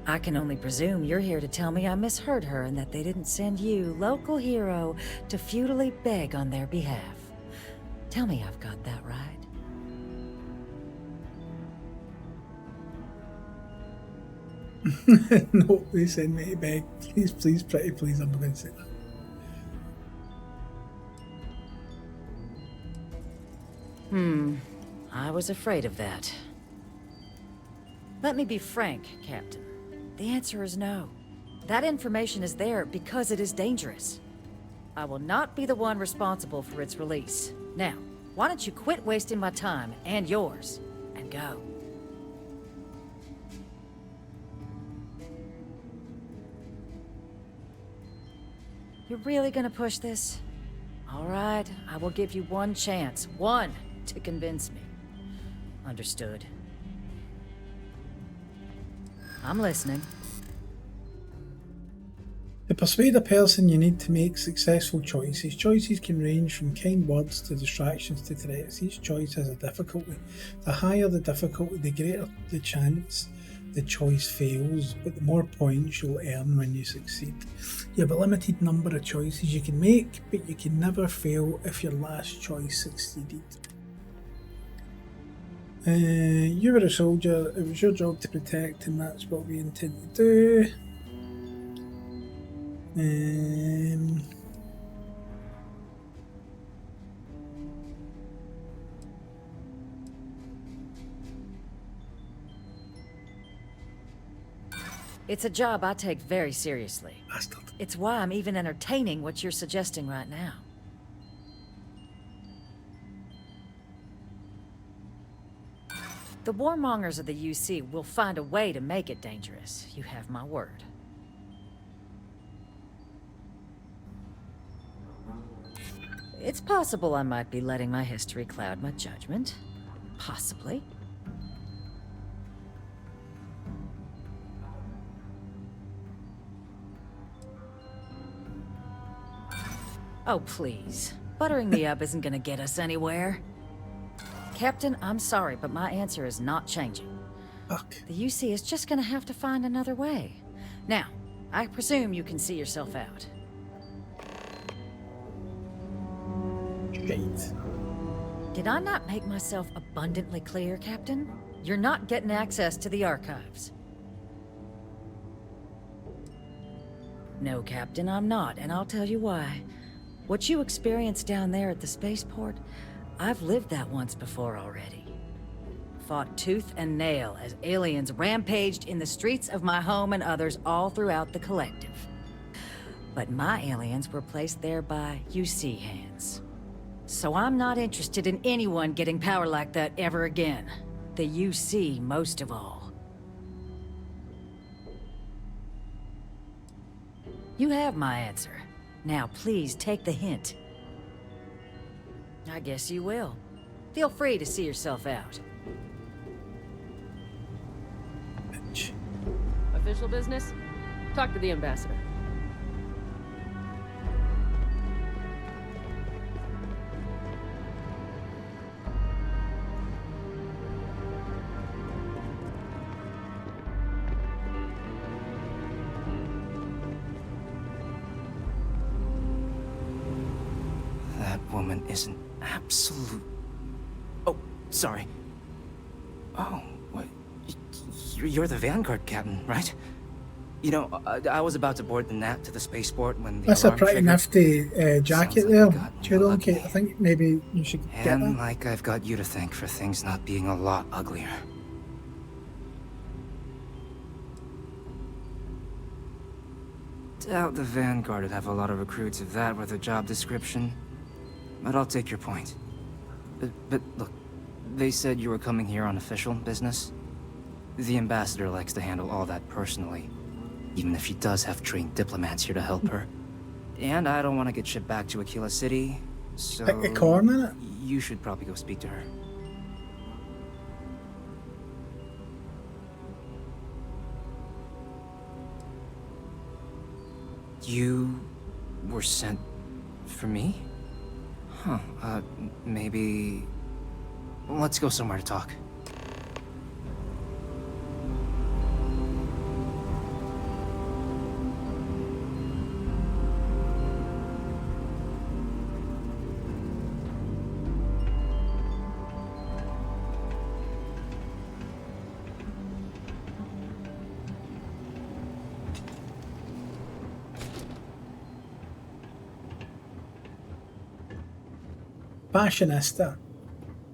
I can only presume you're here to tell me I misheard her and that they didn't send you, local hero, to futilely beg on their behalf. Tell me I've got that right. No, they send me to beg. Please, please, pretty please, I'm not going to say that. I was afraid of that. Let me be frank, Captain. The answer is no. That information is there because it is dangerous. I will not be the one responsible for its release. Now, why don't you quit wasting my time and yours, and go? You're really gonna push this? All right, I will give you one chance. One to convince me. Understood. I'm listening. To persuade a person, you need to make successful choices. Choices can range from kind words to distractions to threats. Each choice has a difficulty. The higher the difficulty, the greater the chance the choice fails, but the more points you'll earn when you succeed. You have a limited number of choices you can make, but you can never fail if your last choice succeeded. You were a soldier, it was your job to protect, and that's what we intend to do. It's a job I take very seriously. Bastard. It's why I'm even entertaining what you're suggesting right now. The warmongers of the UC will find a way to make it dangerous. You have my word. It's possible I might be letting my history cloud my judgment. Possibly. Oh, please. Buttering me up isn't gonna get us anywhere. Captain, I'm sorry, but my answer is not changing. Fuck. The UC is just gonna have to find another way. Now, I presume you can see yourself out. Shit. Did I not make myself abundantly clear, Captain? You're not getting access to the archives. No, Captain, I'm not, and I'll tell you why. What you experienced down there at the spaceport, I've lived that once before already. Fought tooth and nail as aliens rampaged in the streets of my home and others all throughout the collective. But my aliens were placed there by UC hands. So I'm not interested in anyone getting power like that ever again. The UC most of all. You have my answer. Now please take the hint. I guess you will. Feel free to see yourself out. Official business? Talk to the ambassador. That woman is an absolute... Oh, sorry. Oh, what? You're the Vanguard captain, right? You know, I was about to board the NAT to the spaceport when the That's a alarm pretty triggered. nifty jacket there, Tudor. I think maybe you should get And that. like I've got you to thank for things not being a lot uglier. Doubt the Vanguard would have a lot of recruits if that were the job description. But I'll take your point. But look, they said you were coming here on official business. The ambassador likes to handle all that personally, even if she does have trained diplomats here to help her. And I don't want to get shipped back to Aquila City, so Pick a corner. you should probably go speak to her. You were sent for me? Huh, maybe... Let's go somewhere to talk. Fashionista.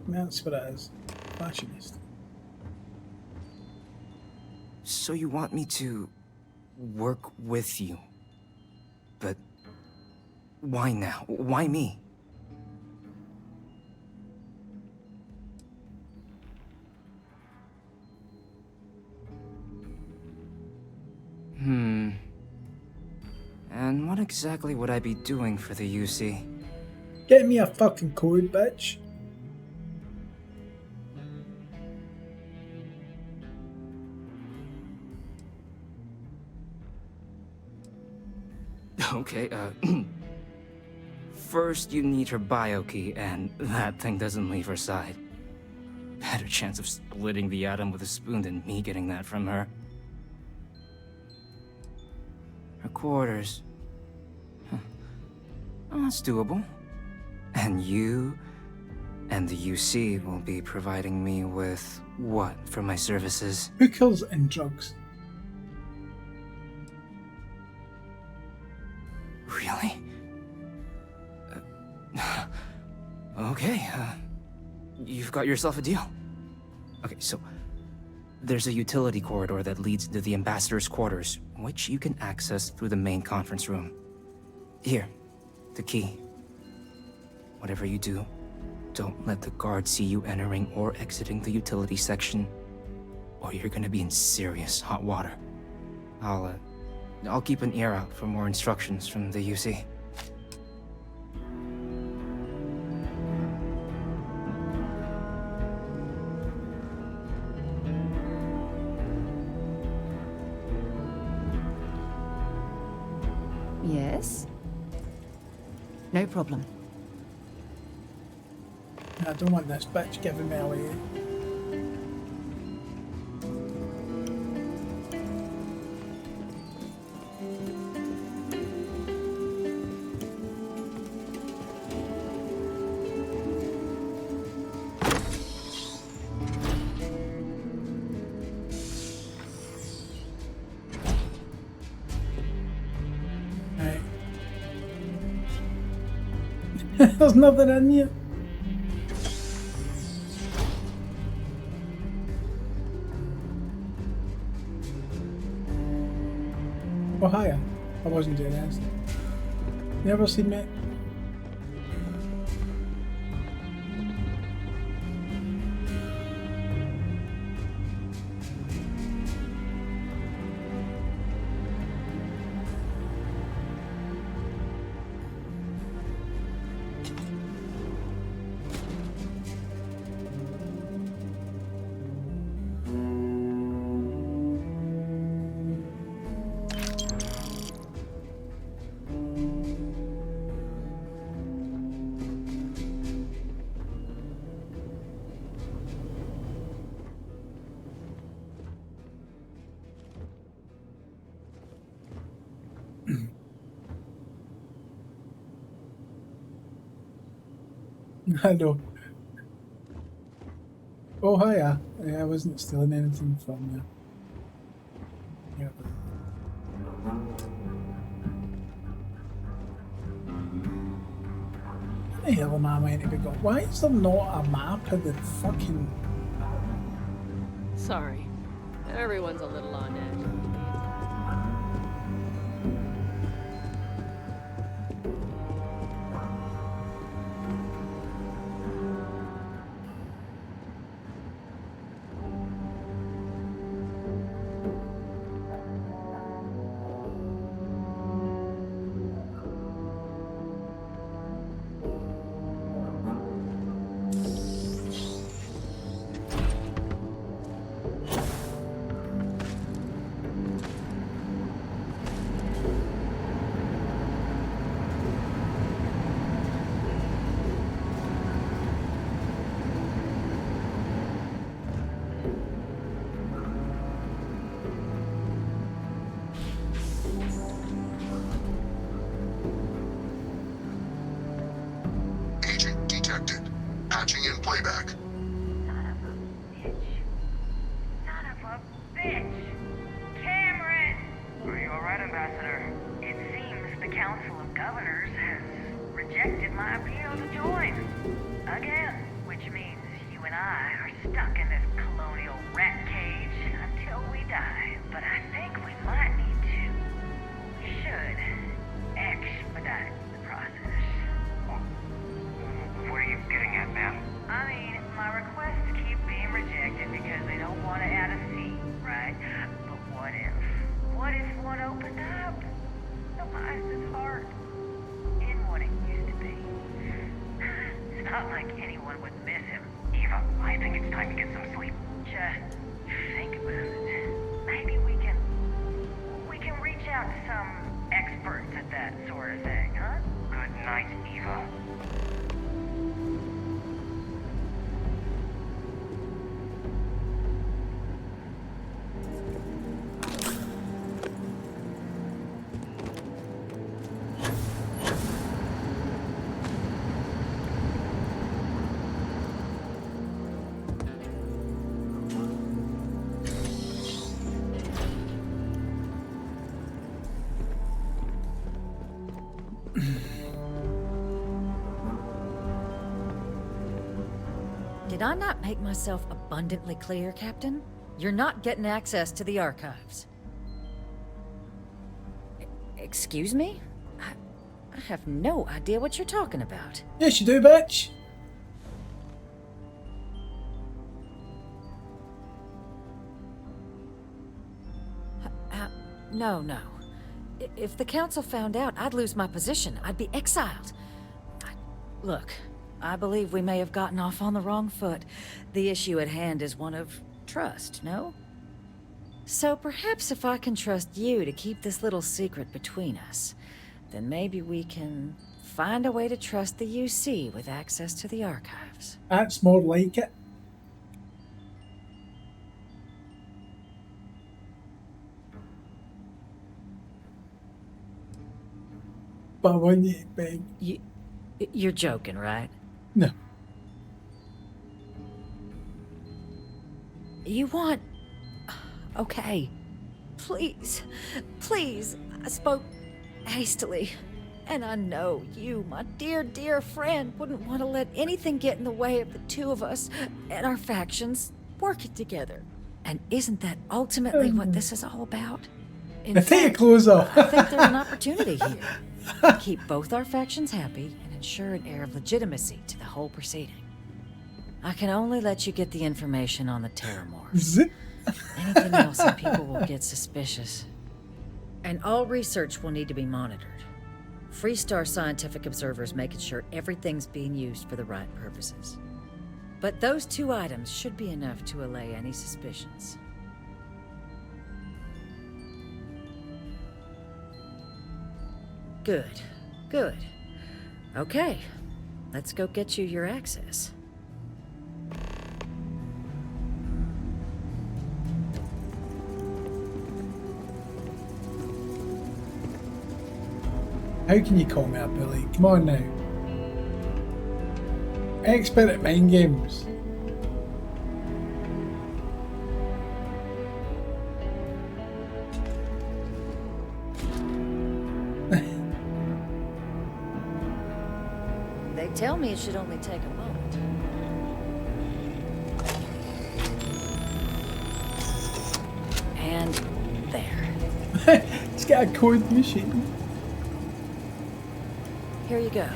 That's what it is. Fashionista. So you want me to work with you? But why now? Why me? And what exactly would I be doing for the UC? Get me a fucking code, bitch. Okay, first you need her bio key, and that thing doesn't leave her side. Better chance of splitting the atom with a spoon than me getting that from her. Her quarters. Huh. Oh, that's doable. And you and the UC will be providing me with what for my services? Hookers and drugs. Really? Okay, you've got yourself a deal. Okay, so there's a utility corridor that leads into the ambassador's quarters, which you can access through the main conference room. Here, the key. Whatever you do, don't let the guards see you entering or exiting the utility section, or you're gonna be in serious hot water. I'll keep an ear out for more instructions from the UC. Yes? No problem. I don't want this bitch giving me away. Right. There's nothing in here. Oh, hiya. I wasn't doing this. You ever seen me? I know. Oh, hiya. I wasn't stealing anything from you. Yeah. What the hell am I meant to be going? Why is there not a map of the fucking... Sorry. Everyone's a little on Patching in playback. Son of a bitch! Cameron! Are you alright, Ambassador? It seems the Council of Governors has rejected my appeal to join. Again, which means you and I are stuck in this colonial rat cage until we die. But I think we might need to. We should expedite the process. What are you getting at, ma'am? I mean, my requests keep being rejected because they don't want to add a seat, right? But what if? What if one opened up? The Meisner's heart in what it used to be. It's not like anyone would miss him. Eva, I think it's time to get some sleep. Just think about it. Maybe we can reach out to some experts at that sort of thing, huh? Good night, Eva. Did I not make myself abundantly clear, Captain? You're not getting access to the archives. Excuse me? I have no idea what you're talking about. Yes, you do, bitch. No. If the Council found out, I'd lose my position. I'd be exiled. Look, I believe we may have gotten off on the wrong foot. The issue at hand is one of trust, no? So perhaps if I can trust you to keep this little secret between us, then maybe we can find a way to trust the UC with access to the archives. That's more like it. But when you beg... You're joking, right? No. You want... Okay. Please. I spoke hastily. And I know you, my dear, dear friend, wouldn't want to let anything get in the way of the two of us and our factions working together. And isn't that ultimately what this is all about? In Take your fact, clothes off. I think there's an opportunity here. Keep both our factions happy and ensure an air of legitimacy to the whole proceeding. I can only let you get the information on the Terramorphs. Anything else and people will get suspicious. And all research will need to be monitored. Freestar scientific observers making sure everything's being used for the right purposes. But those two items should be enough to allay any suspicions. Good. Okay, let's go get you your access. How can you call me a bully? Come on now. Expert at mind games. They tell me it should only take a moment. And there. It's got a code machine. Here you go.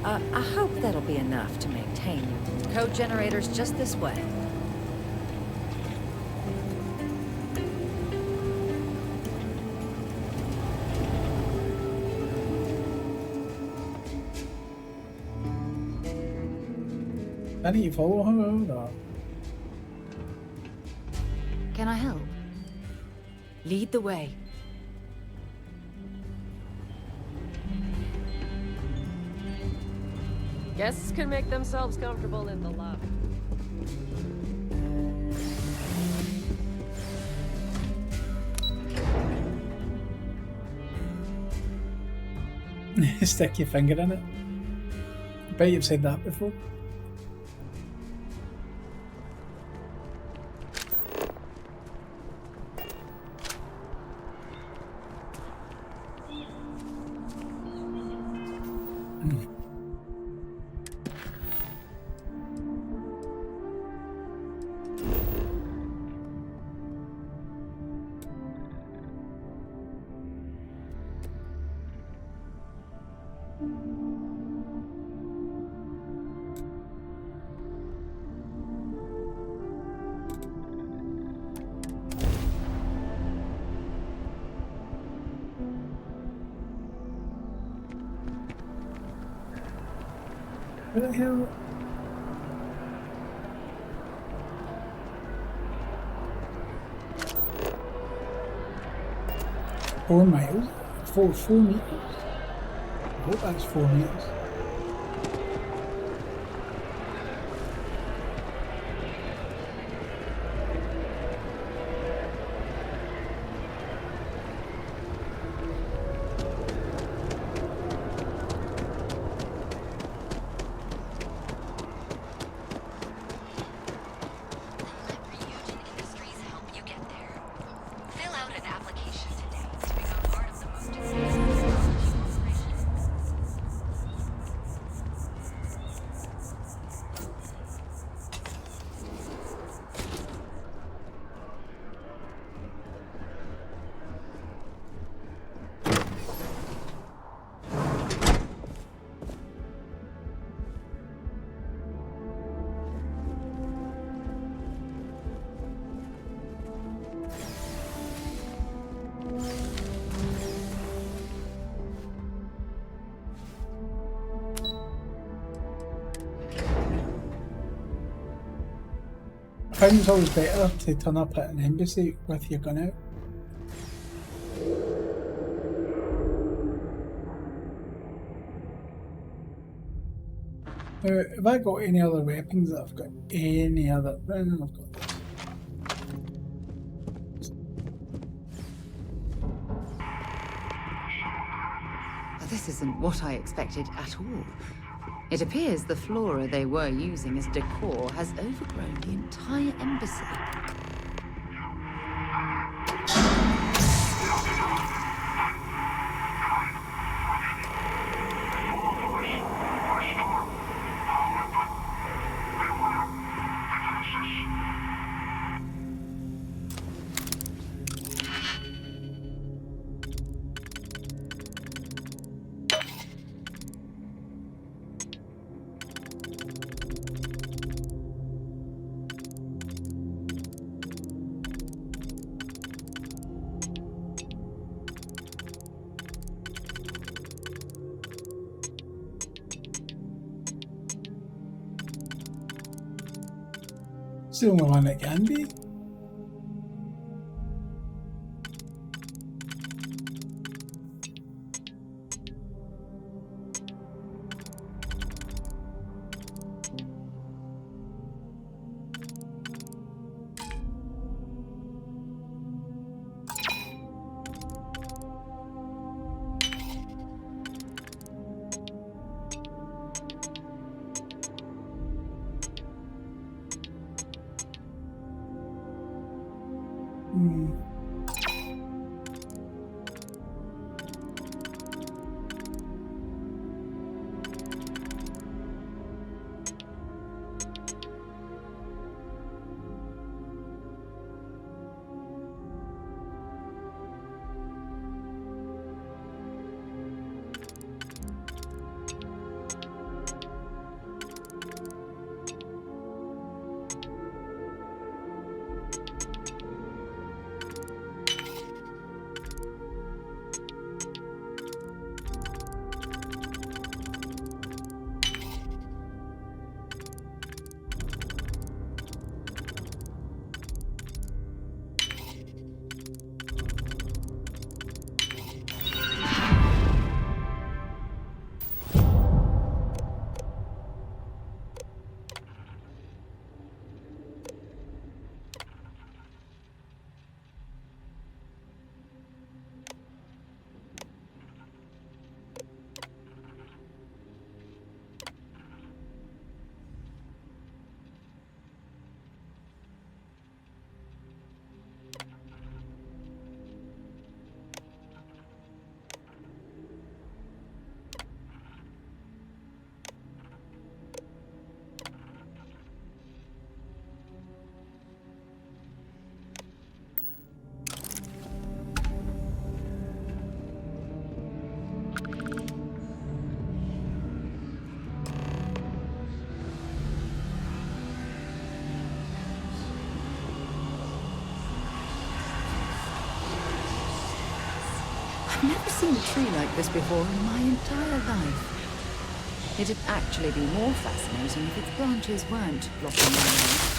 I hope that'll be enough to maintain your code generators just this way. I need to follow her or... Can I help? Lead the way. Guests can make themselves comfortable in the lobby. Stick your finger in it. I bet you've said that before. What the hell? Four miles? 4 meters? I hope that's 4 meters. I find it's always better to turn up at an embassy with your gun out. Now, have I got any other weapons that I've got any other... I've got this. This isn't what I expected at all. It appears the flora they were using as decor has overgrown the entire embassy. It's the only one it can be. I've never seen a tree like this before in my entire life. It'd actually be more fascinating if its branches weren't blocking my way.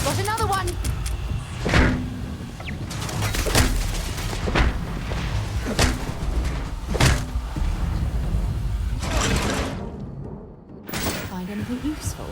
Got another one! Find anything useful?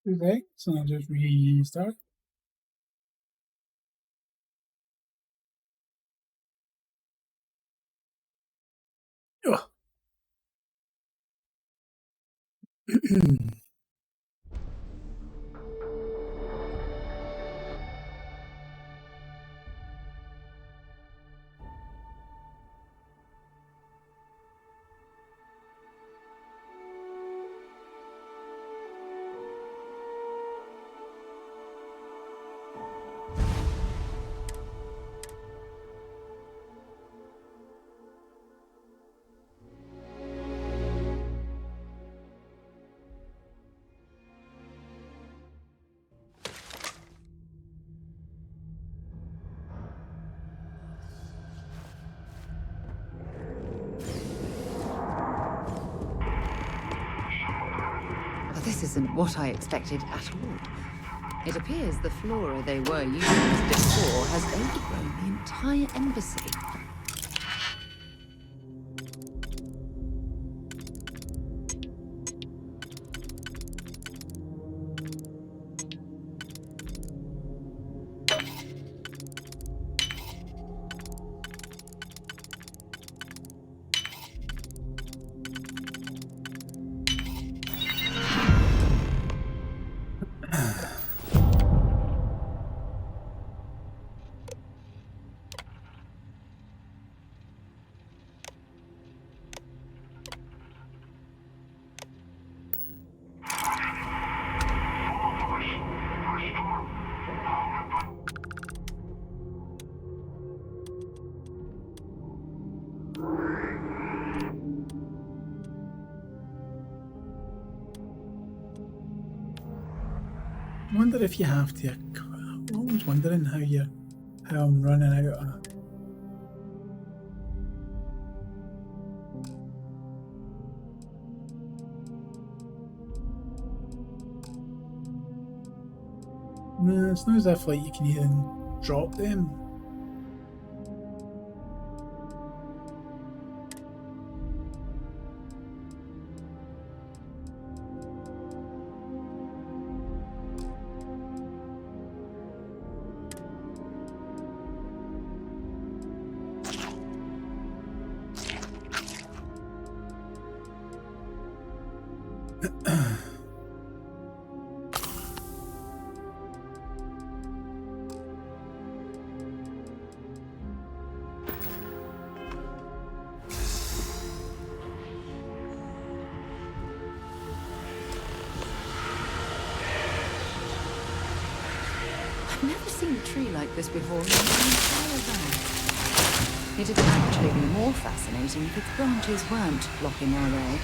Okay, so I'll just restart. Oh. This isn't what I expected at all. It appears the flora they were using as decor has overgrown the entire embassy. I wonder if you have to. I'm always wondering how I'm running out of. No, it's not as if like you can even drop them. I've never seen a tree like this before in my entire life. It'd actually be more fascinating if its branches weren't blocking our way.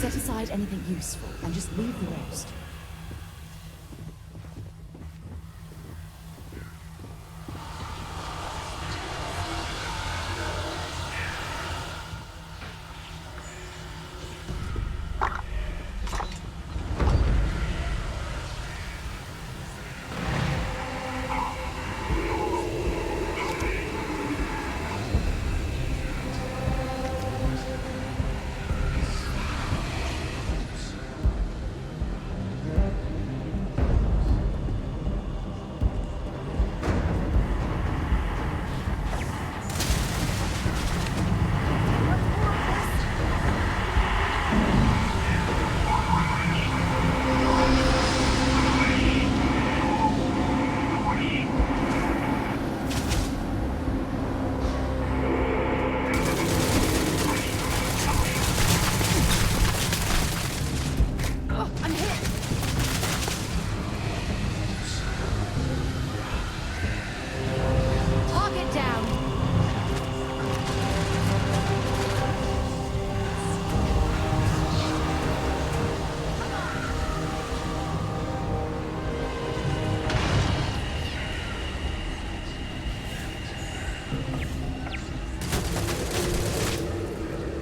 Set aside anything useful and just leave the rest.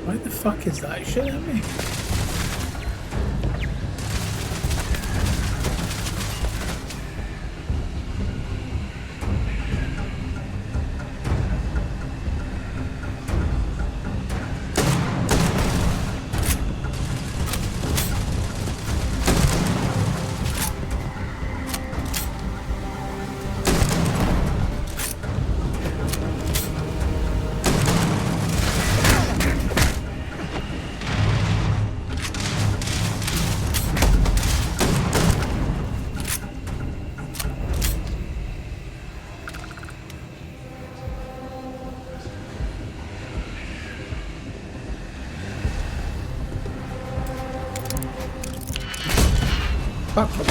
Why the fuck is that shooting at me? Fuck him.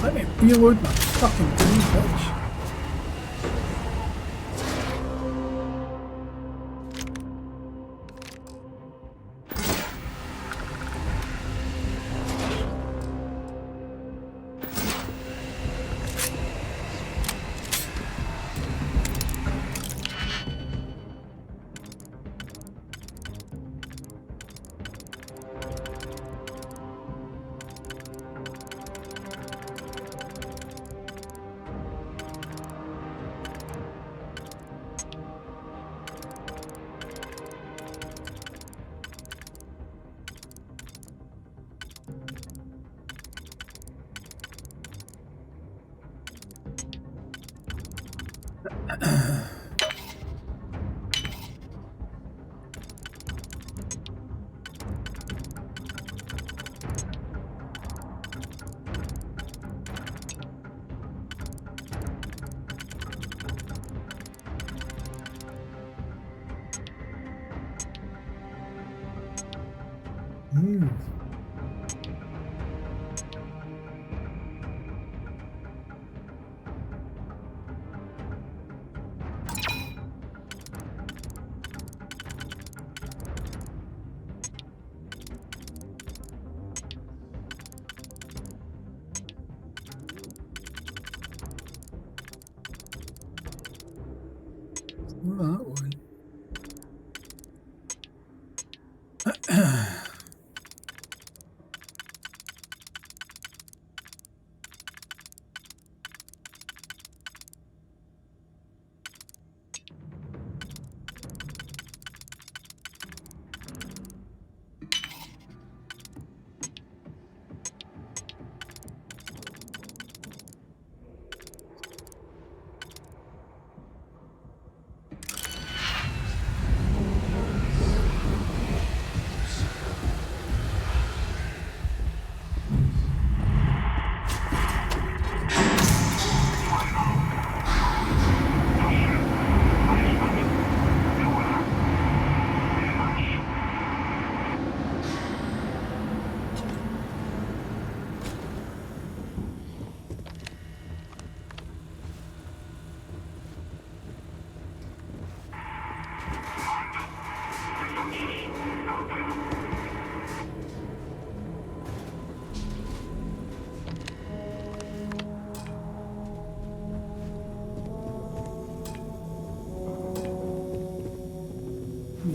Let me reload my fucking green bitch. That one.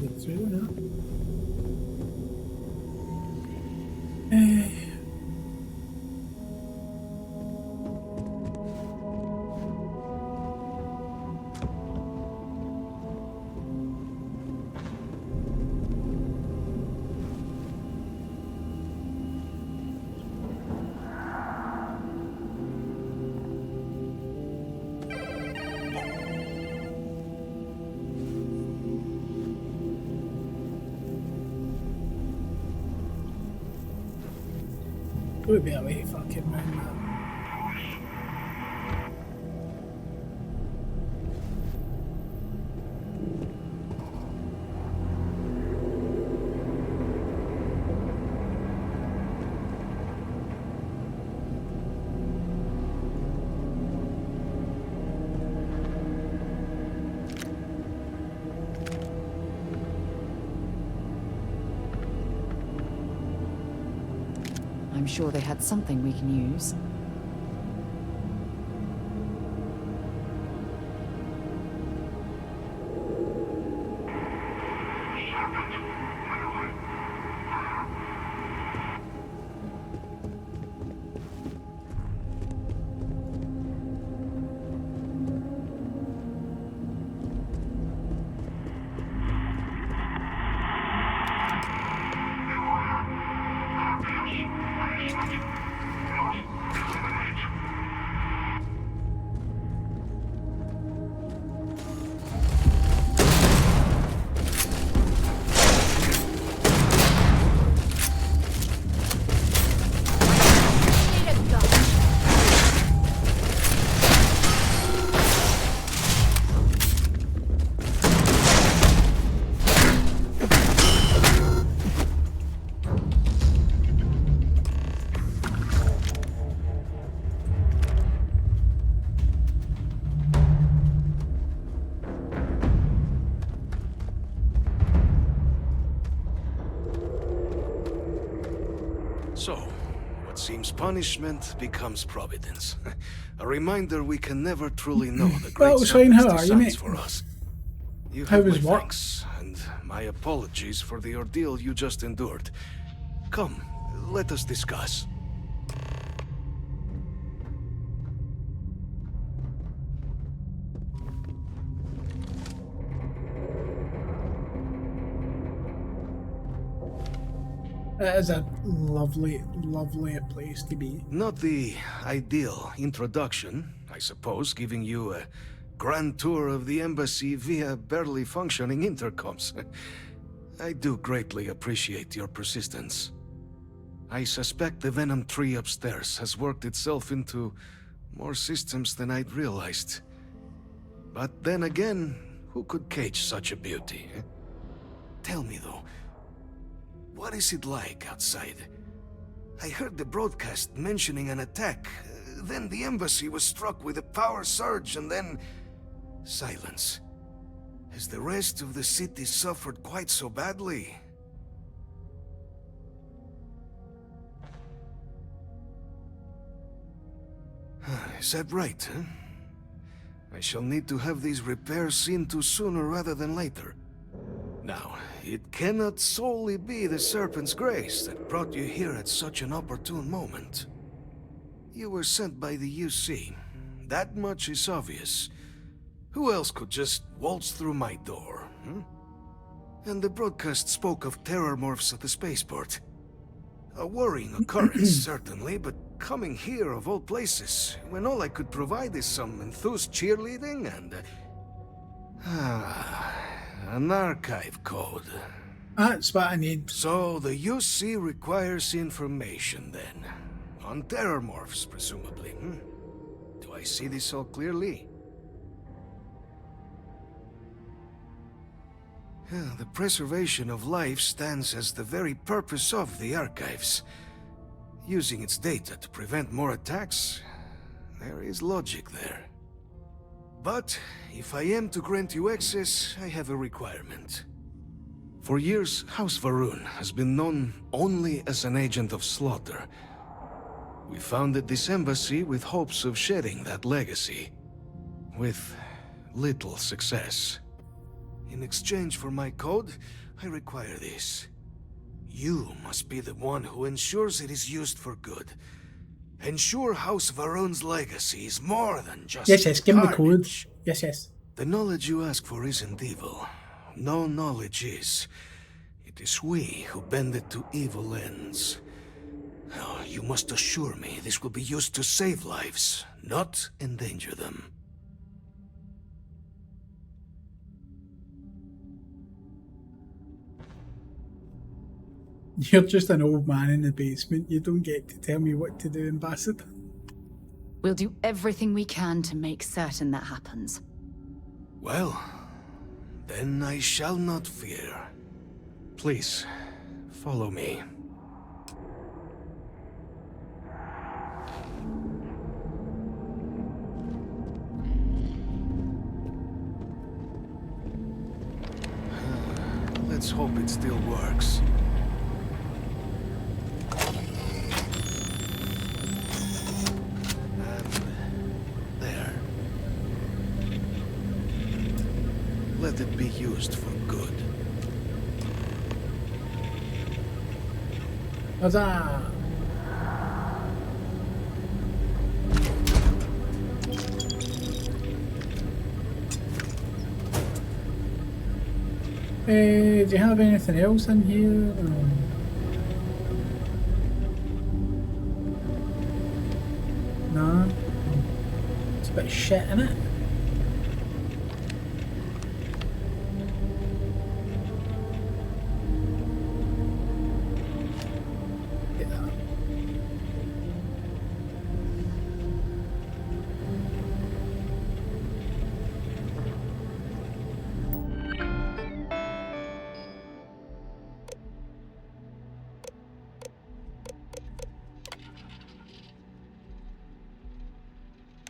Get through now. Would be away fucking man. I'm sure they had something we can use. So, what seems punishment becomes providence. A reminder we can never truly know the great Well, Shane, how serpent's are you, designs mate? for us. You How have my was work? thanks, and my apologies for the ordeal you just endured. Come, let us discuss. It is a lovely, lovely place to be. Not the ideal introduction, I suppose, giving you a grand tour of the embassy via barely functioning intercoms. I do greatly appreciate your persistence. I suspect the Venom tree upstairs has worked itself into more systems than I'd realized. But then again, who could cage such a beauty? Eh? Tell me though, what is it like outside? I heard the broadcast mentioning an attack. Then the embassy was struck with a power surge and then... silence. Has the rest of the city suffered quite so badly? Is that right, huh? I shall need to have these repairs seen to sooner rather than later. Now, it cannot solely be the Serpent's grace that brought you here at such an opportune moment. You were sent by the UC. That much is obvious. Who else could just waltz through my door, hmm? And the broadcast spoke of terror morphs at the spaceport. A worrying occurrence, certainly, but coming here of all places, when all I could provide is some enthused cheerleading and... an archive code. That's what I need. So the UC requires information then. On terror morphs, presumably, hmm? Do I see this all clearly? The preservation of life stands as the very purpose of the archives. Using its data to prevent more attacks, there is logic there. But if I am to grant you access, I have a requirement. For years, House Varun has been known only as an agent of slaughter. We founded this embassy with hopes of shedding that legacy. With little success. In exchange for my code, I require this. You must be the one who ensures it is used for good. Ensure House Varun's legacy is more than just Yes, give me the code. carnage. Yes. The knowledge you ask for isn't evil. No knowledge is. It is we who bend it to evil ends. Oh, you must assure me this will be used to save lives, not endanger them. You're just an old man in the basement. You don't get to tell me what to do, Ambassador. We'll do everything we can to make certain that happens. Well, then I shall not fear. Please, follow me. Let's hope it still works. let it be used for good. Huzzah! Do you have anything else in here? No. It's a bit of shit in it.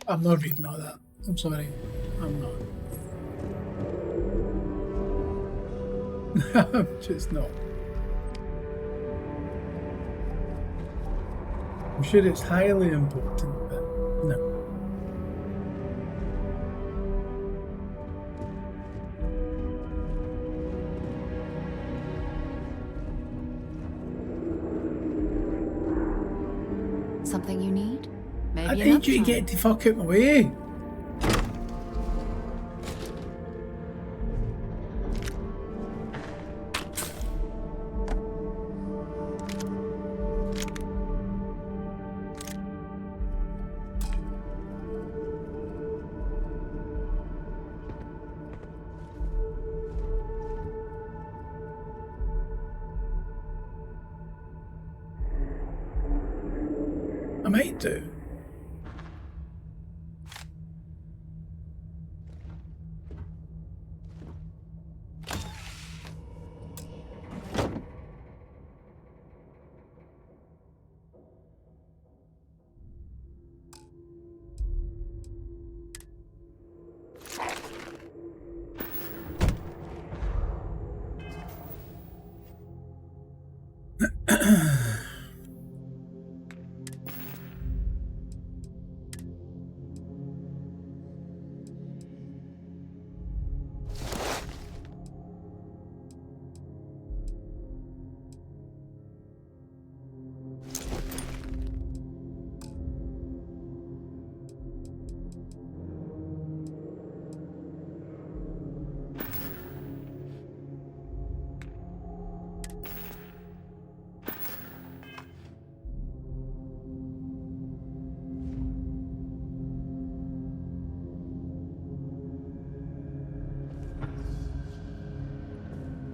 I'm not reading all that. I'm sorry. I'm not. I'm just not. I'm sure it's highly important, but no. Something you need? Maybe I need you to get the fuck out of my way. I might do.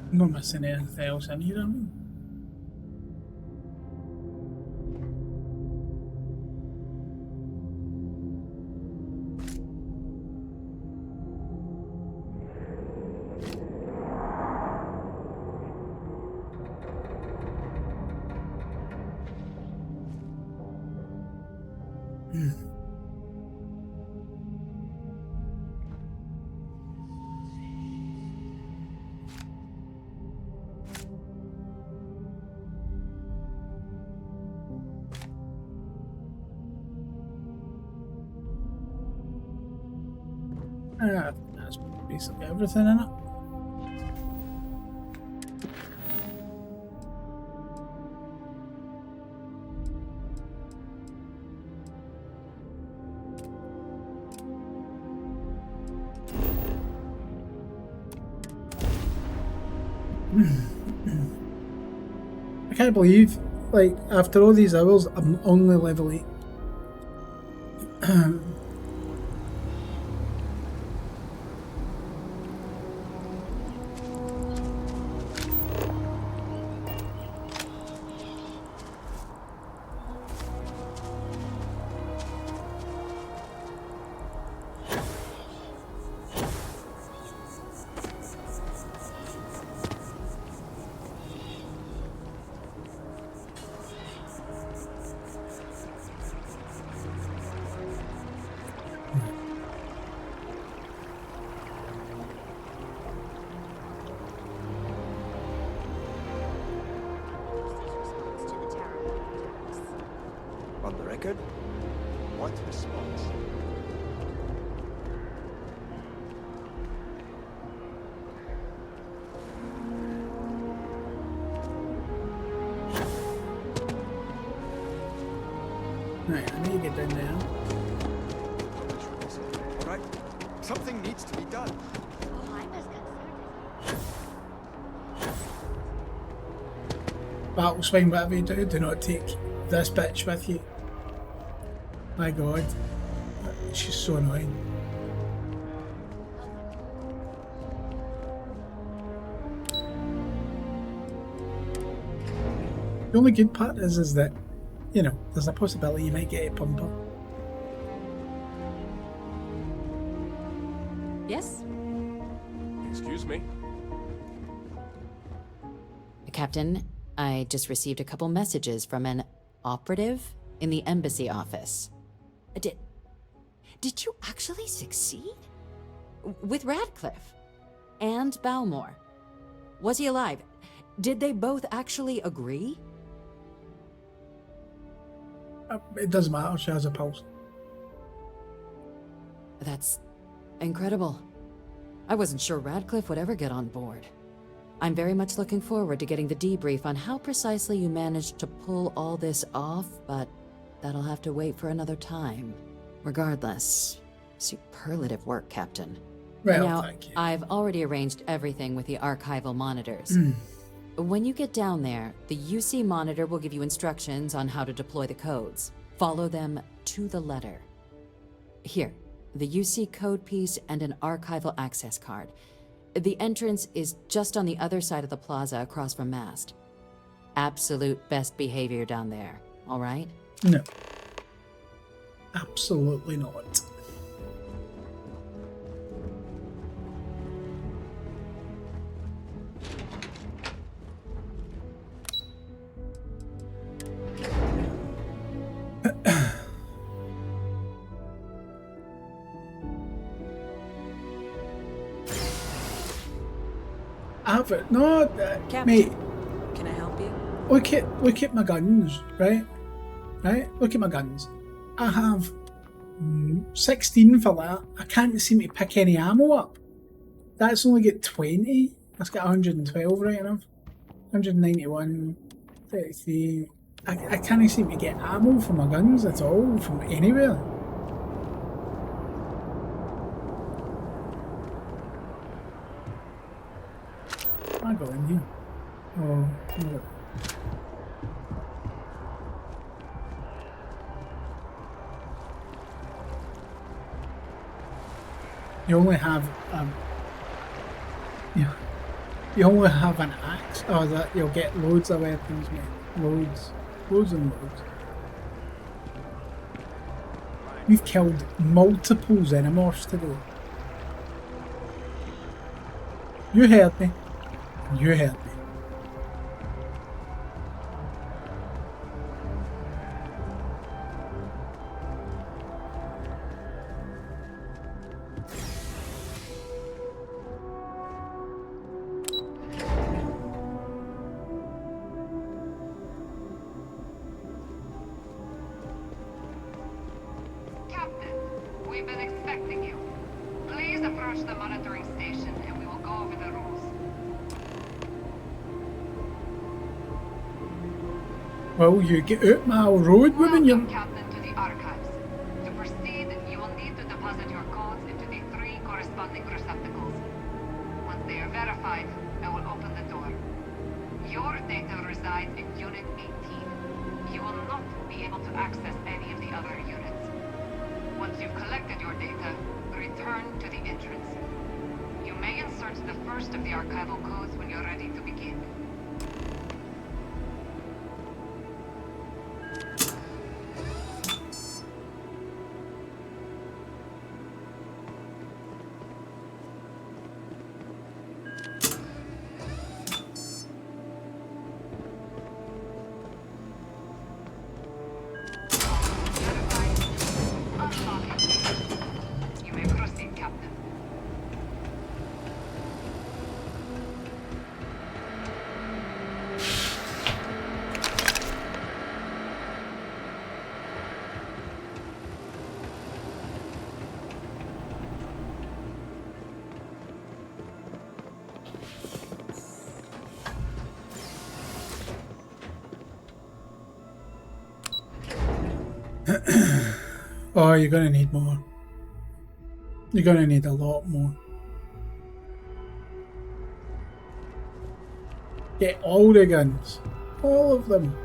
I'm not missing anything else in here, am I? That's basically everything in it. I can't believe, like, after all these hours, I'm only level 8. On the record, what response? Right, I need to get down there. All right, something needs to be done. Battle swing, whatever you do not take this bitch with you. My god. She's so annoying. The only good part is that, you know, there's a possibility you might get a pumper. Yes? Excuse me? Captain, I just received a couple messages from an operative in the embassy office. Did you actually succeed? With Radcliffe? And Balmore? Was he alive? Did they both actually agree? It doesn't matter, she has a pulse. That's incredible. I wasn't sure Radcliffe would ever get on board. I'm very much looking forward to getting the debrief on how precisely you managed to pull all this off, but that'll have to wait for another time. Regardless, superlative work, Captain. Well, now, thank you. I've already arranged everything with the archival monitors. When you get down there, the UC monitor will give you instructions on how to deploy the codes. Follow them to the letter. Here, the UC code piece and an archival access card. The entrance is just on the other side of the plaza across from Mast. Absolute best behavior down there, all right? No. Absolutely not. Have it. No, Captain, mate. can I help you? Look at my guns, right? Right? Look at my guns. I have 16 for that. I can't seem to pick any ammo up. That's only got 20. That's got 112 right enough. 191, 33. I can't seem to get ammo for my guns at all from anywhere. I go in here. Oh, no. You only have you only have an axe. Oh, that you'll get loads of weapons, mate. Loads and loads. We've killed multiple xenomorphs today. You heard me. You heard me. Captain, we've been expecting you. Please approach the monitoring station and we will go over the rules. Well, you get out my road, woman. You. Captain, to the archives. To proceed, you will need to deposit your codes into the 3 corresponding receptacles. Once they are verified, I will open the door. Your data resides in Unit 18. You will not be able to access any of the other units. Once you've collected your data, return to the entrance. You may insert the first of the archival codes when you're ready to begin. You may proceed, Captain. Oh, you're gonna need more. You're gonna need a lot more. Get all the guns. All of them.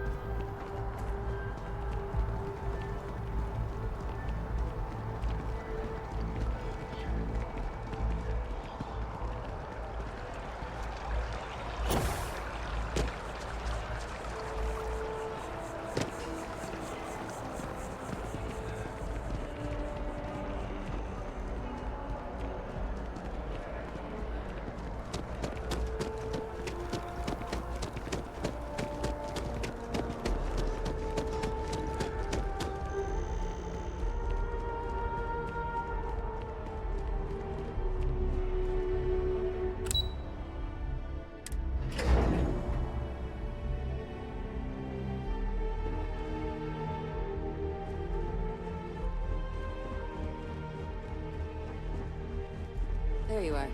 There you are.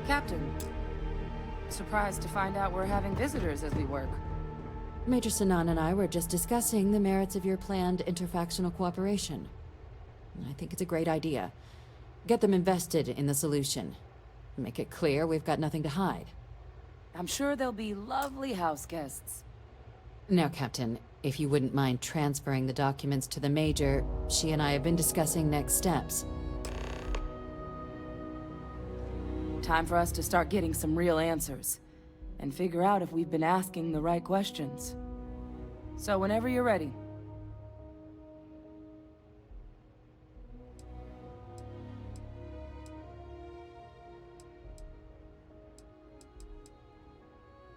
Captain. Surprised to find out we're having visitors as we work. Major Sinan and I were just discussing the merits of your planned interfactional cooperation. I think it's a great idea. Get them invested in the solution. Make it clear we've got nothing to hide. I'm sure they'll be lovely house guests. Now, Captain, if you wouldn't mind transferring the documents to the Major, she and I have been discussing next steps. Time for us to start getting some real answers. And figure out if we've been asking the right questions. So whenever you're ready.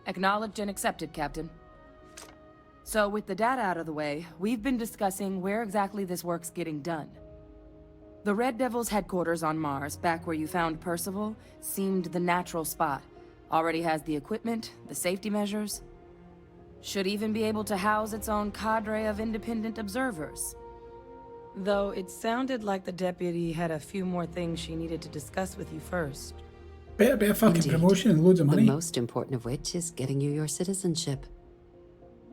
Acknowledged and accepted, Captain. So with the data out of the way, we've been discussing where exactly this work's getting done. The Red Devil's headquarters on Mars, back where you found Percival, seemed the natural spot. Already has the equipment, the safety measures. Should even be able to house its own cadre of independent observers. Though it sounded like the deputy had a few more things she needed to discuss with you first. Better fucking Indeed. promotion and loads of money. The most important of which is getting you your citizenship.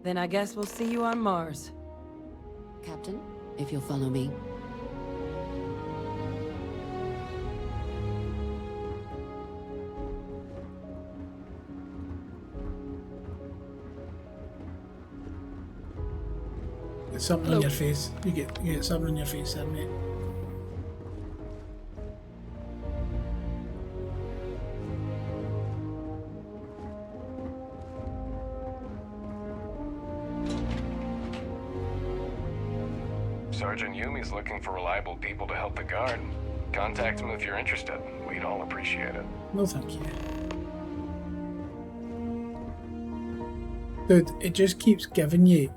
Then I guess we'll see you on Mars. Captain, if you'll follow me. Get something on your face. You get something on your face there, mate. Sergeant Yumi's looking for reliable people to help the guard. Contact him if you're interested. We'd all appreciate it. No, thank you. Dude, it just keeps giving you,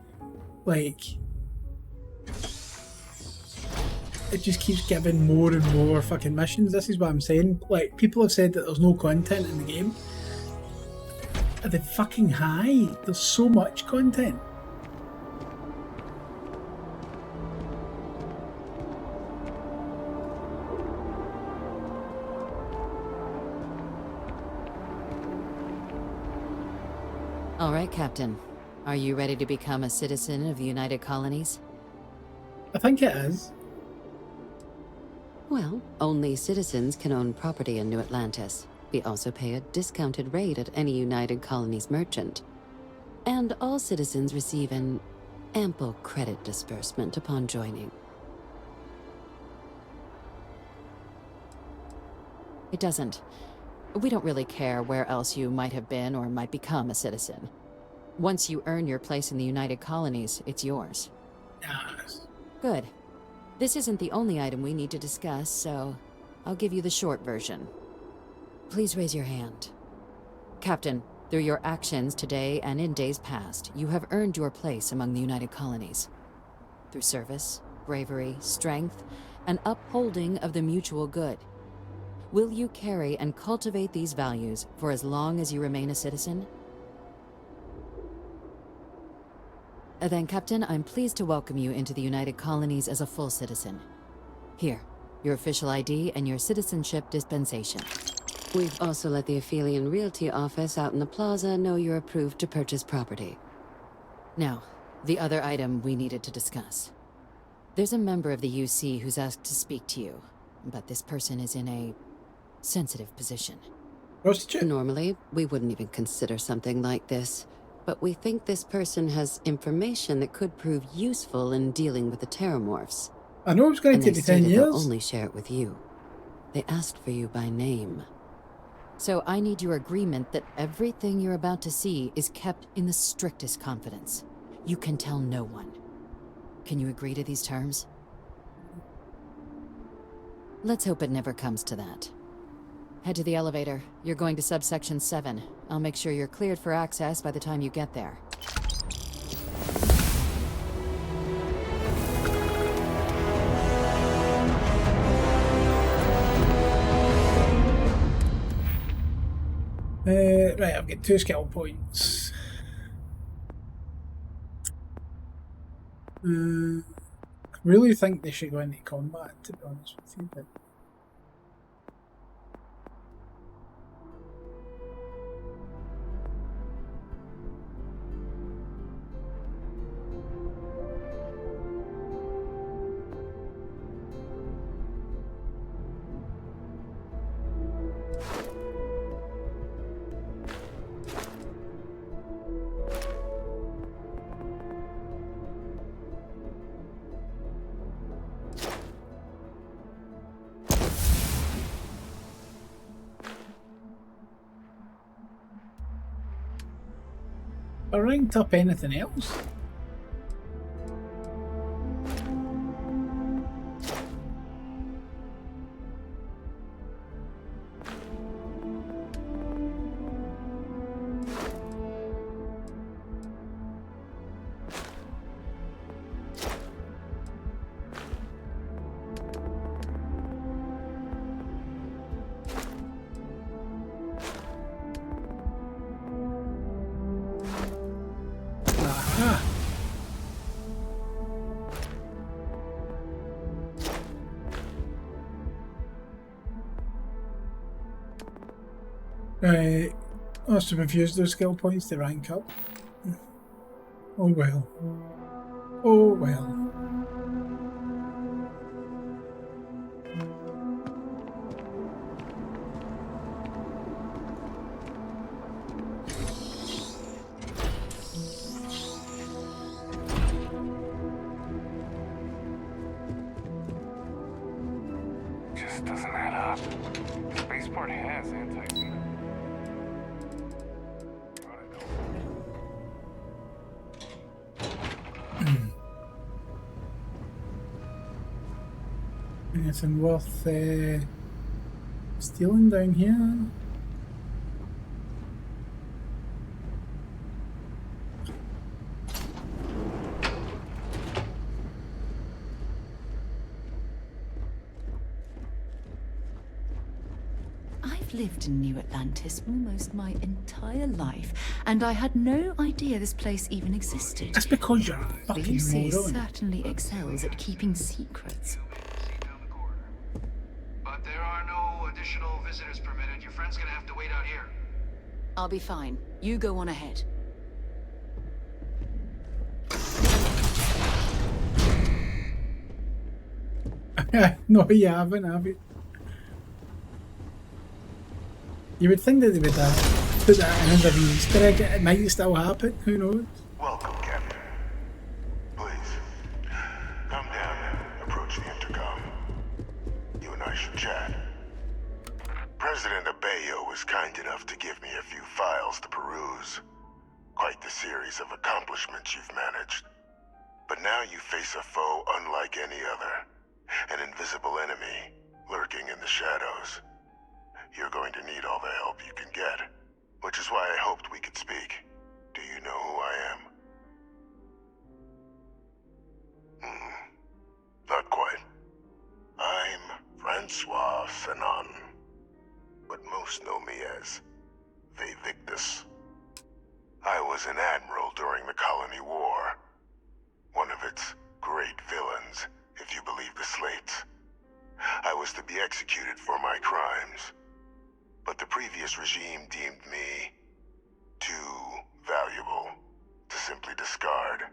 like... It just keeps giving more and more fucking missions. This is what I'm saying. Like, people have said that there's no content in the game. Are they fucking high? There's so much content. All right, Captain. Are you ready to become a citizen of the United Colonies? I think it is. Well, only citizens can own property in New Atlantis. We also pay a discounted rate at any United Colonies merchant. And all citizens receive an ample credit disbursement upon joining. It doesn't. We don't really care where else you might have been or might become a citizen. Once you earn your place in the United Colonies, it's yours. Yes. Good. This isn't the only item we need to discuss, so I'll give you the short version. Please raise your hand. Captain, through your actions today and in days past, you have earned your place among the United Colonies. Through service, bravery, strength, and upholding of the mutual good. Will you carry and cultivate these values for as long as you remain a citizen? Then, Captain, I'm pleased to welcome you into the United Colonies as a full citizen. Here, your official ID and your citizenship dispensation. We've also let the Aphelion Realty office out in the plaza know you're approved to purchase property. Now, the other item we needed to discuss. There's a member of the UC who's asked to speak to you, but this person is in a sensitive position. Normally, we wouldn't even consider something like this, but we think this person has information that could prove useful in dealing with the Terramorphs. I know it's going to take me 10 they'll years. only share it with you. They asked for you by name. So I need your agreement that everything you're about to see is kept in the strictest confidence. You can tell no one. Can you agree to these terms? Let's hope it never comes to that. Head to the elevator. You're going to subsection 7. I'll make sure you're cleared for access by the time you get there. Right, I've got 2 skill points. Really think they should go into combat, to be honest with you. But I ranked up anything else? Right, I must have infused those skill points to rank up. Oh well. Oh well. Just doesn't add up. Spaceport has anti-venom. Anything worth stealing down here? I've lived in New Atlantis almost my entire life, and I had no idea this place even existed. That's because you're a The fucking UC moron. certainly excels at keeping secrets. But there are no additional visitors permitted. Your friend's gonna have to wait out here. I'll be fine. You go on ahead. No, you haven't, have you? You would think that they would put that in as a wee Easter egg. It might still happen, who knows? Welcome, Captain. Please, come down and approach the intercom. You and I should chat. President Abeyo was kind enough to give me a few files to peruse. Quite the series of accomplishments you've managed. But now you face a foe unlike any other. An invisible enemy, lurking in the shadows. You're going to need all the help you can get, which is why I hoped we could speak. Do you know who I am? Not quite. I'm Francois Fanon, but most know me as Vivictus. I was an admiral during the Colony War, one of its great villains, if you believe the slates. I was to be executed for my crimes. But the previous regime deemed me too valuable to simply discard.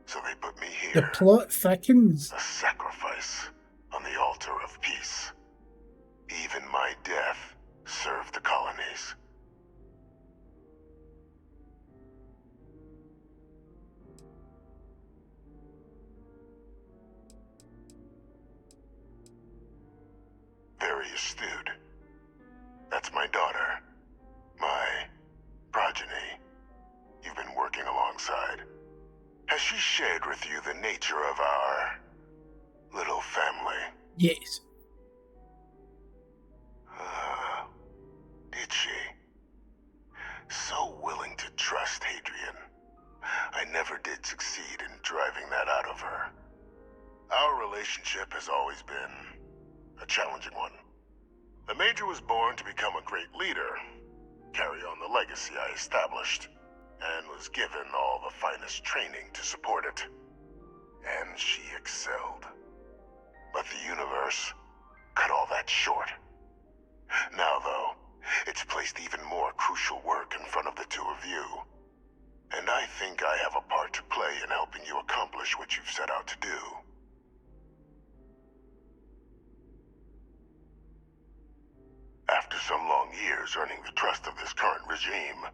So they put me The here. plot thickens. A sacrifice on the altar of peace. Even my death served the colonies. Very astute. That's my daughter. My progeny. You've been working alongside. Has she shared with you the nature of our little family? Yes. Did she? So willing to trust Hadrian. I never did succeed in driving that out of her. Our relationship has always been a challenging one. The Major was born to become a great leader, carry on the legacy I established, and was given all the finest training to support it. And she excelled. But the universe cut all that short. Now, though, it's placed even more crucial work in front of the two of you. And I think I have a part to play in helping you accomplish what you've set out to do. After some long years earning the trust of this current regime,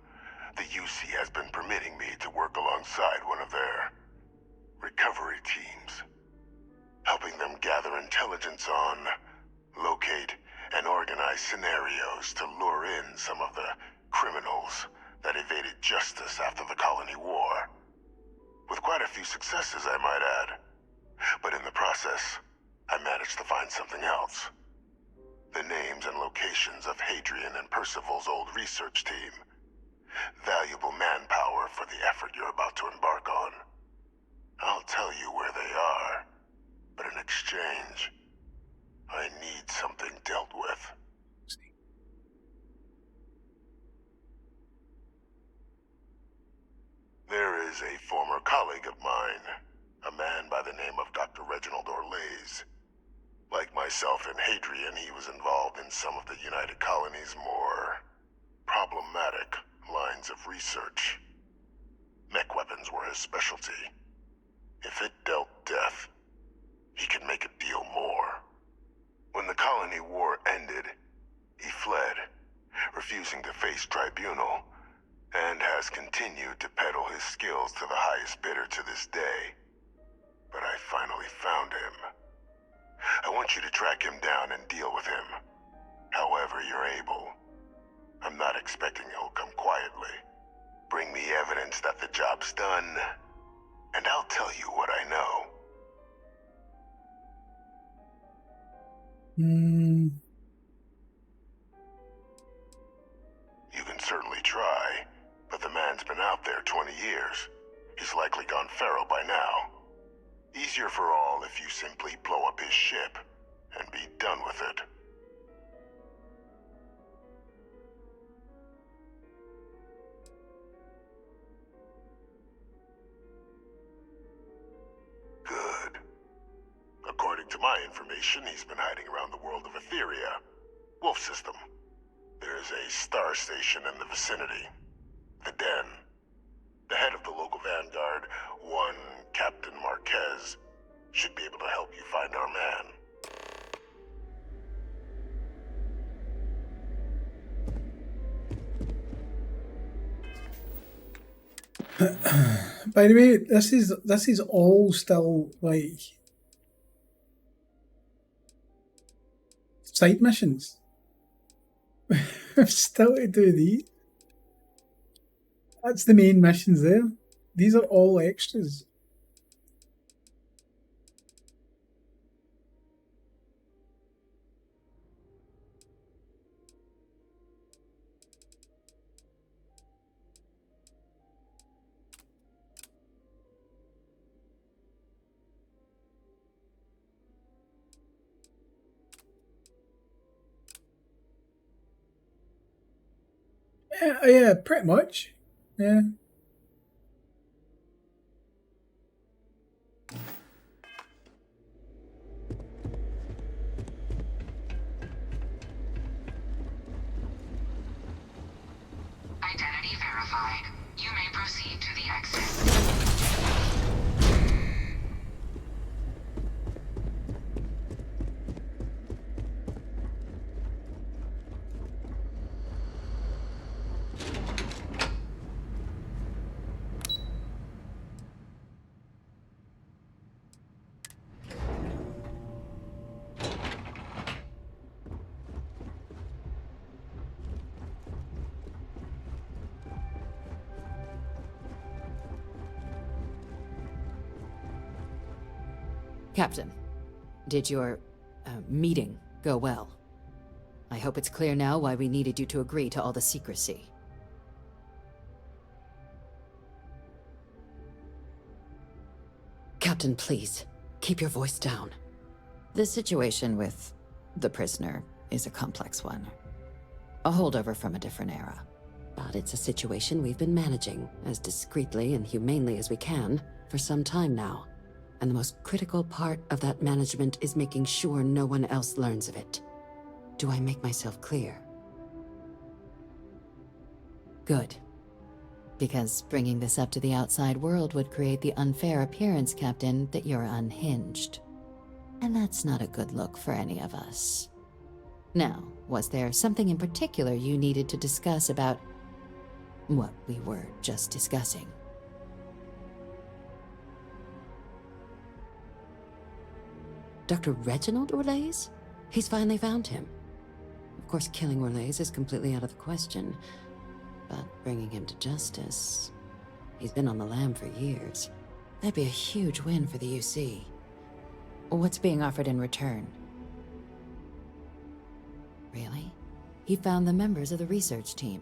the UC has been permitting me to work alongside one of their recovery teams, helping them gather intelligence on, locate, and organize scenarios to lure in some of the criminals that evaded justice after the colony war. With quite a few successes, I might add. But in the process, I managed to find something else. The names and locations of Hadrian and Percival's old research team. Valuable manpower for the effort you're about to embark on. I'll tell you where they are, but in exchange, I need something dealt with. There is a former colleague of mine, a man by the name of Dr. Reginald Orlaise. Like myself and Hadrian, he was involved in some of the United Colony's more problematic lines of research. Mech weapons were his specialty. If it dealt death, he could make a deal more. When the colony war ended, he fled, refusing to face tribunal, and has continued to peddle his skills to the highest bidder to this day. But I finally found him. I want you to track him down and deal with him, however you're able. I'm not expecting he'll come quietly. Bring me evidence that the job's done, and I'll tell you what I know. You can certainly try, but the man's been out there 20 years. He's likely gone feral by now. Easier for all if you simply blow up his ship and be done with it. Good. According to my information, he's been hiding around the world of Etheria. Wolf system. There's a star station in the vicinity. The Den. The head of the local vanguard, one Captain Marquez, should be able to help you find our man. By the way, this is all still like side missions. We've still to do these. That's the main missions there. These are all extras. Yeah, pretty much. Yeah. Identity verified. You may proceed to the exit. Captain, did your meeting go well? I hope it's clear now why we needed you to agree to all the secrecy. Captain, please, keep your voice down. The situation with the prisoner is a complex one. A holdover from a different era. But it's a situation we've been managing as discreetly and humanely as we can for some time now. And the most critical part of that management is making sure no one else learns of it. Do I make myself clear? Good. Because bringing this up to the outside world would create the unfair appearance, Captain, that you're unhinged. And that's not a good look for any of us. Now, was there something in particular you needed to discuss about what we were just discussing? Dr. Reginald Orlaise? He's finally found him. Of course, killing Orlaise is completely out of the question, but bringing him to justice... He's been on the lam for years. That'd be a huge win for the UC. What's being offered in return? Really? He found the members of the research team.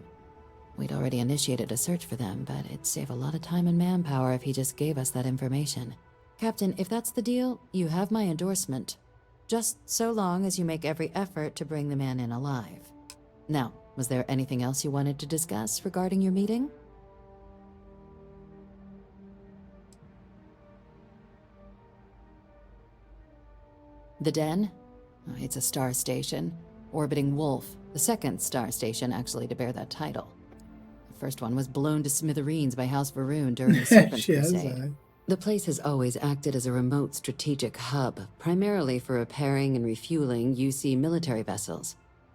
We'd already initiated a search for them, but it'd save a lot of time and manpower if he just gave us that information. Captain, if that's the deal, you have my endorsement. Just so long as you make every effort to bring the man in alive. Now, was there anything else you wanted to discuss regarding your meeting? The Den? It's a star station. Orbiting Wolf, the second star station actually to bear that title. The first one was blown to smithereens by House Varun during the Serpent Crusade. The place has always acted as a remote strategic hub, primarily for repairing and refueling UC military vessels.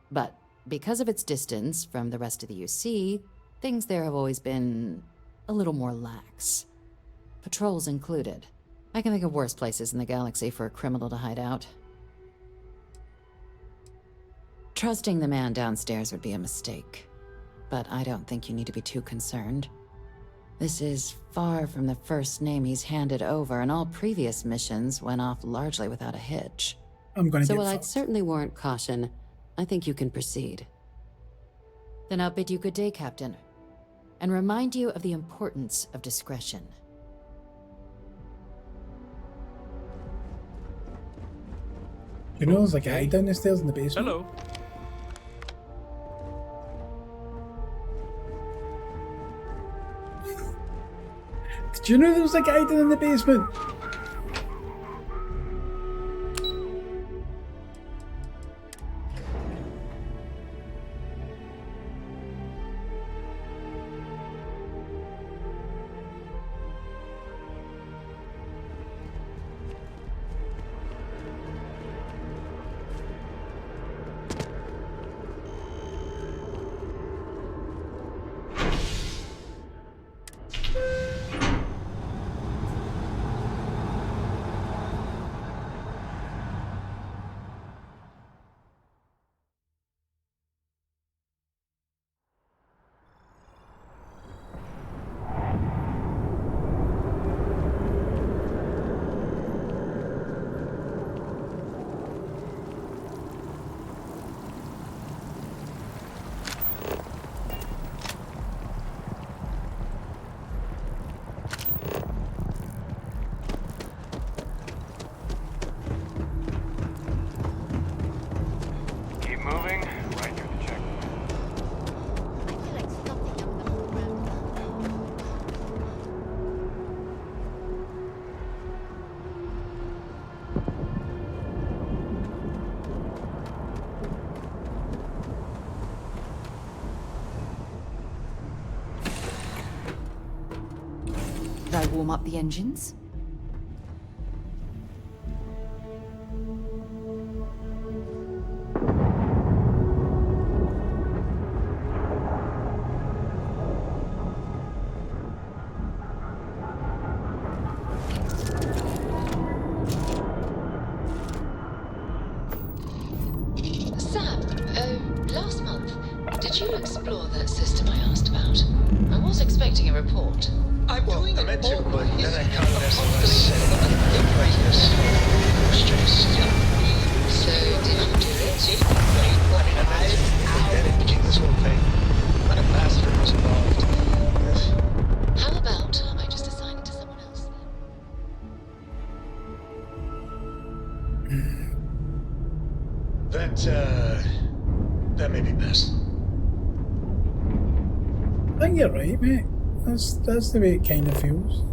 But because of its distance from the rest of the UC, things there have always been a little more lax. Patrols included. I can think of worse places in the galaxy for a criminal to hide out. Trusting the man downstairs would be a mistake, but I don't think you need to be too concerned. This is far from the first name he's handed over, and all previous missions went off largely without a hitch. So while I'd certainly warrant caution, I think you can proceed. Then I'll bid you good day, Captain, and remind you of the importance of discretion. You know, there's a guy down the stairs in the basement. Hello. Did you know there was a guy down in the basement? I warm up the engines? Sam, last month, did you explore that system I asked about? I was expecting a report. I'm doing a report, but then I can't necessarily say the previous. That may be best. I think you're right, mate. That's the way it kind of feels.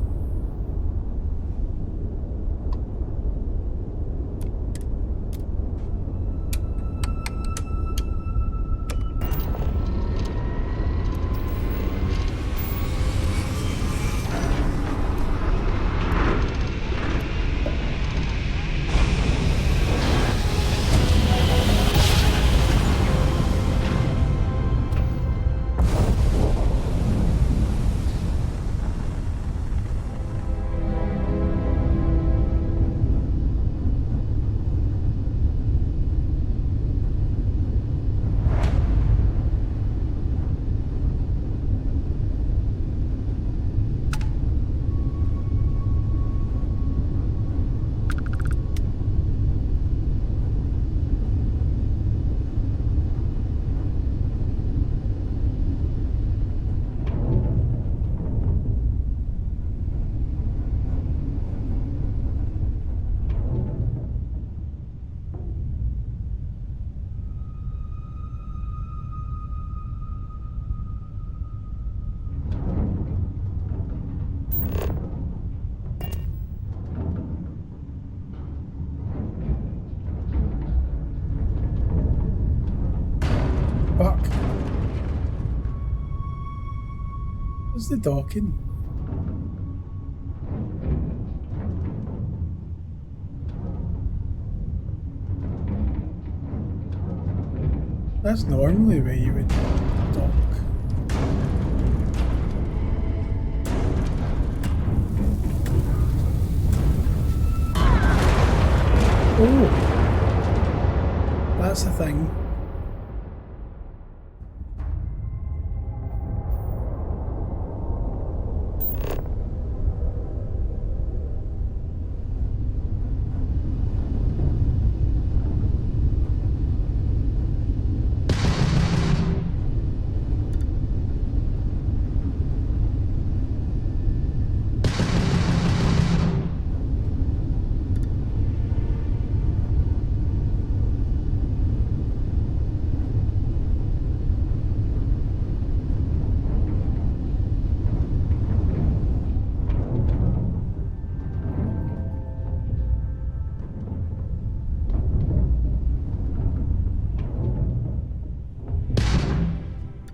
Fuck. What's the docking? That's normally where you would dock. Oh, that's the thing.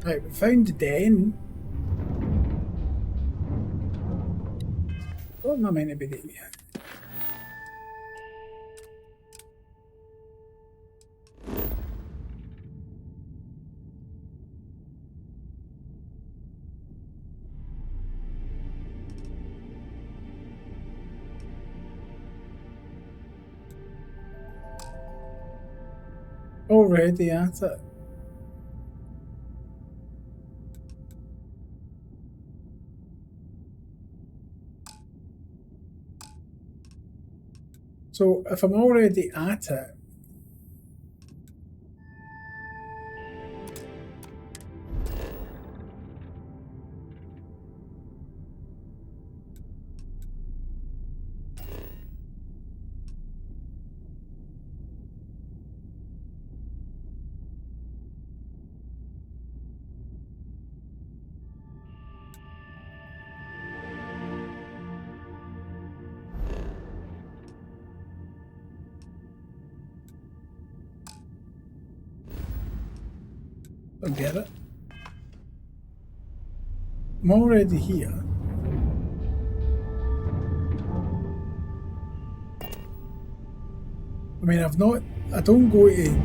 Right, we found the den. What am I meant to be doing here? Already at it. So if I'm already at it, I get it. I'm already here. I mean, I don't go to,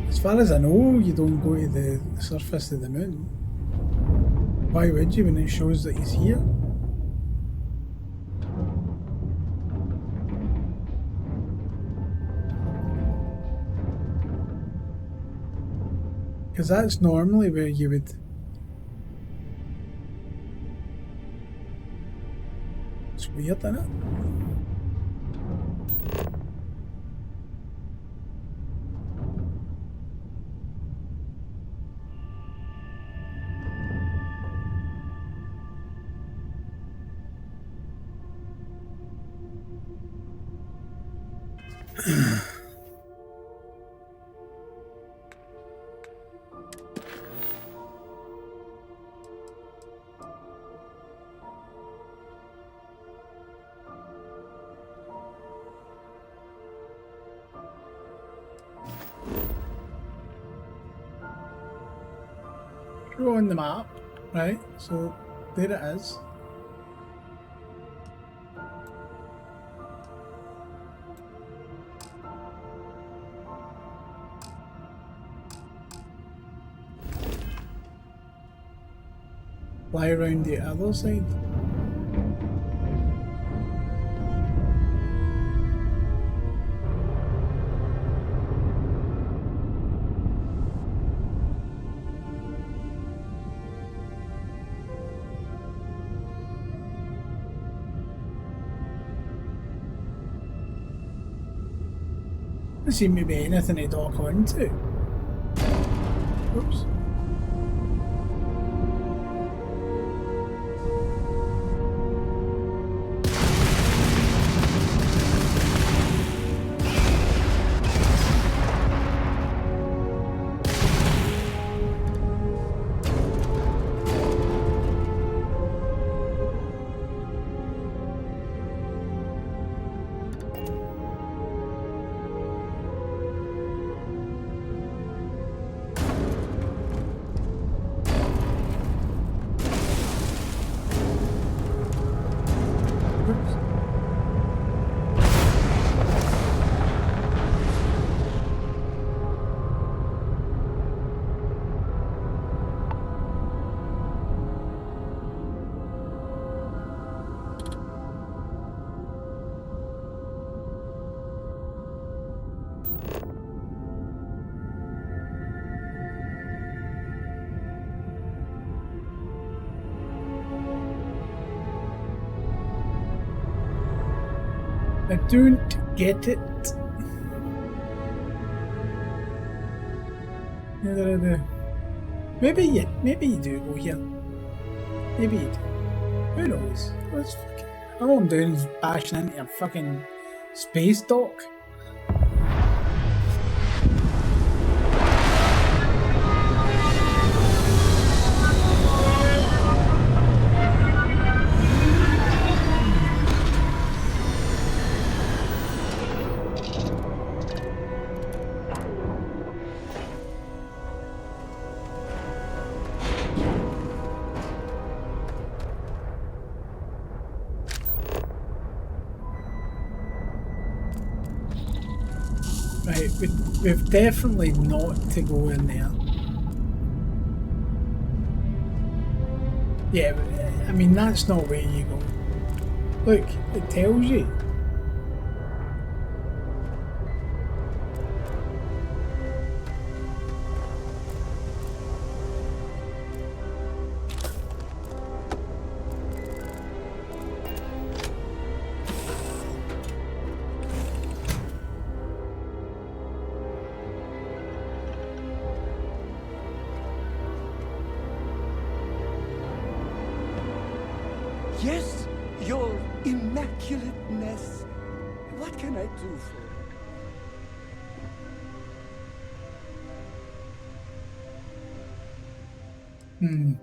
as far as I know, you don't go to the surface of the moon. Why would you when it shows that he's here? Because that's normally where you would. It's weird, isn't it? We're on the map, right? So there it is. Fly around the other side. Doesn't seem to be anything to dock onto. Oops. I don't get it. Neither do I. Maybe you do go here. Maybe you do. Who knows? All I'm doing is bashing into a fucking space dock. Right, we've definitely not to go in there. Yeah, I mean, that's not where you go. Look, it tells you. Yes, your immaculateness. What can I do for you?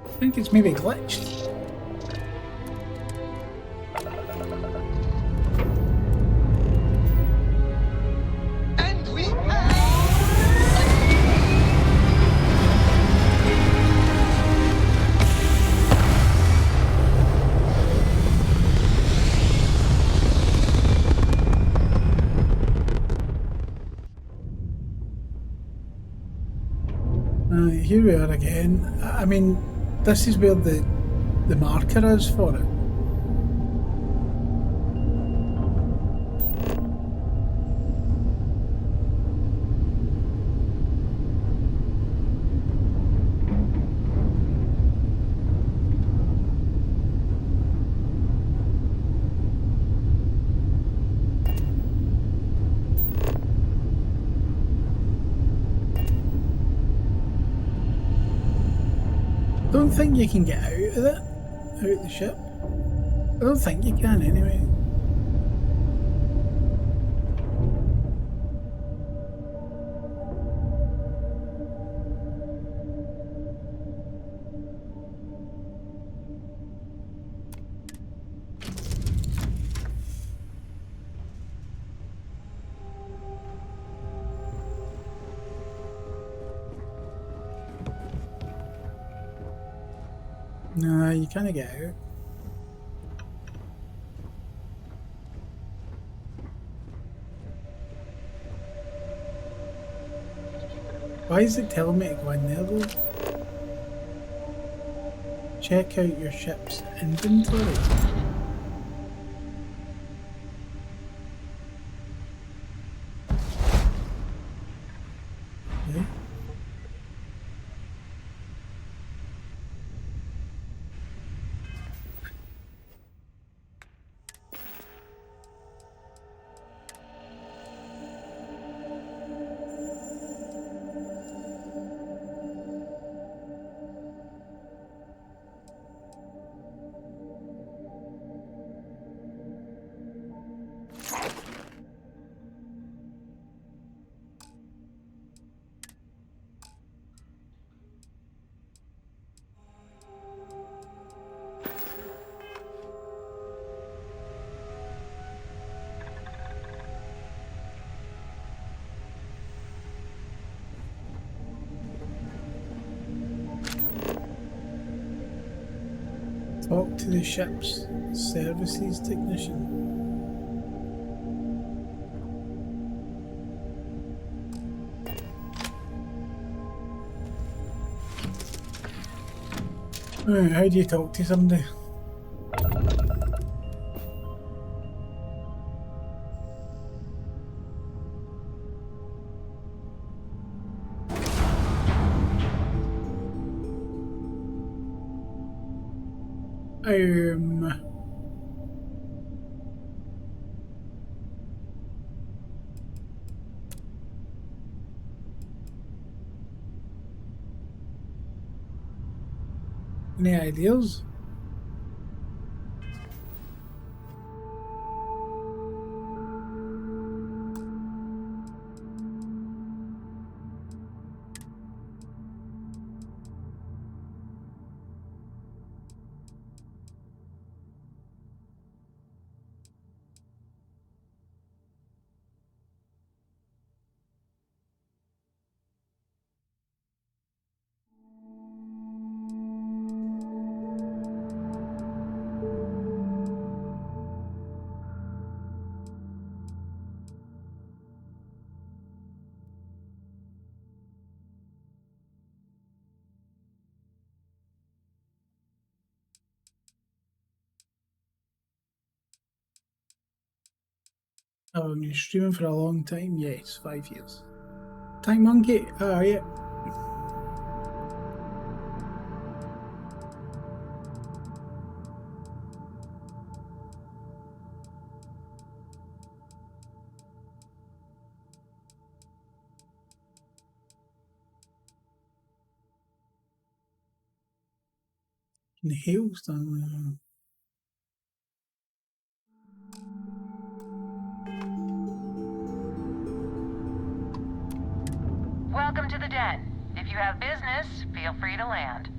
I think it's maybe glitched. Here we are again. I mean, this is where the marker is for it. I don't think you can get out of it, out of the ship. I don't think you can anyway. No, you can't get out. Why is it telling me to go in there though? Check out your ship's inventory. Okay. Talk to the ship's services technician. How do you talk to somebody? Any ideas? Oh, I've been streaming for a long time. Yes, 5 years. Time Monkey. Oh, yeah. In the hailstorm. Welcome to the den. If you have business, feel free to land.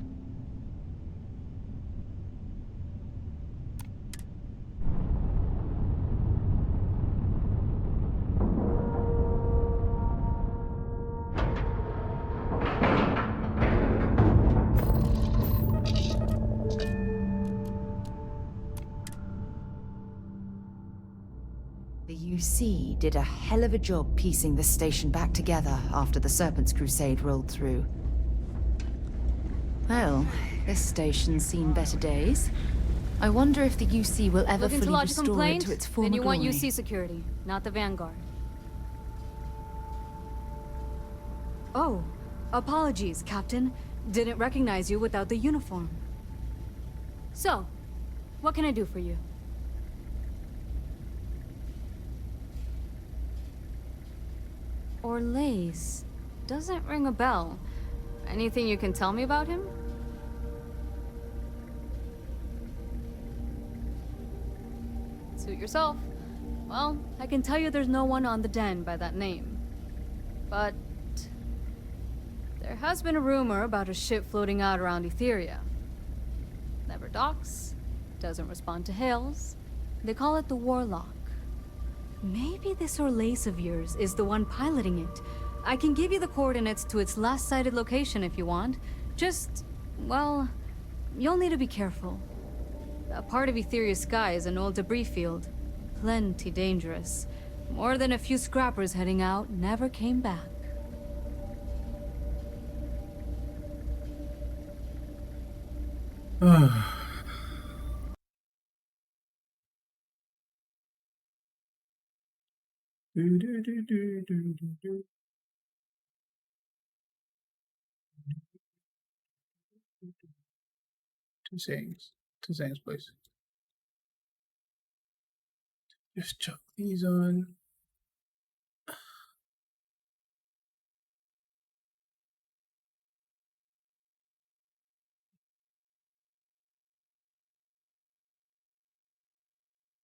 The UC did a hell of a job piecing the station back together after the Serpent's Crusade rolled through. Well, this station's seen better days. I wonder if the UC will ever Looking to fully lodge a restore it complaint? to its former Then you want glory. UC security, not the Vanguard. Oh, apologies, Captain. Didn't recognize you without the uniform. So, what can I do for you? Orlace. Doesn't ring a bell. Anything you can tell me about him? Suit yourself. Well, I can tell you there's no one on the den by that name. But there has been a rumor about a ship floating out around Etheria. Never docks, doesn't respond to hails. They call it the Warlock. Maybe this Orlace of yours is the one piloting it. I can give you the coordinates to its last sighted location if you want. Just, well, you'll need to be careful. That part of Etheria's sky is an old debris field. Plenty dangerous. More than a few scrappers heading out never came back. Two seconds. 2 seconds, please. Just chuck these on.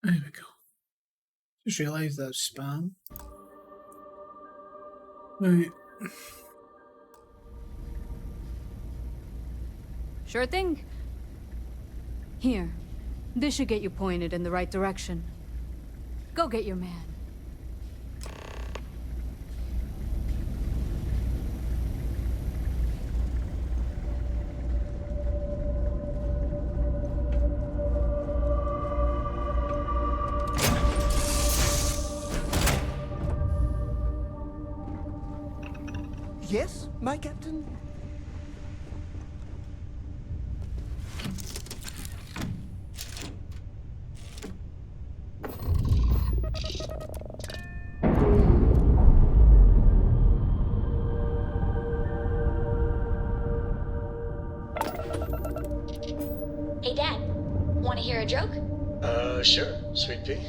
There we go. Just realised that's spam. Right. Sure thing. Here. This should get you pointed in the right direction. Go get your man. Yes, my captain? Hey, Dad. Want to hear a joke? Sure, sweet pea.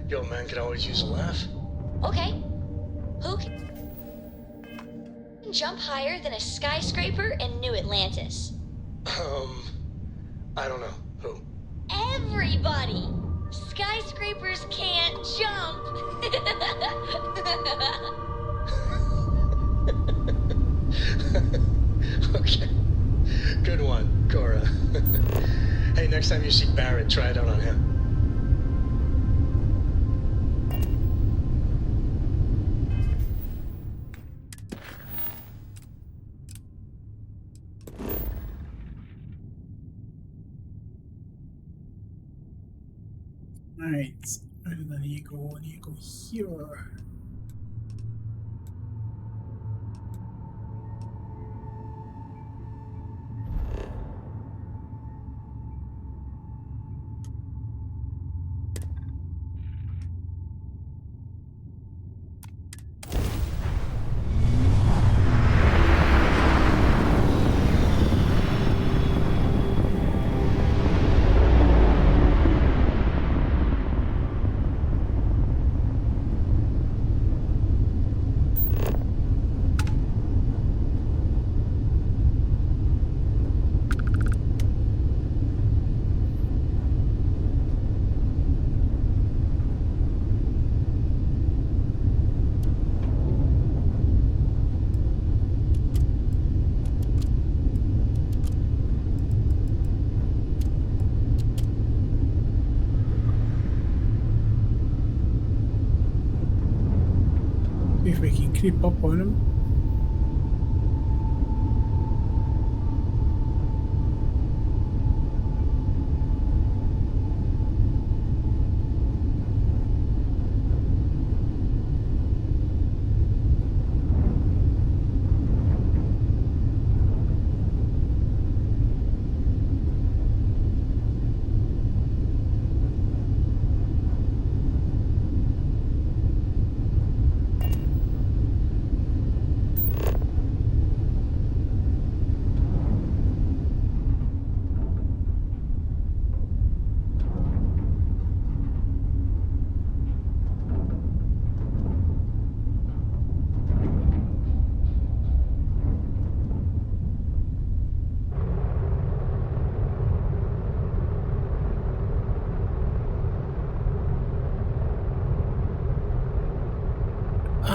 Your old man could always use a laugh. Okay. Who can jump higher than a skyscraper in New Atlantis? I don't know. Who? Everybody! Skyscrapers can't jump! Okay. Good one, Cora. Hey, next time you see Barrett, try it out on him. Alright. And then you go here. If we can creep up on him.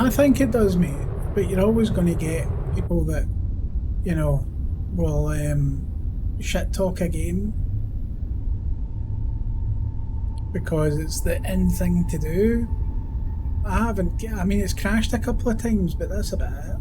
I think it does, mate. But you're always going to get people that, you know, will shit talk again because it's the in thing to do. I mean, it's crashed a couple of times, but that's about it.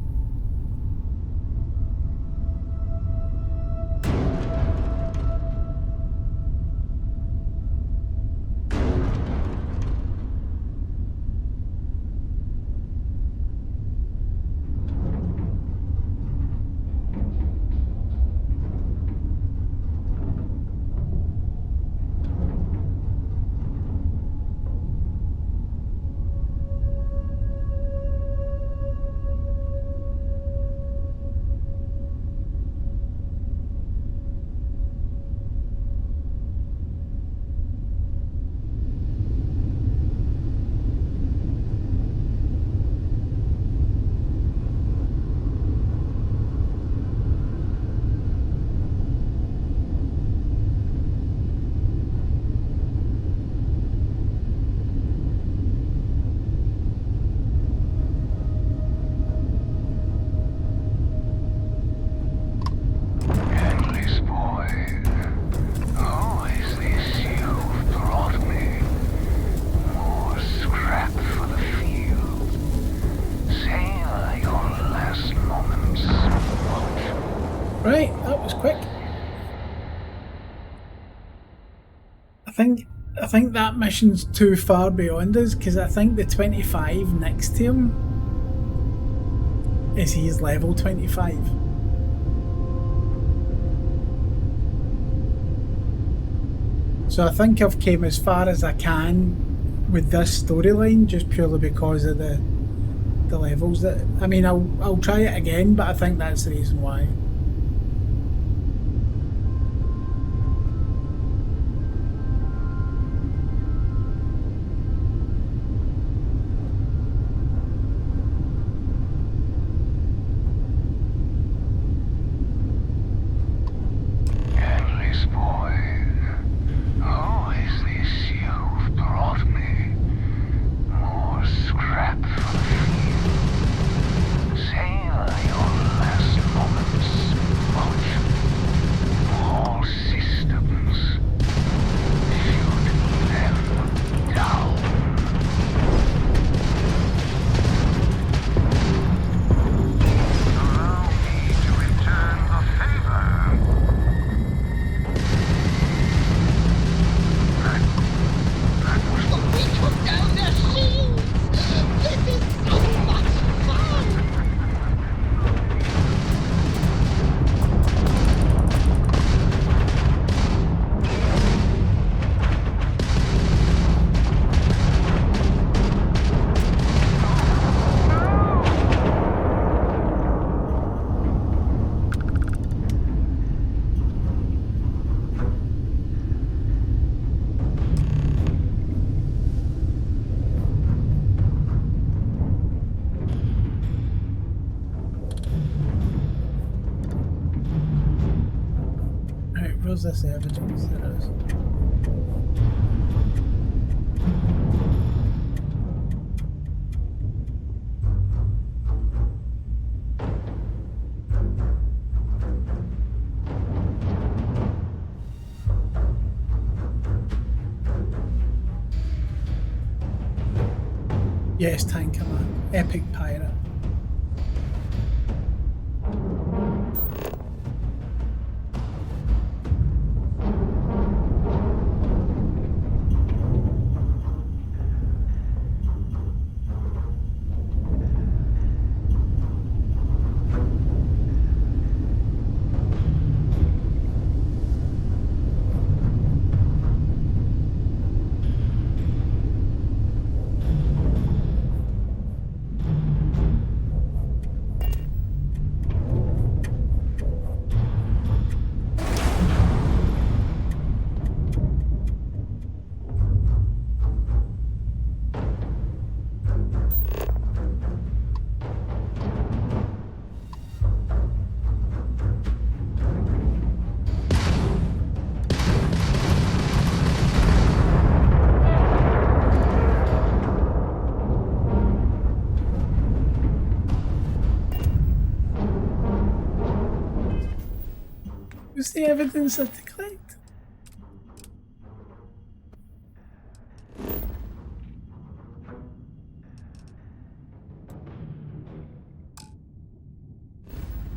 Right, that was quick. I think that mission's too far beyond us, because I think the 25 next to him is his level 25. So I think I've came as far as I can with this storyline just purely because of the levels that... I mean, I'll try it again, but I think that's the reason why. Where's this evidence? There is. Yes, Tanker Man. Epic pirate. What's the evidence of to collect?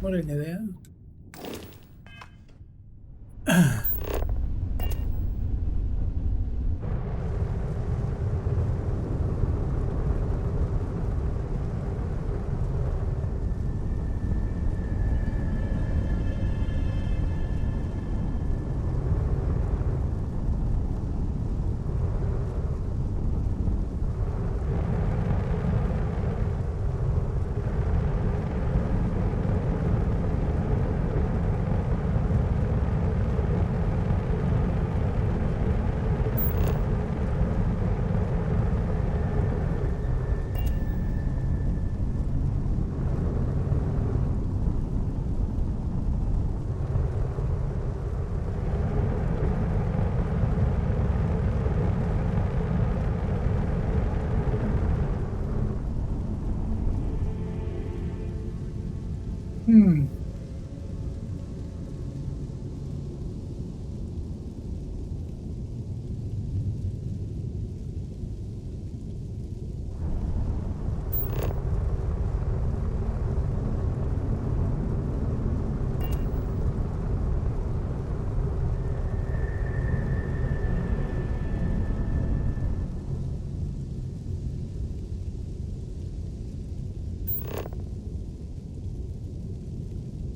What in there?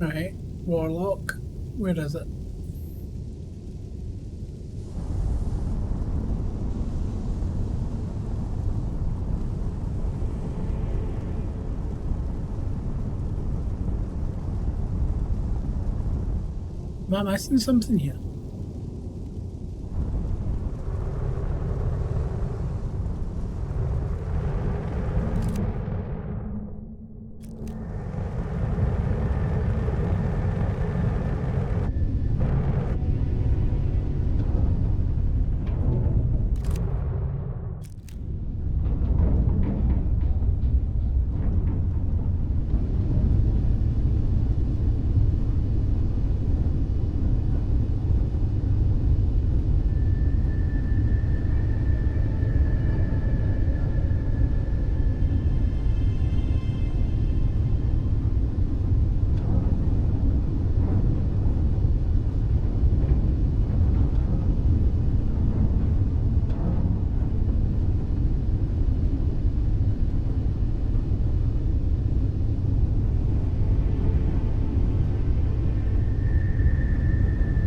Right, Warlock. Where is it? Am I missing something here?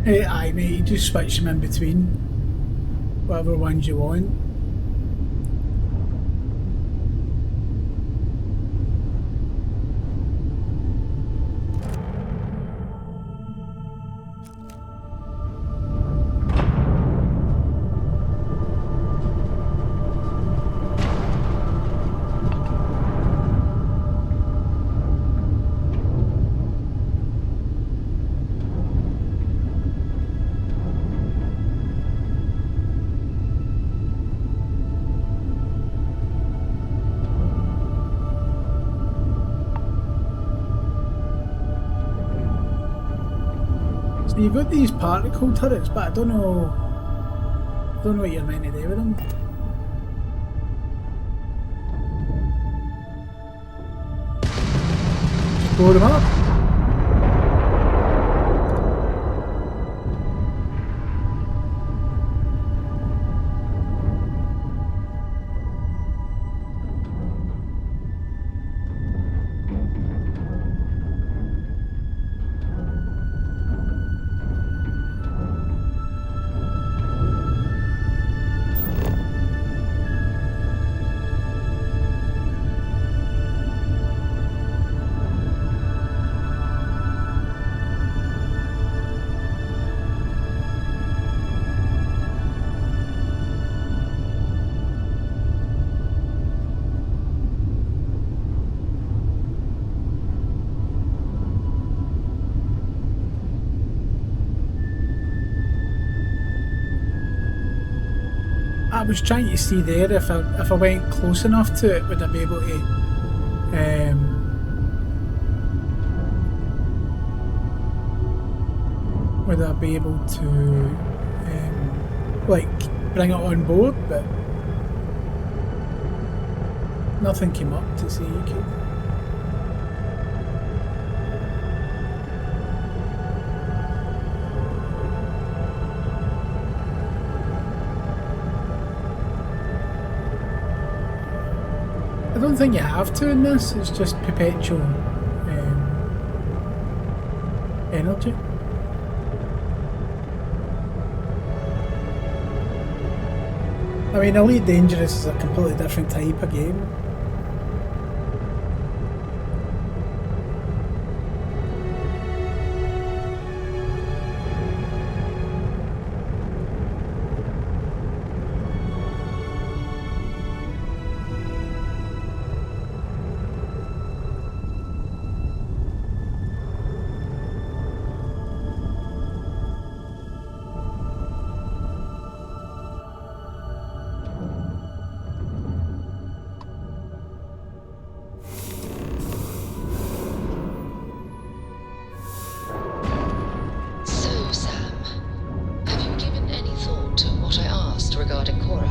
Aye, mate, you just switch them in between whatever ones you want. So you've got these particle turrets, but I don't know what you're meant to do with them. Just blow them up. I was trying to see there if I went close enough to it, would I be able to would I be able to like bring it on board, but nothing came up to say you could. I don't think you have to in this, it's just perpetual energy. I mean, Elite Dangerous is a completely different type of game. regarding Cora.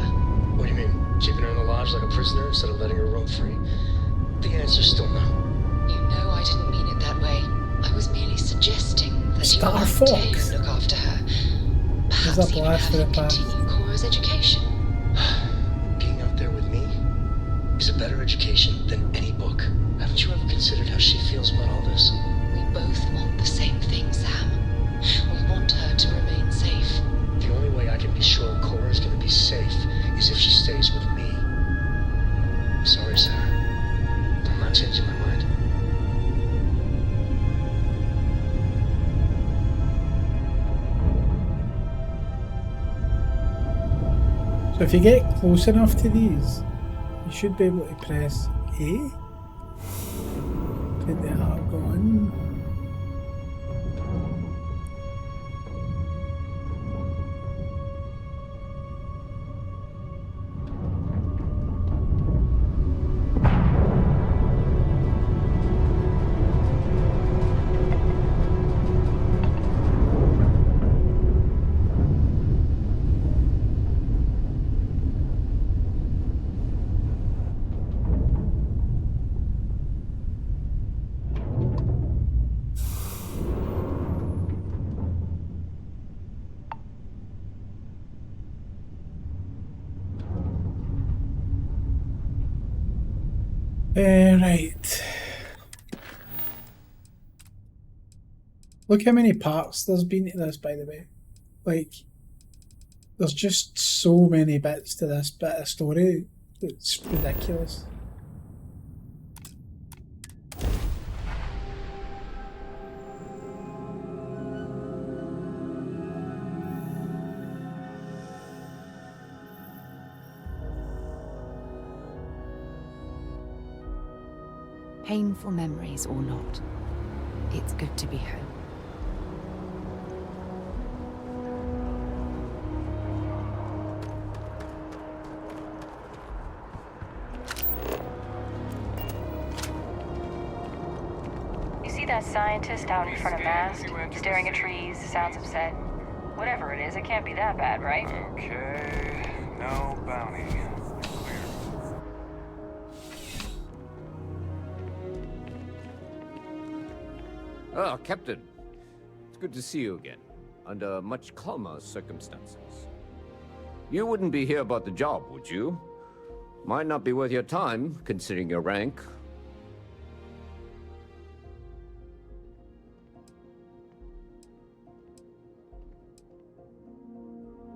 What do you mean? Keeping her in the lodge like a prisoner instead of letting her roam free? The answer's still no. You know I didn't mean it that way. I was merely suggesting that you maintain and look after her. Perhaps even have him continue Cora's education. Being out there with me is a better education than any book. Haven't you ever considered how she feels about all this? We both want the same thing, Sam. We want her to remain safe. The only way I can be sure Cora's gonna be safe is if she stays with me. Sorry, Sarah. I'm not changing my mind. So if you get close enough to these, you should be able to press A. Get the heart going. Right. Look how many parts there's been to this, by the way. Like, there's just so many bits to this bit of story. It's ridiculous. Painful memories or not, it's good to be home. You see that scientist out in front of Mast, staring at trees, sounds upset? Whatever it is, it can't be that bad, right? Okay, no bounty. Ah, Captain. It's good to see you again, under much calmer circumstances. You wouldn't be here about the job, would you? Might not be worth your time, considering your rank.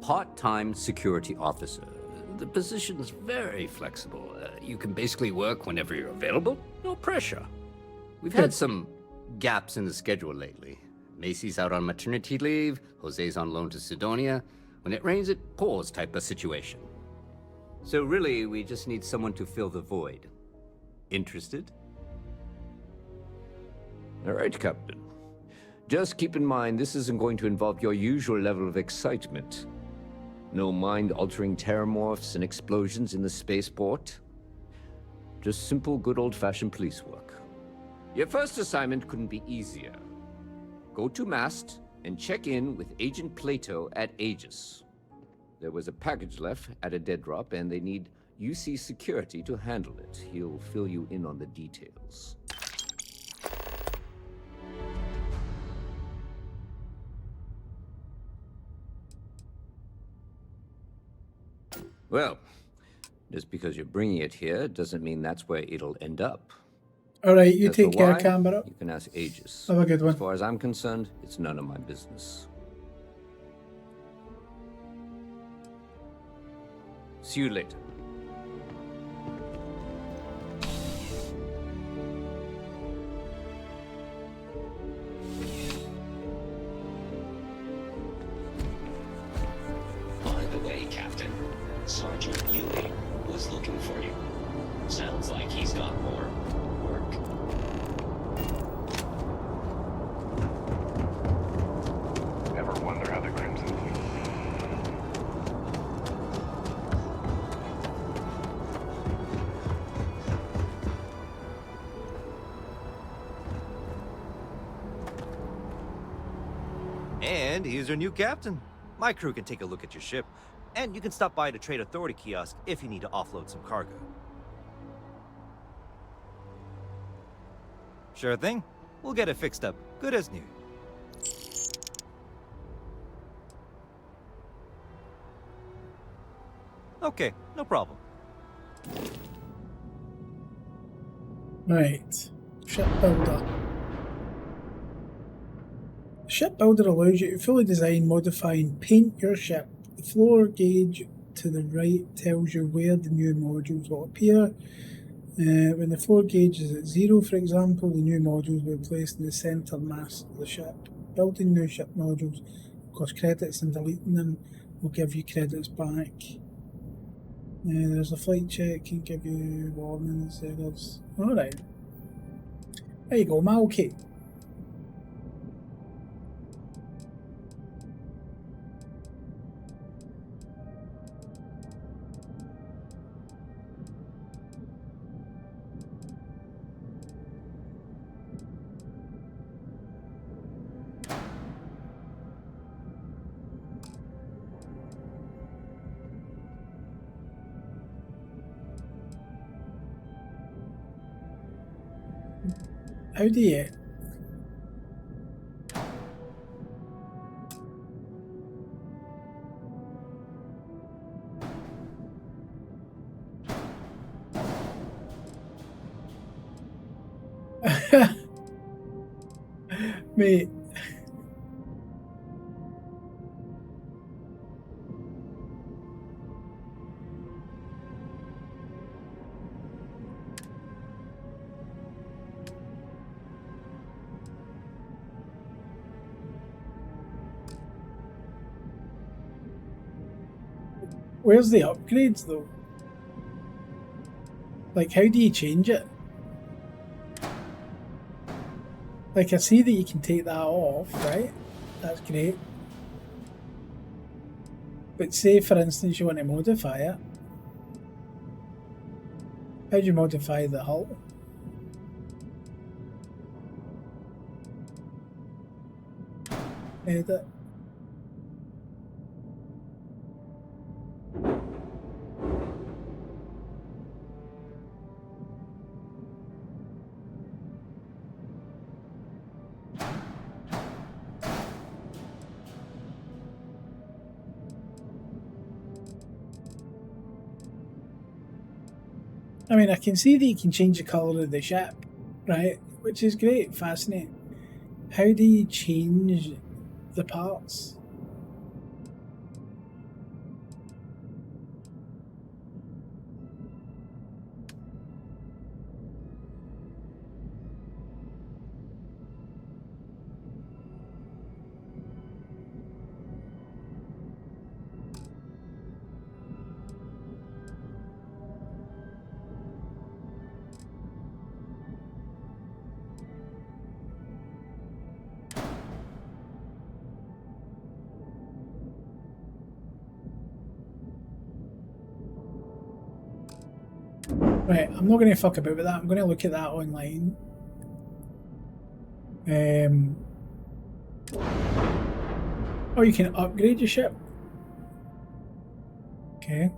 Part-time security officer. The position's very flexible. You can basically work whenever you're available. No pressure. We've had some gaps in the schedule lately. Macy's out on maternity leave, Jose's on loan to Sidonia. When it rains, it pours type of situation. So really, we just need someone to fill the void. Interested? All right, Captain. Just keep in mind, this isn't going to involve your usual level of excitement. No mind-altering terramorphs and explosions in the spaceport. Just simple, good old-fashioned police work. Your first assignment couldn't be easier. Go to Mast and check in with Agent Plato at Aegis. There was a package left at a dead drop, and they need UC security to handle it. He'll fill you in on the details. Well, just because you're bringing it here doesn't mean that's where it'll end up. Alright, you As take for care, why, Canberra. You can ask Aegis. Have a good one. As far as I'm concerned, it's none of my business. See you later. By the way, Captain, Sergeant Ewing was looking for you. Sounds like he's got more work. Ever wonder how the Crimson Fleet... And here's your new captain. My crew can take a look at your ship, and you can stop by the Trade Authority kiosk if you need to offload some cargo. Sure thing. We'll get it fixed up, good as new. Okay, no problem. Right. Ship builder. Ship builder allows you to fully design, modify and paint your ship. The floor gauge to the right tells you where the new modules will appear. When the floor gauge is at 0, for example, the new modules will be placed in the centre mass of the ship. Building new ship modules cost credits, and deleting them will give you credits back. There's a flight check, can give you warnings. Alright. There you go, Malky. How do you? Mate. Where's the upgrades though? Like, how do you change it? Like, I see that you can take that off, right? That's great. But say, for instance, you want to modify it. How do you modify the hull? Edit. I mean, I can see that you can change the colour of the ship, right? Which is great, fascinating. How do you change the parts? Right, I'm not going to fuck about with that. I'm going to look at that online. Oh, you can upgrade your ship? Okay.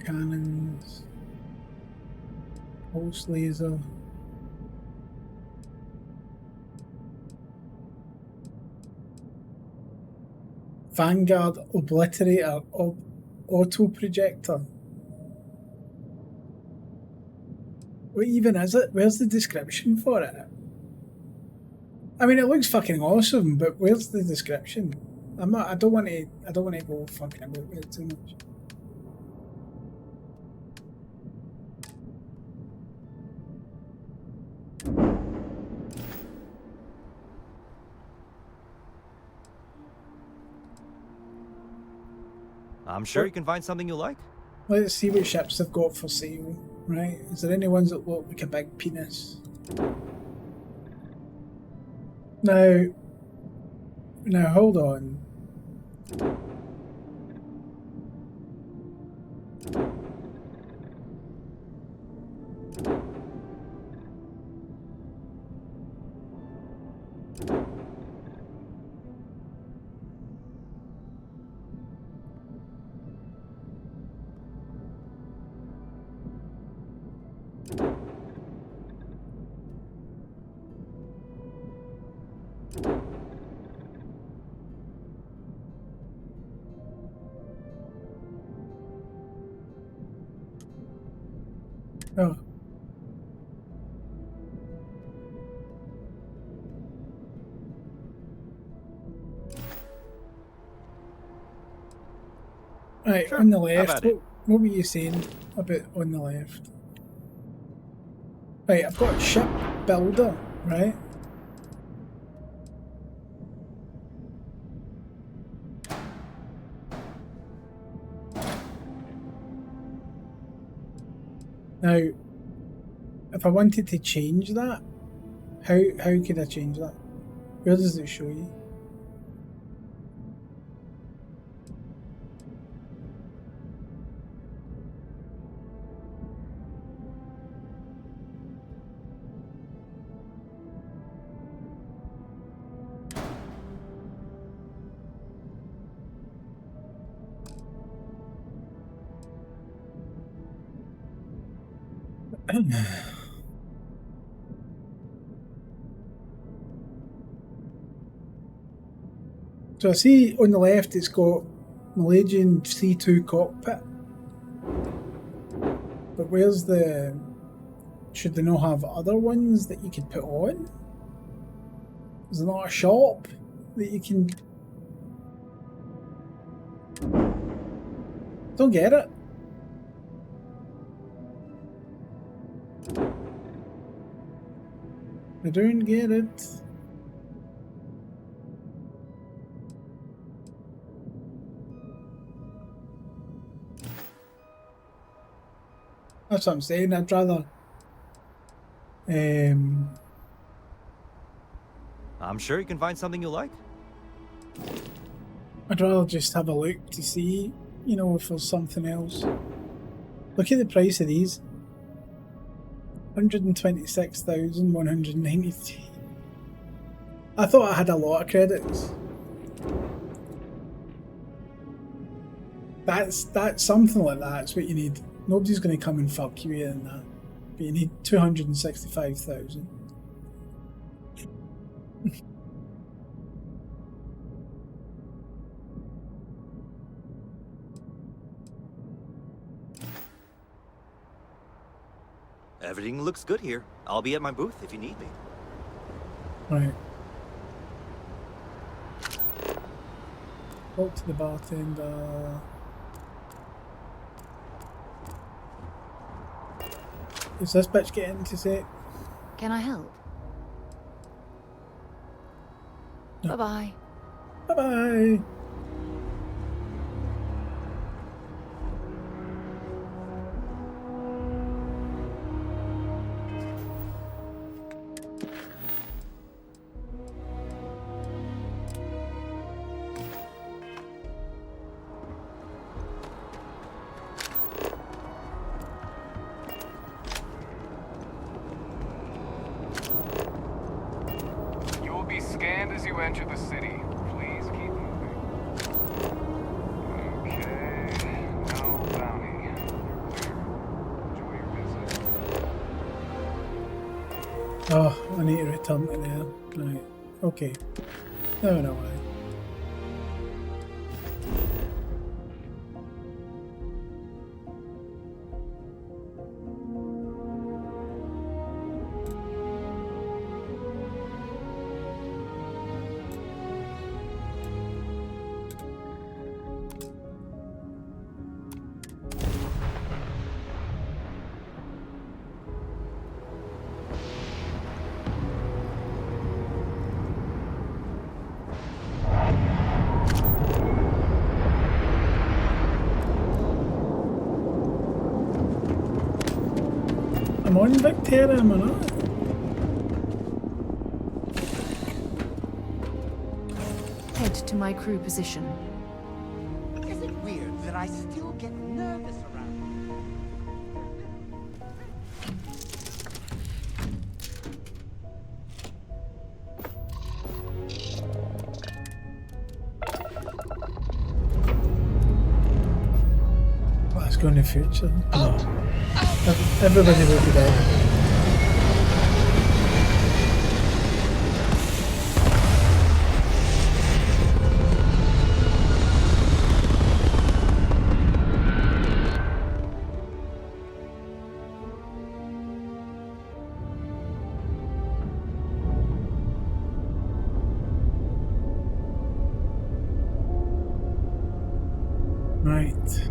Cannons, pulse laser. Vanguard Obliterator Auto Projector. What even is it? Where's the description for it? I mean, it looks fucking awesome, but where's the description? I don't want to go fucking about it too much. I'm sure you can find something you like. Let's see what ships they've got for sale, right? Is there any ones that look like a big penis? Now, hold on. Oh. Right, sure, on the left, what were you saying about on the left? Right, I've got ship builder, right? Now, if I wanted to change that, how could I change that? Where does it show you? So I see on the left it's got Malaysian C2 cockpit. But where's the... Should they not have other ones that you could put on? Is there not a shop that you can... Don't get it. I don't get it. That's what I'm saying. I'd rather... I'm sure you can find something you like. I'd rather just have a look to see, you know, if there's something else. Look at the price of these. 126,192. I thought I had a lot of credits. That's something like that's what you need. Nobody's going to come and fuck you in that. But you need 265,000. Everything looks good here. I'll be at my booth if you need me. Right. Talk to the bartender. Is this bitch getting to say? Can I help? No. Bye-bye. Bye-bye. as you enter the city. Please keep moving. Okay, no bounty. You're clear. Enjoy your visit. Oh, I need to return to there. Right. Okay. No, no way. I'm on Victoria, am I not? Head to my crew position. Is it weird that I still get nervous around you? Let's go in the future. No. Everybody will be dead. Right.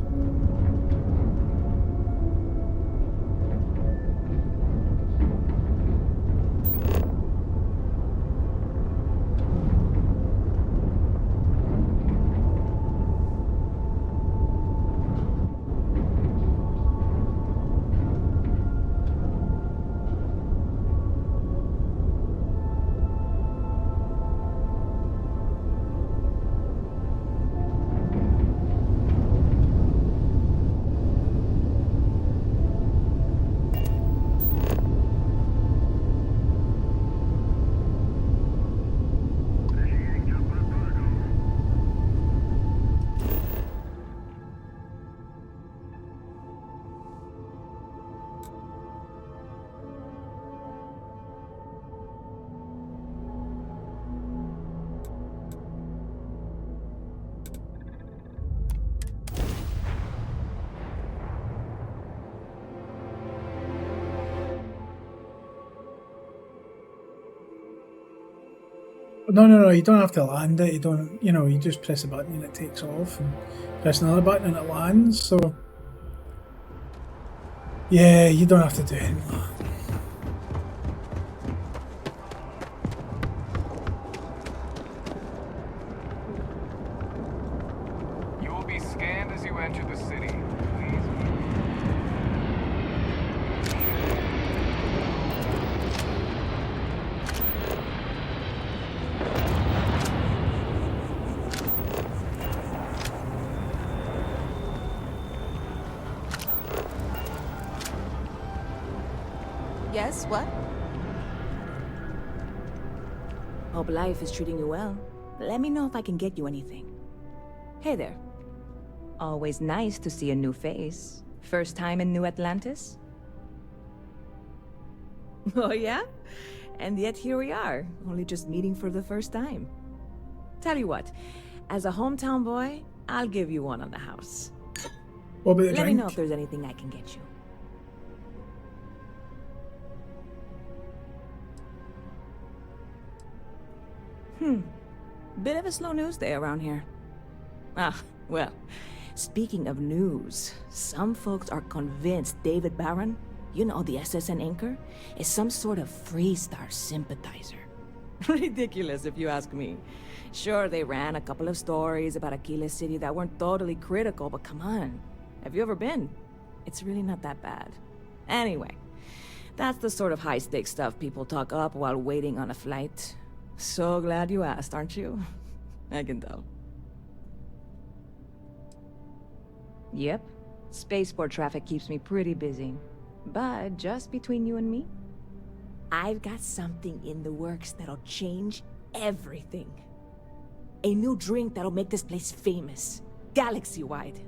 No, you don't have to land it. You don't, you just press a button and it takes off, and press another button and it lands, so... Yeah, you don't have to do anything like that. You will be scanned as you enter the city. Please. Yes, what? Hope life is treating you well. Let me know if I can get you anything. Hey there. Always nice to see a new face. First time in New Atlantis? Oh yeah? And yet here we are, only just meeting for the first time. Tell you what, as a hometown boy, I'll give you one on the house. What about the Let me drink? know if there's anything I can get you. Bit of a slow news day around here. Ah, well, speaking of news, some folks are convinced David Barron, you know, the SSN anchor, is some sort of Freestar sympathizer. Ridiculous if you ask me. Sure, they ran a couple of stories about Aquila City that weren't totally critical, but come on. Have you ever been? It's really not that bad. Anyway, that's the sort of high-stakes stuff people talk up while waiting on a flight. So glad you asked, aren't you? I can tell. Yep. Spaceport traffic keeps me pretty busy. But just between you and me, I've got something in the works that'll change everything. A new drink that'll make this place famous, galaxy-wide.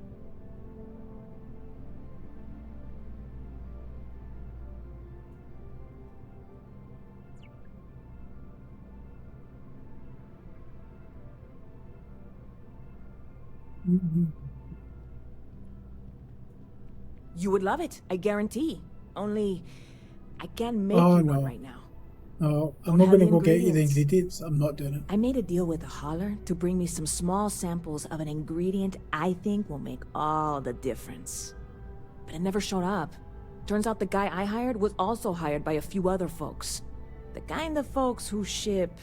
You would love it, I guarantee. Only, I can't make Oh, you no. one right now. No, I'm Don't not have going to the go get you the ingredients. ingredients. I'm not doing it. I made a deal with the hauler to bring me some small samples of an ingredient I think will make all the difference. But it never showed up. Turns out the guy I hired was also hired by a few other folks. The kind of folks who ship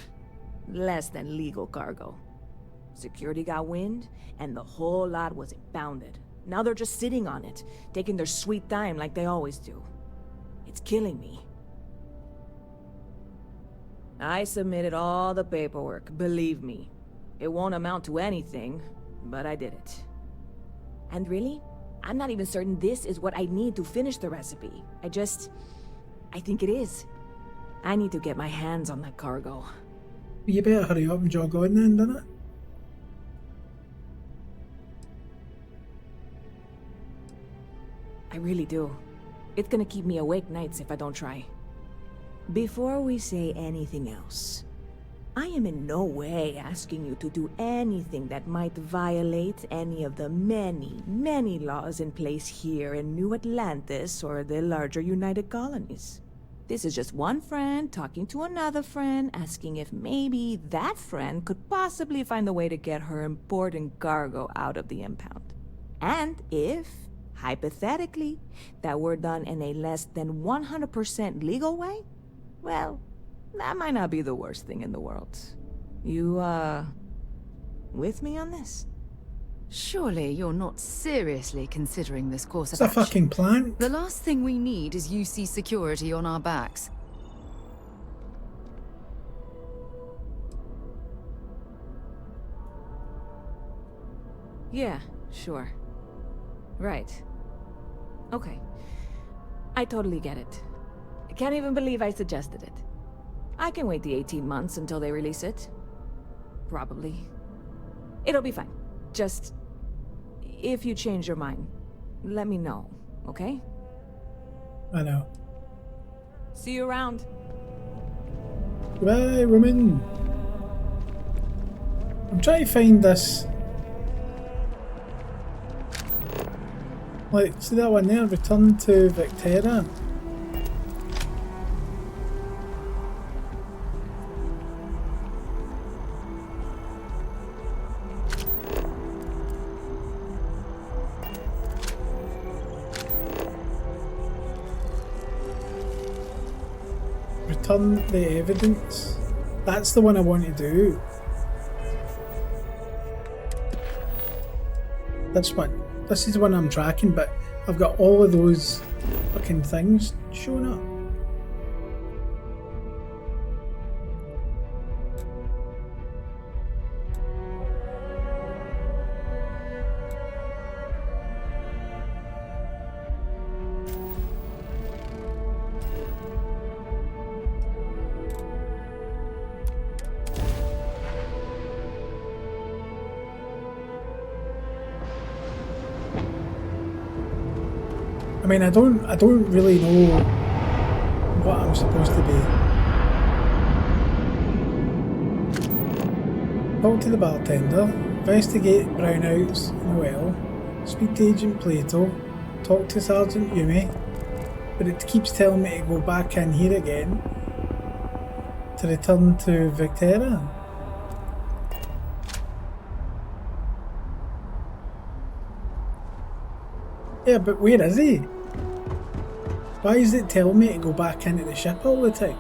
less than legal cargo. Security got wind, and the whole lot was impounded. Now they're just sitting on it, taking their sweet time like they always do. It's killing me. I submitted all the paperwork, believe me. It won't amount to anything, but I did it. And really, I'm not even certain this is what I need to finish the recipe. I think it is. I need to get my hands on that cargo. You better hurry up and jog on then, don't it? I really do. It's gonna keep me awake nights if I don't try. Before we say anything else, I am in no way asking you to do anything that might violate any of the many, many laws in place here in New Atlantis or the larger United Colonies. This is just one friend talking to another friend, asking if maybe that friend could possibly find a way to get her important cargo out of the impound. And if, hypothetically, that were done in a less than 100% legal way, well, that might not be the worst thing in the world. You, with me on this? Surely you're not seriously considering this course It's of a action. fucking plan. The last thing we need is UC security on our backs. Yeah, sure. Right. Okay. I totally get it. I can't even believe I suggested it. I can wait the 18 months until they release it. Probably. It'll be fine. Just... if you change your mind, let me know, okay? I know. See you around. Goodbye, woman. I'm trying to find this. Like, see that one there? Return to Victoria. Return the evidence. That's the one I want to do. This one. This is the one I'm tracking, but I've got all of those fucking things showing up. I mean, I don't really know what I'm supposed to be. Talk to the bartender, investigate brownouts in the well, speak to Agent Plato, talk to Sergeant Yumi, but it keeps telling me to go back in here again to return to Victoria. Yeah, but where is he? Why is it telling me to go back into the ship all the time?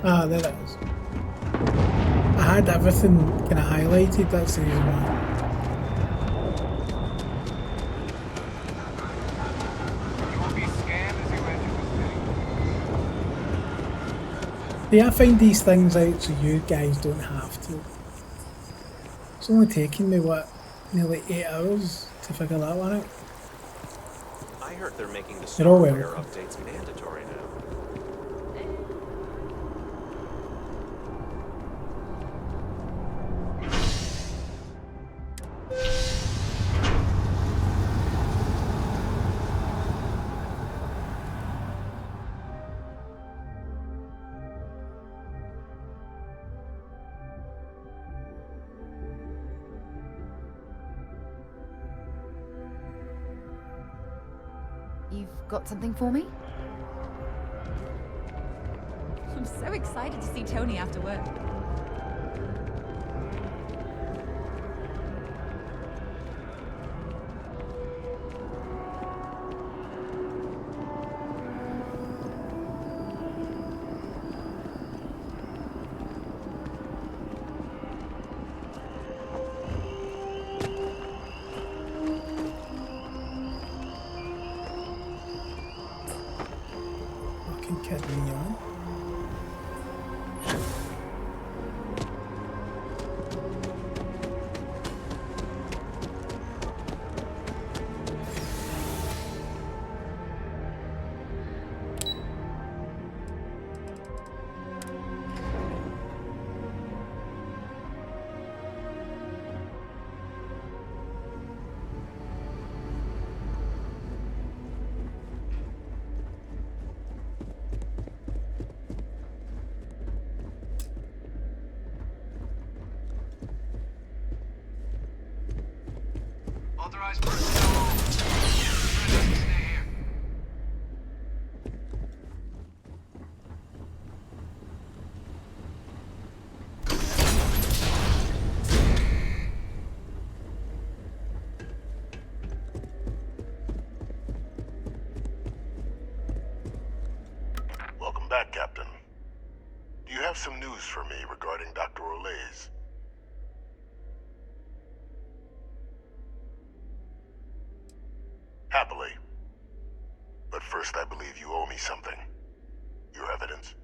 Ah, there it is. I had everything kind of highlighted, that's the reason why. See, I find these things out so you guys don't have to. It's only taken me, what, nearly 8 hours to figure that one out. I heard they're making the You're all software welcome. updates mandatory now. You've got something for me? I'm so excited to see Tony after work. Fucking kidding me on. Authorized personnel only. Your friend has to stay here. Welcome back, Captain. Do you have some news for me regarding Dr. Olays? Happily. But first, I believe you owe me something. Your evidence?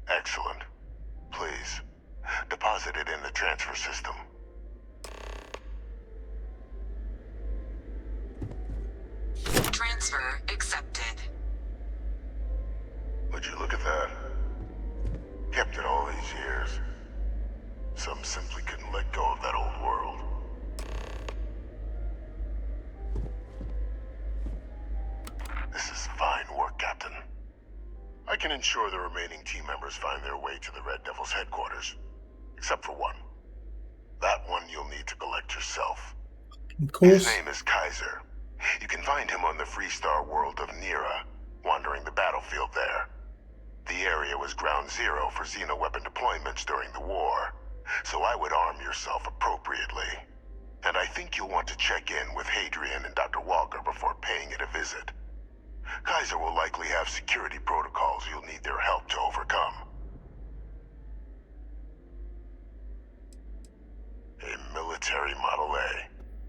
Excellent. Please, deposit it in the transfer system. Transfer accepted. Would you look at that? Kept it all these years. Some simply couldn't let go of that old world. This is fine work, Captain. I can ensure the remaining team members find their way to the Red Devil's headquarters. Except for one. That one you'll need to collect yourself. Of course. His name is Kaiser. You can find him on the Freestar world of Nira, wandering the battlefield there. The area was ground zero for Xeno weapon deployments during the war, so I would arm yourself appropriately. And I think you'll want to check in with Hadrian and Dr. Walker before paying it a visit. Kaiser will likely have security protocols you'll need their help to overcome. A military Model A,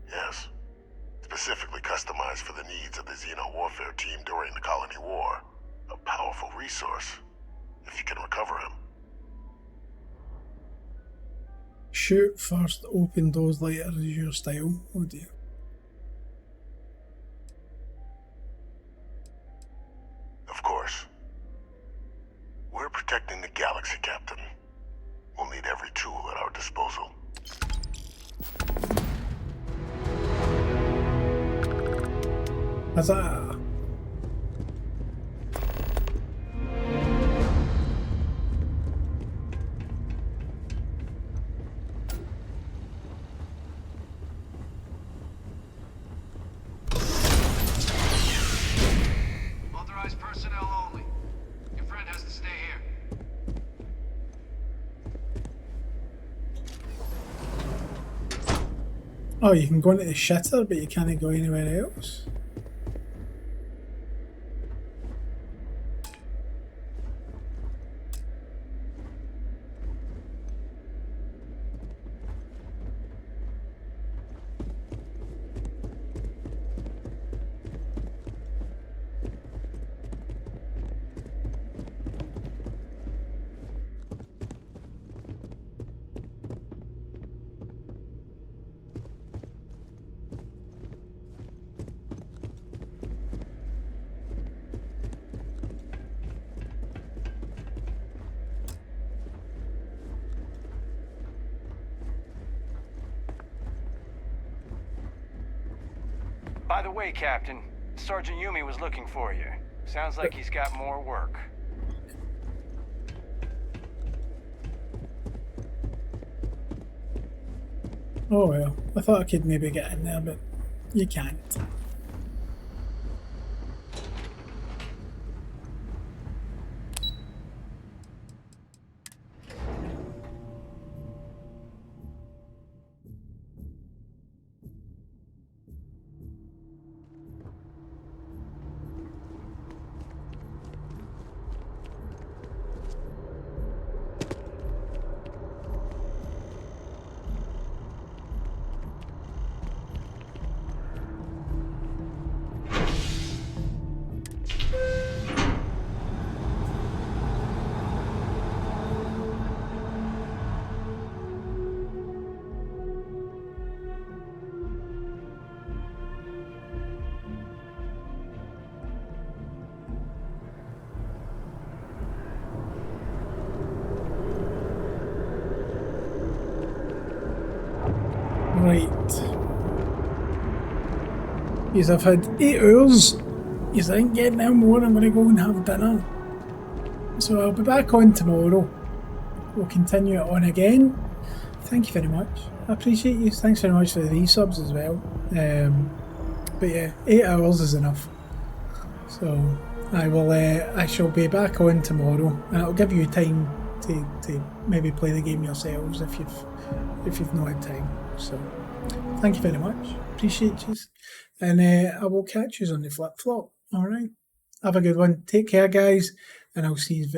yes. Specifically customized for the needs of the Xeno warfare team during the Colony War. A powerful resource, if you can recover him. Shoot first, open doors later is your style. Oh dear. Of course. We're protecting the galaxy, Captain. We'll need every tool at our disposal. Huzzah! Authorized personnel only. Your friend has to stay here. Oh, you can go into the shitter, but you can't go anywhere else. By the way, Captain, Sergeant Yumi was looking for you. Sounds like he's got more work. Oh well, I thought I could maybe get in there, but you can't. Right. Yes, I've had 8 hours. Yes, I ain't getting no more. I'm gonna go and have dinner. So I'll be back on tomorrow. We'll continue it on again. Thank you very much. I appreciate you. Thanks very much for the resubs as well. But yeah, 8 hours is enough. So I will. I shall be back on tomorrow, and it'll give you time to maybe play the game yourselves if you've not had time. So thank you very much. Appreciate you, and I will catch you on the flip flop. All right. Have a good one. Take care, guys, and I'll see you.